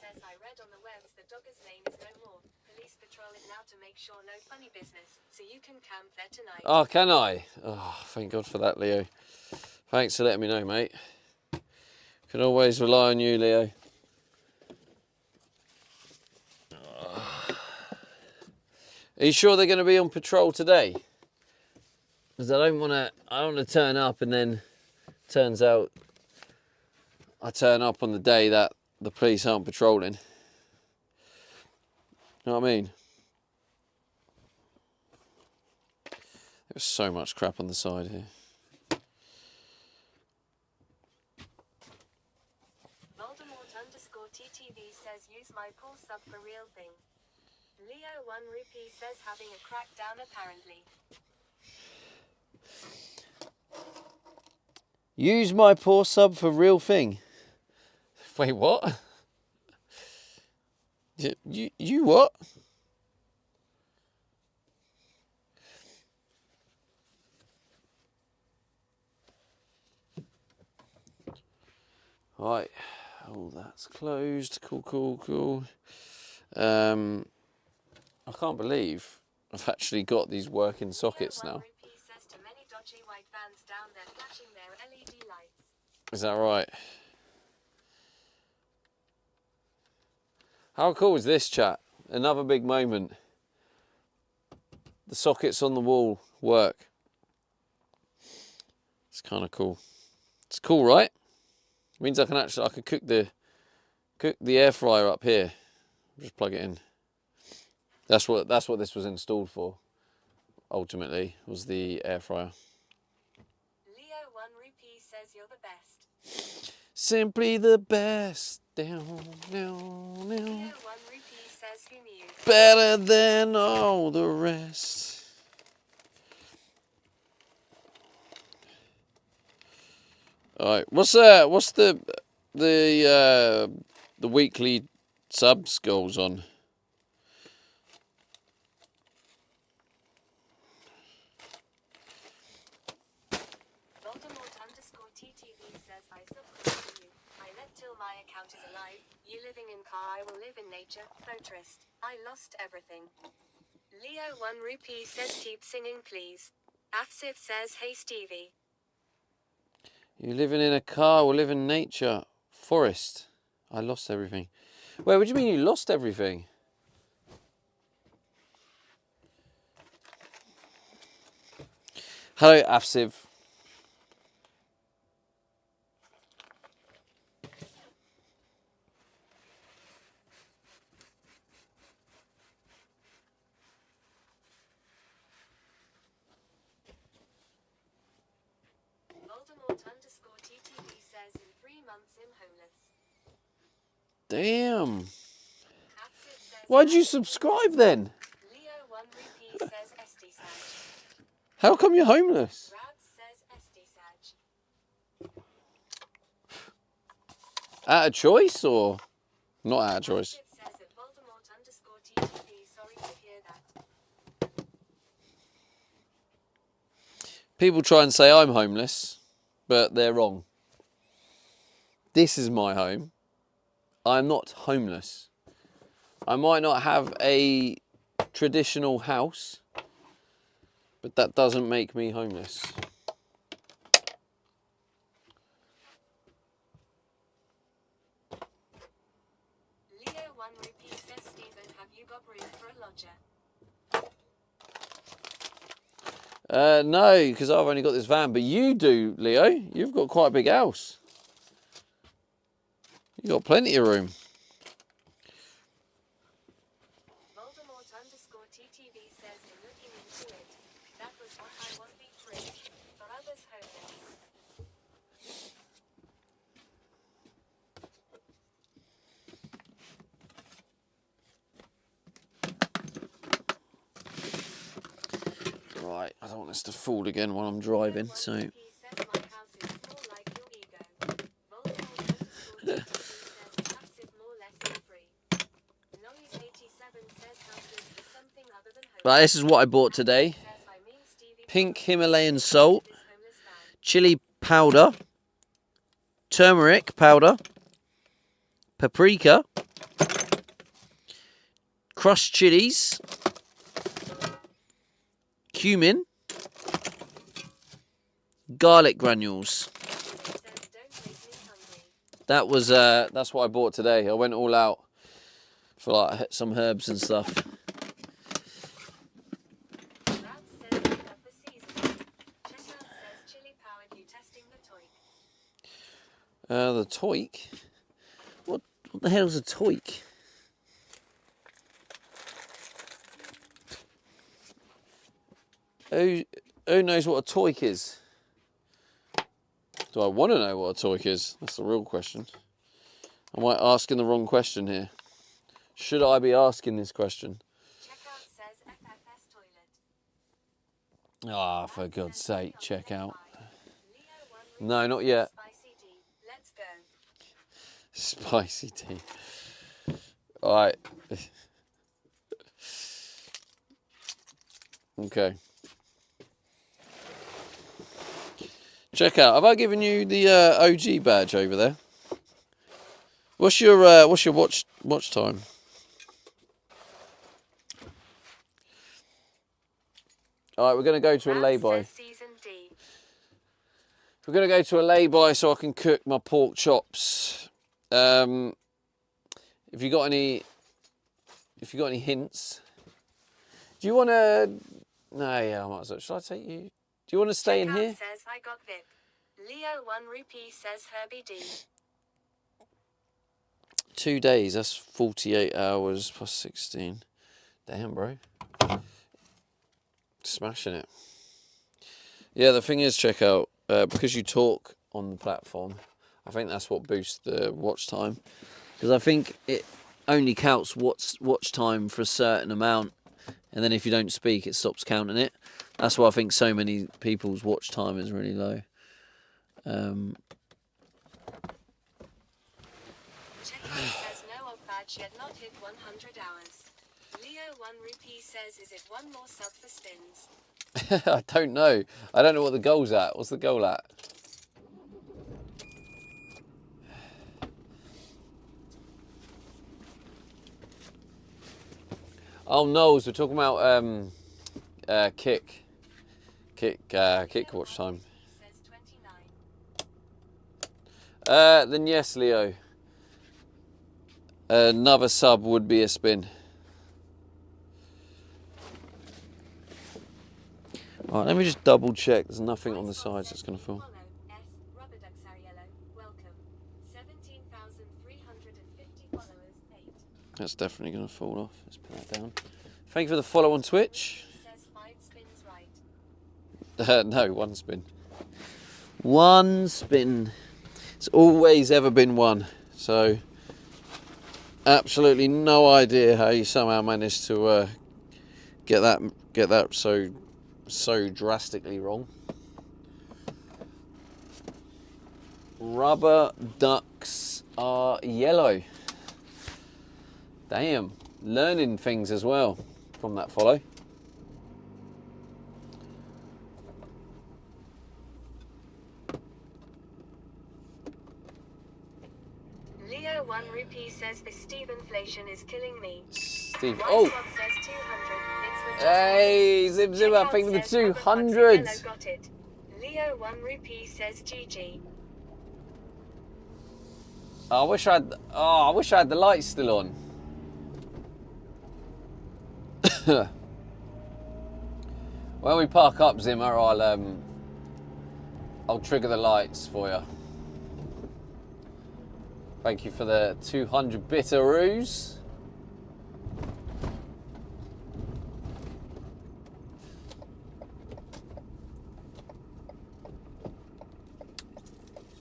says, I read on the webs the dogger's name is no more. Police patrol it now to make sure no funny business, so you can camp there tonight. Oh, can I? Oh, thank God for that, Leo. Thanks for letting me know, mate. Can always rely on you, Leo. Are you sure they're going to be on patrol today? Because I don't want to turn up and then turns out I turn up on the day that the police aren't patrolling. You know what I mean? There's so much crap on the side here. Voldemort_TTV says use my pool sub for real thing. Leo 1 Rupee says having a crackdown apparently. Use my poor sub for real thing. Wait, what? You what? Right. Oh, that's closed. Cool. I can't believe I've actually got these working sockets now. Says to many dodgy white vans down there flashing their LED lights. Is that right? How cool is this, chat? Another big moment. The sockets on the wall work. It's kind of cool. It's cool, right? It means I could cook the air fryer up here. Just plug it in. That's what this was installed for. Ultimately, was the air fryer. Leo 1 Rupee says you're the best. Simply the best. Down. Leo 1 Rupee says who knew. Better than all the rest. All right, what's the weekly subs goals on? Voldemort_TTV says I subscribe to you. I let till my account is alive. You living in car, I will live in nature. Photorist, I lost everything. Leo 1 Rupee says keep singing please. Afsif says hey Stevie. You living in a car or live in nature? Forest. I lost everything. Wait, what do you mean you lost everything? Hello, Afsiv. Voldemort_TTV says in 3 months I'm homeless. Damn. Afsif says Why'd you subscribe then? Leo 1 Rupee says SD Sag. How come you're homeless? Rabs says SD Sag. Out of choice or not out of choice? Afsif says at Voldemort_TTV sorry to hear that. People try and say I'm homeless, but they're wrong. This is my home. I'm not homeless. I might not have a traditional house, but that doesn't make me homeless. Leo 1 Rupee says Stephen, have you got room for a lodger? No, because I've only got this van, but you do, Leo. You've got quite a big house. You've got plenty of room. Voldemort_TTV says in looking into it, that was what I want be free. For others homeless. Right, I don't want this to fall again while I'm driving, so... He says my house is small like your ego. Voldemort_TTV says passive more less than free. Noise87 says houseless is something other than homeless. Right, this is what I bought today. Says I mean Stevie Pink Himalayan salt, this homeless van. chili powder, turmeric powder, paprika, crushed chilies, cumin, garlic granules. Says, don't make me hungry. That was that's what I bought today. I went all out for like some herbs and stuff. Ralph says, I love the seasoning. Checkout says, chili powered you testing the toik. The toik. What the hell's a toik? Who knows what a toik is? Do I want to know what a toik is? That's the real question. Am I asking the wrong question here? Should I be asking this question? Checkout says, FFS toilet. Ah, for God's sake, check out. Leo 1 No, not yet. Spicy tea. Let's go. Spicy tea. Alright. Okay. Check out. Have I given you the OG badge over there? What's your watch time? All right, we're going to go to a lay-by. Season D. We're going to go to a lay-by so I can cook my pork chops. If you got any hints, do you want to? No, yeah, I might as well. Shall I take you? Do you want to stay in here? Says I got VIP. Leo 1 rupee says Herbie D. 2 days. That's 48 hours plus 16. Damn, bro. Smashing it. Yeah, the thing is, check out, because you talk on the platform, I think that's what boosts the watch time. Because I think it only counts watch time for a certain amount, and then if you don't speak, it stops counting it. That's why I think so many people's watch time is really low. Checkout says no of badge yet not hit 100 hours. Leo 1 rupee says, is it one more sub for spins? I don't know. I don't know what the goal's at. What's the goal at? Oh, Knowles, we're talking about kick watch time. Says 29. Then yes, Leo. Another sub would be a spin. Alright, let me just double check. There's nothing on the sides that's going to fall. S. Rubber ducks are yellow. Welcome. 17,350 followers. 8. That's definitely going to fall off. Let's put that down. Thank you for the follow on Twitch. Says 5 spins right. No, one spin. One spin. It's always ever been one. So, absolutely no idea how you somehow managed to get that so drastically wrong. Rubber ducks are yellow. Damn, learning things as well from that follow. Leo 1 rupee says the Steve inflation is killing me. Steve, White oh, Swat says 200. It's the hey, Zim Zim, I think the Checkout says 200. Yellow got it. Leo 1 rupee says GG. I wish I had the lights still on. When we park up, Zimmer, I'll trigger the lights for you. Thank you for the 200 bitteroos.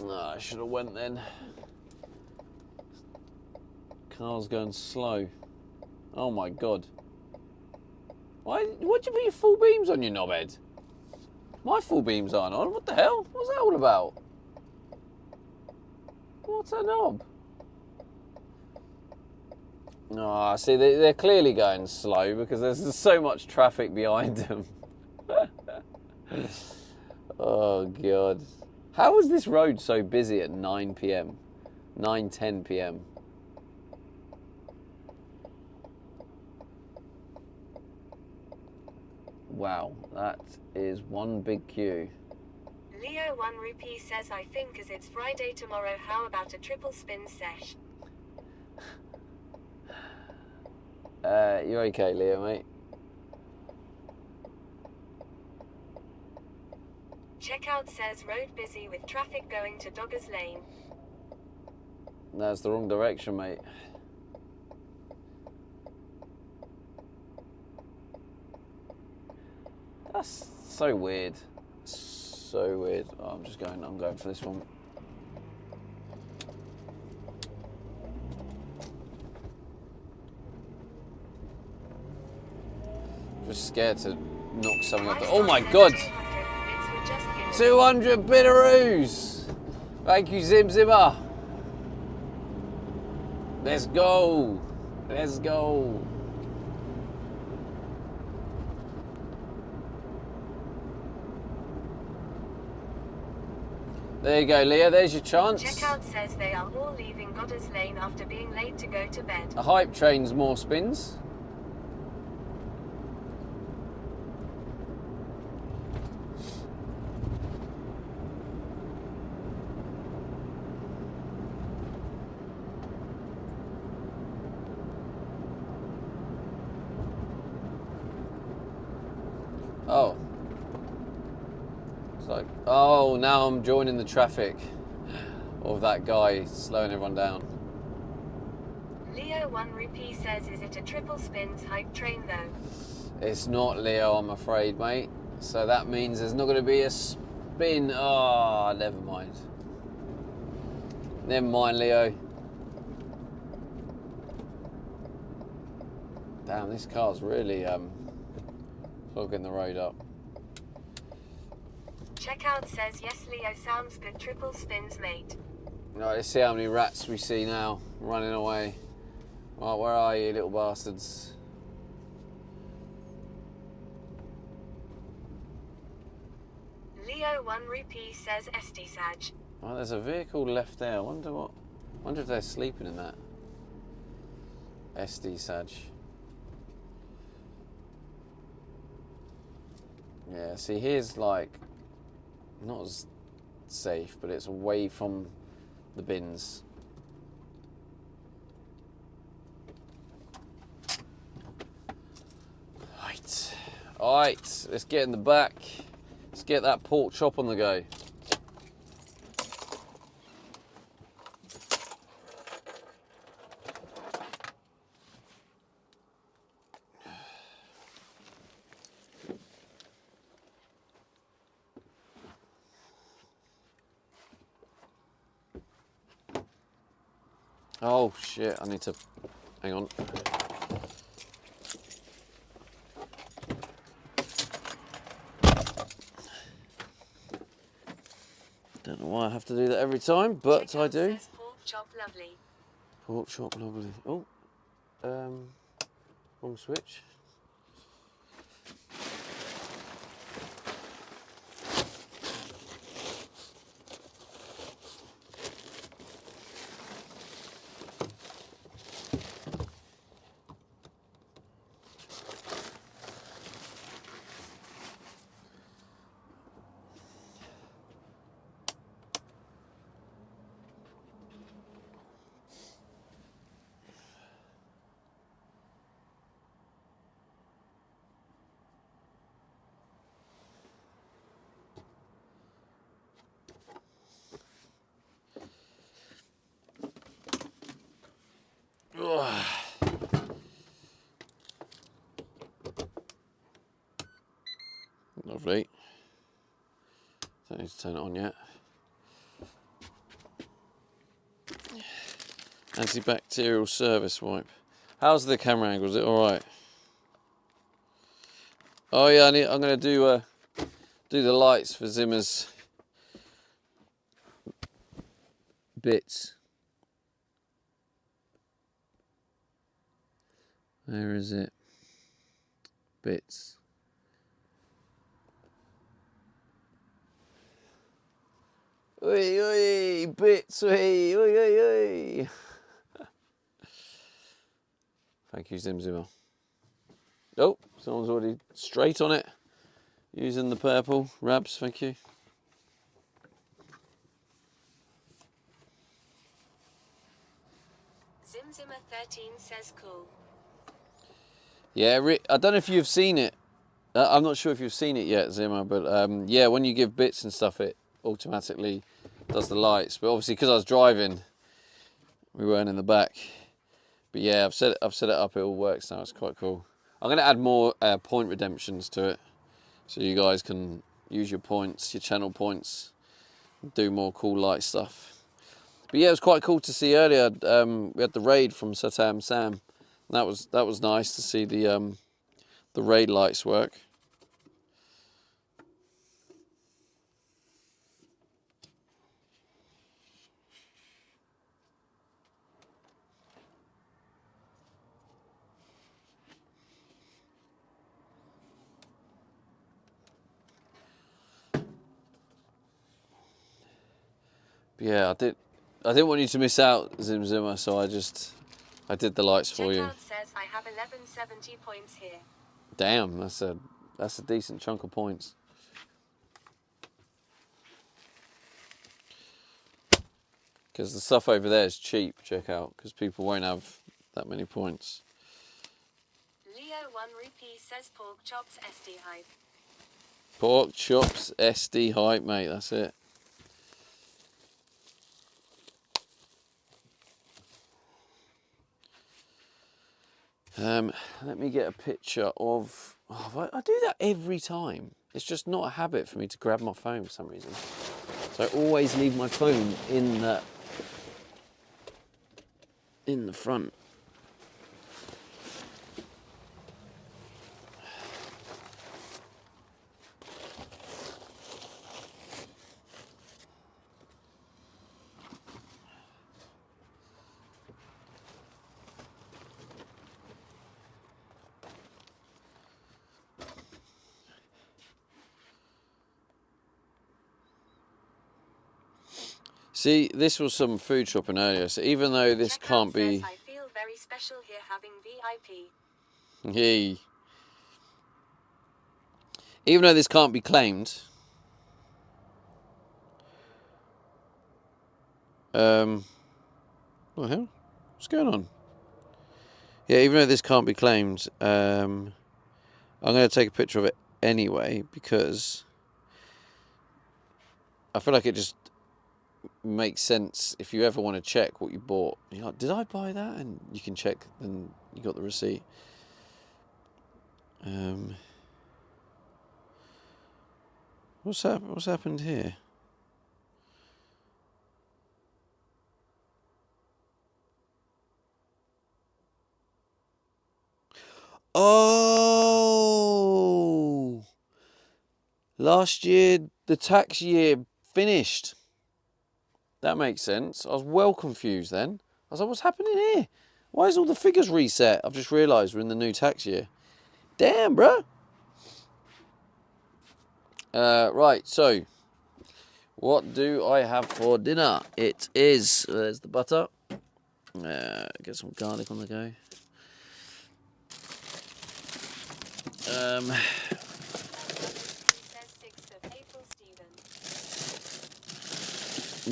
No, I should have went then. Car's going slow. Oh my God. Why'd you put your full beams on, you knobhead? My full beams aren't on. What the hell? What's that all about? What's a knob? Ah, see, they're clearly going slow because there's so much traffic behind them. Oh, God. How is this road so busy at 9 p.m? 9:10 p.m? Wow, that is one big queue. Leo 1 Rupee says, I think as it's Friday tomorrow, how about a triple spin sesh? You're okay, Leo, mate. Checkout says road busy with traffic going to Doggers Lane. That's the wrong direction, mate. That's so weird. So weird. Oh, I'm going for this one. Just scared to knock something up. Oh my god! 200 bitteroos! Thank you, Zim Zimmer. Let's go. Let's go. There you go, Leah. There's your chance. Checkout says they are all leaving Goddard's Lane after being late to go to bed. A hype train's more spins. Oh. It's like, oh, now I'm joining the traffic of that guy slowing everyone down. Leo 1 Rupee says, is it a triple spins hype train though? It's not, Leo, I'm afraid, mate. So that means there's not going to be a spin. Oh, never mind. Never mind, Leo. Damn, this car's really clogging the road up. Checkout says, yes, Leo, sounds good. Triple spins, mate. Right, let's see how many rats we see now running away. Right, where are you, little bastards? Leo 1 Rupee says, SD Sag. Right, there's a vehicle left there. I wonder if they're sleeping in that. SD Sag. Yeah, see, here's like not as safe, but it's away from the bins. Right, alright, let's get in the back. Let's get that pork chop on the go. Oh shit, I need to, hang on. Don't know why I have to do that every time, but Checkout I do. says, pork chop lovely. Pork chop lovely. Oh, wrong switch. Lovely. Don't need to turn it on yet. Antibacterial service wipe. How's the camera angle? Is it all right? Oh yeah, I'm going to do the lights for Zimmer's bits. Where is it? Bits. Oi, oi, bits, oi, oi, oi, oi. Thank you, Zim Zimmer. Oh, someone's already straight on it. Using the purple. Rabs, thank you. Zimzimmer13 says cool. Yeah, I don't know if you've seen it. I'm not sure if you've seen it yet, Zimmer, but yeah, when you give bits and stuff, it automatically does the lights. But obviously, because I was driving, we weren't in the back. But yeah, I've set it up. It all works now. It's quite cool. I'm going to add more point redemptions to it, so you guys can use your points, your channel points, and do more cool light stuff. But yeah, it was quite cool to see earlier. We had the raid from Satam Sam. That was nice to see the raid lights work. But yeah, I didn't want you to miss out, Zim Zimmer, so I did the lights for you. Checkout says I have 1170 points here. Damn, that's a decent chunk of points. Because the stuff over there is cheap, check out, because people won't have that many points. Leo 1 rupee says pork chops SD hype. Pork chops SD hype, mate, that's it. Let me get a picture of... Oh, I do that every time. It's just not a habit for me to grab my phone for some reason. So I always leave my phone in the front. See, this was some food shopping earlier, so even though this Checkout can't be... says I feel very special here having VIP. Yay. Even though this can't be claimed... what the hell? What's going on? Yeah, even though this can't be claimed, I'm going to take a picture of it anyway, because I feel like it just makes sense if you ever want to check what you bought. You're like, did I buy that? And you can check, and you got the receipt. What's happened here? Oh! Last year, the tax year finished. That makes sense. I was well confused then. I was like, what's happening here? Why is all the figures reset? I've just realised we're in the new tax year. Damn, bro. Right, so what do I have for dinner? It is, there's the butter. Get some garlic on the go. Says 6th of April, Stephen.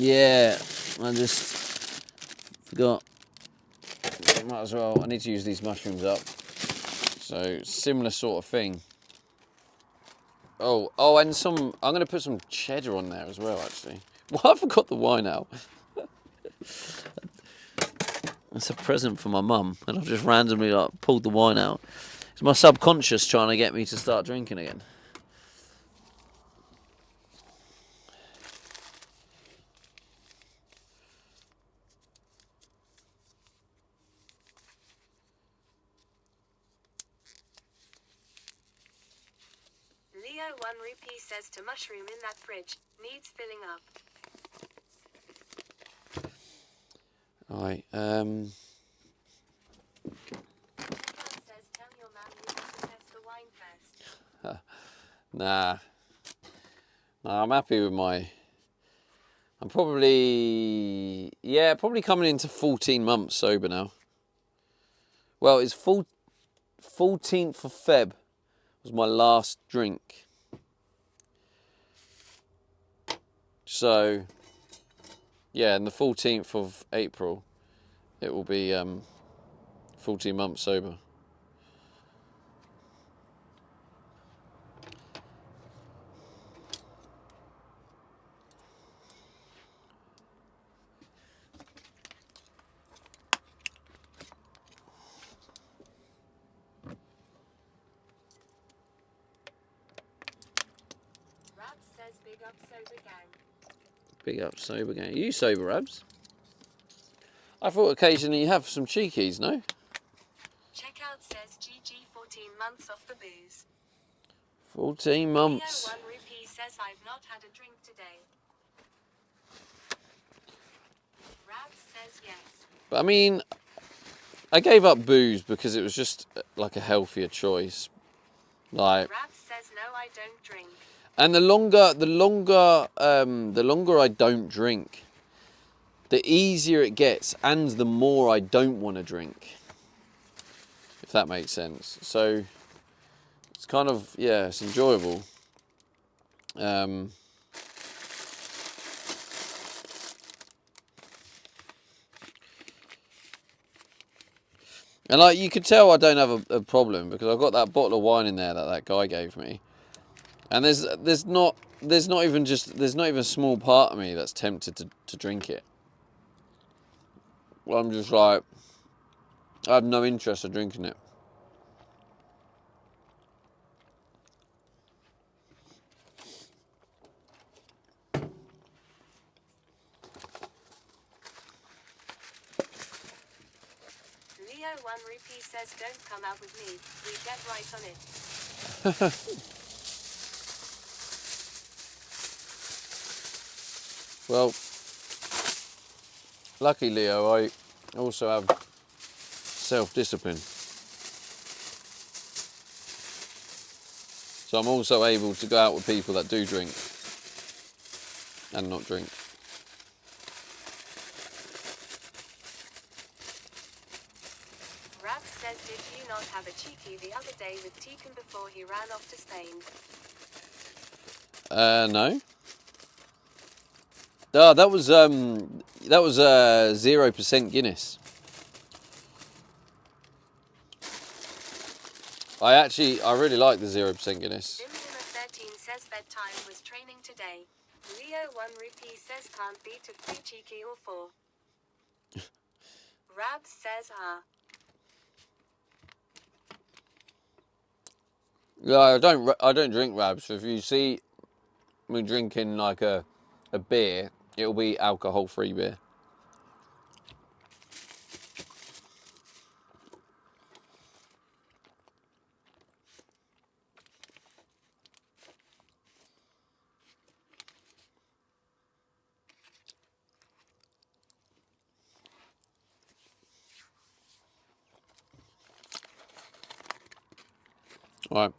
Yeah, I just forgot. Might as well. I need to use these mushrooms up. So similar sort of thing. Oh, and some. I'm going to put some cheddar on there as well. Actually, well, I forgot the wine out. That's a present for my mum, and I've just randomly pulled the wine out. It's my subconscious trying to get me to start drinking again. Leo 1 rupee says to mushroom in that fridge, needs filling up. Alright, Checkout says tell your man you want to test the wine first. nah, I'm happy with my... I'm probably coming into 14 months sober now. Well, it's 14th of Feb was my last drink. So, yeah, on the 14th of April, it will be 14 months sober. Rabs says big up sober gang. Big up sober gang. Are you sober, Rabs? I thought occasionally you have some cheekies, no? Checkout says GG 14 months off the booze. 14 months. Leo 1 Rupee says I've not had a drink today. Rabs says yes. But I mean, I gave up booze because it was just like a healthier choice. Like, Rabs says no, I don't drink. and the longer I don't drink, the easier it gets, and the more I don't want to drink. If that makes sense. So it's kind of, yeah, it's enjoyable. And like you could tell, I don't have a problem because I've got that bottle of wine in there that guy gave me, and there's not even a small part of me that's tempted to drink it. Well, I'm just like, I have no interest in drinking it. Leo 1 Rupee says don't come out with me, we get right on it. Well, lucky Leo, I also have self-discipline. So I'm also able to go out with people that do drink and not drink. Rabs says did you not have a cheeky the other day with Tegan before he ran off to Spain? No. Oh, that was 0% Guinness. I really like the 0% Guinness. Zimzima 13 says bedtime was training today. Leo 1 Rupee says can't beat a 3 cheeky or 4. Rabs says Yeah, I don't drink Rabs. So if you see me drinking like a beer, it'll be alcohol-free beer. All right.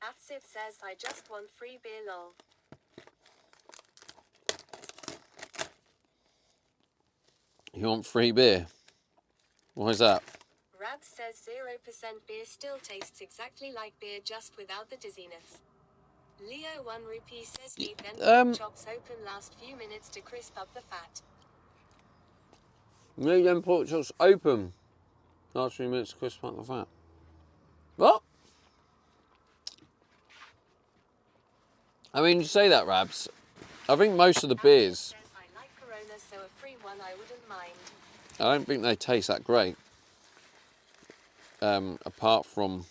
Atsif says I just want free beer lol. You want free beer? Why is that? Rabs says 0% beer still tastes exactly like beer just without the dizziness. Leo 1 Rupee says keep them chops open last few minutes to crisp up the fat. Leave them pork chops open. Last 3 minutes to crisp up the fat. What? I mean, you say that, Rabs. I think most of the beers, Says I like Corona, so a free one I wouldn't mind. I don't think they taste that great. Apart from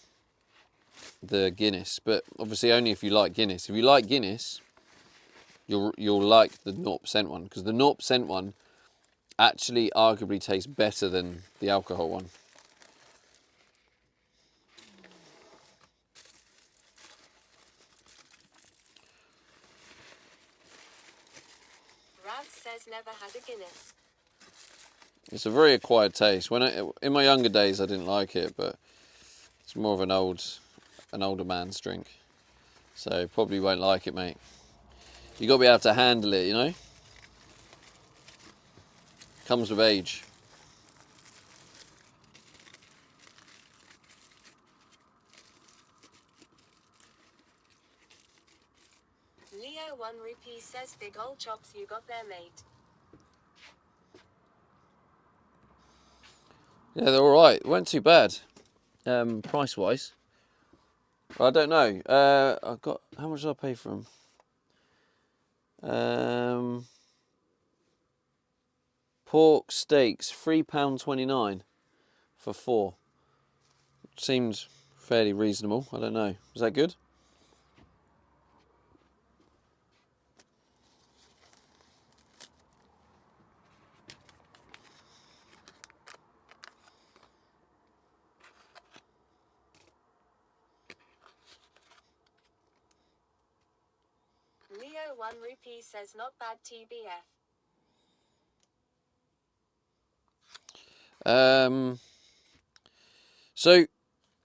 the Guinness, but obviously only if you like Guinness. If you like Guinness, you'll like the 0% one, because the 0% one actually arguably tastes better than the alcohol one. Rabs says never had a Guinness. It's a very acquired taste. In my younger days, I didn't like it, but it's more of an old an older man's drink. So probably won't like it, mate. You got to be able to handle it, you know? Comes with age. Leo 1 rupee says big old chops you got there, mate. Yeah, they're all right. They weren't too bad, price-wise. I don't know. I got, how much did I pay for them? Pork steaks, £3.29 for 4. Seems fairly reasonable. I don't know. Is that good? Leo 1 rupee says not bad TBF. So,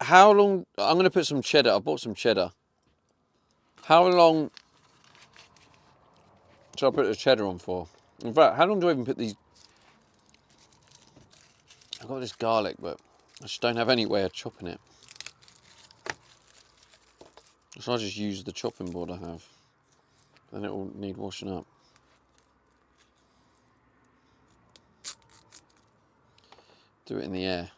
how long... I'm going to put some cheddar. I bought some cheddar. How long should I put the cheddar on for? In fact, how long do I even put these... I've got this garlic, but I just don't have any way of chopping it. So I'll just use the chopping board I have. Then it will need washing up. Do it in the air.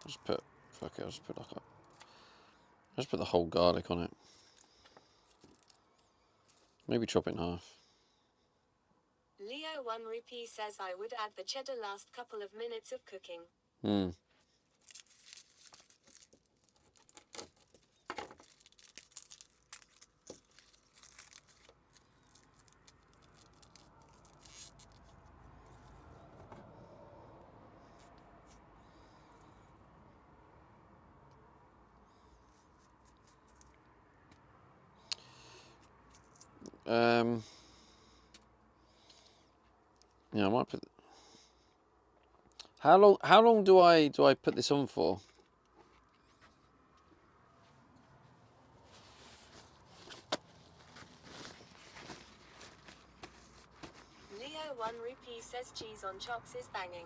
I'll just put... Fuck it, I'll just put like a... I'll just put the whole garlic on it. Maybe chop it in half. Leo 1 rupee says I would add the cheddar last couple of minutes of cooking. Yeah, I might put... How long do I put this on for? Leo 1 rupee says cheese on chops is banging.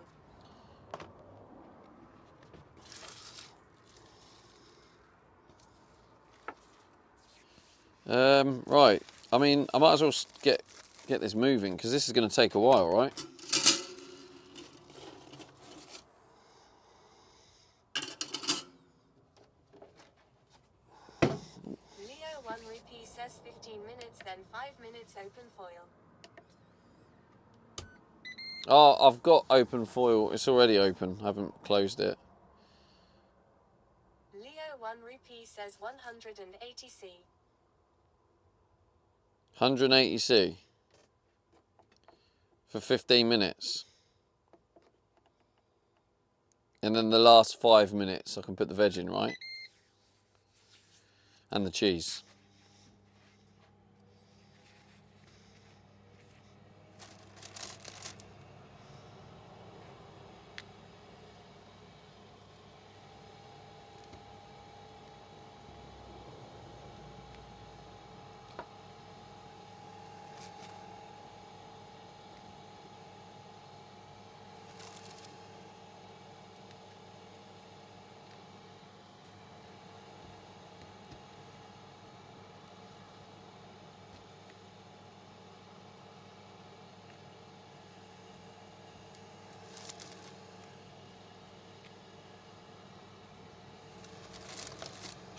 Right. I mean, I might as well get this moving because this is going to take a while, right? Leo 1 rupee says 15 minutes, then 5 minutes open foil. Oh, I've got open foil. It's already open. I haven't closed it. Leo 1 rupee says 180C. 180C for 15 minutes. And then the last 5 minutes I can put the veg in, right? And the cheese.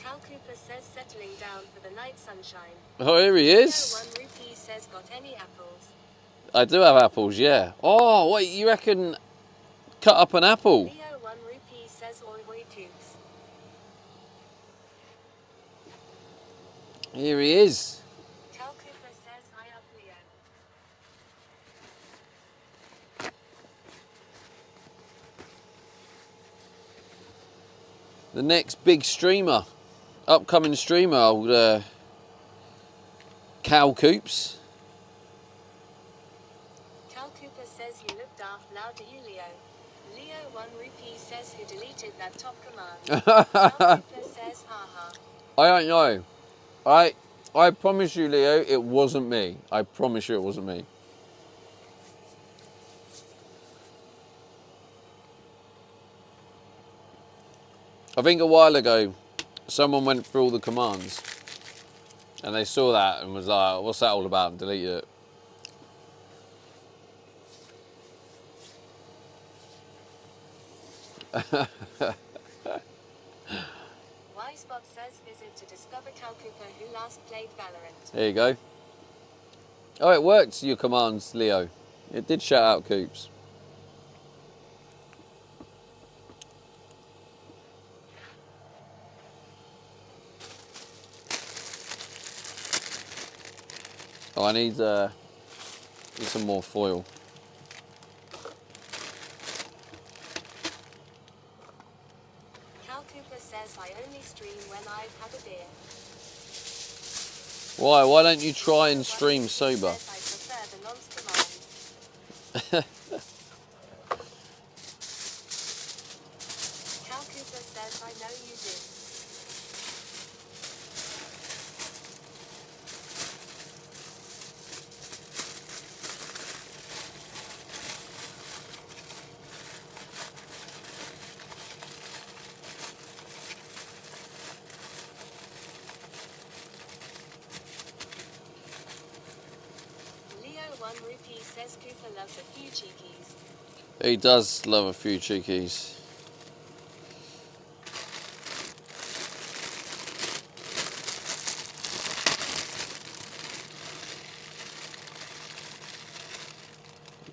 Cal Cooper says settling down for the night sunshine. Oh, here he Leo is. 1 rupee says got any apples? I do have apples, yeah. Oh, wait, you reckon cut up an apple? Leo 1 rupee says oi oi toots. Here he is. Cal Cooper says I up Leo. The next big streamer. Upcoming streamer, old Cal Coops. Cal Cooper says you look daft now, do you, Leo? Leo 1 rupee says who deleted that top command. Cal Cooper says haha. I don't know. I promise you, Leo, it wasn't me. I promise you it wasn't me. I think a while ago, someone went through all the commands and they saw that and was like, what's that all about? And deleted it. Wisebot says visit to discover Cal Cooper who last played Valorant. There you go. Oh, it worked, your commands, Leo. It did shout out Coops. Oh, I need some more foil. Cal Cooper says I only stream when I've had a beer. Why? Why don't you try and stream sober? Says I prefer the Monster Mine. Cal Cooper says I know you do. Leo 1 Rupee says Cooper loves a few cheekies. He does love a few cheekies.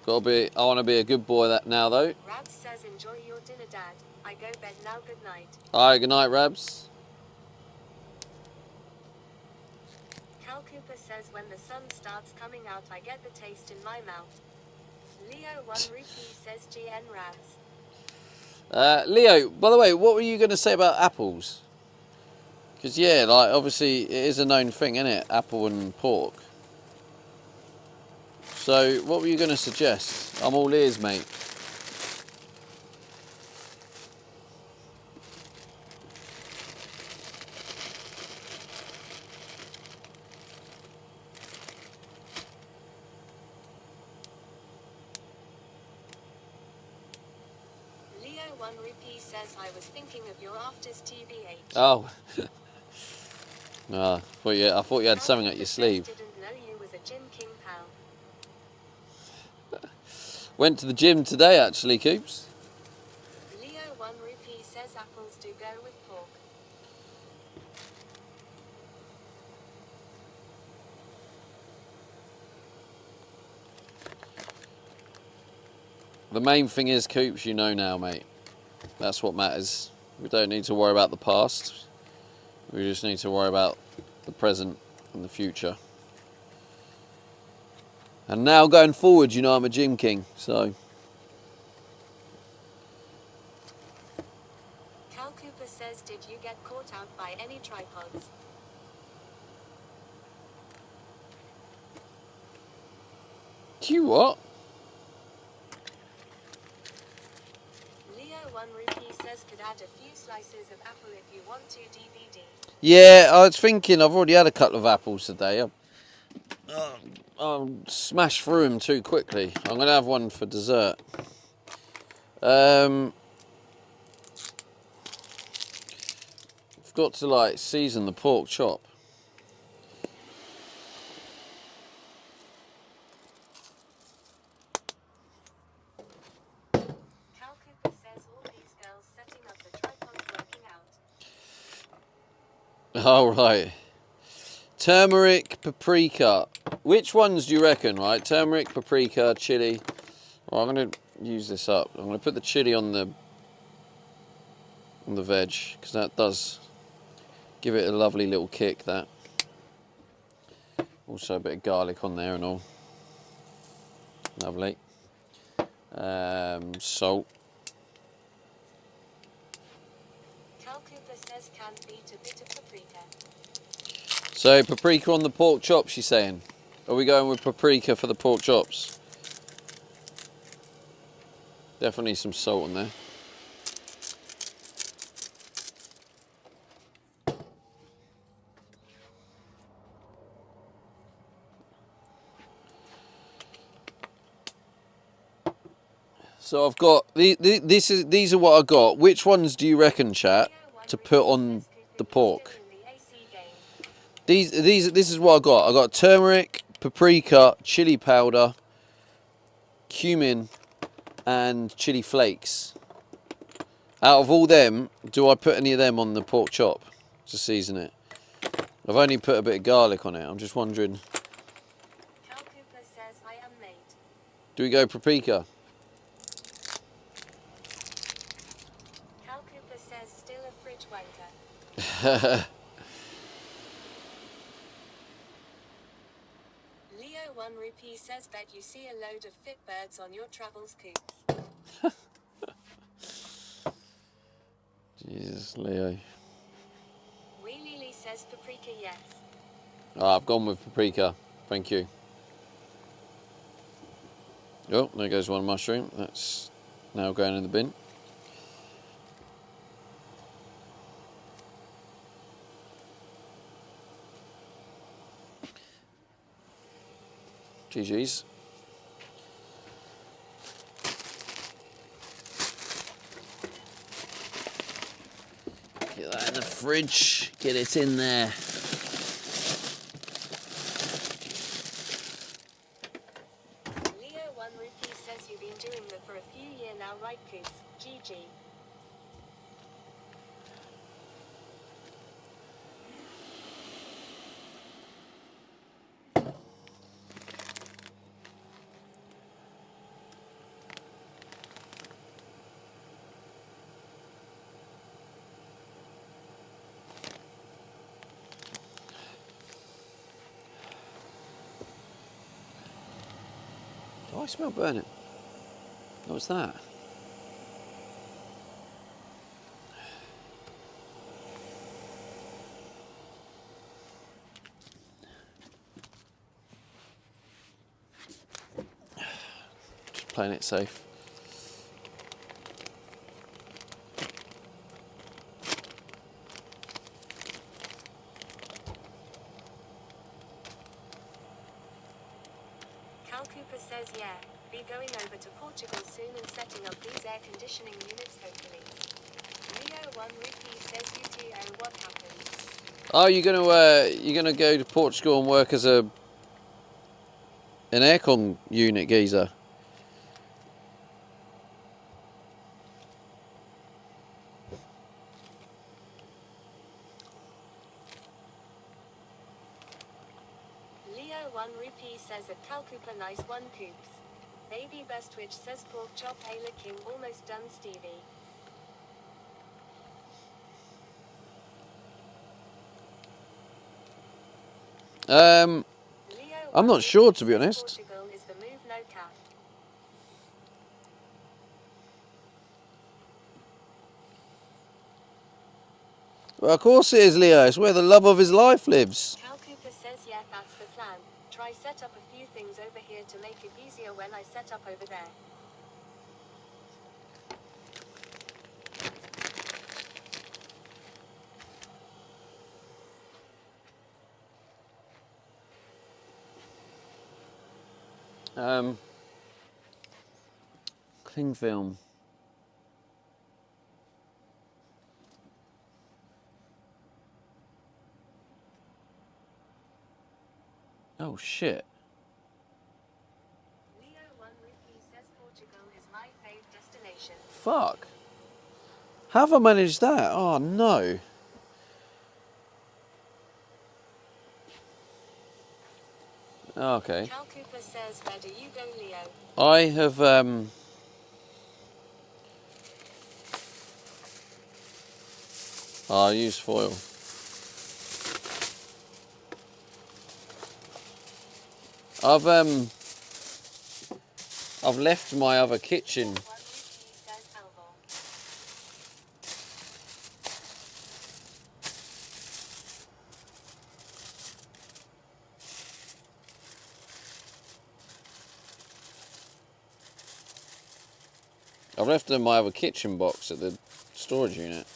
Gotta be. I want to be a good boy that now though. Rabs says enjoy your dinner, Dad. I go bed now. Good night. Alright, good night, Rabs. Cal Cooper says when the sun starts coming out, I get the taste in my mouth. Leo 1 Rupee says GN Rabs. Leo, by the way, what were you going to say about apples? Because yeah, like obviously it is a known thing, isn't it? Apple and pork. So what were you going to suggest? I'm all ears, mate. Leo 1 Rupee says I was thinking of your afters TBH. Oh. I thought you had something up your sleeve. Didn't know you was a gym king, pal. Went to the gym today, actually, Coops. Leo 1 Rupee says apples do go with pork. The main thing is, Coops, you know now, mate. That's what matters. We don't need to worry about the past. We just need to worry about the present and the future. And now going forward, you know I'm a gym king, so. Cal Cooper says did you get caught out by any tripods? You what? Leo 1 Rupee says could add a few slices of apple if you want to DVD. Yeah, I was thinking I've already had a couple of apples today. I'll smash through them too quickly. I'm going to have one for dessert. I've got to like season the pork chop. Cal Cooper says all these girls setting up the tripods working out. All right. Turmeric, paprika. Which ones do you reckon, right? Turmeric, paprika, chili. Well, I'm going to use this up. I'm going to put the chili on the veg because that does give it a lovely little kick, that. Also a bit of garlic on there and all. Lovely. Salt. Cal Cooper says can beat a bit of paprika. So paprika on the pork chops, you're saying? Are we going with paprika for the pork chops? Definitely some salt on there. So I've got these are what I got. Which ones do you reckon, chat, to put on the pork? This is what I got. I got turmeric, paprika, chili powder, cumin, and chili flakes. Out of all them, do I put any of them on the pork chop to season it? I've only put a bit of garlic on it. I'm just wondering. Cal Cooper says I am mate. Do we go paprika? Cal Cooper says still a fridge wanker. Leo 1 Rupee says bet you see a load of fit birds on your travels coops. Jesus, Leo. Wee Lily says paprika yes. I've gone with paprika. Thank you. Oh, there goes one mushroom. That's now going in the bin. GG's. Get that in the fridge. Get it in there. Leo 1 Rupee says you've been doing that for a few years now, right coops? GG. Oh, I smell burning. What's that? Just playing it safe. Cal Cooper says yeah, be going over to Portugal soon and setting up these air conditioning units hopefully. Leo 1 Rupee says UTO what happened? Oh, you're gonna go to Portugal and work as an aircon unit geezer. Leo 1 Rupee says at Cal Cooper nice one coops. Baby Bestwich says pork chop Ayla King almost done Stevie. I'm Leo not sure, to be honest. Portugal is the move, no cap. Well, of course it is, Leo. It's where the love of his life lives. Cal Cooper says yeah, that's the plan. Try set up a few things over here to make it easier when I set up over there. Cling film. Oh shit. Leo 1 Rupee says Portugal is my fave destination. Fuck. How have I managed that? Oh no. Okay. Cal Cooper says where do you go, Leo? I have I use foil. I've left my other kitchen. 1 Rupee says Alvor. I've left my other kitchen box at the storage unit.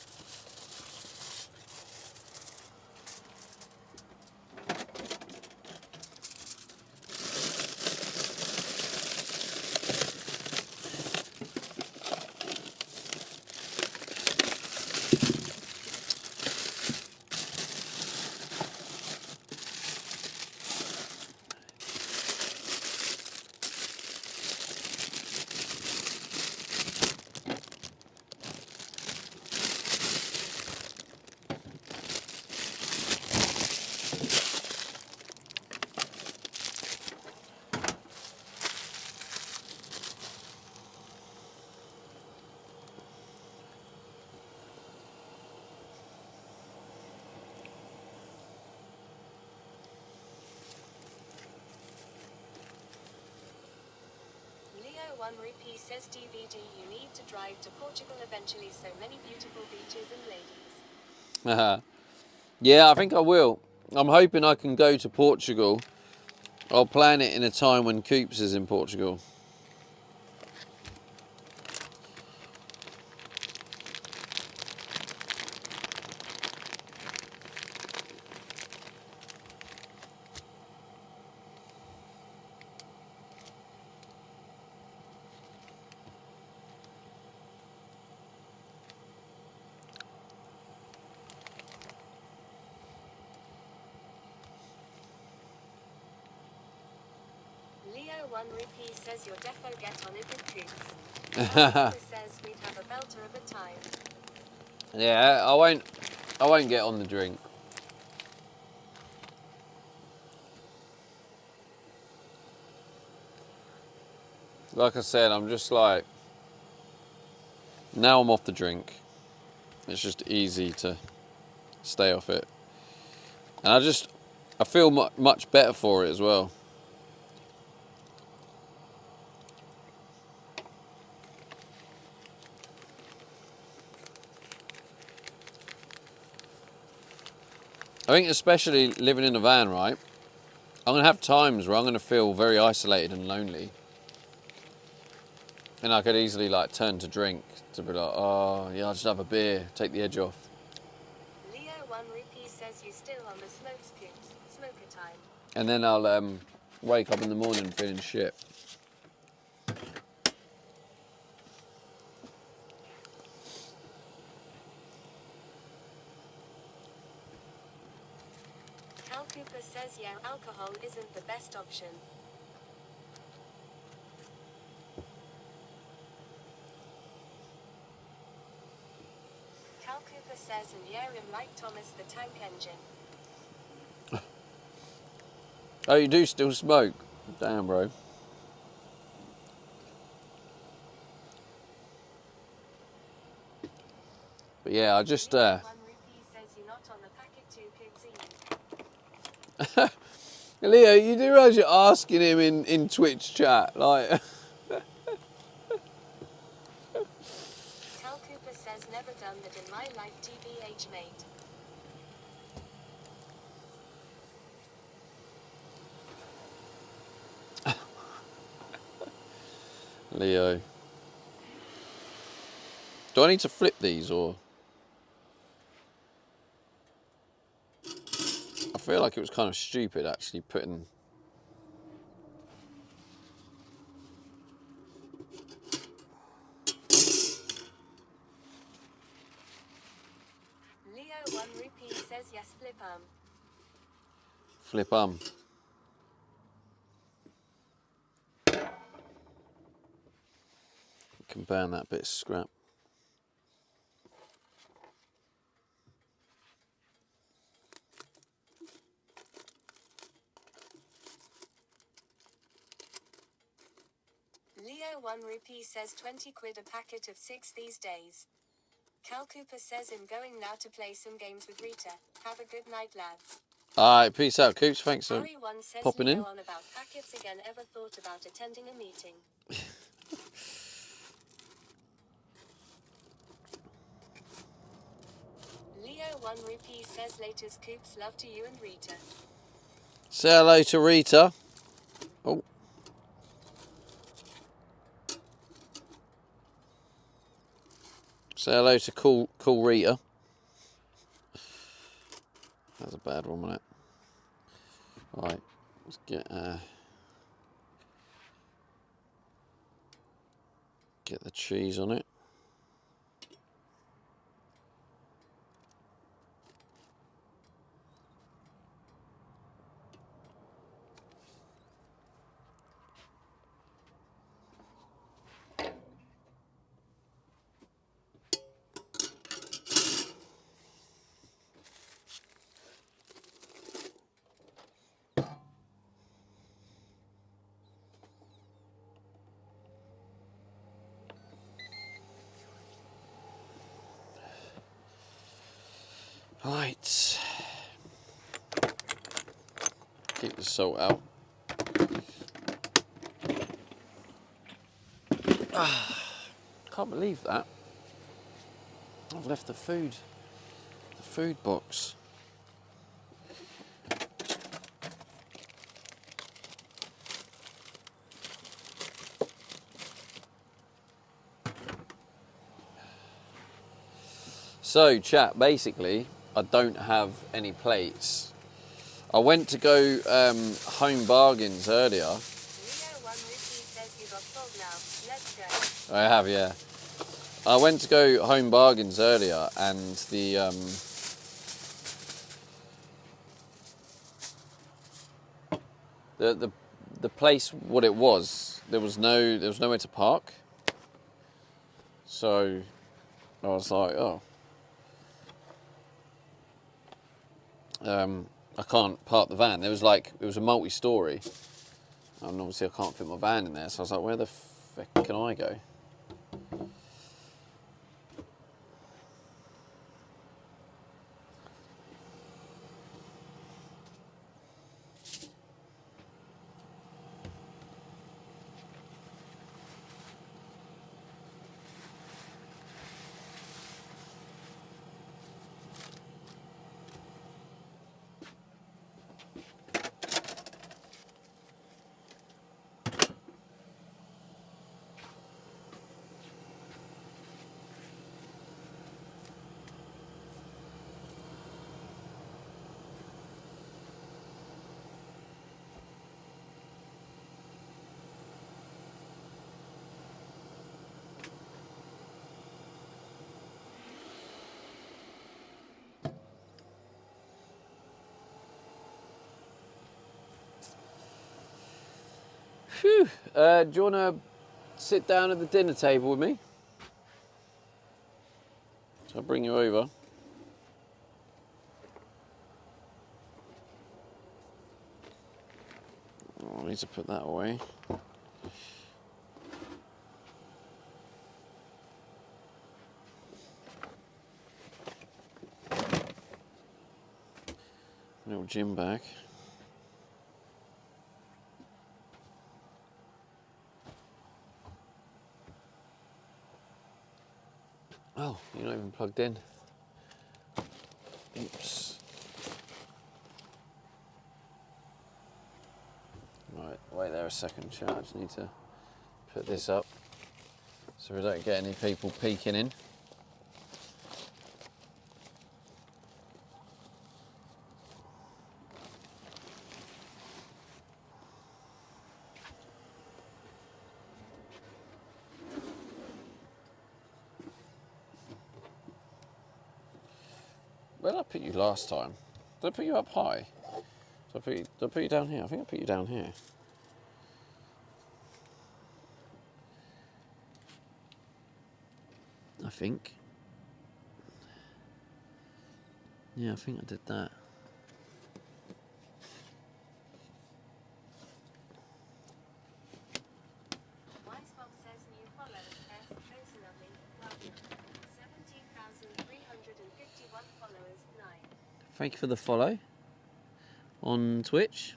1 rupee says DVD, you need to drive to Portugal eventually, so many beautiful beaches and ladies. Yeah, I think I will. I'm hoping I can go to Portugal. I'll plan it in a time when Coops is in Portugal. Leo 1 rupee says your defo get on it with Coops. Calcutta says we'd have a belter of a time. Yeah, I won't get on the drink. Like I said, I'm just like, now I'm off the drink. It's just easy to stay off it. And I feel much better for it as well. I think especially living in a van, right? I'm going to have times where I'm going to feel very isolated and lonely. And I could easily like turn to drink to be like, oh yeah, I'll just have a beer, take the edge off. Leo 1 rupee says you still on the smokes, Coops. Smoker time. And then I'll wake up in the morning feeling shit. Cal Cooper says yeah, alcohol isn't the best option. Cal Cooper says and yeah, him like Thomas the Tank Engine. Oh, you do still smoke? Damn, bro. But yeah, I just... Leo 1 rupee says you're not on the packet too, Coops. Leo, you do realise you're asking him in Twitch chat, like... Cal Cooper says never done that in my life, TBH mate. Leo. Do I need to flip these, or...? I feel like it was kind of stupid, actually, putting... Leo 1 rupee says yes, flip Flip Can burn that bit of scrap. Leo 1 rupee says 20 quid a packet of 6 these days. Cal Cooper says I'm going now to play some games with Rita. Have a good night, lads. Alright, peace out, Coops. Thanks for Harry 1 says popping Leo in. on about packets again. Ever thought about attending a meeting? Leo 1 rupee says laters Coops, love to you and Rita. Say hello to Rita. Oh. Say hello to cool Rita. That's a bad one, wasn't it? Right, let's get the cheese on it. Right. Keep the salt out. Can't believe that. I've left the food box. So, chat, basically, I don't have any plates. I went to go Home Bargains earlier. Rio 1 Lucy says you got sold now. Let's go. I have, yeah. I went to go Home Bargains earlier, and the place, what it was, there was nowhere to park. So I was like, oh, I can't park the van. It was a multi-story, and obviously I can't fit my van in there. So I was like, where the fuck can I go? Phew. Do you want to sit down at the dinner table with me? So I'll bring you over. Oh, I need to put that away. Little gym bag. Oh, you're not even plugged in. Oops. Right, wait there a second, chat. I just need to put this up so we don't get any people peeking in. Where did I put you last time? Did I put you up high? Did I put you down here? I think I put you down here. I think. Yeah, I think I did that. Wisebox says new followers. Personally, love you. 17,351 followers. 9. Thank you for the follow on Twitch.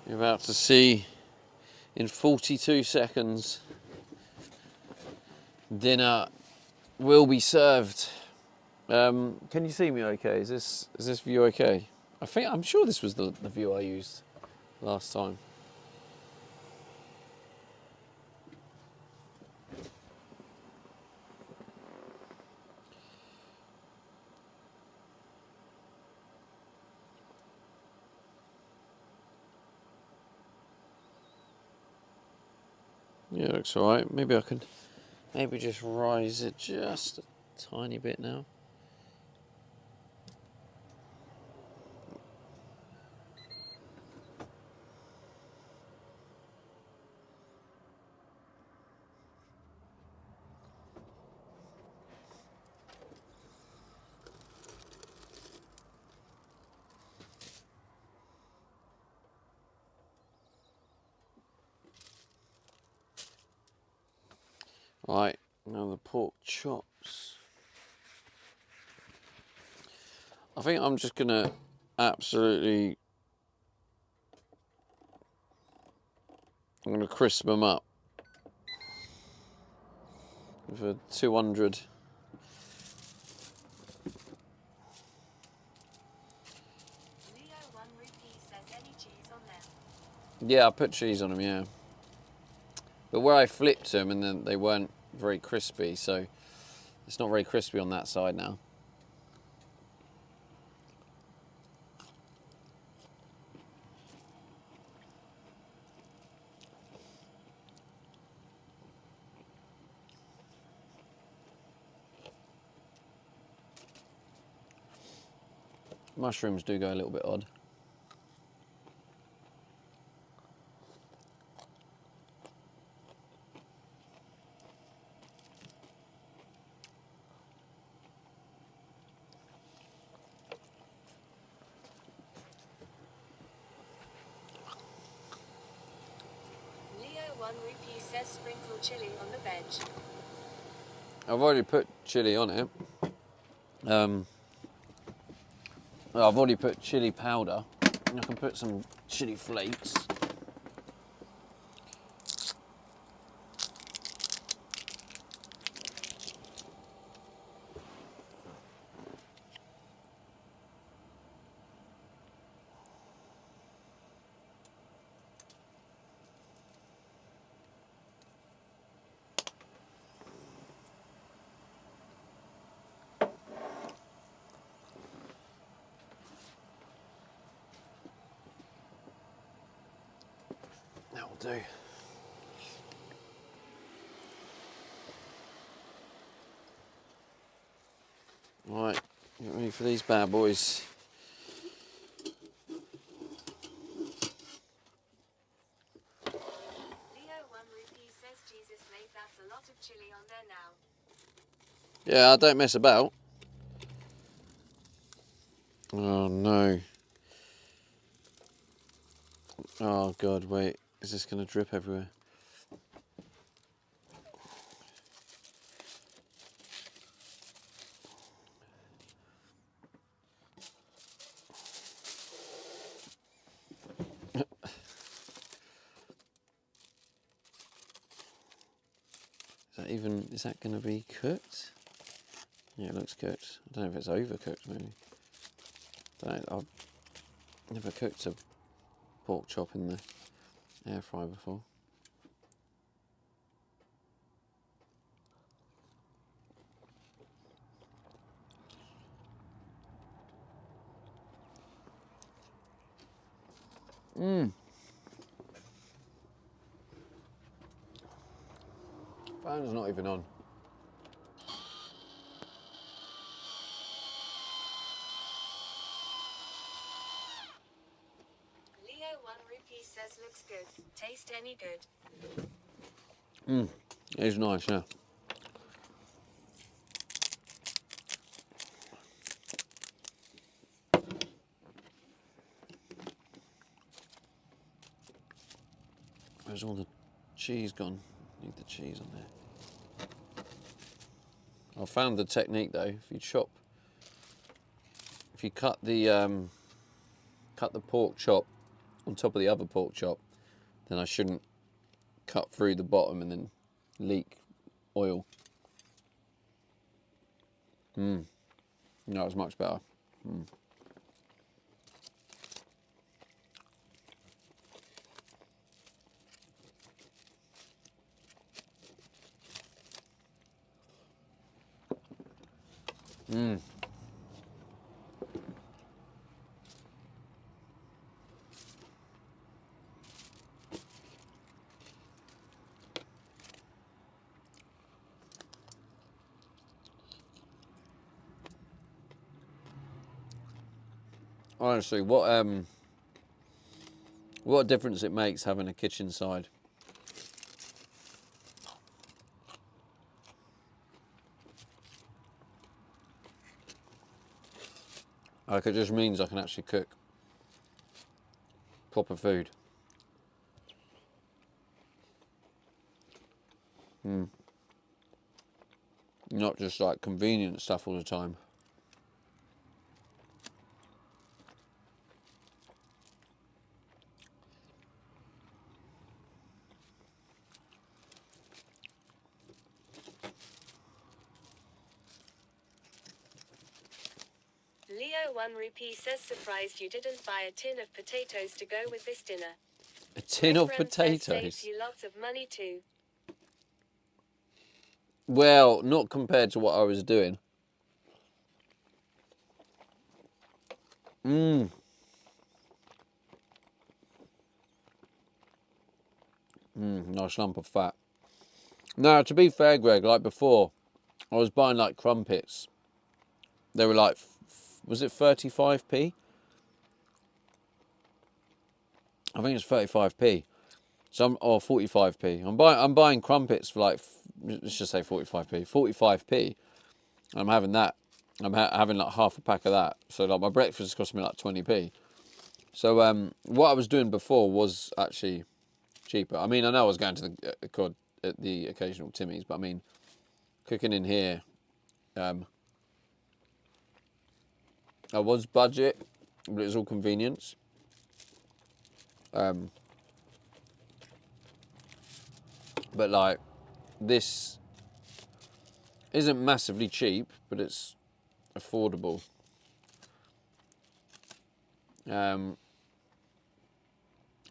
You're about to see in 42 seconds dinner will be served. Can you see me okay? Is this view okay? I'm sure this was the view I used last time. Yeah, it looks alright. Maybe I can just rise it just a tiny bit now. Right, now the pork chops. I think I'm just gonna absolutely, I'm gonna crisp them up with a 200. Leo 1 Rupee says any cheese on them. Yeah, I put cheese on them, yeah. But where I flipped them and then they weren't very crispy, so it's not very crispy on that side now. Mushrooms do go a little bit odd. Leo 1 Rupee says sprinkle chili on the veg. I've already put chili on it. I've already put chili powder. I can put some chili flakes. That will do. Right, get ready for these bad boys. Leo 1 Rupee says Jesus mate, that's a lot of chili on there now. Yeah, I don't mess about. Oh no. Oh God, wait. Is this going to drip everywhere? Is that going to be cooked? Yeah, it looks cooked. I don't know if it's overcooked, maybe. I've never cooked a pork chop in the air fryer before. Fan's not even on. Leo 1 Rupee says looks good. Taste any good? It's nice, yeah. Where's all the cheese gone? Need the cheese on there. I found the technique though. If you cut the pork chop on top of the other pork chop, then I shouldn't cut through the bottom and then leak oil. No, it's much better. Honestly, what a difference it makes having a kitchen side. Like, it just means I can actually cook proper food. not just like convenient stuff all the time. Leo 1 rupee says surprised you didn't buy a tin of potatoes to go with this dinner. A tin of Greg Brem says potatoes. saves you lots of money too. Well, not compared to what I was doing. Nice lump of fat. Now, to be fair, Greg, like before, I was buying like crumpets. They were like, was it 35p? I think it's 35p. Or 45p. I'm buying crumpets for like, let's just say 45p. 45p. I'm having that. I'm having like half a pack of that. So like my breakfast cost me like 20p. So what I was doing before was actually cheaper. I mean, I know I was going to the occasional Timmy's, but I mean, cooking in here, I was budget, but it was all convenience. But like, this isn't massively cheap, but it's affordable.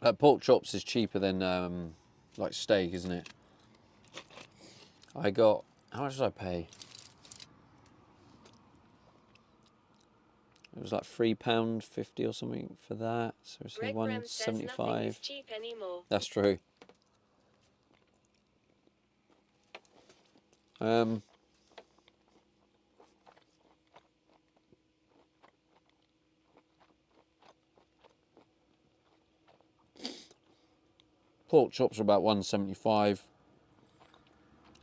Like pork chops is cheaper than like steak, isn't it? I got, how much did I pay? It was like £3.50 or something for that. So it's Greg Brem says nothing is 175. cheap anymore. That's true. Pork chops are about 175.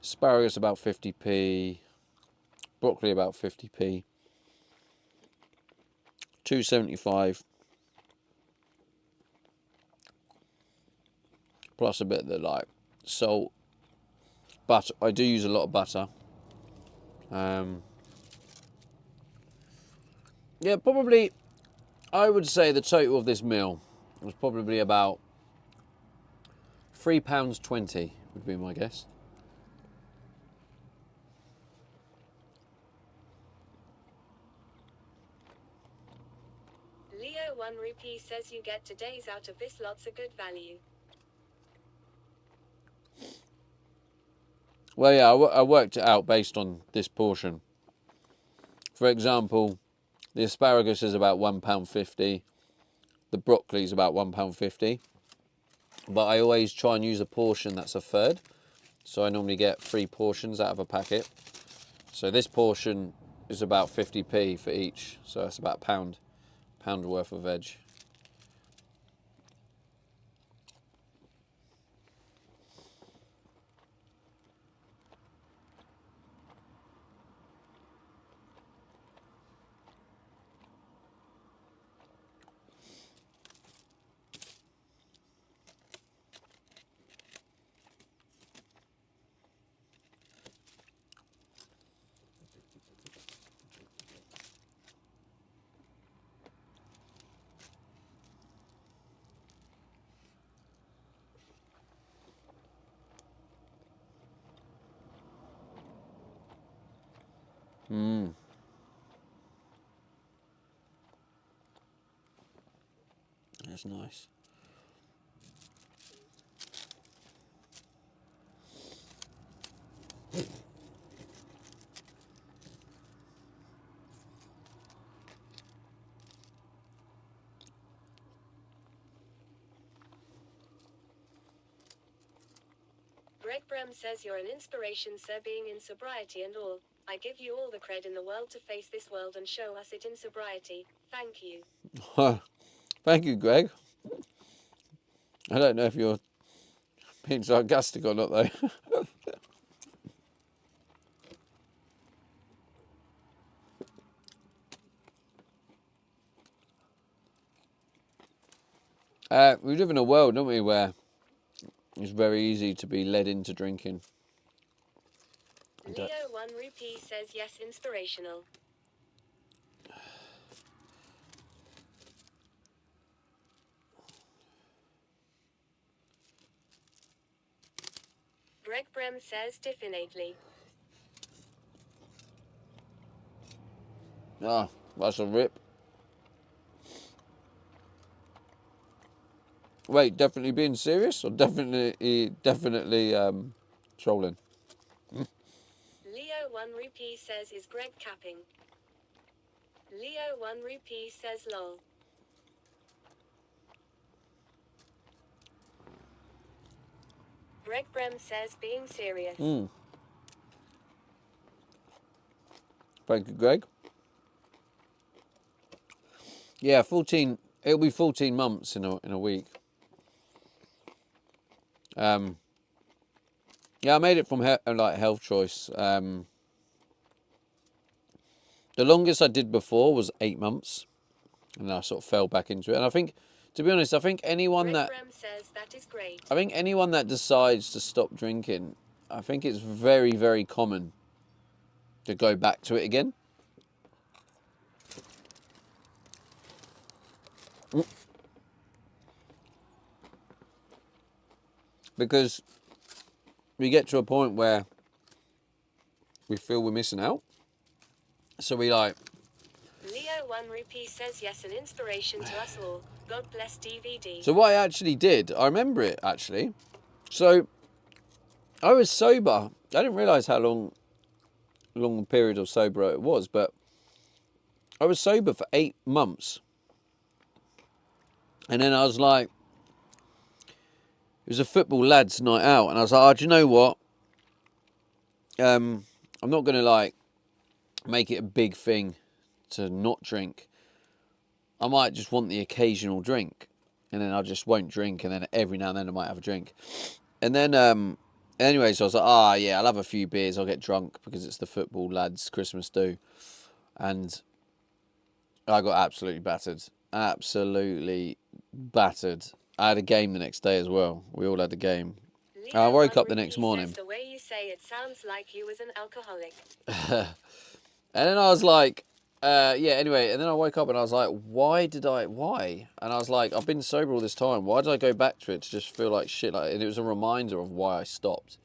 Asparagus about 50p. Broccoli about 50p. 275. Plus a bit of the like salt. Butter. I do use a lot of butter. Yeah, probably, I would say the total of this meal was probably about £3.20 would be my guess. Leo 1 rupee says you get today's out of this lots of good value. Well, yeah, I worked it out based on this portion. For example, the asparagus is about £1.50. The broccoli is about £1.50. But I always try and use a portion that's a third. So I normally get 3 portions out of a packet. So this portion is about 50p for each. So that's about a pound worth of veg. That's nice. Greg Brem says you're an inspiration, sir, being in sobriety and all. I give you all the cred in the world to face this world and show us it in sobriety. Thank you. Thank you, Greg. I don't know if you're being sarcastic or not, though. We live in a world, don't we, where it's very easy to be led into drinking. Leo 1 Rupee says yes, inspirational. Greg Brem says definitely. Ah, that's a rip. Wait, definitely being serious or definitely trolling? Leo 1 Rupee says is Greg capping. Leo 1 Rupee says lol. Greg Brem says being serious. Thank you, Greg. Yeah, 14. It'll be 14 months in a week. Yeah, I made it from like health choice. The longest I did before was 8 months, and I sort of fell back into it. And I think, to be honest, I think anyone Greg Brem says that is great. I think anyone that decides to stop drinking, I think it's very, very common to go back to it again. Because we get to a point where we feel we're missing out. So we like... Leo 1 Rupee says yes, an inspiration to us all. God bless DVD. So what I actually did, I remember it actually. So I was sober. I didn't realise how long period of sober it was, but I was sober for 8 months. And then I was like, it was a football lads night out, and I was like, oh, do you know what? I'm not going to like make it a big thing to not drink. I might just want the occasional drink, and then I just won't drink, and then every now and then I might have a drink. And then, anyway, so I was like, yeah, I'll have a few beers, I'll get drunk, because it's the football lads' Christmas do. And I got absolutely battered. Absolutely battered. I had a game the next day as well. We all had a game. I woke up the next morning. The way you say it sounds like you was an alcoholic. And then I was like, anyway, and then I woke up and I was like, why? And I was like, I've been sober all this time. Why did I go back to it to just feel like shit? And it was a reminder of why I stopped.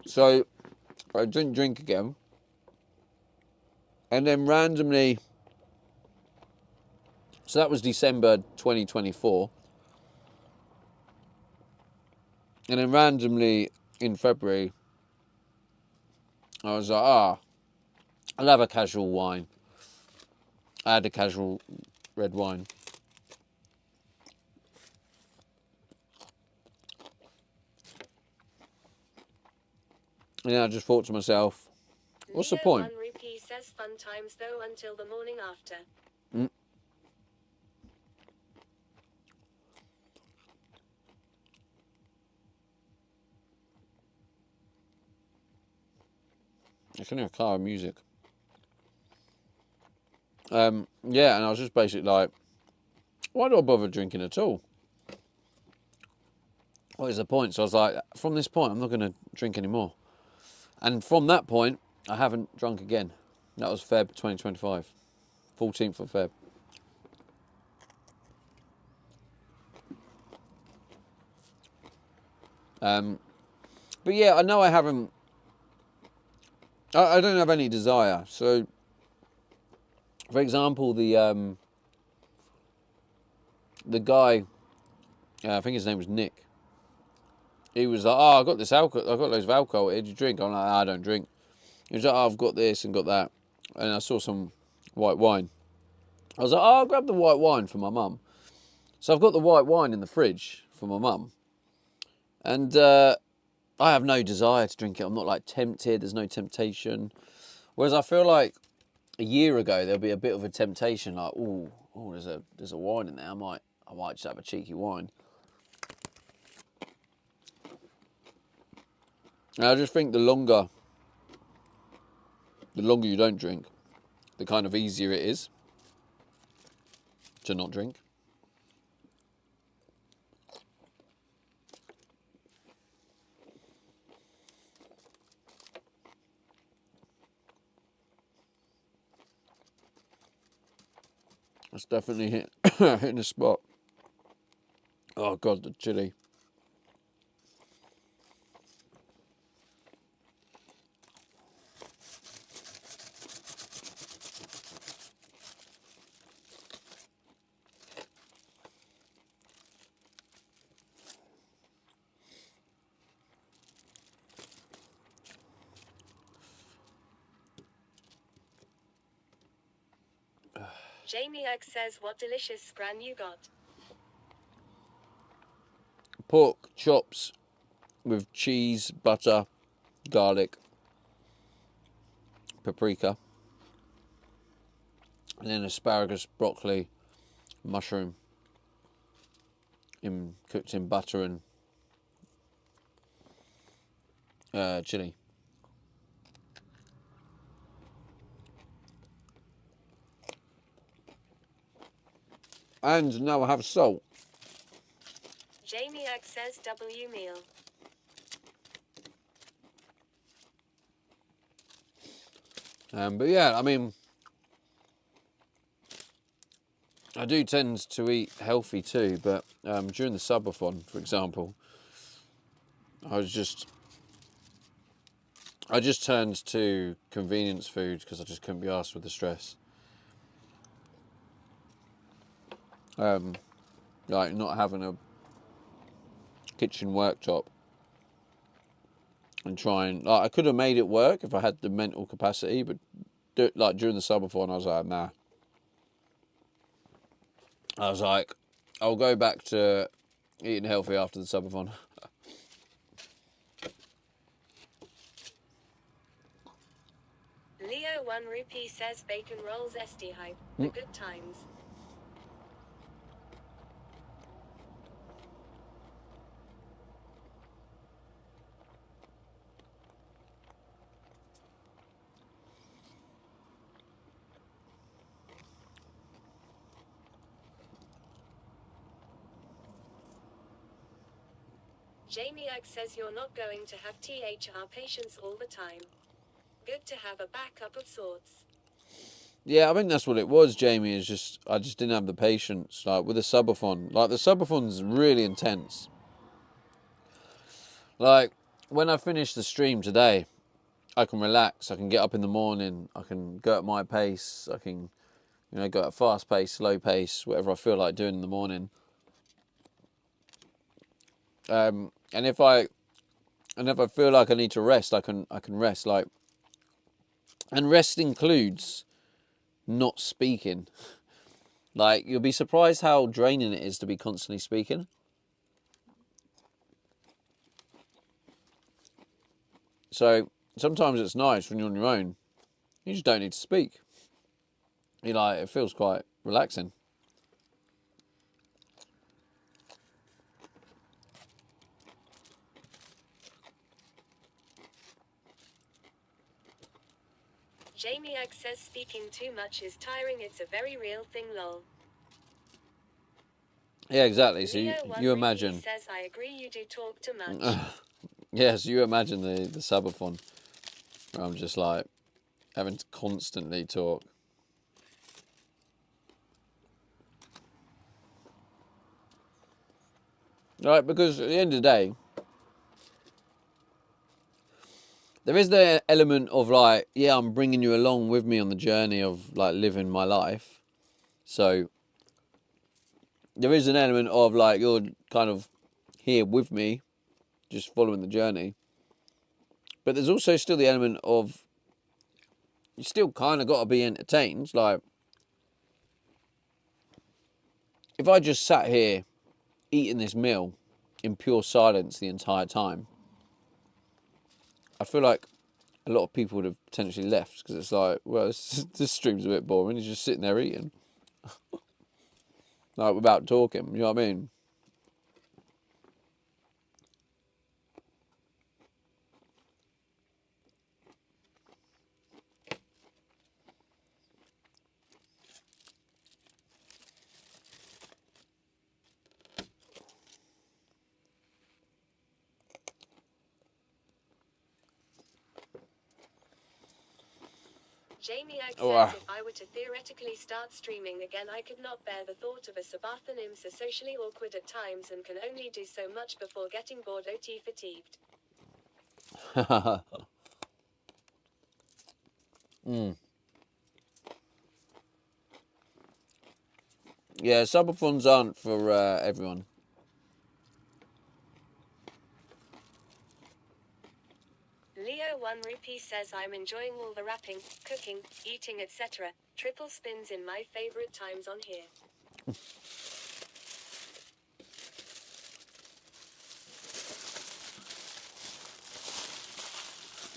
So I didn't drink again. And then randomly, so that was December 2024. And then randomly in February, I was like, I'll have a casual wine. I had a casual red wine. And then I just thought to myself, what's the point? 1 Rupee says fun times though until the morning after. It's only a car of music. Yeah, and I was just basically like, why do I bother drinking at all? What is the point? So I was like, from this point, I'm not going to drink anymore. And from that point, I haven't drunk again. That was Feb 2025, 14th of Feb. But yeah, I know I haven't. I don't have any desire. So, for example, the guy, I think his name was Nick. He was like, I got this alcohol. I got loads of alcohol. Did you drink? I'm like, I don't drink. He was like, I've got this and got that. And I saw some white wine. I was like, I'll grab the white wine for my mum. So I've got the white wine in the fridge for my mum. And I have no desire to drink it. I'm not like tempted. There's no temptation. Whereas I feel like a year ago, there'll be a bit of a temptation. Like, there's a wine in there. I might just have a cheeky wine. And I just think the longer you don't drink, the kind of easier it is to not drink. That's definitely hitting the spot. Oh God, the chili. Jamie X says, what delicious scran you got. Pork chops with cheese, butter, garlic, paprika, and then asparagus, broccoli, mushroom, cooked in butter and chili. And now I have salt. Jamie X says, W meal. But yeah, I mean, I do tend to eat healthy too, but during the subathon, for example, I just turned to convenience food because I just couldn't be arsed with the stress. Like not having a kitchen worktop and trying, like, I could have made it work if I had the mental capacity, but like during the subathon, I was like, nah. I was like, I'll go back to eating healthy after the subathon. Leo 1 rupee says bacon rolls SD hype. The good times. Jamie X says you're not going to have THR patients all the time. Good to have a backup of sorts. Yeah, I think that's what it was, Jamie, is just, I just didn't have the patience, like, with the subathon. Like, the subathon's really intense. Like, when I finish the stream today, I can relax, I can get up in the morning, I can go at my pace, I can, you know, go at fast pace, slow pace, whatever I feel like doing in the morning. And if I feel like I need to rest, I can rest. Like, and rest includes not speaking. Like, you'll be surprised how draining it is to be constantly speaking. So sometimes it's nice when you're on your own. You just don't need to speak. You know, it feels quite relaxing. Jamie X says speaking too much is tiring. It's a very real thing, lol. Yeah, exactly. So Leo you imagine. says I agree you do talk too much. Yes, you imagine the subathon. Where I'm just like having to constantly talk. Right, because at the end of the day, there is the element of like, yeah, I'm bringing you along with me on the journey of like living my life. So there is an element of like, you're kind of here with me, just following the journey. But there's also still the element of, you still kind of got to be entertained. Like, if I just sat here eating this meal in pure silence the entire time, I feel like a lot of people would have potentially left, because it's like, well, this stream's a bit boring. He's just sitting there eating, like, without talking. You know what I mean? Jamie Egg Oh, says if I were to theoretically start streaming again, I could not bear the thought of a Sabathan IMS are socially awkward at times and can only do so much before getting bored OT fatigued. Yeah, subathons aren't for everyone. Leo 1 Rupee says I'm enjoying all the rapping, cooking, eating etc. Triple spins in my favorite times on here.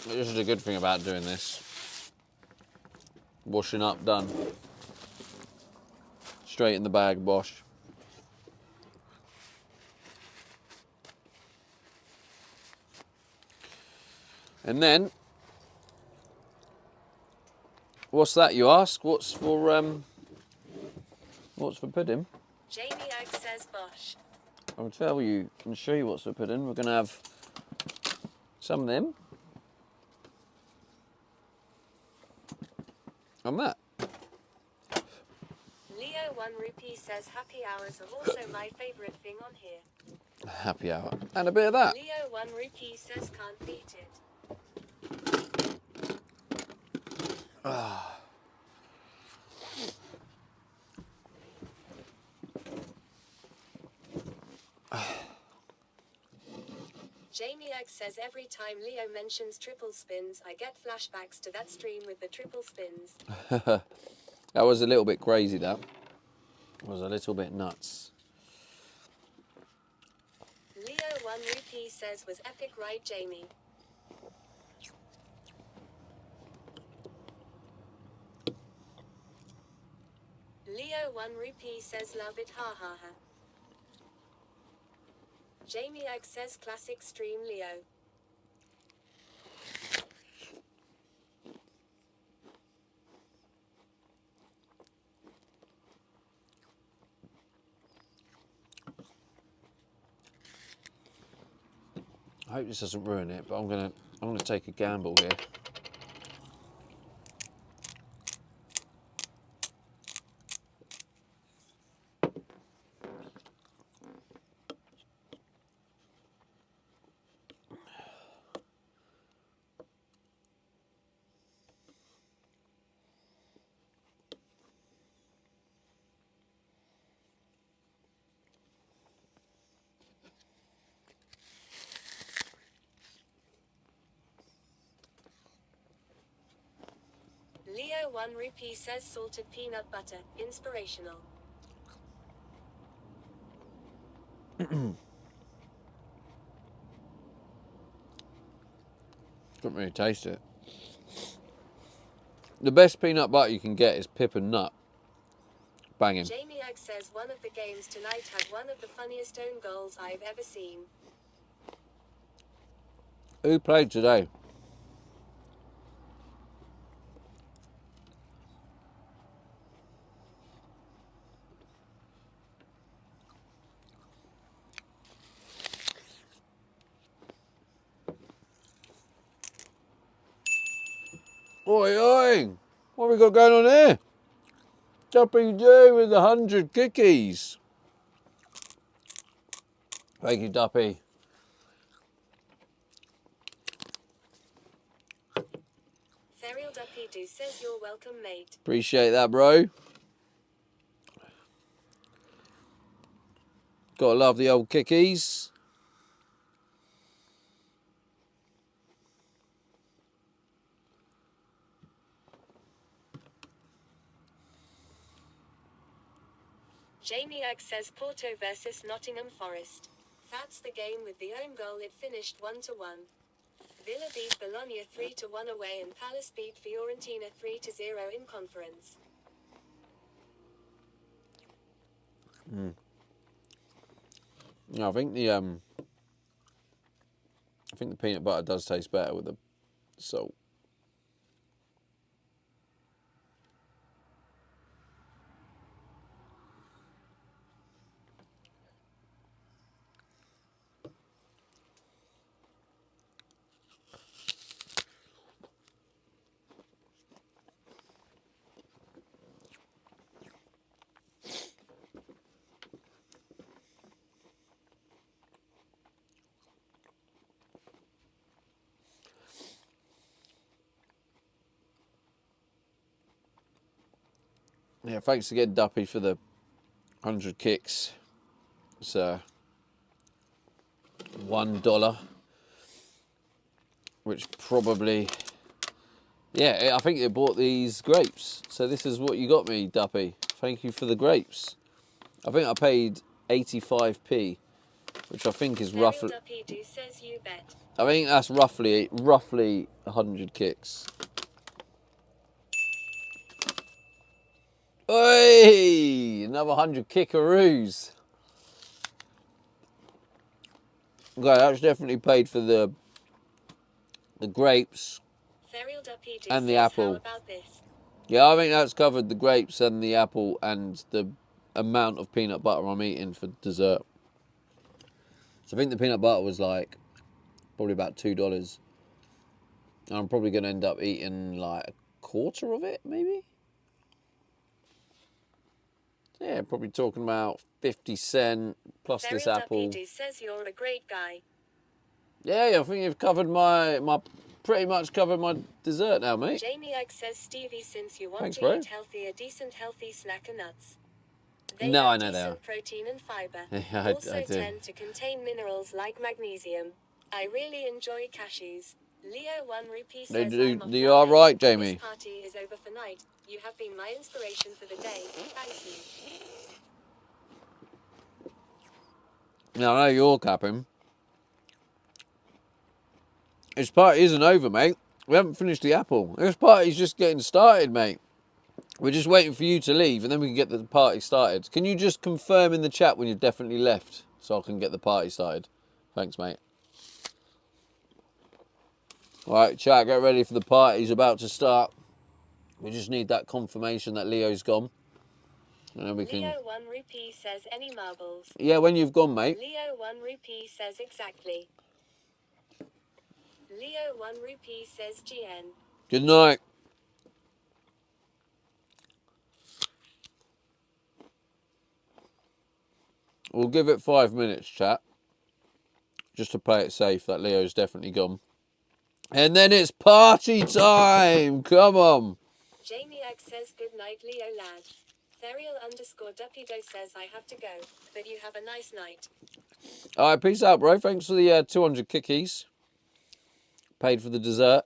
This is a good thing about doing this. Washing up, done. Straight in the bag, bosh. And then, what's that you ask? What's for pudding? Jamie Egg says Bosh. I'll tell you and show you what's for pudding. We're gonna have some of them. And that. Leo 1 Rupee says happy hours are also my favorite thing on here. Happy hour. And a bit of that. Leo 1 Rupee says can't beat it. Jamie Egg says every time Leo mentions triple spins, I get flashbacks to that stream with the triple spins. That was a little bit crazy, that. It was a little bit nuts. Leo 1 Rupee says was epic, right, Jamie? Leo 1 Rupee says love it, ha ha ha. Jamie Egg says classic stream Leo. I hope this doesn't ruin it, but I'm gonna take a gamble here. Leo 1 Rupee says salted peanut butter, inspirational. Couldn't really taste it. The best peanut butter you can get is pip and nut. Banging. Jamie Egg says one of the games tonight had one of the funniest own goals I've ever seen. Who played today? Oi, oi! What have we got going on here? Duppy Doo with 100 kickies. Thank you, Duppy. Ferial Duppy Do says you're welcome, mate. Appreciate that, bro. Gotta love the old kickies. Jamie Egg says Porto versus Nottingham Forest. That's the game with the own goal, it finished 1-1. Villa beat Bologna 3-1 away and Palace beat Fiorentina 3-0 in conference. Yeah, I think the peanut butter does taste better with the salt. Yeah, thanks again, Duppy, for the 100 kicks. It's $1, which probably, yeah, I think you bought these grapes. So this is what you got me, Duppy. Thank you for the grapes. I think I paid 85p, which I think is roughly. Says you bet. I think that's roughly 100 kicks. Hey, another 100 kickaroos. Okay, that's definitely paid for the grapes and the apple. How about this? Yeah, I think that's covered the grapes and the apple and the amount of peanut butter I'm eating for dessert. So I think the peanut butter was like probably about $2. And I'm probably going to end up eating like a quarter of it, maybe? Yeah, probably talking about 50 cents plus this apple. Says you're a great guy. Yeah, I think you've covered my pretty much covered my dessert now, mate. Jamie Egg says Stevie, since you want Thanks, to bro. eat healthy, a decent healthy snack of nuts. They No, have I know they are. decent protein and fiber. Yeah, Also I do. tend to contain minerals like magnesium. I really enjoy cashews. Leo 1 rupee They says do. I'm off You now, are mate. right, Jamie. This party is over for night. You have been my inspiration for the day. Thank you. Now I know you're capping. This party isn't over, mate. We haven't finished the apple. This party's just getting started, mate. We're just waiting for you to leave, and then we can get the party started. Can you just confirm in the chat when you've definitely left, so I can get the party started? Thanks, mate. All right, chat, get ready for the party's about to start. We just need that confirmation that Leo's gone. And then we can... Leo 1 rupee says any marbles. Yeah, when you've gone, mate. Leo 1 rupee says exactly. Leo 1 rupee says GN. Good night. We'll give it 5 minutes, chat. Just to play it safe that Leo's definitely gone. And then it's party time! Come on! Jamie Egg says good night, Leo lad. Therial_Dupido says I have to go, but you have a nice night. Alright, peace out, bro. Thanks for the 200 kickies. Paid for the dessert.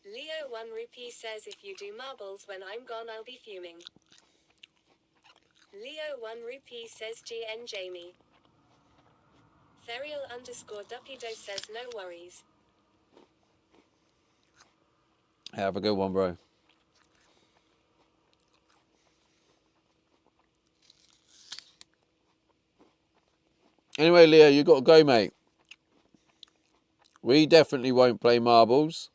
Leo 1 rupee says if you do marbles when I'm gone, I'll be fuming. Leo 1 rupee says GN Jamie. Therial_Dupido says no worries. Have a good one, bro. Anyway, Leo, you got to go, mate. We definitely won't play marbles.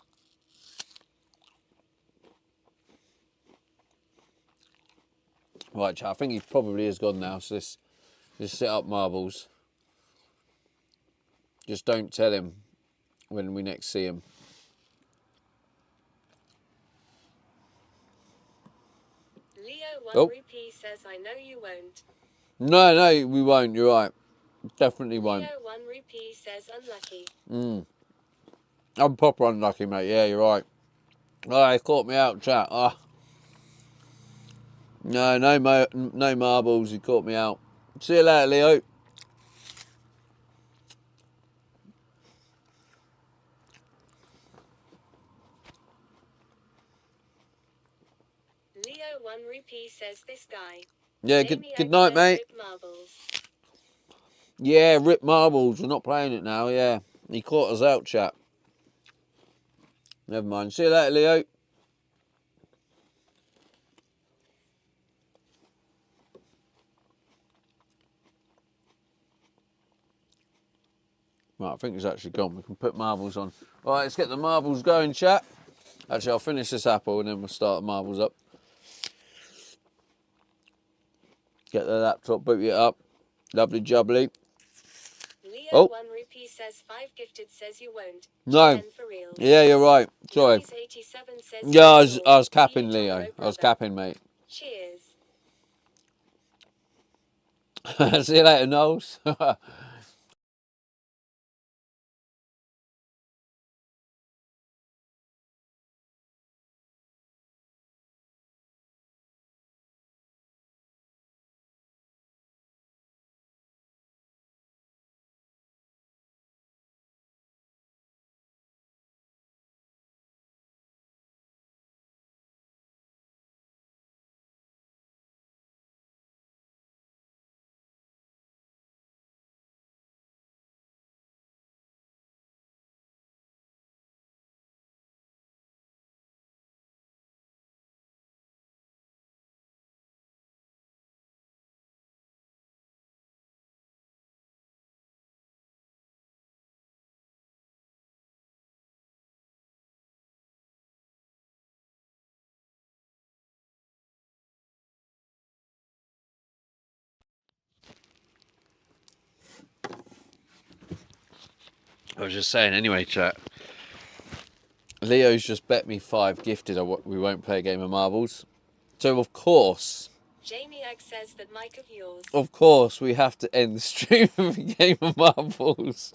Right, chat, I think he probably is gone now, so let's just set up marbles. Just don't tell him when we next see him. Leo 1 rupee says I know you won't. No, we won't. You're right. Definitely won't. Leo 1 rupee says unlucky. I'm proper unlucky, mate. Yeah, you're right. Oh, he caught me out, chat. Oh. No marbles. He caught me out. See you later, Leo. Leo 1 rupee says this guy. Yeah, good night, mate. Yeah, rip marbles. We're not playing it now, yeah. He caught us out, chat. Never mind. See you later, Leo. Right, I think he's actually gone. We can put marbles on. All right, let's get the marbles going, chat. Actually, I'll finish this apple and then we'll start the marbles up. Get the laptop, boot it up. Lovely jubbly. Leo 1 rupee says 5 gifted says you won't. No. For real. Yeah, you're right. Sorry. 87 says Yeah, I was capping, Leo. I was capping, mate. Cheers. See you later, Knowles. I was just saying, anyway, chat. Leo's just bet me 5 gifted we won't play a game of marbles. So, of course, Jamie Egg says that mic of yours. of course, we have to end the stream with a game of marbles.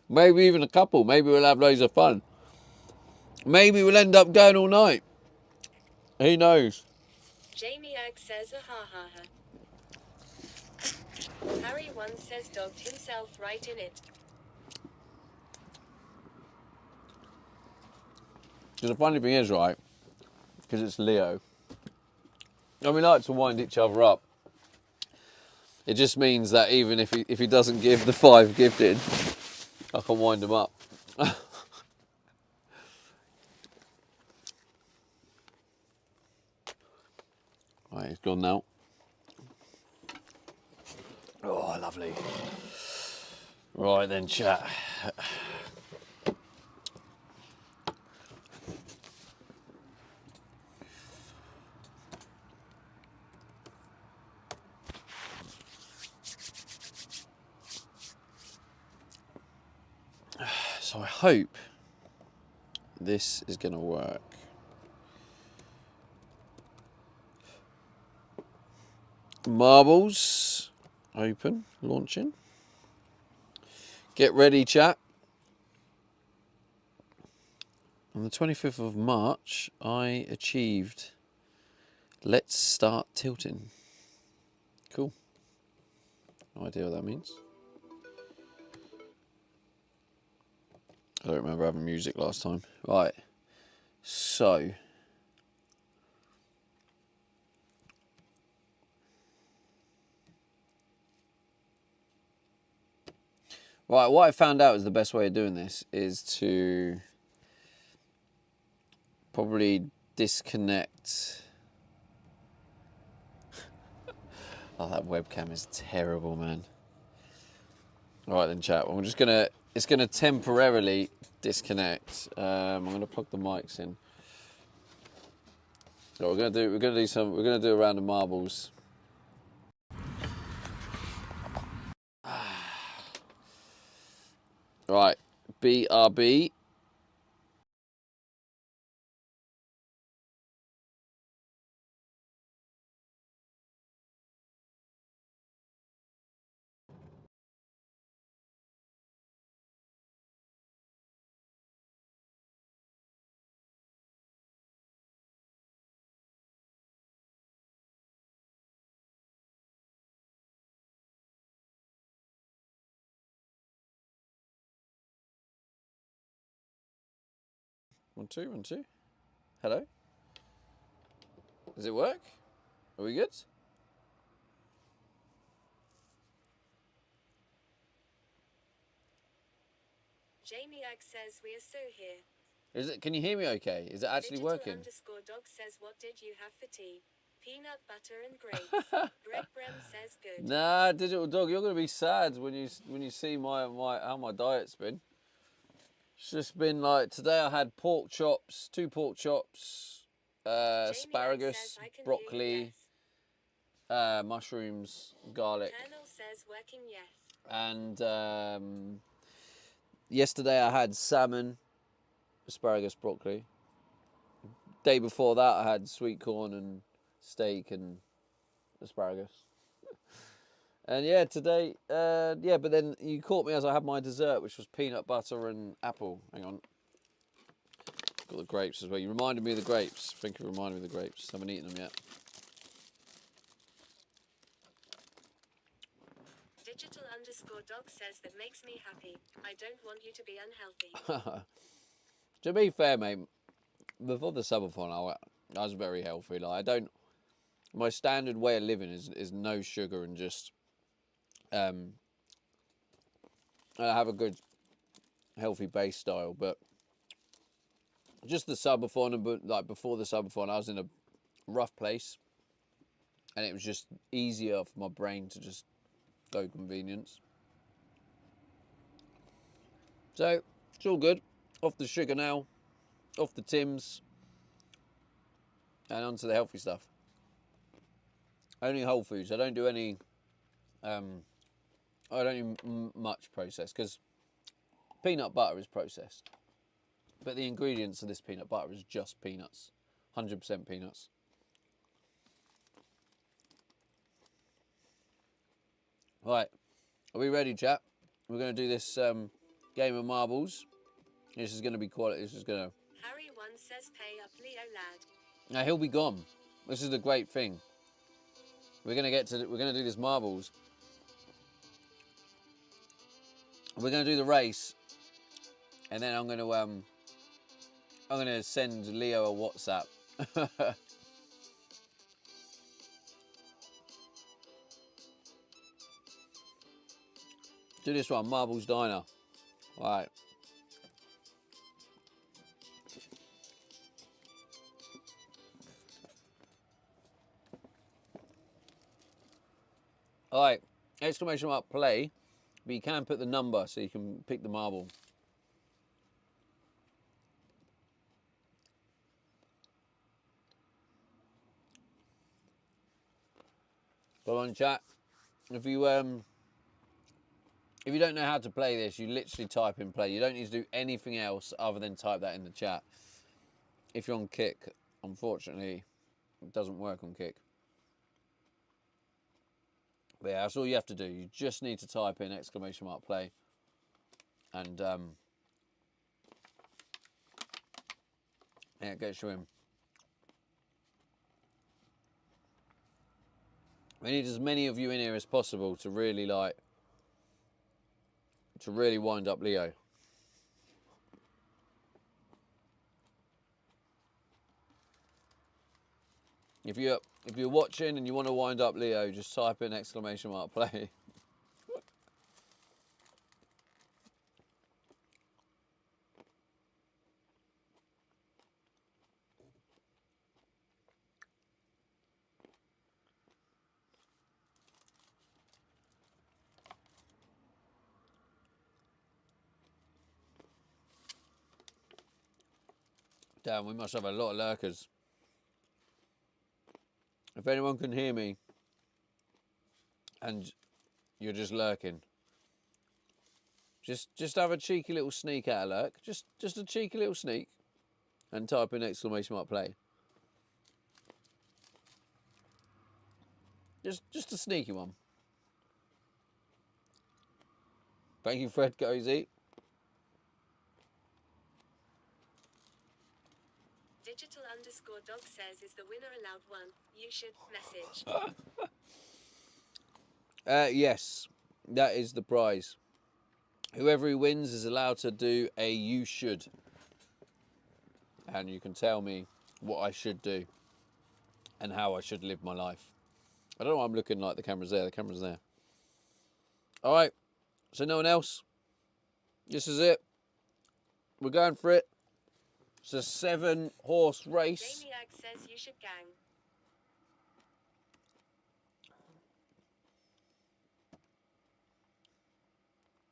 Maybe even a couple. Maybe we'll have loads of fun. Maybe we'll end up going all night. Who knows? Jamie Egg says a ha ha ha. Harry once says dogged himself right in it. The funny thing is, right, because it's Leo, and we like to wind each other up. It just means that even if he doesn't give the 5 gifted, I can wind him up. Right, he's gone now. Oh, lovely. Right then, chat. So I hope this is going to work. Marbles open, launching. Get ready, chat. On the 25th of March, I achieved Let's Start Tilting. Cool. No idea what that means. I don't remember having music last time. Right. So. Right, what I found out is the best way of doing this is to probably disconnect. Oh, that webcam is terrible, man. All right then, chat. Well, it's gonna temporarily disconnect. I'm gonna plug the mics in. So we're gonna do a round of marbles. Right, BRB. One, two, 1, 2. Hello? Does it work? Are we good? Jamie Egg says we are so here. Is it? Can you hear me okay? Is it actually working? _dog says what did you have for tea? Peanut butter and grapes. Greg Brem says good. Nah, digital dog, you're gonna be sad when you see how my diet's been. It's just been like today. I had pork chops, 2 pork chops, asparagus, broccoli, mushrooms, garlic. Colonel says working yes. And yesterday I had salmon, asparagus, broccoli. Day before that I had sweet corn and steak and asparagus. And yeah, today, but then you caught me as I had my dessert, which was peanut butter and apple. Hang on. Got the grapes as well. You reminded me of the grapes. I think you reminded me of the grapes. Haven't eaten them yet. Digital _dog says that makes me happy. I don't want you to be unhealthy. To be fair, mate, before the subathon, I was very healthy. Like my standard way of living is no sugar and just I have a good healthy base style, but just the subathon, but like before the subathon, I was in a rough place, and it was just easier for my brain to just go convenience. So it's all good. Off the sugar now, off the Tims, and onto the healthy stuff. Only whole foods. I don't do any. I don't do much processed because peanut butter is processed. But the ingredients of this peanut butter is just peanuts, 100% peanuts. Right, are we ready, chap? We're going to do this game of marbles. This is going to be quality. This is going to. Harry 1 says pay up Leo lad. Now he'll be gone. This is the great thing. We're going to get to. We're going to do this marbles. We're going to do the race, and then I'm going to send Leo a WhatsApp. Do this one, Marbles Diner. Right. Alright, exclamation mark play, but you can put the number so you can pick the marble. Go on, chat. If you don't know how to play this, you literally type in play. You don't need to do anything else other than type that in the chat. If you're on Kick, unfortunately, it doesn't work on Kick. But yeah, that's all you have to do. You just need to type in exclamation mark play. And yeah, it gets you in. We need as many of you in here as possible to really wind up Leo. If you're watching and you want to wind up Leo, just type in exclamation mark play. Damn, we must have a lot of lurkers. If anyone can hear me and you're just lurking, just have a cheeky little sneak out of lurk. Just a cheeky little sneak and type in exclamation mark play. Just a sneaky one. Thank you, Fred Cozy. Digital_dog says, is the winner allowed one? You should message. Yes, that is the prize. Whoever who wins is allowed to do a you should. And you can tell me what I should do and how I should live my life. I don't know why I'm looking like the camera's there. The camera's there. All right. So no one else? This is it. We're going for it. It's a 7-horse race. Jamie Ag says you should gang.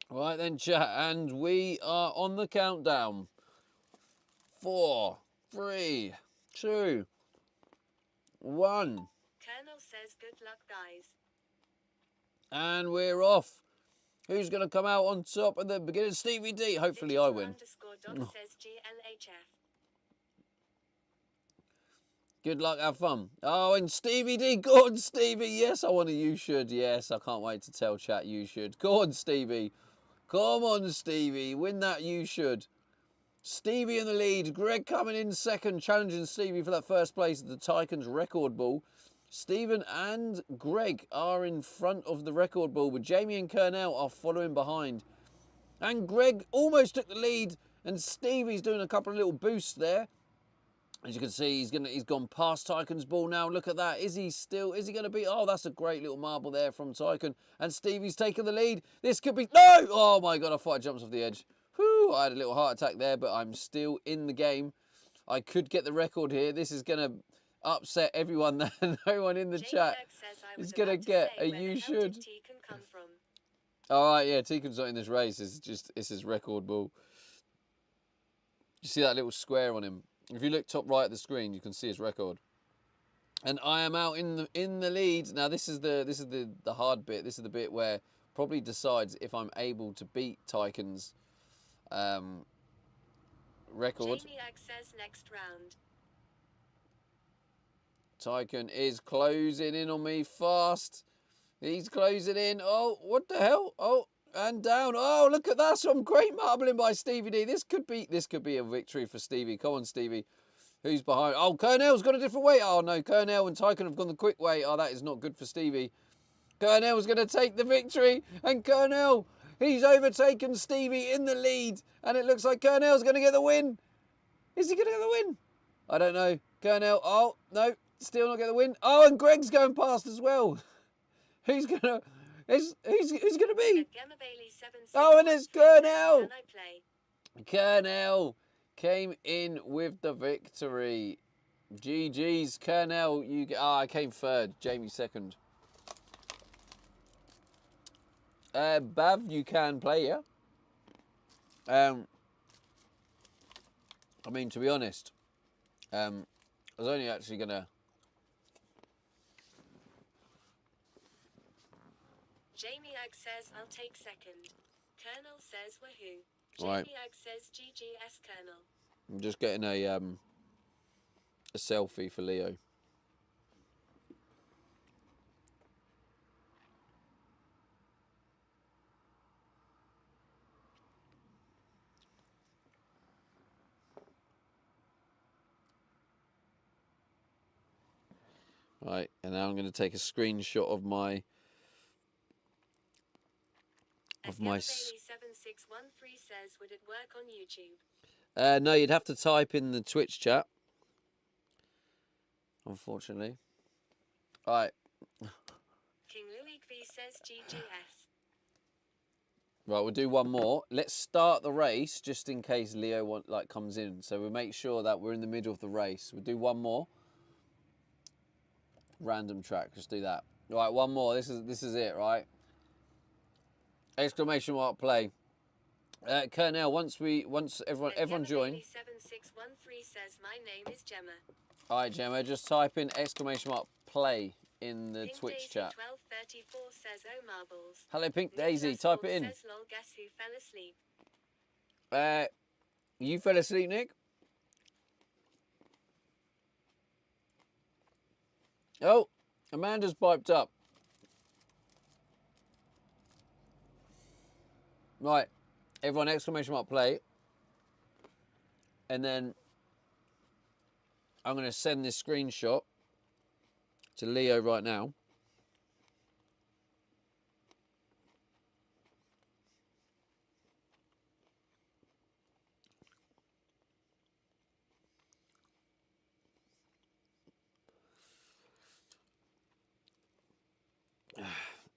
Right then, chat, and we are on the countdown. 4, 3, 2, 1. Colonel says good luck, guys. And we're off. Who's going to come out on top at the beginning? Stevie D. Hopefully I win. Digital_dog says GLHF. Good luck, have fun. Oh, and Stevie D. Go on, Stevie. Yes, I want to. You should. Yes, I can't wait to tell chat you should. Go on, Stevie. Come on, Stevie. Win that you should. Stevie in the lead. Greg coming in second, challenging Stevie for that first place at the Tycoons record ball. Stephen and Greg are in front of the record ball, but Jamie and Kernell are following behind. And Greg almost took the lead, and Stevie's doing a couple of little boosts there. As you can see, he's gone past Tycoon's ball now. Look at that. Is he going to be? Oh, that's a great little marble there from Tycoon. And Stevie's taken the lead. This could be, no! Oh my God, I thought I jumped off the edge. Whew, I had a little heart attack there, but I'm still in the game. I could get the record here. This is going to upset everyone. No one in the chat is going to get a you should. All right, yeah, Tycoon's not in this race. It's his record ball. You see that little square on him? If you look top right of the screen, you can see his record. And I am out in the lead. Now this is the hard bit. This is the bit where probably decides if I'm able to beat Tycon's record. Jamie Ag says next round. Tycon is closing in on me fast. He's closing in. Oh, what the hell? Oh, and down. Oh, look at that. Some great marbling by Stevie D. This could be a victory for Stevie. Come on, Stevie. Who's behind? Oh, Kernell's got a different way. Oh, no. Kernell and Tycon have gone the quick way. Oh, that is not good for Stevie. Kernell's going to take the victory. And Kernell, he's overtaken Stevie in the lead. And it looks like Kernell's going to get the win. Is he going to get the win? I don't know. Kernell. Oh, no. Still not get the win. Oh, and Greg's going past as well. Who's going to... Who's going to be? Gemma Bailey 7, Oh, and it's Kernell. Can I play? Kernell came in with the victory. GG's, Kernell. I came third. Jamie second. Bav, you can play, yeah? I mean, to be honest, I was only actually gonna. Jamie Ag says I'll take second. Colonel says woohoo. Right. Jamie Ag says GGS Colonel. I'm just getting a selfie for Leo. Right, and now I'm going to take a screenshot of my Bailey 7613 says would it work on YouTube? No, you'd have to type in the Twitch chat. Unfortunately. Right. King Louis V says GGS. Right, we'll do one more. Let's start the race just in case Leo comes in. So we'll make sure that we're in the middle of the race. We'll do one more. Random track, just do that. Right, one more. This is it, right? Exclamation mark play. Kernell, once everyone join. Bailey 7613 says my name is Gemma. Alright, Gemma, just type in exclamation mark play in the Pink Twitch Daisy chat. 1234 says oh marbles. Hello, Pink Nick Daisy, type it in. Says lol, guess who fell asleep? You fell asleep, Nick? Oh, Amanda's piped up. Right, everyone exclamation mark play. And then I'm going to send this screenshot to Leo right now.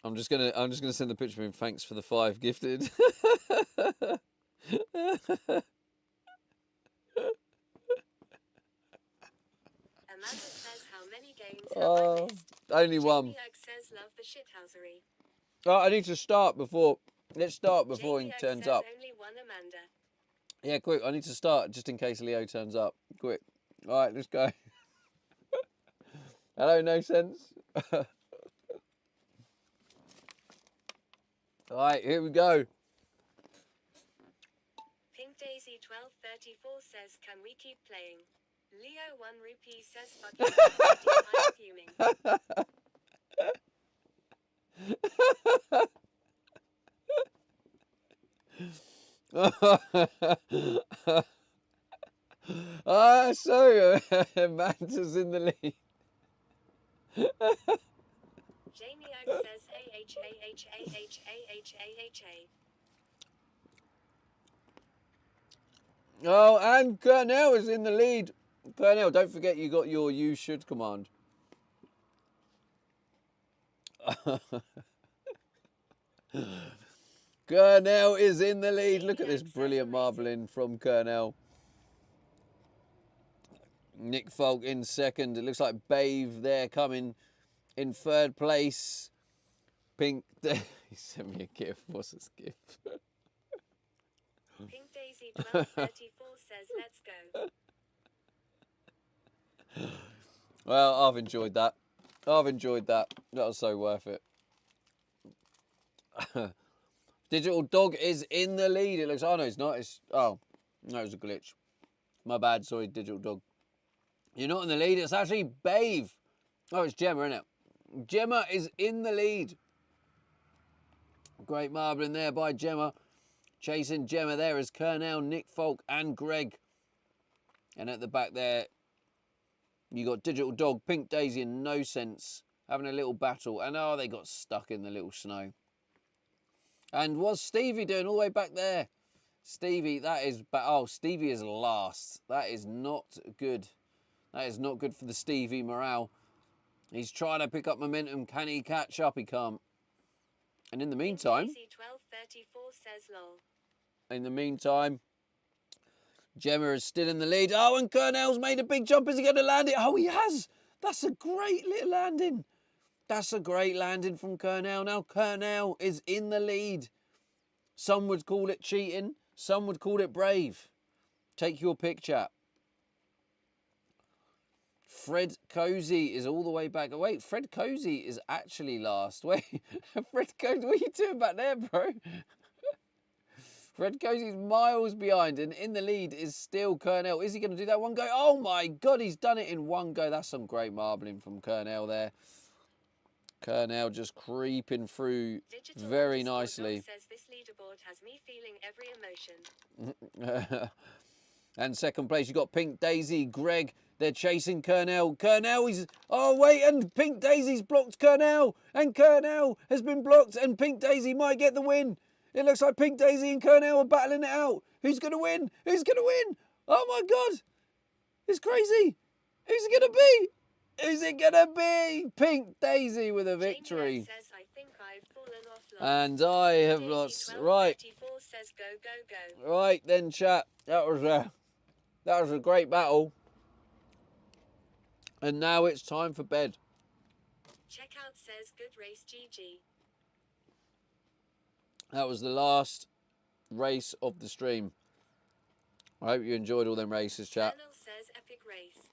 I'm just gonna send the picture of him. Thanks for the 5 gifted. Amanda says how many games have I missed? Only one. Jamie Ag says love the shithousery. Oh, I need to start before. Let's start before Jamie he Ag turns says up. only one Amanda. Yeah, quick. I need to start just in case Leo turns up. Quick. All right, let's go. Hello, no sense. All right, here we go. Pink Daisy 1234 says can we keep playing? Leo 1 rupee says fuck you. I'm fuming. So Amanda's in the lead. Jamie Ag says AHAHAHAHAHA. Oh, and Kernell is in the lead. Kernell, don't forget you got your you should command. Kernell is in the lead. Look at this brilliant marbling from Kernell. Nick Folk in second. It looks like Bave there coming in third place. Pink. He sent me a gift. What's this gift? Pink Daisy 1234 says let's go. Well, I've enjoyed that. I've enjoyed that. That was so worth it. Digital Dog is in the lead. It looks. Oh no, it's not. It's. Oh, no, it was a glitch. My bad. Sorry, Digital Dog. You're not in the lead. It's actually Babe. Oh, it's Gemma, isn't it? Gemma is in the lead. Great marbling there by Gemma. Chasing Gemma there is Kernel, Nick Folk, and Greg. And at the back there, you got Digital Dog, Pink Daisy, and No Sense having a little battle. And oh, they got stuck in the little snow. And what's Stevie doing all the way back there? Stevie, that is... Oh, Stevie is last. That is not good. That is not good for the Stevie morale. He's trying to pick up momentum. Can he catch up? He can't. And in the meantime... Daisy 1234 says lol. In the meantime, Gemma is still in the lead. Oh, and Kernel's made a big jump. Is he going to land it? Oh, he has. That's a great little landing. That's a great landing from Kernel. Now Kernel is in the lead. Some would call it cheating. Some would call it brave. Take your pick, chap. Fred Cozy is all the way back. Oh, wait, Fred Cozy is actually last. Wait, Fred Cozy, what are you doing back there, bro? Fred Cozy's miles behind, and in the lead is still Kernel. Is he going to do that one go? Oh my God, he's done it in one go. That's some great marbling from Kernel there. Kernel just creeping through Digital very _ nicely. says this leaderboard has me feeling every emotion. And second place, you got Pink Daisy, Greg. They're chasing Kernel. Kernel is... Oh, wait, and Pink Daisy's blocked Kernel. And Kernel has been blocked, and Pink Daisy might get the win. It looks like Pink Daisy and Kernel are battling it out. Who's going to win? Who's going to win? Oh, my God. It's crazy. Who's it going to be? Who's it going to be? Pink Daisy with a victory. Says, I think I've fallen off And I have lost. Right. Says, go, go, go. Right then, chat. That was a great battle. And now it's time for bed. Checkout says, good race, GG. That was the last race of the stream. I hope you enjoyed all them races, chat. Colonel says, epic race.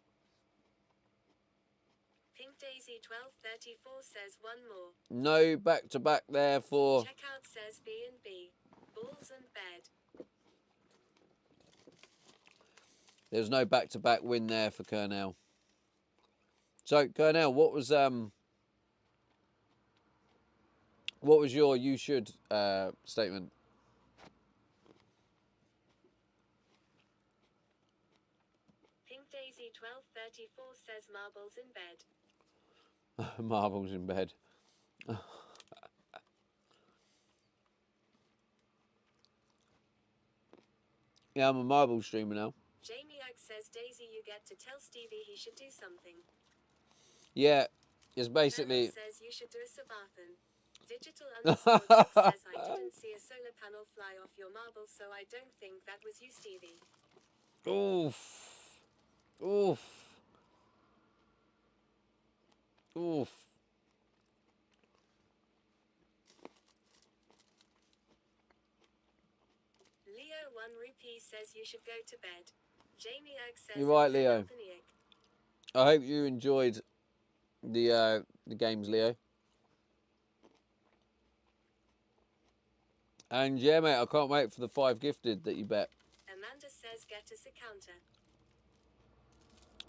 Pink Daisy 1234 says, one more. No back-to-back there for... Checkout says B&B. Balls and bed. There's no back-to-back win there for Kernel. So, Kernel, what was your you should statement? Pink Daisy 1234 says marbles in bed. Marbles in bed. Yeah, I'm a marble streamer now. Jamie Oak says, Daisy, you get to tell Stevie he should do something. Yeah, it's basically... Colonel says you should do a Sabathan. Digital _ says I didn't see a solar panel fly off your marble, so I don't think that was you, Stevie. Oof. Oof. Oof. Leo 1 Rupee says you should go to bed. Jamie Oak says... You're right, Leo. I hope you enjoyed the games, Leo. And yeah, mate, I can't wait for the 5 gifted that you bet. Amanda says get us a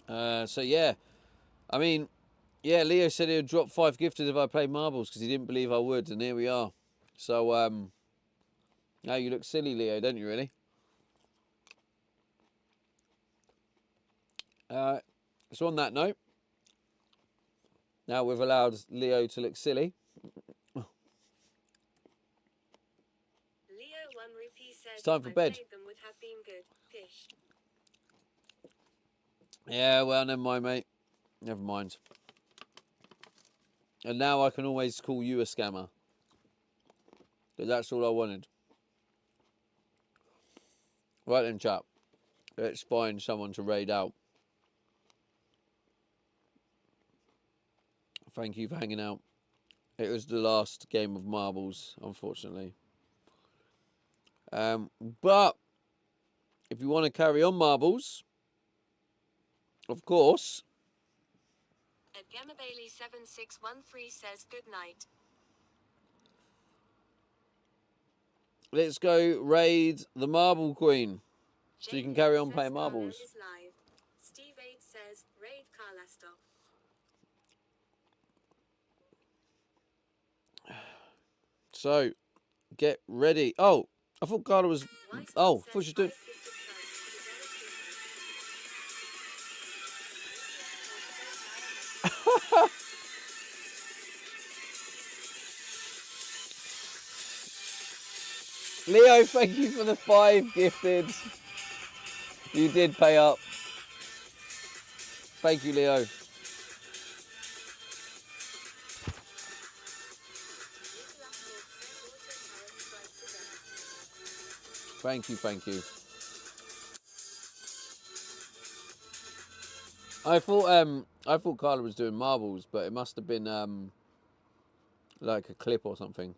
counter. So yeah, I mean, yeah, Leo said he'd drop 5 gifted if I played marbles because he didn't believe I would, and here we are. So now you look silly, Leo, don't you really? So on that note, now we've allowed Leo to look silly. Leo 1 Rupee says It's time for bed. played them would have been good. Pish. Yeah, well, never mind, mate. Never mind. And now I can always call you a scammer. Because that's all I wanted. Right then, chap. Let's find someone to raid out. Thank you for hanging out. It was the last game of marbles, unfortunately. But if you want to carry on marbles, of course, At Gemma Bailey 7613 says good night. Let's go raid the Marble Queen. So you can carry on says playing Carla marbles. is live. Steve 8 says raid Carla stop. So, get ready. Oh, I thought Carla was... Oh, I thought she was doing... Leo, thank you for the 5 gifted. You did pay up. Thank you, Leo. Thank you, thank you. I thought Carla was doing marbles, but it must have been like a clip or something.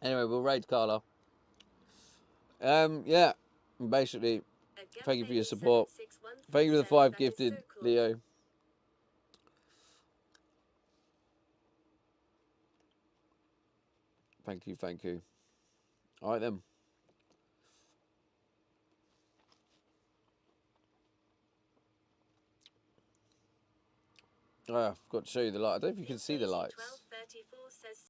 Anyway, we'll raid Carla. Yeah, basically, thank you for your support. Thank you for the 5 gifted, Leo. Thank you, thank you. All right then. Oh, I forgot to show you the light. I don't know if you can see the lights.